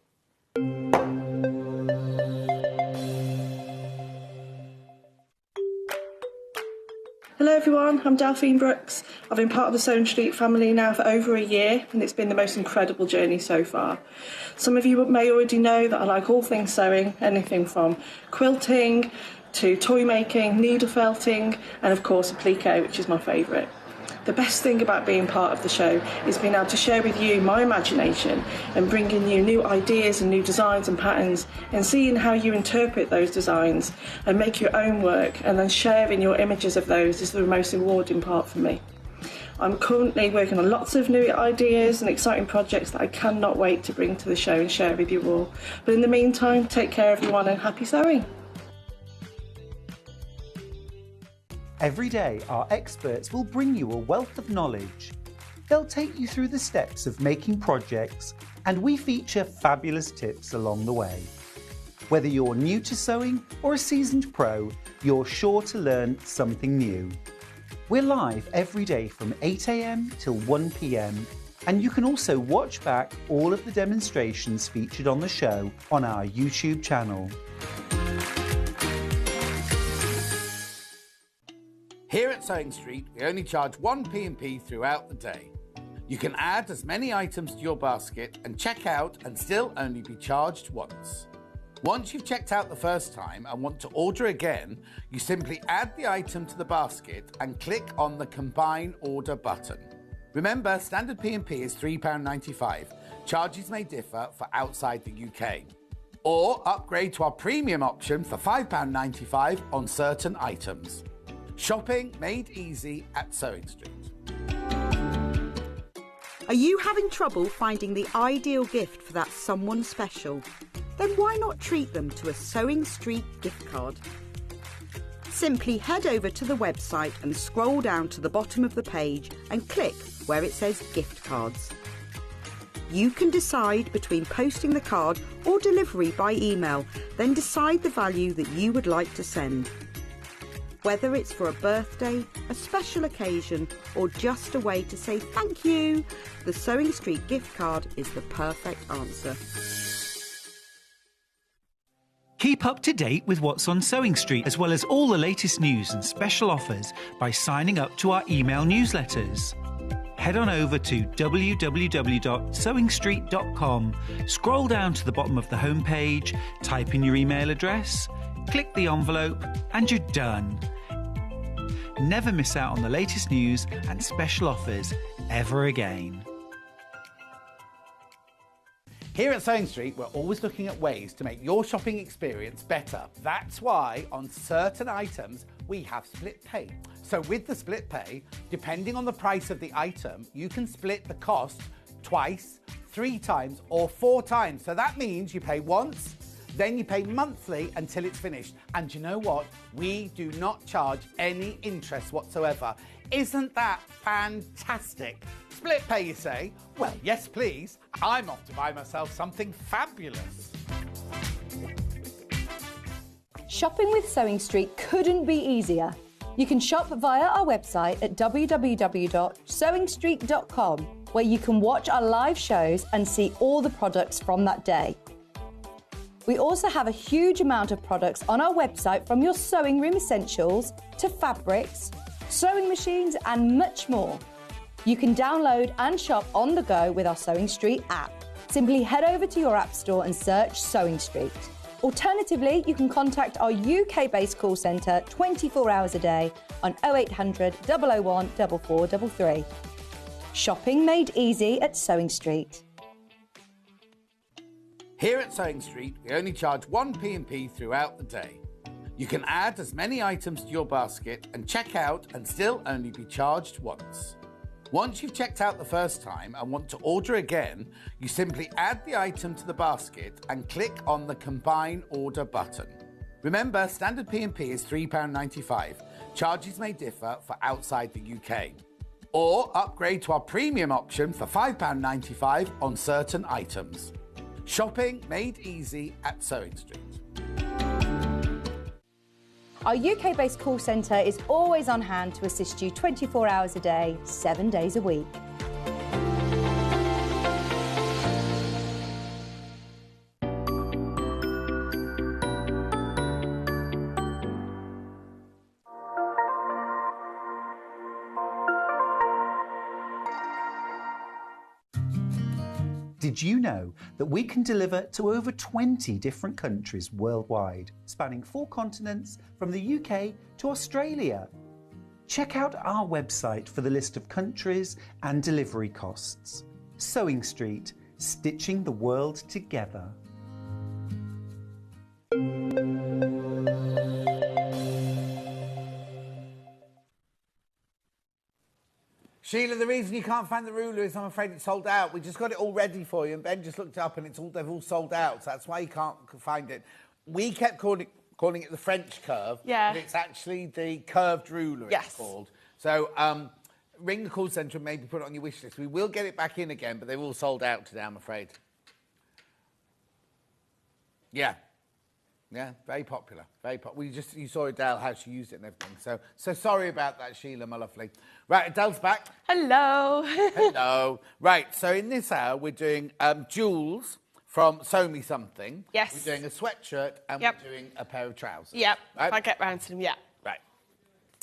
Hello everyone, I'm Delphine Brooks. I've been part of the Sewing Street family now for over a year and it's been the most incredible journey so far. Some of you may already know that I like all things sewing, anything from quilting to toy making, needle felting and of course applique, which is my favourite. The best thing about being part of the show is being able to share with you my imagination and bringing you new ideas and new designs and patterns and seeing how you interpret those designs and make your own work and then sharing your images of those is the most rewarding part for me. I'm currently working on lots of new ideas and exciting projects that I cannot wait to bring to the show and share with you all. But in the meantime, take care everyone and happy sewing. Every day, our experts will bring you a wealth of knowledge. They'll take you through the steps of making projects, and we feature fabulous tips along the way. Whether you're new to sewing or a seasoned pro, you're sure to learn something new. We're live every day from 8 AM till 1 PM. And you can also watch back all of the demonstrations featured on the show on our YouTube channel. Here at Sewing Street, we only charge one P&P throughout the day. You can add as many items to your basket and check out and still only be charged once. Once you've checked out the first time and want to order again, you simply add the item to the basket and click on the Combine Order button. Remember, standard P&P is £3.95. Charges may differ for outside the UK. Or upgrade to our premium option for £5.95 on certain items. Shopping made easy at Sewing Street. Are you having trouble finding the ideal gift for that someone special? Then why not treat them to a Sewing Street gift card? Simply head over to the website and scroll down to the bottom of the page and click where it says gift cards. You can decide between posting the card or delivery by email, then decide the value that you would like to send. Whether it's for a birthday, a special occasion, or just a way to say thank you, the Sewing Street gift card is the perfect answer. Keep up to date with what's on Sewing Street, as well as all the latest news and special offers by signing up to our email newsletters. Head on over to www.sewingstreet.com, scroll down to the bottom of the homepage, type in your email address, click the envelope, and you're done. Never miss out on the latest news and special offers ever again. Here at Sewing Street, we're always looking at ways to make your shopping experience better. That's why on certain items, we have split pay. So with the split pay, depending on the price of the item, you can split the cost twice, 3 times, or 4 times. So that means you pay once, then you pay monthly until it's finished. And you know what? We do not charge any interest whatsoever. Isn't that fantastic? Split pay, you say? Well, yes, please. I'm off to buy myself something fabulous. Shopping with Sewing Street couldn't be easier. You can shop via our website at www.sewingstreet.com, where you can watch our live shows and see all the products from that day. We also have a huge amount of products on our website, from your sewing room essentials to fabrics, sewing machines and much more. You can download and shop on the go with our Sewing Street app. Simply head over to your app store and search Sewing Street. Alternatively, you can contact our UK-based call centre 24 hours a day on 0800 001 4433. Shopping made easy at Sewing Street. Here at Sewing Street, we only charge one P&P throughout the day. You can add as many items to your basket and check out and still only be charged once. Once you've checked out the first time and want to order again, you simply add the item to the basket and click on the Combine Order button. Remember, standard P&P is £3.95. Charges may differ for outside the UK. Or upgrade to our premium option for £5.95 on certain items. Shopping made easy at Sewing Street. Our UK-based call centre is always on hand to assist you 24 hours a day, 7 days a week. Did you know that we can deliver to over 20 different countries worldwide, spanning 4 continents from the UK to Australia? Check out our website for the list of countries and delivery costs. Sewing Street, stitching the world together. Sheila, the reason you can't find the ruler is I'm afraid it's sold out. We just got it all ready for you, and Ben just looked it up, and they've all sold out. So that's why you can't find it. We kept calling it the French curve, yeah, but it's actually the curved ruler. Yes. It's called. So ring the call centre and maybe put it on your wish list. We will get it back in again, but they've all sold out today, I'm afraid. Yeah. Yeah, very popular. Very popular. You saw Adele, how she used it and everything. So sorry about that, Sheila, my lovely. Right, Adele's back. Hello. Hello. Right, so in this hour, we're doing Jules from Sew Me Something. Yes. We're doing a sweatshirt and we're doing a pair of trousers. Yep. Right? If I get round to them, yeah. Right.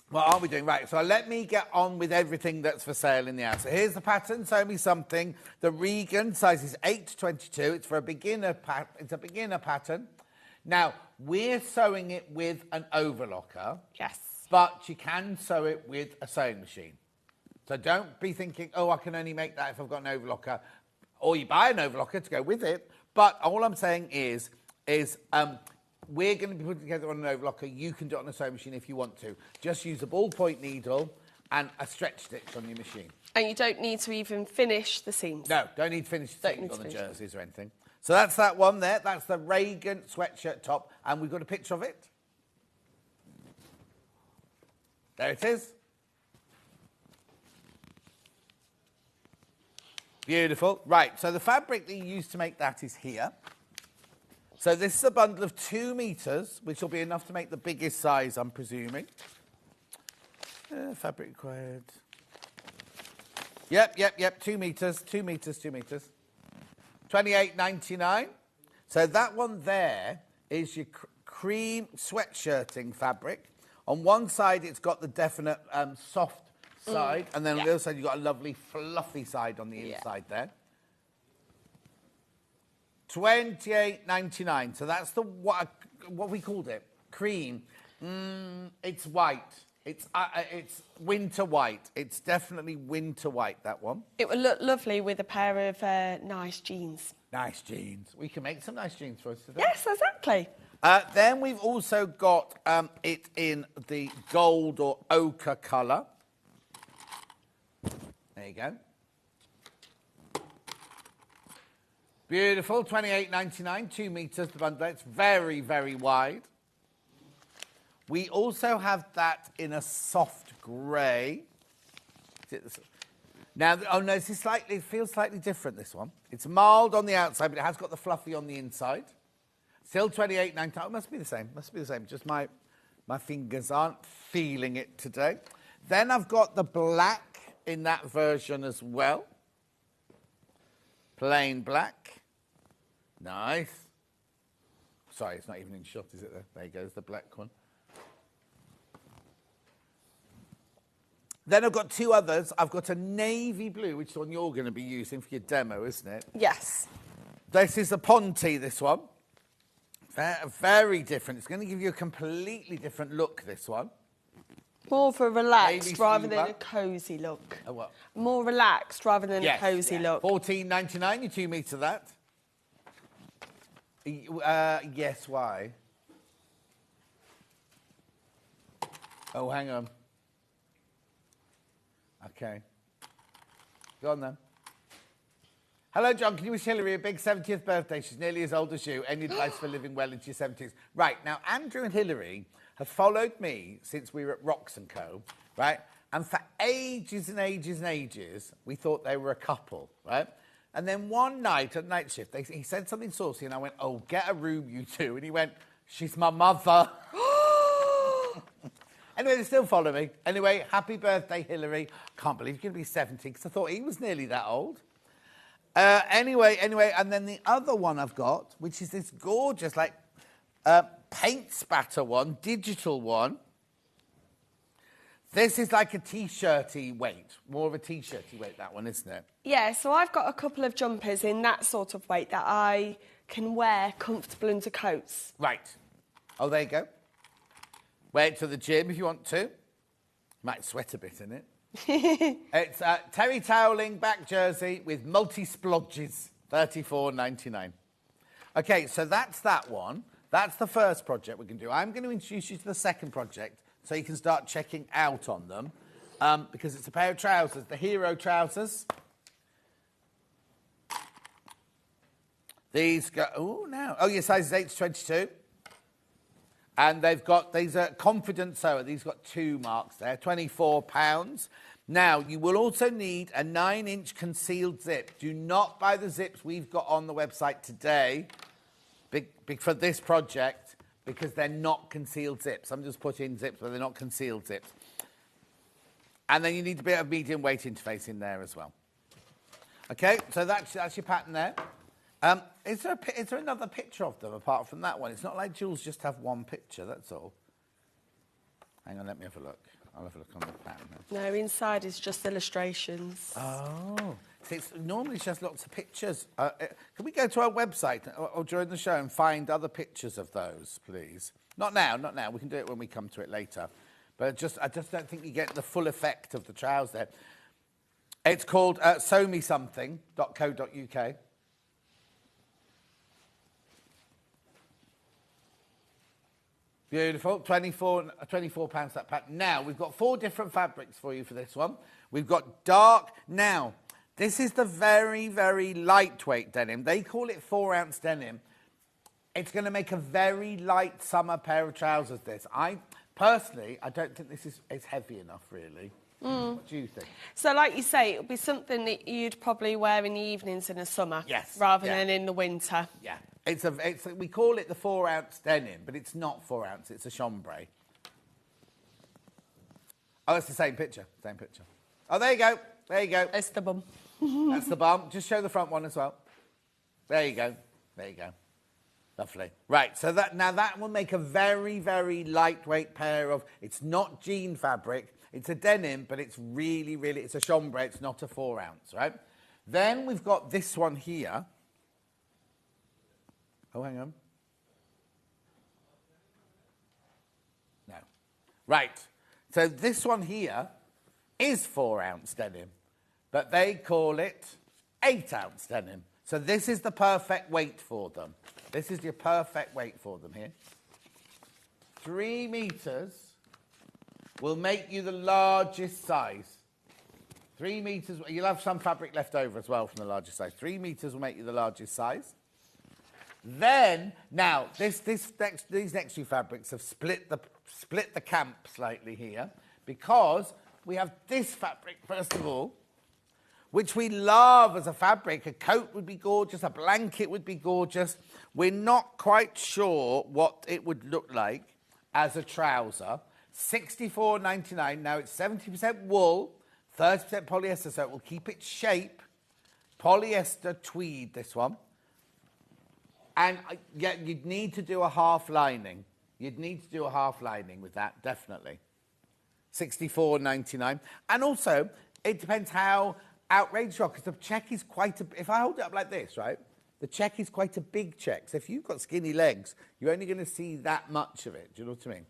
What are we doing? Right, so let me get on with everything that's for sale in the house. So here's the pattern, Sew Me Something. The Regan, sizes 8 to 22. It's for a beginner it's a beginner pattern. Now, we're sewing it with an overlocker. Yes. But you can sew it with a sewing machine. So don't be thinking, oh, I can only make that if I've got an overlocker. Or you buy an overlocker to go with it. But all I'm saying is we're going to be putting together on an overlocker. You can do it on a sewing machine if you want to. Just use a ballpoint needle and a stretch stitch on your machine. And you don't need to even finish the seams. No, don't need to finish the seams on the jerseys or anything. So that's that one there. That's the Regan sweatshirt top. And we've got a picture of it. There it is. Beautiful. Right, so the fabric that you use to make that is here. So this is a bundle of 2 meters, which will be enough to make the biggest size, I'm presuming. Fabric required. Yep. 2 meters, 2 meters, 2 meters. £28.99. So that one there is your cream sweatshirting fabric. On one side, it's got the definite soft side, and then on the other side, you've got a lovely fluffy side on the inside there. £28.99. So that's the what we called it, cream. It's white. It's winter white. It's definitely winter white, that one. It would look lovely with a pair of nice jeans. Nice jeans. We can make some nice jeans for us today. Yes, exactly. Then we've also got it in the gold or ochre colour. There you go. Beautiful, £28.99, 2 meters the bundle. It's very, very wide. We also have that in a soft grey. Now, oh no, this is it feels slightly different, this one. It's mild on the outside, but it has got the fluffy on the inside. Still £28.99. Oh, must be the same. Must be the same. Just my fingers aren't feeling it today. Then I've got the black in that version as well. Plain black. Nice. Sorry, it's not even in shot, is it? There you go, there's the black one. Then I've got 2 others. I've got a navy blue, which is the one you're going to be using for your demo, isn't it? Yes. This is a Ponte, this one. Very different. It's going to give you a completely different look, this one. More of a relaxed Navy rather than silver. a cosy look. A what? More relaxed rather than a cosy look. £14.99, you 2 meter that. Yes, why? Oh, hang on. Okay. Go on then. Hello, John. Can you wish Hillary a big 70th birthday? She's nearly as old as you. Any advice for living well into your 70s? Right. Now, Andrew and Hillary have followed me since we were at Rox & Co., right? And for ages and ages and ages, we thought they were a couple, right? And then one night at night shift, he said something saucy, and I went, oh, get a room, you two. And he went, she's my mother. Anyway, they still follow me. Anyway, happy birthday, Hillary. Can't believe you're going to be 70, because I thought he was nearly that old. Anyway, and then the other one I've got, which is this gorgeous, paint spatter one, digital one. This is like a T-shirty weight, more of a T-shirty weight, that one, isn't it? Yeah, so I've got a couple of jumpers in that sort of weight that I can wear comfortable under coats. Right. Oh, there you go. Wear it to the gym if you want to. Might sweat a bit in it. It's a terry toweling back jersey with multi-splodges, $34.99. Okay, so that's that one. That's the first project we can do. I'm going to introduce you to the second project so you can start checking out on them because it's a pair of trousers, the Hero trousers. These go, your size is 8 to 22. And these are Confident Sewer. These got 2 marks there, £24. Now, you will also need a 9-inch concealed zip. Do not buy the zips we've got on the website today for this project because they're not concealed zips. Some just put in zips, but they're not concealed zips. And then you need a bit of medium weight interface in there as well. Okay, so that's your pattern there. Is there another picture of them apart from that one? It's not like Jules just have one picture, that's all. Hang on, let me have a look. I'll have a look on the pattern now. No, inside is just illustrations. Oh, see, normally she has lots of pictures. Can we go to our website or during the show and find other pictures of those, please? Not now, not now. We can do it when we come to it later. But I just don't think you get the full effect of the trousers there. It's called sewmesomething.co.uk. Beautiful, £24 that pattern. Now, we've got 4 different fabrics for you for this one. We've got dark. Now, this is the very, very lightweight denim. They call it 4-ounce denim. It's going to make a very light summer pair of trousers, this. Personally, I don't think this is heavy enough, really. What do you think? So, like you say, it would be something that you'd probably wear in the evenings in the summer, rather than in the winter. Yeah, we call it the 4-ounce denim, but it's not 4 ounce. It's a chambray. Oh, it's the same picture. Same picture. Oh, there you go. There you go. It's the bum. That's the bum. Just show the front one as well. There you go. There you go. Lovely. Right, so that will make a very, very lightweight pair of... It's not jean fabric. It's a denim, but it's really, really... It's a chambray. It's not a 4-ounce, right? Then we've got this one here. Oh, hang on. No. Right. So this one here is 4-ounce denim, but they call it 8-ounce denim. So this is the perfect weight for them. This is your perfect weight for them here. 3 meters will make you the largest size. 3 meters, you'll have some fabric left over as well from the largest size. 3 meters will make you the largest size. Then, now, these next 2 fabrics have split the camp slightly here because we have this fabric, first of all, which we love as a fabric. A coat would be gorgeous, a blanket would be gorgeous. We're not quite sure what it would look like as a trouser. $64.99. Now, it's 70% wool, 30% polyester, so it will keep its shape. Polyester tweed, this one. And yeah, you'd need to do a half lining. You'd need to do a half lining with that, definitely. $64.99. And also, it depends how outrageous you are, because the check is quite a... If I hold it up like this, right, the check is quite a big check. So if you've got skinny legs, you're only going to see that much of it. Do you know what I mean?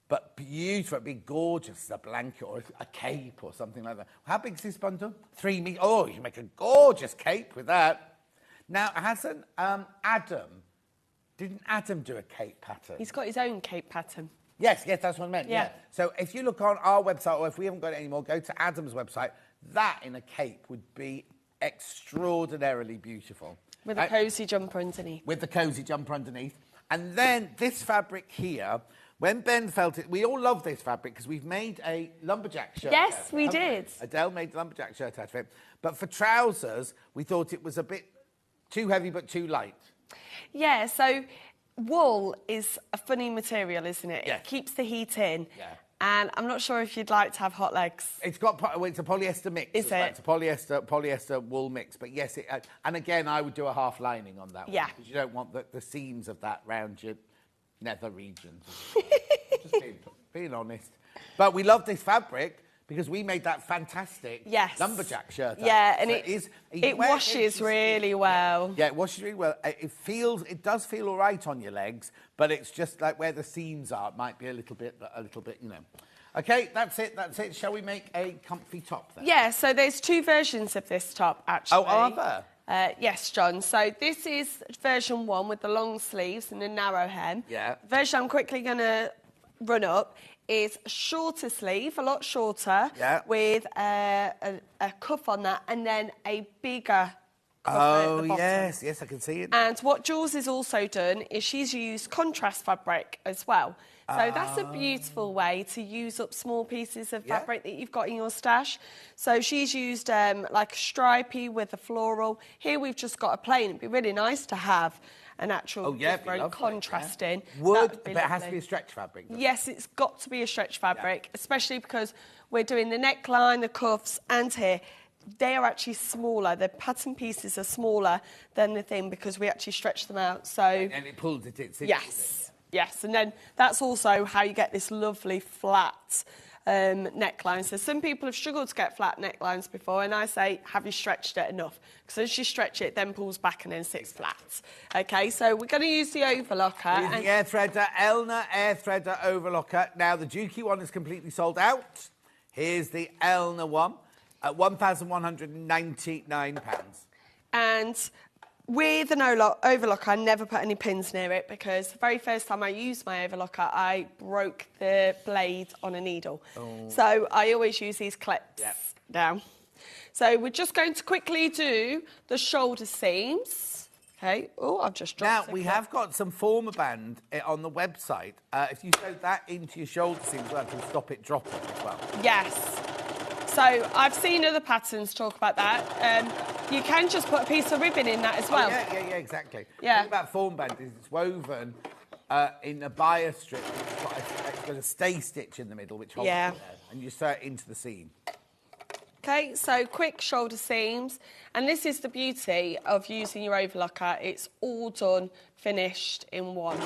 But beautiful, it'd be gorgeous as a blanket or a cape or something like that. How big is this bundle? 3 meters. Oh, you can make a gorgeous cape with that. Now, hasn't didn't Adam do a cape pattern? He's got his own cape pattern. Yes, that's what I meant, yeah. So if you look on our website, or if we haven't got it anymore, go to Adam's website. That in a cape would be extraordinarily beautiful. With a cosy jumper underneath. With the cosy jumper underneath. And then this fabric here, when Ben felt it, we all love this fabric because we've made a lumberjack shirt. Yes, we did. Adele made the lumberjack shirt out of it. But for trousers, we thought it was a bit too heavy but too light. Yeah, so wool is a funny material, isn't it? Yeah. It keeps the heat in. Yeah. And I'm not sure if you'd like to have hot legs. It's a polyester mix. Is it? It's a polyester wool mix. But yes, and again, I would do a half lining on that one. Yeah. Because you don't want the seams of that round your nether regions. Just being honest. But we love this fabric because we made that fantastic lumberjack shirt. Yeah, and it washes really well. Yeah, it washes really well. It does feel all right on your legs, but it's just like where the seams are, it might be a little bit, you know. Okay, that's it. Shall we make a comfy top then? Yeah, so there's 2 versions of this top, actually. Oh, are there? Yes, John. So this is version 1 with the long sleeves and the narrow hem. Yeah. The version I'm quickly going to run up is shorter sleeve, a lot shorter, with a cuff on that, and then a bigger cuff at the bottom. Yes, I can see it. And what Jules has also done is she's used contrast fabric as well. So that's a beautiful way to use up small pieces of fabric that you've got in your stash. So she's used like a stripy with a floral. Here we've just got a plain. It'd be really nice to have an actual Oh, yeah, it'd be different lovely, contrasting. yeah. Wood, That would but be it has to lovely. be a stretch fabric. doesn't it? Yes, it's got to be a stretch fabric, especially because we're doing the neckline, the cuffs, and here. They are actually smaller. The pattern pieces are smaller than the thing because we actually stretch them out. So And it pulls it, it yes, yes, and then that's also how you get this lovely flat neckline. So some people have struggled to get flat necklines before, and I say, have you stretched it enough? Because as you stretch it, it then pulls back and then sits flat. Okay, so we're going to use the overlocker. Here's the air threader, Elna air threader overlocker. Now, the Dukey one is completely sold out. Here's the Elna one at £1,199. And with an overlocker, I never put any pins near it because the very first time I used my overlocker, I broke the blade on a needle. So I always use these clips down. So we're just going to quickly do the shoulder seams. Okay. Oh, I've just dropped Now, we have got some former band on the website. If you sew that into your shoulder seams, that will stop it dropping as well. Yes. So I've seen other patterns talk about that. You can just put a piece of ribbon in that as well. Oh, yeah, exactly. Yeah. The thing about form band is it's woven in a bias strip. It's got a stay stitch in the middle, which holds it there, and you sew it into the seam. Okay, so quick shoulder seams. And this is the beauty of using your overlocker. It's all done, finished in one.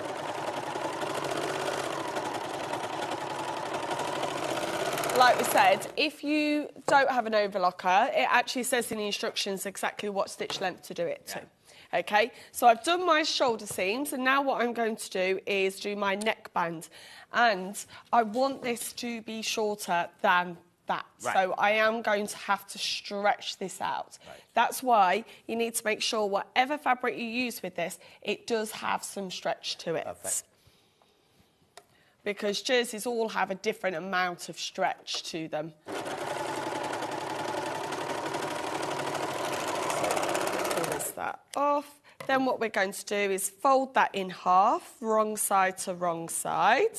Like we said, if you don't have an overlocker, it actually says in the instructions exactly what stitch length to do it to. Okay, so I've done my shoulder seams, and now what I'm going to do is do my neckband. And I want this to be shorter than that. Right. So I am going to have to stretch this out. Right. That's why you need to make sure whatever fabric you use with this, it does have some stretch to it. Perfect. Because jerseys all have a different amount of stretch to them. So, pull that off. Then what we're going to do is fold that in half, wrong side to wrong side.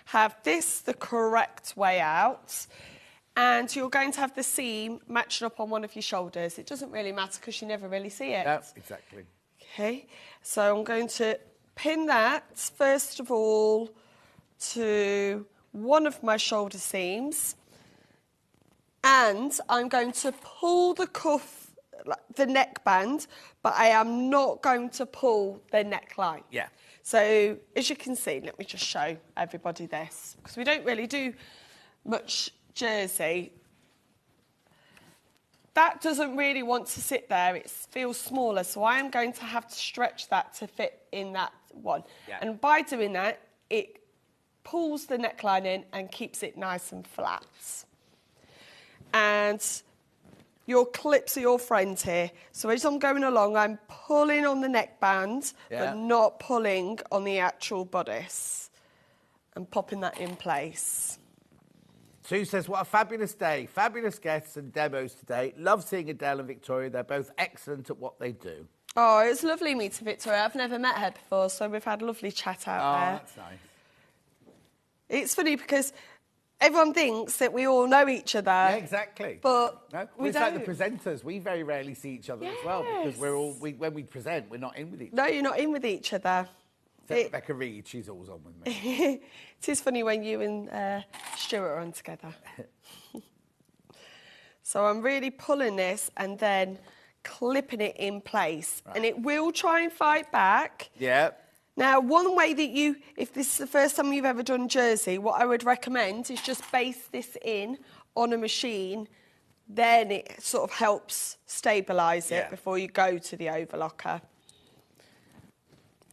Have this the correct way out. And you're going to have the seam matching up on one of your shoulders. It doesn't really matter because you never really see it. Yeah, exactly. Okay, so I'm going to pin that, first of all, to one of my shoulder seams, and I'm going to pull the cuff, the neckband, but I am not going to pull the neckline. Yeah. So as you can see, let me just show everybody this, because we don't really do much jersey. That doesn't really want to sit there, it feels smaller, so I am going to have to stretch that to fit in that one. Yeah. And by doing that, it pulls the neckline in and keeps it nice and flat. And your clips are your friend here. So as I'm going along, I'm pulling on the neckband, but not pulling on the actual bodice. And popping that in place. Sue says, what a fabulous day. Fabulous guests and demos today. Love seeing Adele and Victoria. They're both excellent at what they do. Oh, it's lovely meeting Victoria. I've never met her before, so we've had a lovely chat out there. Oh, that's nice. It's funny because everyone thinks that we all know each other. Yeah, exactly. But no, we it's don't. like the presenters. We very rarely see each other as well because we're all when we present, we're not in with each other. No, you're not in with each other. Except Rebecca Reed, she's always on with me. It is funny when you and Stuart are on together. So I'm really pulling this and then clipping it in place. Right. And it will try and fight back. Yeah. Now, one way that you, if this is the first time you've ever done jersey, what I would recommend is just base this in on a machine. Then it sort of helps stabilise it before you go to the overlocker.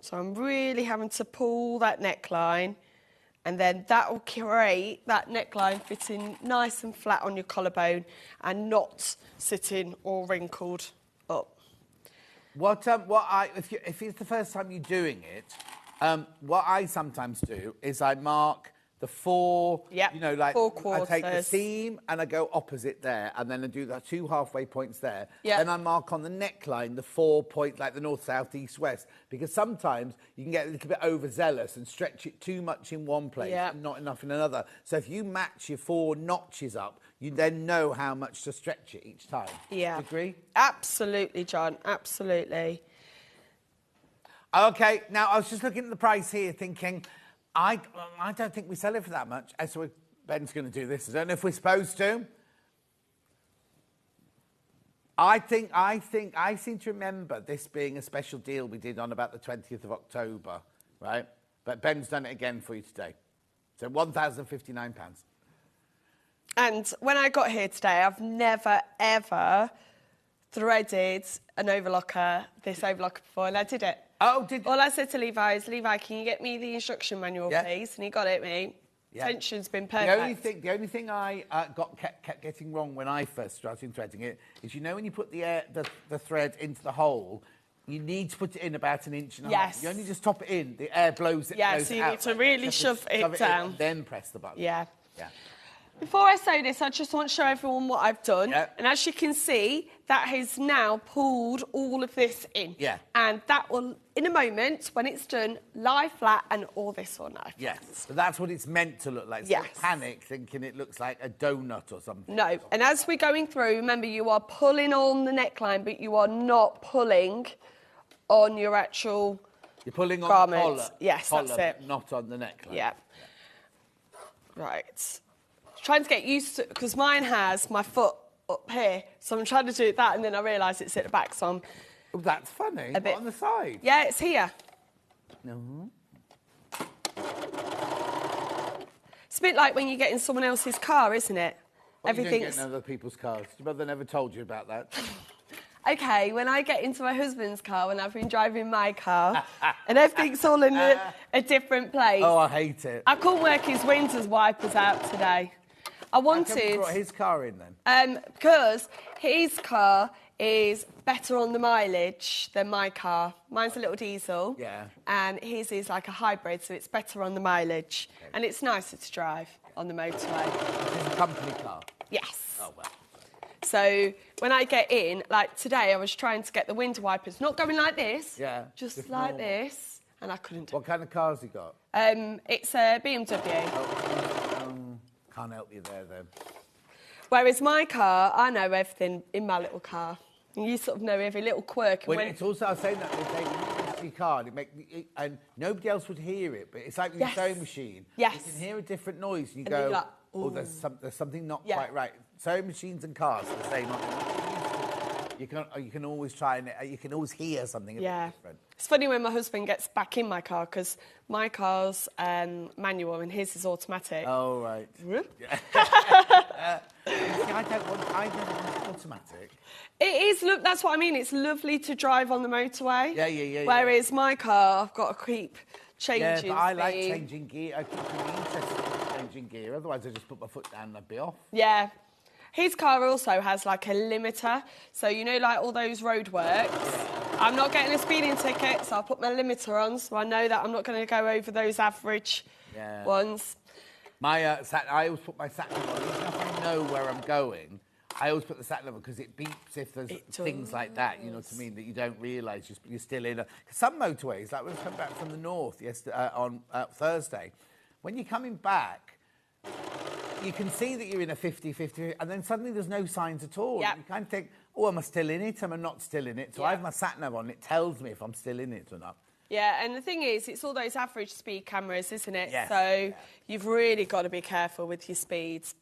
So I'm really having to pull that neckline, and then that will create that neckline fitting nice and flat on your collarbone and not sitting all wrinkled up. If it's the first time you're doing it, what I sometimes do is I mark the four, four quarters. I take the seam and I go opposite there, and then I do the 2 halfway points there. Yeah. Then I mark on the neckline the 4 points, like the north, south, east, west, because sometimes you can get a little bit overzealous and stretch it too much in one place and not enough in another. So if you match your 4 notches up, you then know how much to stretch it each time. Yeah. Do you agree? Absolutely, John, absolutely. Okay, now I was just looking at the price here thinking, I don't think we sell it for that much. So Ben's going to do this. I don't know if we're supposed to. I seem to remember this being a special deal we did on about the 20th of October, right? But Ben's done it again for you today. So £1,059. And when I got here today, I've never, ever threaded an overlocker, this overlocker before, and I did it. Oh, did you? All I said to Levi is, Levi, can you get me the instruction manual, Yeah. please? And he got it, me. Yeah. Tension's been perfect. The only thing I kept getting wrong when I first started threading it is, you know, when you put the thread into the hole, you need to put it in about 1.5 inches. Yes. You only just top it in, the air blows it. Yeah, blows so it you out, need to right? really You have shove it in down. and then press the button. Yeah. Yeah. Before I sew this, I just want to show everyone what I've done. Yeah. And as you can see, that has now pulled all of this in. Yeah. And that will, in a moment, when it's done, lie flat and all this will lie flat. Yes. So that's what it's meant to look like. So Yes. don't panic thinking it looks like a donut or something. No. And as we're going through, remember, you are pulling on the neckline, but you are not pulling on your actual You're pulling on garment. the collar. Yes, collar, that's it. but not on the neckline. Yeah. Right. Trying to get used to, because mine has my foot up here, so I'm trying to do that, and then I realise it's at the back, so I'm... Oh, that's funny. A bit- What, on the side? Yeah, it's here. No. It's a bit like when you get in someone else's car, isn't it? What, you don't Everything's... get in other people's cars. Your mother never told you about that. Okay, when I get into my husband's car, when I've been driving my car, and everything's all in a different place. Oh, I hate it. I couldn't work his winter's wipers out today. I How come you wanted... brought his car in then? Because his car is better on the mileage than my car. Mine's a little diesel. Yeah. And his is like a hybrid, so it's better on the mileage. Okay. And it's nicer to drive on the motorway. It's a company car. Yes. Oh, well. So when I get in, like today, I was trying to get the winter wipers, not going like this. Yeah. Just like this. And I couldn't. What kind of car's he got? It's a BMW. Can't help you there then. Whereas my car, I know everything in my little car. And you sort of know every little quirk. And Well, when... it's also, I was saying that the other day, when you get your car, and nobody else would hear it, but it's like with your Yes. sewing machine. Yes. You can hear a different noise, and you And go, you're like, oh, there's something not Yeah. quite right. Sewing machines and cars are the same, aren't they? You can always try and you can always hear something a bit different. It's funny when my husband gets back in my car, because my car's manual and his is automatic. Oh, right. I never want automatic. It is, look, that's what I mean. It's lovely to drive on the motorway. Yeah. Whereas my car, I've got to keep changing. Yeah, but I like speed. changing gear. I keep really interested in changing gear. Otherwise, I just put my foot down and I'd be off. Yeah. His car also has like a limiter. So, you know, like all those roadworks. I'm not getting a speeding ticket, so I'll put my limiter on, so I know that I'm not going to go over those average ones. My I always put my sat nav on. Even if I know where I'm going, I always put the sat nav on because it beeps if there's things like that, you know what I mean, that you don't realise you're still in. Some motorways, like when I was coming back from the north yesterday, on Thursday, when you're coming back, you can see that you're in a 50-50, and then suddenly there's no signs at all. Yep. You kind of think, oh, am I still in it? Am I not still in it? So I have my sat nav on. It tells me if I'm still in it or not. Yeah, and the thing is, it's all those average speed cameras, isn't it? Yes. So you've really got to be careful with your speeds.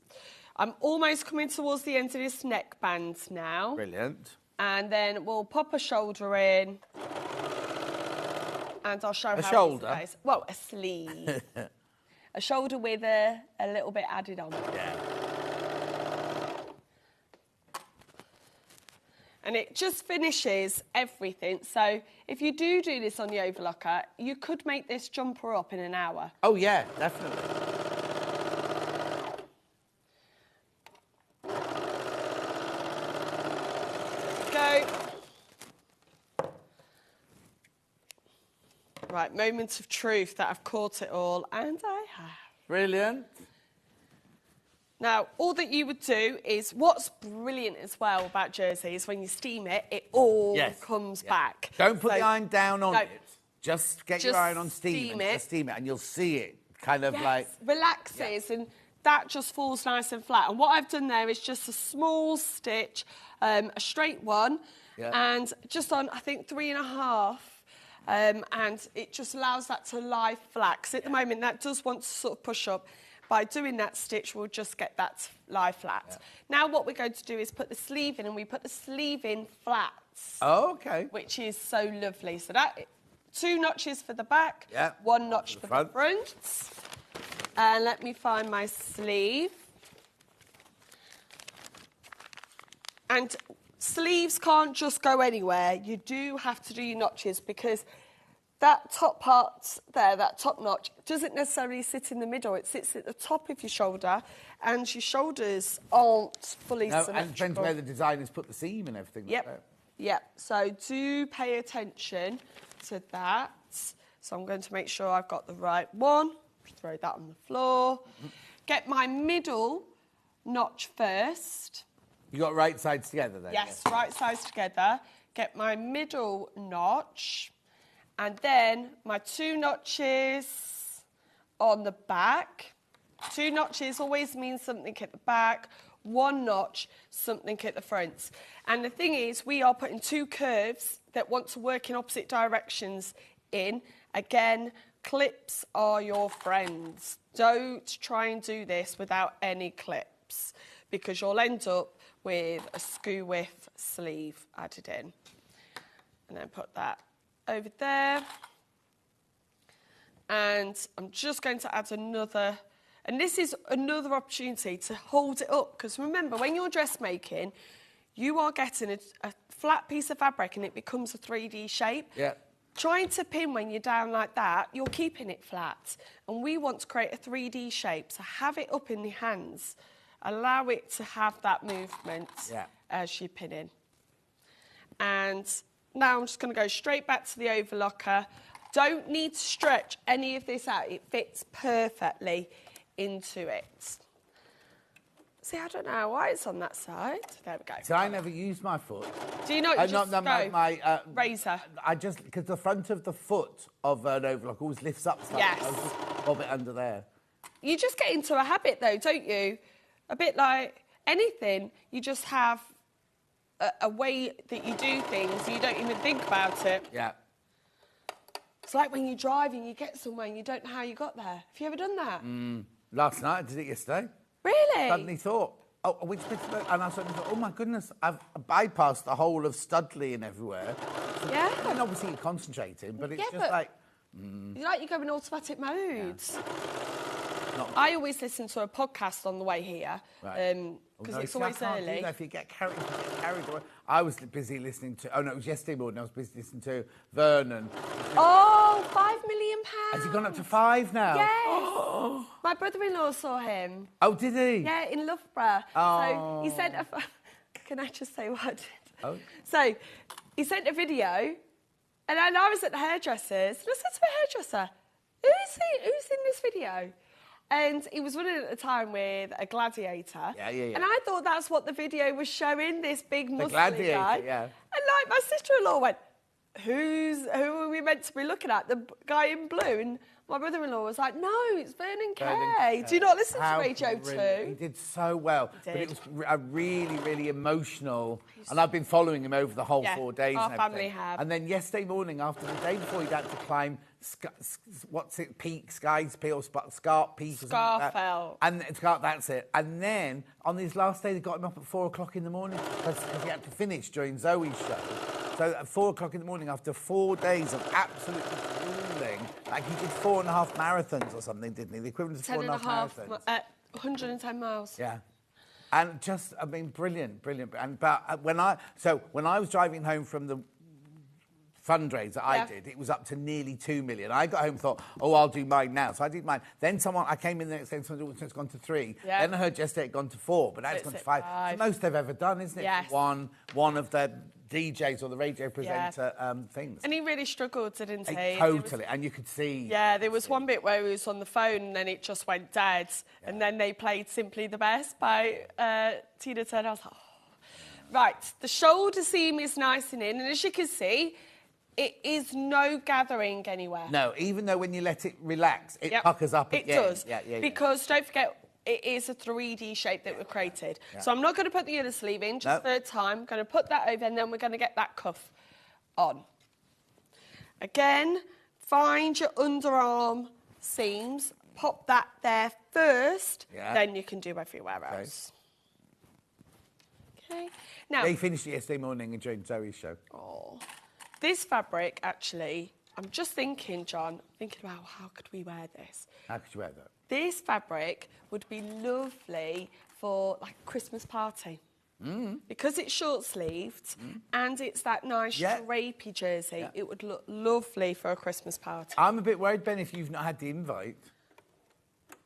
I'm almost coming towards the end of this neckband now. Brilliant. And then we'll pop a shoulder in. And I'll show how A shoulder? it goes. Well, a sleeve. A shoulder with a little bit added on. Yeah. And it just finishes everything. So if you do this on the overlocker, you could make this jumper up in an hour. Oh, yeah, definitely. Go. Right, moment of truth that I've caught it all, and I have. Brilliant. Now, all that you would do is, what's brilliant as well about jersey is when you steam it, it all comes back. Don't put So- the iron down on No. it. Just get your Just iron on steam steam and it. just steam it, and you'll see it kind of Yes, like... relaxes, and that just falls nice and flat. And what I've done there is just a small stitch, a straight one, Yeah. and just on, I think, 3.5, and it just allows that to lie flat. 'Cause at the moment, that does want to sort of push up. By doing that stitch, we'll just get that to lie flat. Yeah. Now what we're going to do is put the sleeve in, and we put the sleeve in flats. Oh, okay. Which is so lovely. So that 2 notches for the back, Yeah. 1 notch for front. the front. And let me find my sleeve. And sleeves can't just go anywhere. You do have to do your notches because that top part there, that top notch, doesn't necessarily sit in the middle. It sits at the top of your shoulder, and your shoulders aren't fully No, symmetrical. and it depends where the designers put the seam and everything. Yep. Like that. Yep. So do pay attention to that. So I'm going to make sure I've got the right one. Throw that on the floor. Get my middle notch first. You got right sides together then? Yes, right sides together. Get my middle notch. And then my 2 notches on the back. 2 notches always means something at the back. 1 notch, something at the front. And the thing is, we are putting 2 curves that want to work in opposite directions in. Again, clips are your friends. Don't try and do this without any clips, because you'll end up with a skew width sleeve added in. And then put that over there. And I'm just going to add another, and this is another opportunity to hold it up, because remember, when you're dressmaking, you are getting a flat piece of fabric and it becomes a 3D shape. Yeah. Trying to pin when you're down like that, you're keeping it flat. And we want to create a 3D shape, so have it up in the hands. Allow it to have that movement as you're pinning. And now I'm just going to go straight back to the overlocker. Don't need to stretch any of this out. It fits perfectly into it. See, I don't know why it's on that side. There we go. So I never use my foot. Do you not? You just my razor. I just, because the front of the foot of an overlock always lifts up slightly. Yes. I just bob it under there. You just get into a habit, though, don't you? A bit like anything. You just have a way that you do things. You don't even think about it. Yeah. It's like when you're driving, you get somewhere and you don't know how you got there. Have you ever done that? Last night, I did it yesterday. Really? Suddenly thought, oh, which bit's the... And I suddenly thought, oh, my goodness, I've bypassed the whole of Studley and everywhere. So, Yeah. And obviously you're concentrating, but it's Yeah, just but- like... You go in automatic modes. Not- I always listen to a podcast on the way here Right. because No, it's see, I always can't do early. that. If you get carried away. I was busy listening to... Oh, no, it was yesterday morning. I was busy listening to Vernon. Oh, £5 million. Has he gone up to 5 now? Yes. My brother-in-law saw him. Oh, did he? Yeah, in Loughborough. So he Oh. sent a... Can I just say what I did? Oh. So he sent a video, and I was at the hairdresser's, and I said to my hairdresser, who's in this video? And he was running at the time with a gladiator. Yeah. And I thought that's what the video was showing, this big muscly gladiator, guy. yeah. And like my sister-in-law went, who are we meant to be looking at? The guy in blue? And my brother-in-law was like, no, it's Vernon Kay. Do you not listen to Radio 2? He did so well. But did. it was a really, really emotional... And I've been following him over the whole 4 days. our and family everything. have. And then yesterday morning, after the day before, he'd had to climb... Peak, Skies Peak, or Scarp Peak. or something like that. Scarfell. And that's it. And then, on his last day, they got him up at 4 o'clock in the morning because he had to finish during Zoe's show. So at 4 o'clock in the morning, after 4 days of absolutely grueling, like he did 4.5 marathons or something, didn't he? The equivalent of 4.5 marathons. 110 miles. Yeah. And just, I mean, brilliant. And but when I was driving home from the fundraiser I did, it was up to nearly 2 million. I got home and thought, oh, I'll do mine now. So I did mine. Then I came in the next day and someone said it's gone to 3. Yeah. Then I heard yesterday it gone to 4, but now it's So gone to it's 5. at 5. It's the most they've ever done, isn't it? Yes. One of the DJs or the radio presenter things. And he really struggled, didn't he? Totally. And you could see... Yeah, there was one bit where he was on the phone and then it just went dead. Yeah. And then they played Simply the Best by Tina Turner. I was like, oh. Right, the shoulder seam is nice and in. And as you can see, it is no gathering anywhere. No, even though when you let it relax, it puckers up again. It does. Yeah. Because don't forget, it is a 3D shape that we created. Yeah. So I'm not going to put the other sleeve in, just third time. I'm going to put that over and then we're going to get that cuff on. Again, find your underarm seams, pop that there first, then you can do everywhere else. Okay. Now, They finished it yesterday morning during Zoe's show. Oh, this fabric, actually, I'm just thinking, John, about how could we wear this? How could you wear that? This fabric would be lovely for like a Christmas party. Because it's short-sleeved and it's that nice drapey jersey, it would look lovely for a Christmas party. I'm a bit worried, Ben, if you've not had the invite.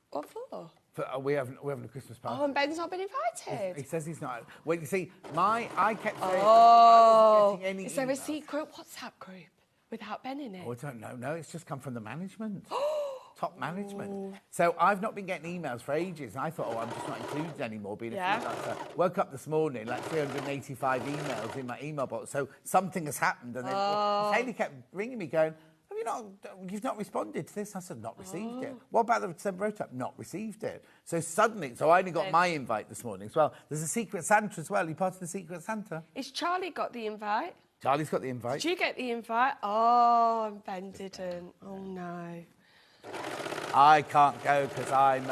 What for? We haven't a Christmas party. Oh, and Ben's not been invited. He says he's not. Well, you see, I kept saying... Oh, I wasn't getting any is there a emails. secret WhatsApp group without Ben in it? Oh, I don't know. No, it's just come from the management. Top management. So I've not been getting emails for ages. And I thought, I'm just not included anymore, being a freelancer. Woke up this morning, like 385 emails in my email box. So something has happened. And then Haley kept ringing me going, you've not responded to this? I said, not received it. What about the December road-up? Not received it. So suddenly, I only got my invite this morning as well. There's a Secret Santa as well. Are you part of the Secret Santa? Is Charlie got the invite? Charlie's got the invite. Did you get the invite? Oh, and Ben didn't. Oh, no. I can't go because I'm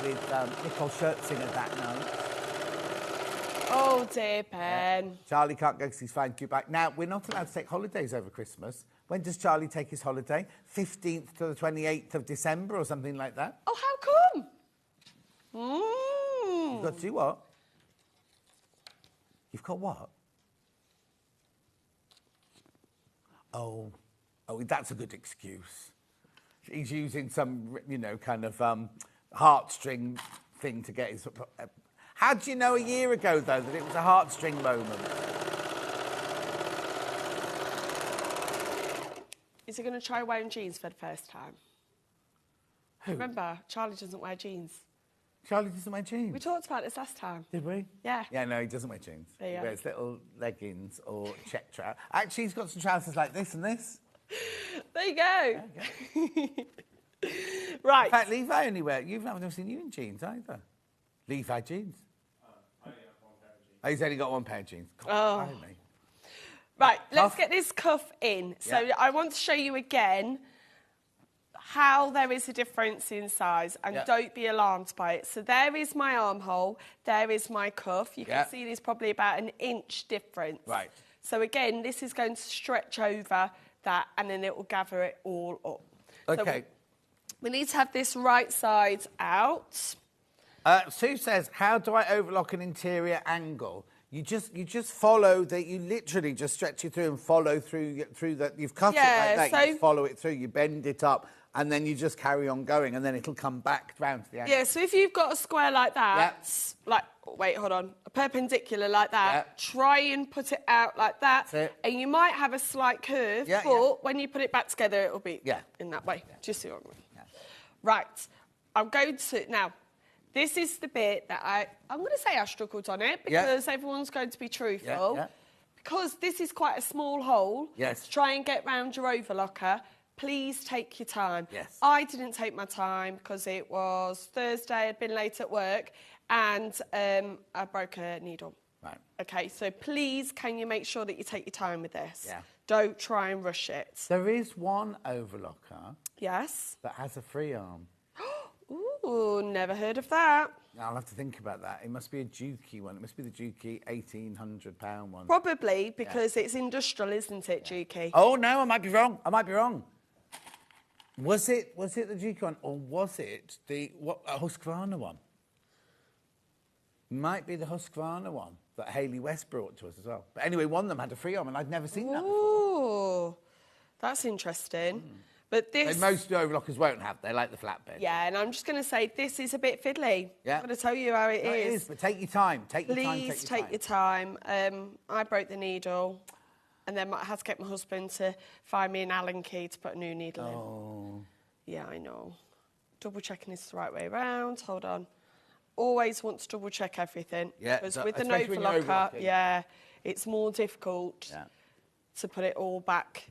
with Nicole Scherzinger that night. Oh, dear Ben. Yeah. Charlie can't go because he's flying to back. Now, we're not allowed to take holidays over Christmas. When does Charlie take his holiday? 15th to the 28th of December or something like that? Oh, how come? You've got to do what? You've got what? Oh, that's a good excuse. He's using some, kind of heartstring thing to get his... How do you know a year ago, though, that it was a heartstring moment? Is he going to try wearing jeans for the first time? Who? Remember, Charlie doesn't wear jeans. Charlie doesn't wear jeans? We talked about this last time. Did we? Yeah. Yeah, no, he doesn't wear jeans. There you He go. wears little leggings or check trousers. Actually, he's got some trousers like this and this. There you go. Right. In fact, Levi only wears... I've never seen you in jeans either. Levi jeans. I only have one pair of jeans. Oh, he's only got one pair of jeans. Oh. Blimey. Right, let's get this cuff in. So I want to show you again how there is a difference in size, and don't be alarmed by it. So there is my armhole, there is my cuff. You can see there's probably about an inch difference. Right. So again, this is going to stretch over that, and then it will gather it all up. Okay. So we need to have this right side out. Sue says, how do I overlock an interior angle? You just follow that. You literally just stretch it through and follow through that. You've cut it like that. so- You just follow it through. You bend it up, and then you just carry on going, and then it'll come back round to the angle. Yeah, so if you've got a square like that, a perpendicular like that, try and put it out like that. That's it. And you might have a slight curve, but when you put it back together, it'll be in that way. Do you see what I mean? Yeah. Right, I'm going to, now, this is the bit that I'm going to say I struggled on it because everyone's going to be truthful. Because this is quite a small hole to try and get round your overlocker, please take your time. Yes. I didn't take my time because it was Thursday, I'd been late at work, and I broke a needle. Right. Okay, so please, can you make sure that you take your time with this? Yeah. Don't try and rush it. There is one overlocker Yes. that has a free arm. Ooh, never heard of that. I'll have to think about that. It must be a Juki one. It must be the Juki £1,800 one. Probably because it's industrial, isn't it, Juki? Oh, no, I might be wrong. Was it the Juki one, or was it the Husqvarna one? Might be the Husqvarna one that Hayley West brought to us as well. But anyway, one of them had a free arm, and I'd never seen that before. Ooh, that's interesting. But this... And most overlockers won't have. They like the flatbed. Yeah, and I'm just going to say this is a bit fiddly. Yeah. I'm going to tell you how it No, is. It is, but take your time. Please take your time. I broke the needle, and then I had to get my husband to find me an Allen key to put a new needle in. Oh. Yeah, I know. Double checking this the right way around. Hold on. Always want to double check everything. Yeah, Because so with an especially when you're overlocker, overlocking. it's more difficult to put it all back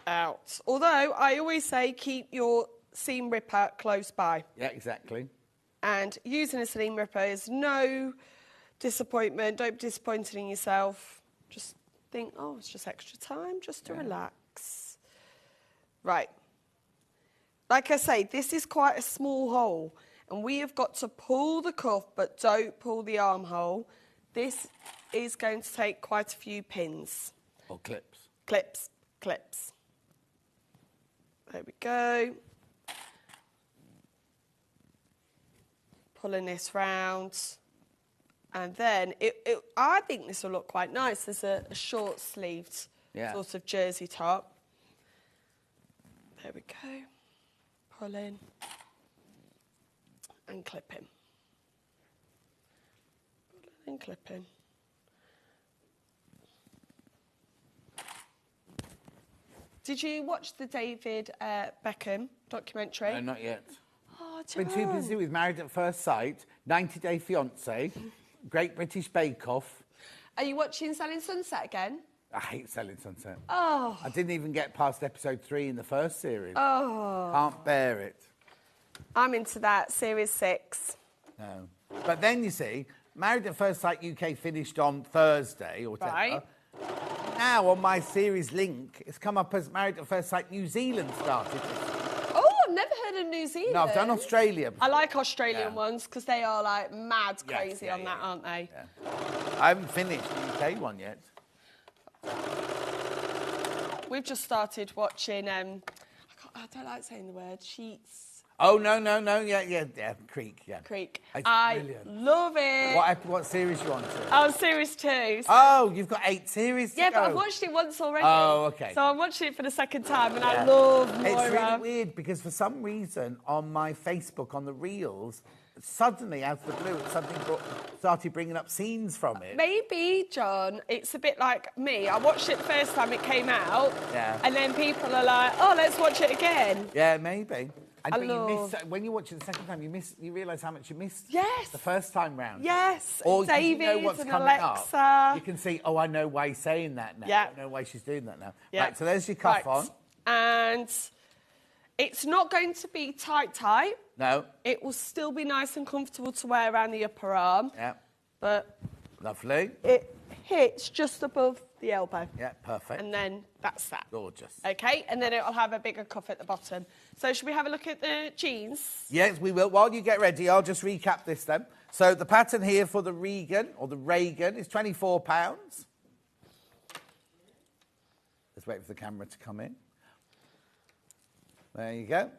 out. Although I always say keep your seam ripper close by. Yeah, exactly. And using a seam ripper is no disappointment. Don't be disappointed in yourself. Just think, oh, it's just extra time just to relax. Right. Like I say, this is quite a small hole, and we have got to pull the cuff, but don't pull the armhole. This is going to take quite a few pins. Or clips. Clips. There we go. Pulling this round. And then I think this will look quite nice. There's a short-sleeved sort of jersey top. There we go. Pulling and clipping. Pulling and clipping. Did you watch the David Beckham documentary? No, not yet. Oh, Been too busy with Married at First Sight, 90 Day Fiancé, Great British Bake Off. Are you watching Selling Sunset again? I hate Selling Sunset. Oh. I didn't even get past episode 3 in the first series. Oh. Can't bear it. I'm into that, series 6. No. But then, you see, Married at First Sight UK finished on Thursday or whatever. Right. Now, on my series link, it's come up as Married at First Sight New Zealand started. Oh, I've never heard of New Zealand. No, I've done Australia before. I like Australian ones because they are like mad crazy on that, aren't they? Yeah. I haven't finished the UK one yet. We've just started watching, I don't like saying the word, Sheets. Oh, no, yeah, Creek, yeah. Creek. It's I brilliant. love it. What series you on to? Oh, series 2. So Oh, you've got 8 series to yeah, go. but I've watched it once already. Oh, okay. So I'm watching it for the second time, and I love Moira. It's really weird because for some reason on my Facebook, on the Reels, suddenly, out of the blue, started bringing up scenes from it. Maybe, John, it's a bit like me. I watched it the first time it came out, and then people are like, oh, let's watch it again. Yeah, maybe. But love- you miss, when you watch it the second time, you realise how much you missed Yes. the first time round. Yes, Or David you know what's and coming Alexa. up. You can see, oh, I know why he's saying that now. Yeah. I know why she's doing that now. Yeah. Right, so there's your cuff Right. on. And it's not going to be tight. No. It will still be nice and comfortable to wear around the upper arm. Yeah. But Lovely. it hits just above the elbow. Yeah, perfect. And then that's that. Gorgeous. Okay, and then it'll have a bigger cuff at the bottom. So should we have a look at the jeans? Yes, we will. While you get ready, I'll just recap this then. So the pattern here for the Regan, or the Reagan, is £24. Let's wait for the camera to come in. There you go.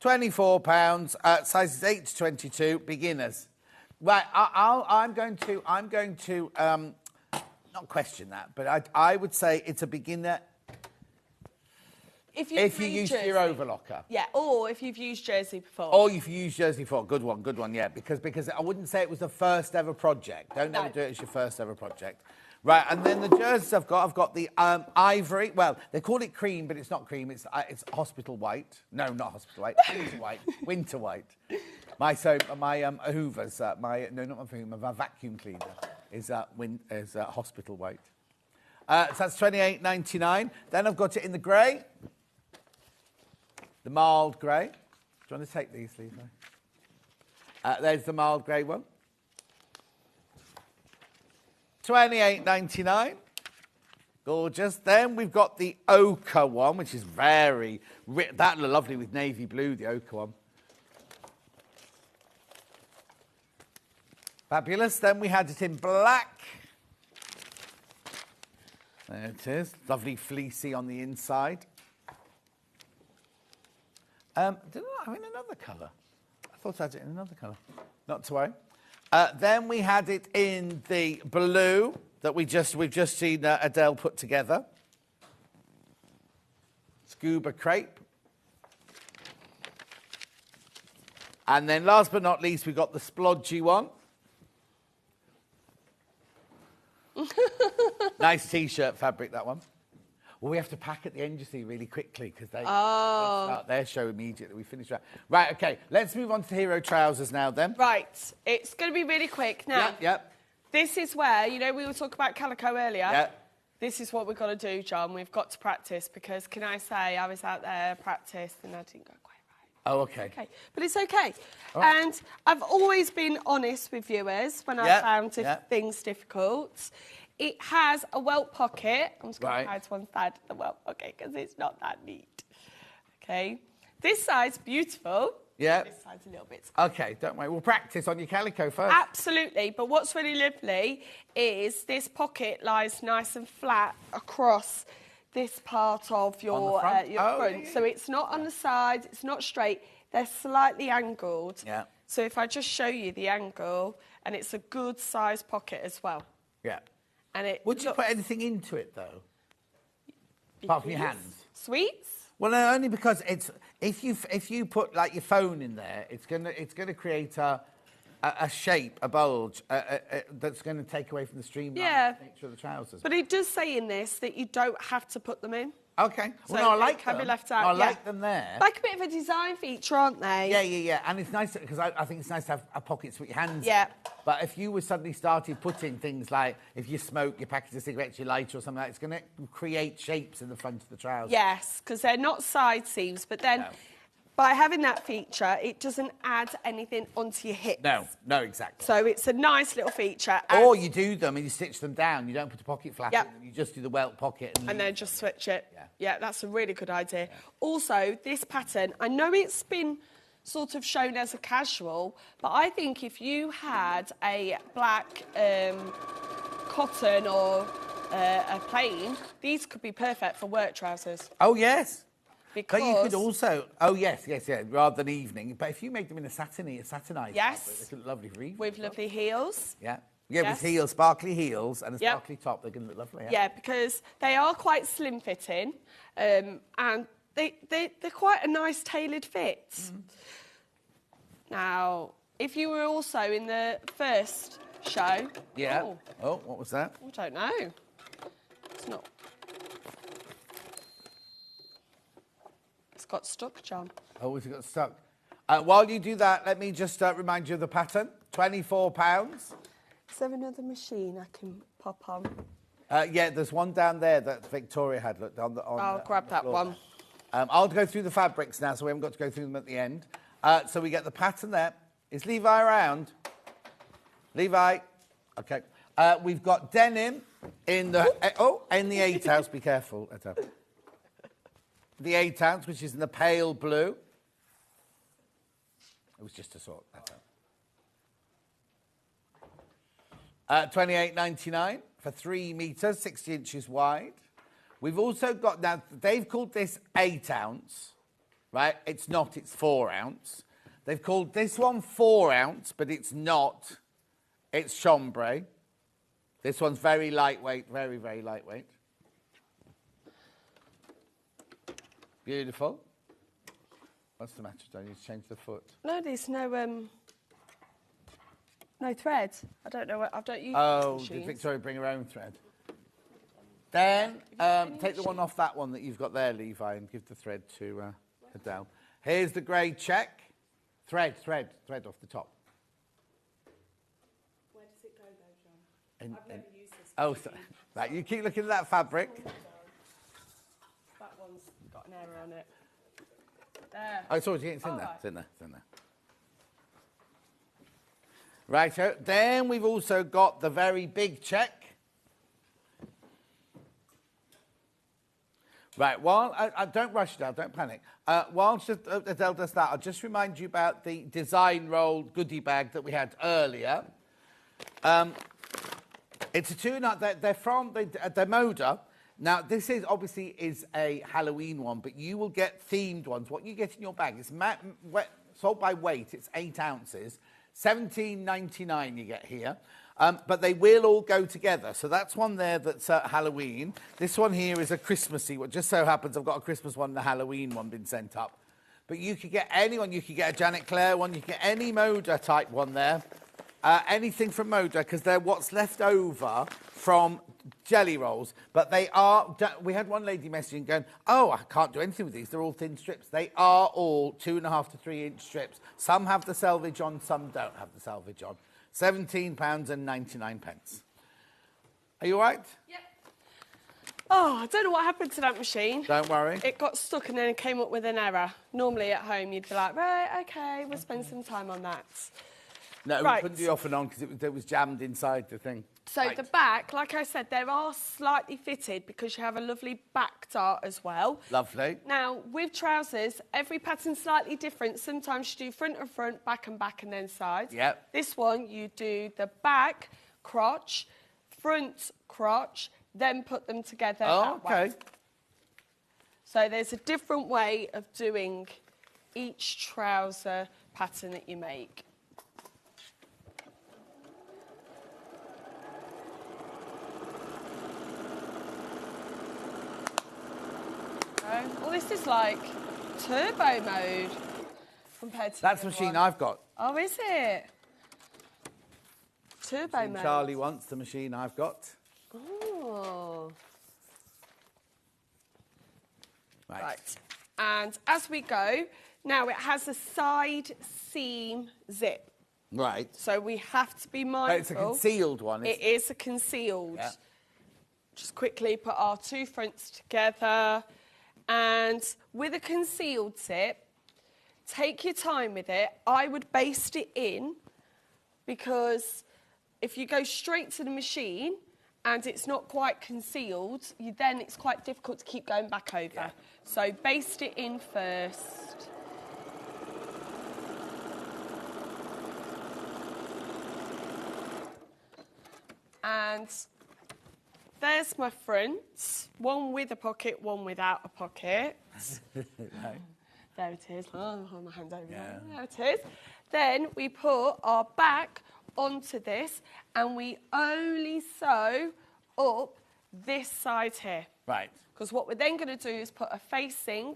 £24, sizes 8 to 22, beginners. Right, I'm going to not question that, but I would say it's a beginner if you use your overlocker. Yeah, or if you've used jersey before. Or you've used jersey before. Good one, yeah. Because I wouldn't say it was the first ever project. Don't ever do it as your first ever project. Right, and then the jerseys I've got the ivory. Well, they call it cream, but it's not cream. It's hospital white. No, not hospital white. Winter white. Winter white. My Hoovers, not my Hoover, my vacuum cleaner is hospital white. So that's $28.99. Then I've got it in the grey, the mild grey. Do you want to take these, Levi? There's the mild grey one. $28.99. Gorgeous. Then we've got the ochre one, which is very... That look lovely with navy blue, the ochre one. Fabulous. Then we had it in black. There it is. Lovely fleecy on the inside. Didn't I have it in another colour? I thought I had it in another colour. Not to worry. Then we had it in the blue that we've just seen Adele put together. Scuba crepe. And then last but not least, we've got the splodgy one. Nice T-shirt fabric, that one. Well, we have to pack at the end, you see, really quickly because they start their show immediately. We finish that. Right, OK, let's move on to hero trousers now then. Right, it's going to be really quick now. Yep. This is where, we were talking about calico earlier. Yep. This is what we've got to do, John. We've got to practice because, can I say, I was out there, practiced, and I didn't go quite right. Oh, OK. Okay, but it's OK. Right. And I've always been honest with viewers when I've found things difficult. It has a welt pocket. I'm just going Right. to hide one side of the welt pocket because it's not that neat. Okay. This side's beautiful. Yeah. This side's a little bit. Okay, don't worry. We'll practice on your calico first. Absolutely. But what's really lovely is this pocket lies nice and flat across this part of your front? your Oh, front. yeah. So it's not on the sides, it's not straight, they're slightly angled. Yeah. So if I just show you the angle, and it's a good size pocket as well. Yeah. And it Would you looks- put anything into it, though? Apart from your Because- hands? Sweets? Well, no, only because it's if you put like your phone in there, it's gonna create a shape, a bulge that's going to take away from the streamline Yeah. nature of the trousers. But it does say in this that you don't have to put them in. Okay. So Well, no, I it like can them. be left out. I yeah. like them there. Like a bit of a design feature, aren't they? Yeah. And it's nice because I think it's nice to have a pocket to put your hands. Yeah. in. But if you were suddenly started putting things like if you smoke, your packet of cigarettes, your lighter or something like that, it's going to create shapes in the front of the trousers. Yes, because they're not side seams, but then by having that feature, it doesn't add anything onto your hips. No, exactly. So it's a nice little feature. Or you do them and you stitch them down. You don't put a pocket flap Yep. in them. You just do the welt pocket. And then just switch it. Yeah, that's a really good idea. Also, this pattern, I know it's been sort of shown as a casual, but I think if you had a black cotton or a plain, these could be perfect for work trousers. Oh, yes. Because But you could also... Oh, yes, rather than evening. But if you make them in a satinized Yes. fabric, they could look lovely for evening. with lovely heels. Yeah, Yes. with heels, sparkly heels and a Yep. sparkly top, they're going to look lovely. Yeah, because they are quite slim fitting, and they're quite a nice tailored fit. Now, if you were also in the first show... Yeah. Oh, Oh, what was that? I don't know. It's not... It's got stuck, John. Oh, has it got stuck? While you do that, let me just remind you of the pattern. £24. Is there another machine I can pop on? Yeah, there's one down there that Victoria had. Look, I'll grab that one. I'll go through the fabrics now, so we haven't got to go through them at the end. So we get the pattern there. Is Levi around? Levi? Okay. We've got denim in the... in the 8 ounce. Be careful, Etta. The 8 ounce, which is in the pale blue. It was just a sort that out. £28.99 for 3 metres, 60 inches wide. We've also got, now they've called this 8 ounce, right? It's not, it's 4 ounce. They've called this one 4 ounce, but it's not. It's chambray. This one's very lightweight, very, very lightweight. Beautiful. What's the matter? Do I need to change the foot? No, there's no thread. I don't know. I don't use Oh, machines. did Victoria bring her own thread? Then take the one off that one that you've got there, Levi, and give the thread to Adele. Here's the grey check. Thread off the top. Where does it go, though, John? I've never used this. Oh, so, right, you keep looking at that fabric. That one's got an error on it. There. Oh, it's already in there. right. It's in there. It's in there. Right, so then we've also got the very big check. Right, while I don't rush, Adele, don't panic. While Adele does that, I'll just remind you about the design roll goodie bag that we had earlier. It's a tune-up. They're from they're Moda. Now, this is obviously a Halloween one, but you will get themed ones. What you get in your bag is sold by weight. It's 8 ounces. £17.99 you get here. But they will all go together. So that's one there that's Halloween. This one here is a Christmassy one. Just so happens I've got a Christmas one and a Halloween one been sent up. But you could get any one. You could get a Janet Claire one. You could get any Moda type one there. Anything from Moda, because they're what's left over from jelly rolls. But they are... We had one lady messaging going, oh, I can't do anything with these. They're all thin strips. They are all 2.5 to 3 inch strips. Some have the selvage on, some don't have the selvage on. £17.99. Are you all right? Yep. Oh, I don't know what happened to that machine. Don't worry. It got stuck and then it came up with an error. Normally at home you'd be like, right, OK, we'll spend some time on that. No, Right. we couldn't do off and on because it was jammed inside the thing. So the back, like I said, they are slightly fitted because you have a lovely back dart as well. Lovely. Now, with trousers, every pattern's slightly different. Sometimes you do front and front, back and then sides. Yep. This one, you do the back, crotch, front, crotch, then put them together that way. So there's a different way of doing each trouser pattern that you make. Well, this is like turbo mode compared to That's the the other machine one. I've got. Oh, is it? Turbo mode. Charlie wants the machine I've got. Oh. Right. And as we go, now it has a side seam zip. Right. So we have to be mindful. But it's a concealed one. It is a concealed. Yeah. Just quickly put our two fronts together. And with a concealed zip, take your time with it. I would baste it in because if you go straight to the machine and it's not quite concealed, then it's quite difficult to keep going back over. Yeah. So baste it in first. And there's my front, one with a pocket, one without a pocket. Right. There it is. Oh, my hand over there. There it is. Then we put our back onto this and we only sew up this side here. Right. Because what we're then going to do is put a facing,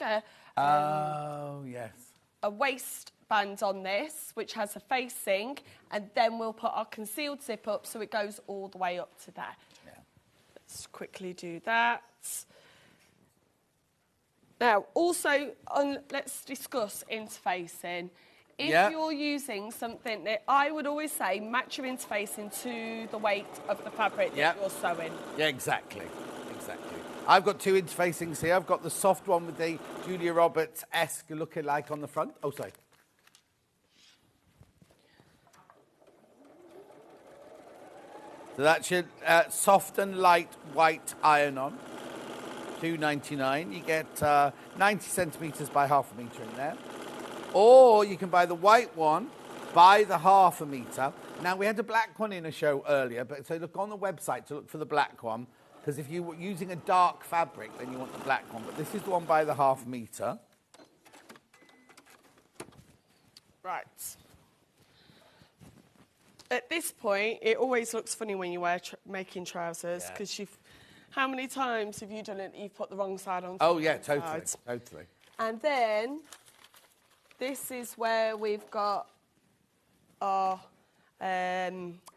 Oh, yes. a waistband on this, which has a facing, and then we'll put our concealed zip up so it goes all the way up to there. Yeah. Let's quickly do that. Now, also, let's discuss interfacing. If you're using something that I would always say, match your interfacing to the weight of the fabric that you're sewing. Yeah, exactly. Exactly. I've got two interfacings here. I've got the soft one with the Julia Roberts-esque looking like on the front. Oh, sorry. So that's your soft and light white iron-on. $2.99. You get 90 centimetres by half a metre in there. Or you can buy the white one by the half a metre. Now, we had a black one in a show earlier, but so look on the website to look for the black one, because if you were using a dark fabric, then you want the black one. But this is the one by the half metre. Right. At this point, it always looks funny when you wear making trousers, because you've... How many times have you done it? You've put the wrong side on. Oh, yeah, totally, totally. And then this is where we've got our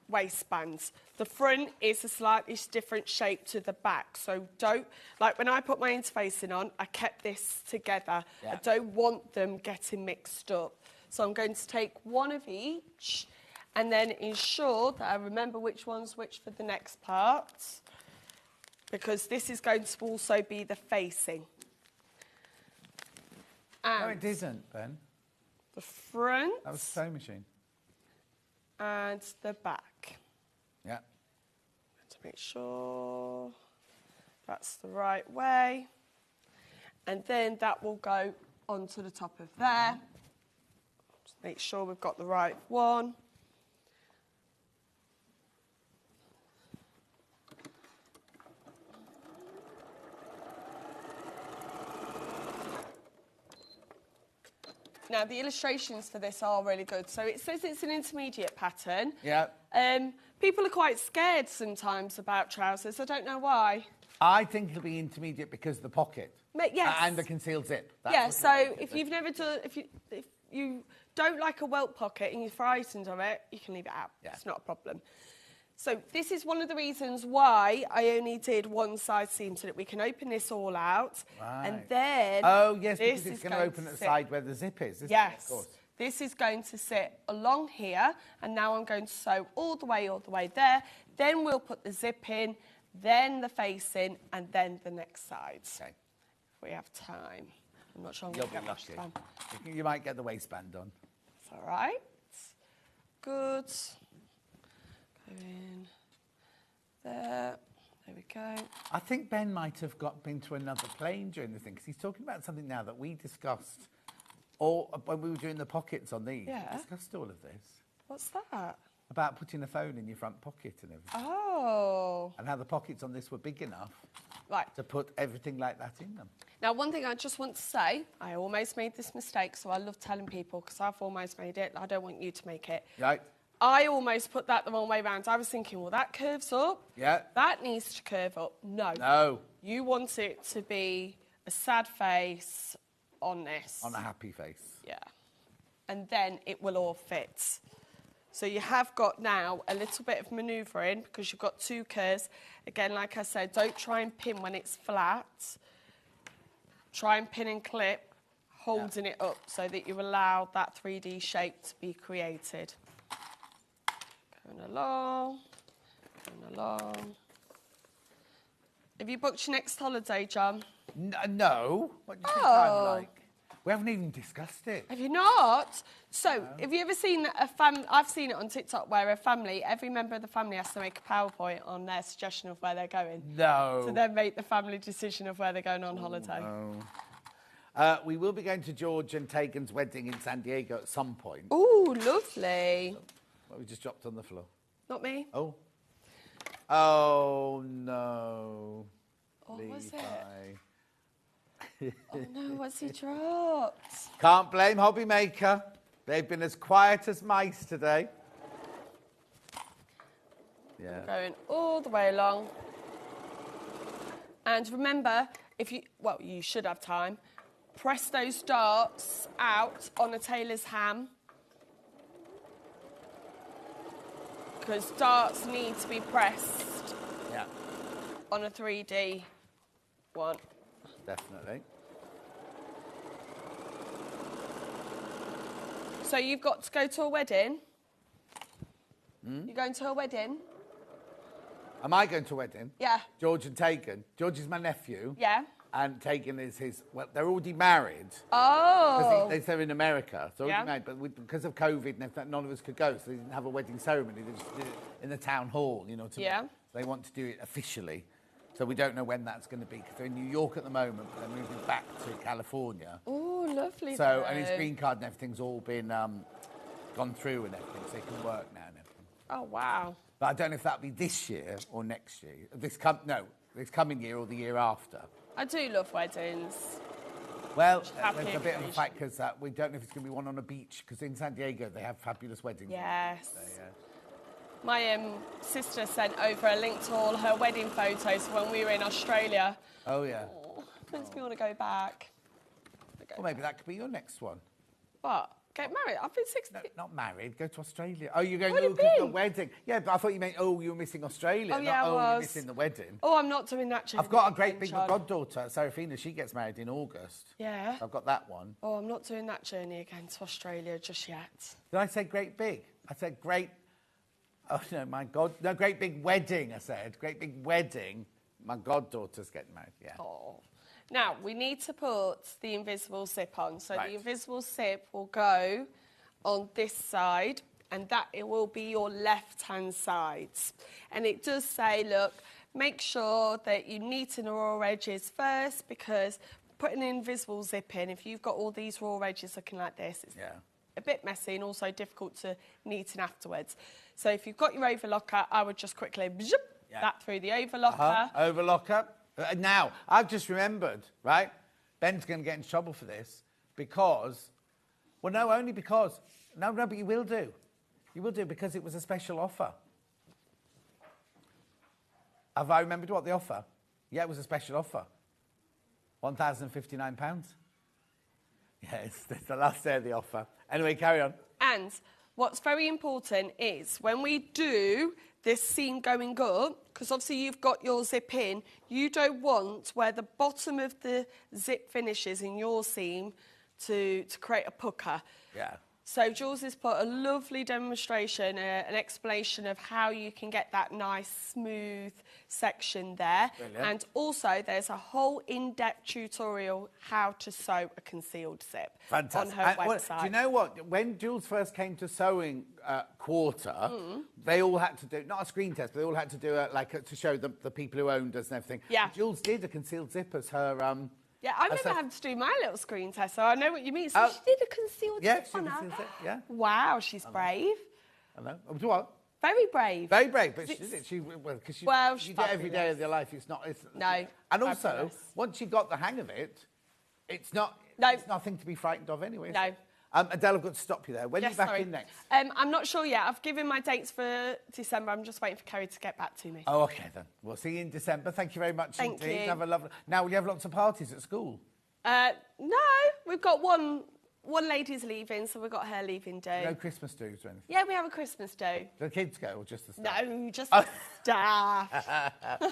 waistbands. The front is a slightly different shape to the back. So don't, like when I put my interfacing on, I kept this together. Yeah. I don't want them getting mixed up. So I'm going to take one of each and then ensure that I remember which one's which for the next part, because this is going to also be the facing. And No, it isn't, Ben. the front That was the sewing machine. and the back. Yeah. To make sure that's the right way. And then that will go onto the top of there. Just make sure we've got the right one. Now, the illustrations for this are really good. So it says it's an intermediate pattern. Yeah. People are quite scared sometimes about trousers. I don't know why. I think it'll be intermediate because of the pocket. Yes. And the concealed zip. That's Yeah, what so it is. if you've never done, if you don't like a welt pocket and you're frightened of it, you can leave it out. Yeah. It's not a problem. So this is one of the reasons why I only did one side seam, so that we can open this all out. Right. And then Oh, yes, this because it's is going to open at the sit- side where the zip is, isn't it? Yes. Of course. This is going to sit along here, and now I'm going to sew all the way there. Then we'll put the zip in, then the facing, and then the next side. Okay. If we have time. I'm not sure I'm You'll going to be get much lucky. time. You might get the waistband on. It's all right. Good. Go in. there. There we go. I think Ben might have been to another plane during the thing, because he's talking about something now that we discussed when we were doing the pockets on these. Yeah. We discussed all of this. What's that? About putting a phone in your front pocket and everything. Oh. And how the pockets on this were big enough Right. to put everything like that in them. Now, one thing I just want to say, I almost made this mistake, so I love telling people because I've almost made it. I don't want you to make it. Right? I almost put that the wrong way round. I was thinking, well, that curves up. Yeah. That needs to curve up. No. No. You want it to be a sad face on this. On a happy face. Yeah. And then it will all fit. So you have got now a little bit of manoeuvring because you've got two curves. Again, like I said, don't try and pin when it's flat. Try and pin and clip, holding it up so that you allow that 3D shape to be created. Going along, going along. Have you booked your next holiday, John? No. What do you think I'm like? We haven't even discussed it. Have you not? So, have you ever seen a family? I've seen it on TikTok where every member of the family has to make a PowerPoint on their suggestion of where they're going. No. To then make the family decision of where they're going on holiday. No. We will be going to George and Tegan's wedding in San Diego at some point. Ooh, lovely. What we just dropped on the floor. Not me. Oh. Oh, no. Oh, was Levi. Oh no, what's he dropped? Can't blame Hobby Maker. They've been as quiet as mice today. Yeah. Going all the way along. And remember, you should have time, press those darts out on a tailor's ham. Because darts need to be pressed on a 3D one. Definitely. So you've got to go to a wedding. You're going to a wedding? Am I going to a wedding? Yeah. George and Tegan. George is my nephew. Yeah. And Tegan is his... Well, they're already married. Oh. Because they're in America. So Yeah. married, but because of COVID and everything, none of us could go, so they didn't have a wedding ceremony. They just did it in the town hall, Yeah. They want to do it officially. So we don't know when that's going to be, because they're in New York at the moment, but they're moving back to California. Oh, lovely. So, and his green card and everything's all been gone through and everything, so he can work now and everything. Oh, wow. But I don't know if that'll be this year or next year. This coming year or the year after. I do love weddings. Well, Happy there's a bit of a occasion. fact because we don't know if it's going to be one on a beach, because in San Diego they have fabulous weddings. Yes. So, yeah. My sister sent over a link to all her wedding photos when we were in Australia. Oh, yeah. Oh, makes me want to go back. Well, maybe that could be your next one. What? Get married? I've been 16. No, not married. Go to Australia. Oh, you're going What do you to the mean? wedding. Yeah, but I thought you meant, you were missing Australia. Oh, yeah, I you're was. missing the wedding. Oh, I'm not doing that. I've got a great journey big again, John. goddaughter, Serafina. She gets married in August. Yeah. I've got that one. Oh, I'm not doing that journey again to Australia just yet. Did I say great big? I said great... Oh, no, my God. No, great big wedding, I said. Great big wedding. My goddaughter's getting married, yeah. Oh. Now, we need to put the invisible zip on. So Right. the invisible zip will go on this side, and that it will be your left-hand side. And it does say, look, make sure that you neaten the raw edges first, because putting an invisible zip in, if you've got all these raw edges looking like this, it's a bit messy and also difficult to neaten afterwards. So if you've got your overlocker, I would just quickly zip that through the overlocker. Overlocker. Now, I've just remembered, right? Ben's going to get in trouble for this because... Well, no, only because... No, but you will do. You will do because it was a special offer. Have I remembered what the offer? Yeah, it was a special offer. £1,059. Yes, that's the last day of the offer. Anyway, carry on. And what's very important is when we do this seam going up, because obviously you've got your zip in, you don't want where the bottom of the zip finishes in your seam to create a pucker. Yeah. So Jules has put a lovely demonstration, an explanation of how you can get that nice smooth section there. Brilliant. And also there's a whole in-depth tutorial how to sew a concealed zip Fantastic. on her And, well, website. do you know what? When Jules first came to Sewing Quarter, they all had to do, not a screen test, but they all had to do to show the people who owned us and everything. Yeah. And Jules did a concealed zip as her... Yeah, I've never had to do my little screen test, so I know what you mean. So she did a concealed yeah, zip she on did a her. concealed zip, yeah. Wow, she's brave. I know. Do what? Very brave. Very brave, but she It's- did it. Because Well, you do it every day of your life. It's not. No, And also, fabulous. once you got the hang of it, it's not. No. It's nothing to be frightened of anyway. is No. it? Adele, I've got to stop you there. When are you back in next? I'm not sure yet. I've given my dates for December. I'm just waiting for Kerry to get back to me. Oh, okay then. We'll see you in December. Thank you very much Thank indeed. you. Have a lovely. Now, will you have lots of parties at school? No, we've got one lady's leaving, so we've got her leaving do. No Christmas do's or anything? Yeah, we have a Christmas do. Do the kids go or just the staff? No, just the staff.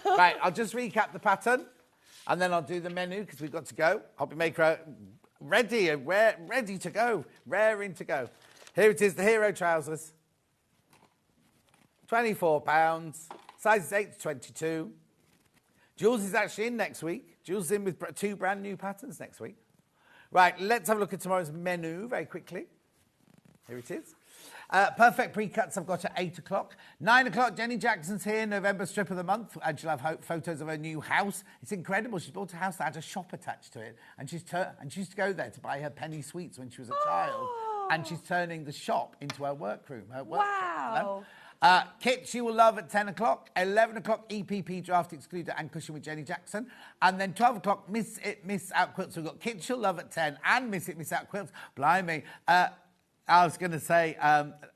Right, I'll just recap the pattern and then I'll do the menu because we've got to go. Hobby Maker ready to go, raring to go. Here it is, the Hero trousers. £24, sizes 8 to 22. Jules is actually in next week. Jules is in with 2 brand new patterns next week. Right, let's have a look at tomorrow's menu very quickly. Here it is. Perfect pre-cuts I've got at 8 o'clock. 9 o'clock, Jenny Jackson's here, November strip of the month, and she'll have photos of her new house. It's incredible. She's bought a house that had a shop attached to it, and she used to go there to buy her penny sweets when she was a child, and she's turning the shop into her workroom. Her workshop, kit she will love at 10 o'clock. 11 o'clock, EPP draft excluder and cushion with Jenny Jackson. And then 12 o'clock, Miss It, Miss Out quilts. So we've got kit she'll love at 10 and Miss It, Miss Out quilts. Blimey. I was going to say,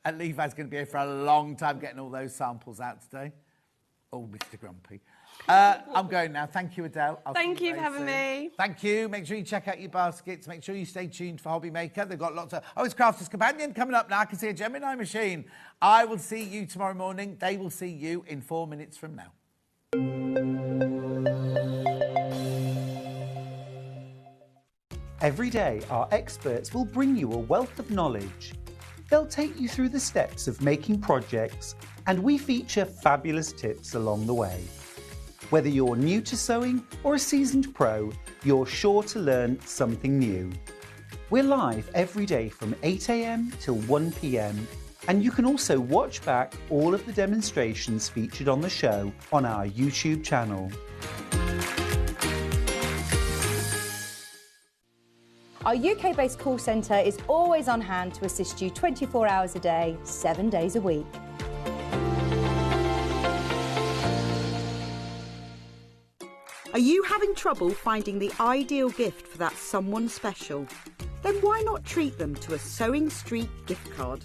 Levi's going to be here for a long time getting all those samples out today. Oh, Mr. Grumpy. I'm going now. Thank you, Adele. Thank you for having me. Thank you. Make sure you check out your baskets. Make sure you stay tuned for Hobby Maker. They've got lots of... Oh, it's Crafter's Companion coming up now. I can see a Gemini machine. I will see you tomorrow morning. They will see you in 4 minutes from now. Every day, our experts will bring you a wealth of knowledge. They'll take you through the steps of making projects, and we feature fabulous tips along the way. Whether you're new to sewing or a seasoned pro, you're sure to learn something new. We're live every day from 8 a.m. till 1 p.m, and you can also watch back all of the demonstrations featured on the show on our YouTube channel. Our UK-based call centre is always on hand to assist you 24 hours a day, 7 days a week. Are you having trouble finding the ideal gift for that someone special? Then why not treat them to a Sewing Street gift card?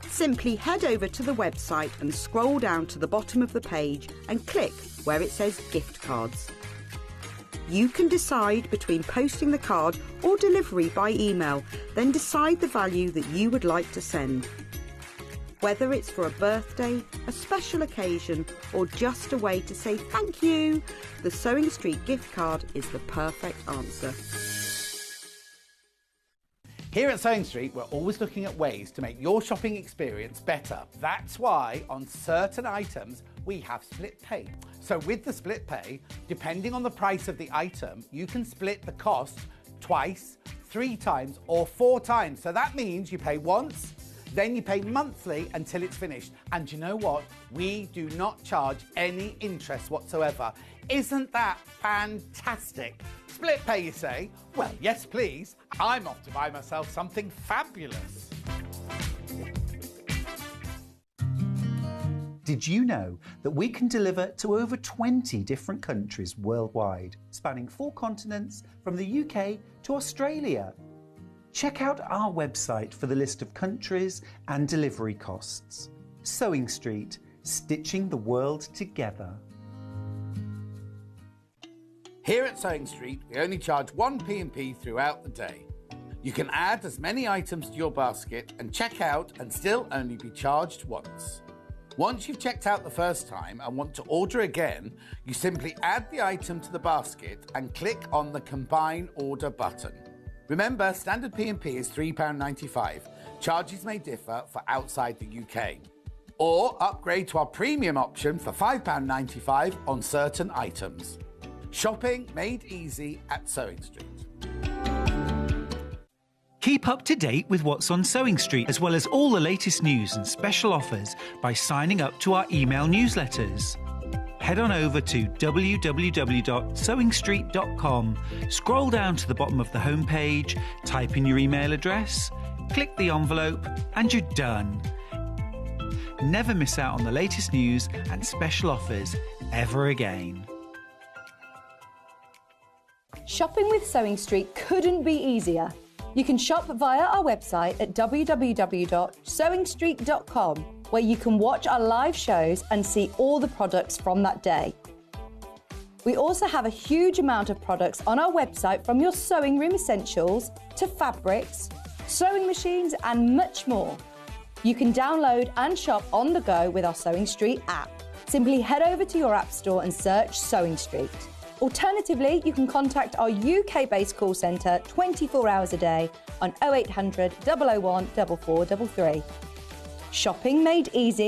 Simply head over to the website and scroll down to the bottom of the page and click where it says gift cards. You can decide between posting the card or delivery by email, then decide the value that you would like to send. Whether it's for a birthday, a special occasion, or just a way to say thank you, the Sewing Street gift card is the perfect answer. Here at Sewing Street, we're always looking at ways to make your shopping experience better. That's why on certain items, we have split pay. So with the split pay, depending on the price of the item, you can split the cost twice, 3 times, or 4 times. So that means you pay once, then you pay monthly until it's finished. And you know what? We do not charge any interest whatsoever. Isn't that fantastic? Split pay, you say? Well, yes, please. I'm off to buy myself something fabulous. Did you know that we can deliver to over 20 different countries worldwide, spanning 4 continents from the UK to Australia? Check out our website for the list of countries and delivery costs. Sewing Street, stitching the world together. Here at Sewing Street, we only charge 1 P&P throughout the day. You can add as many items to your basket and check out and still only be charged once. Once you've checked out the first time and want to order again, you simply add the item to the basket and click on the Combine Order button. Remember, standard P&P is £3.95. Charges may differ for outside the UK. Or upgrade to our premium option for £5.95 on certain items. Shopping made easy at Sewing Street. Keep up to date with what's on Sewing Street, as well as all the latest news and special offers by signing up to our email newsletters. Head on over to www.sewingstreet.com, scroll down to the bottom of the homepage, type in your email address, click the envelope, and you're done. Never miss out on the latest news and special offers ever again. Shopping with Sewing Street couldn't be easier. You can shop via our website at www.sewingstreet.com, where you can watch our live shows and see all the products from that day. We also have a huge amount of products on our website, from your sewing room essentials to fabrics, sewing machines and much more. You can download and shop on the go with our Sewing Street app. Simply head over to your app store and search Sewing Street. Alternatively, you can contact our UK-based call centre 24 hours a day on 0800 001 4433. Shopping made easy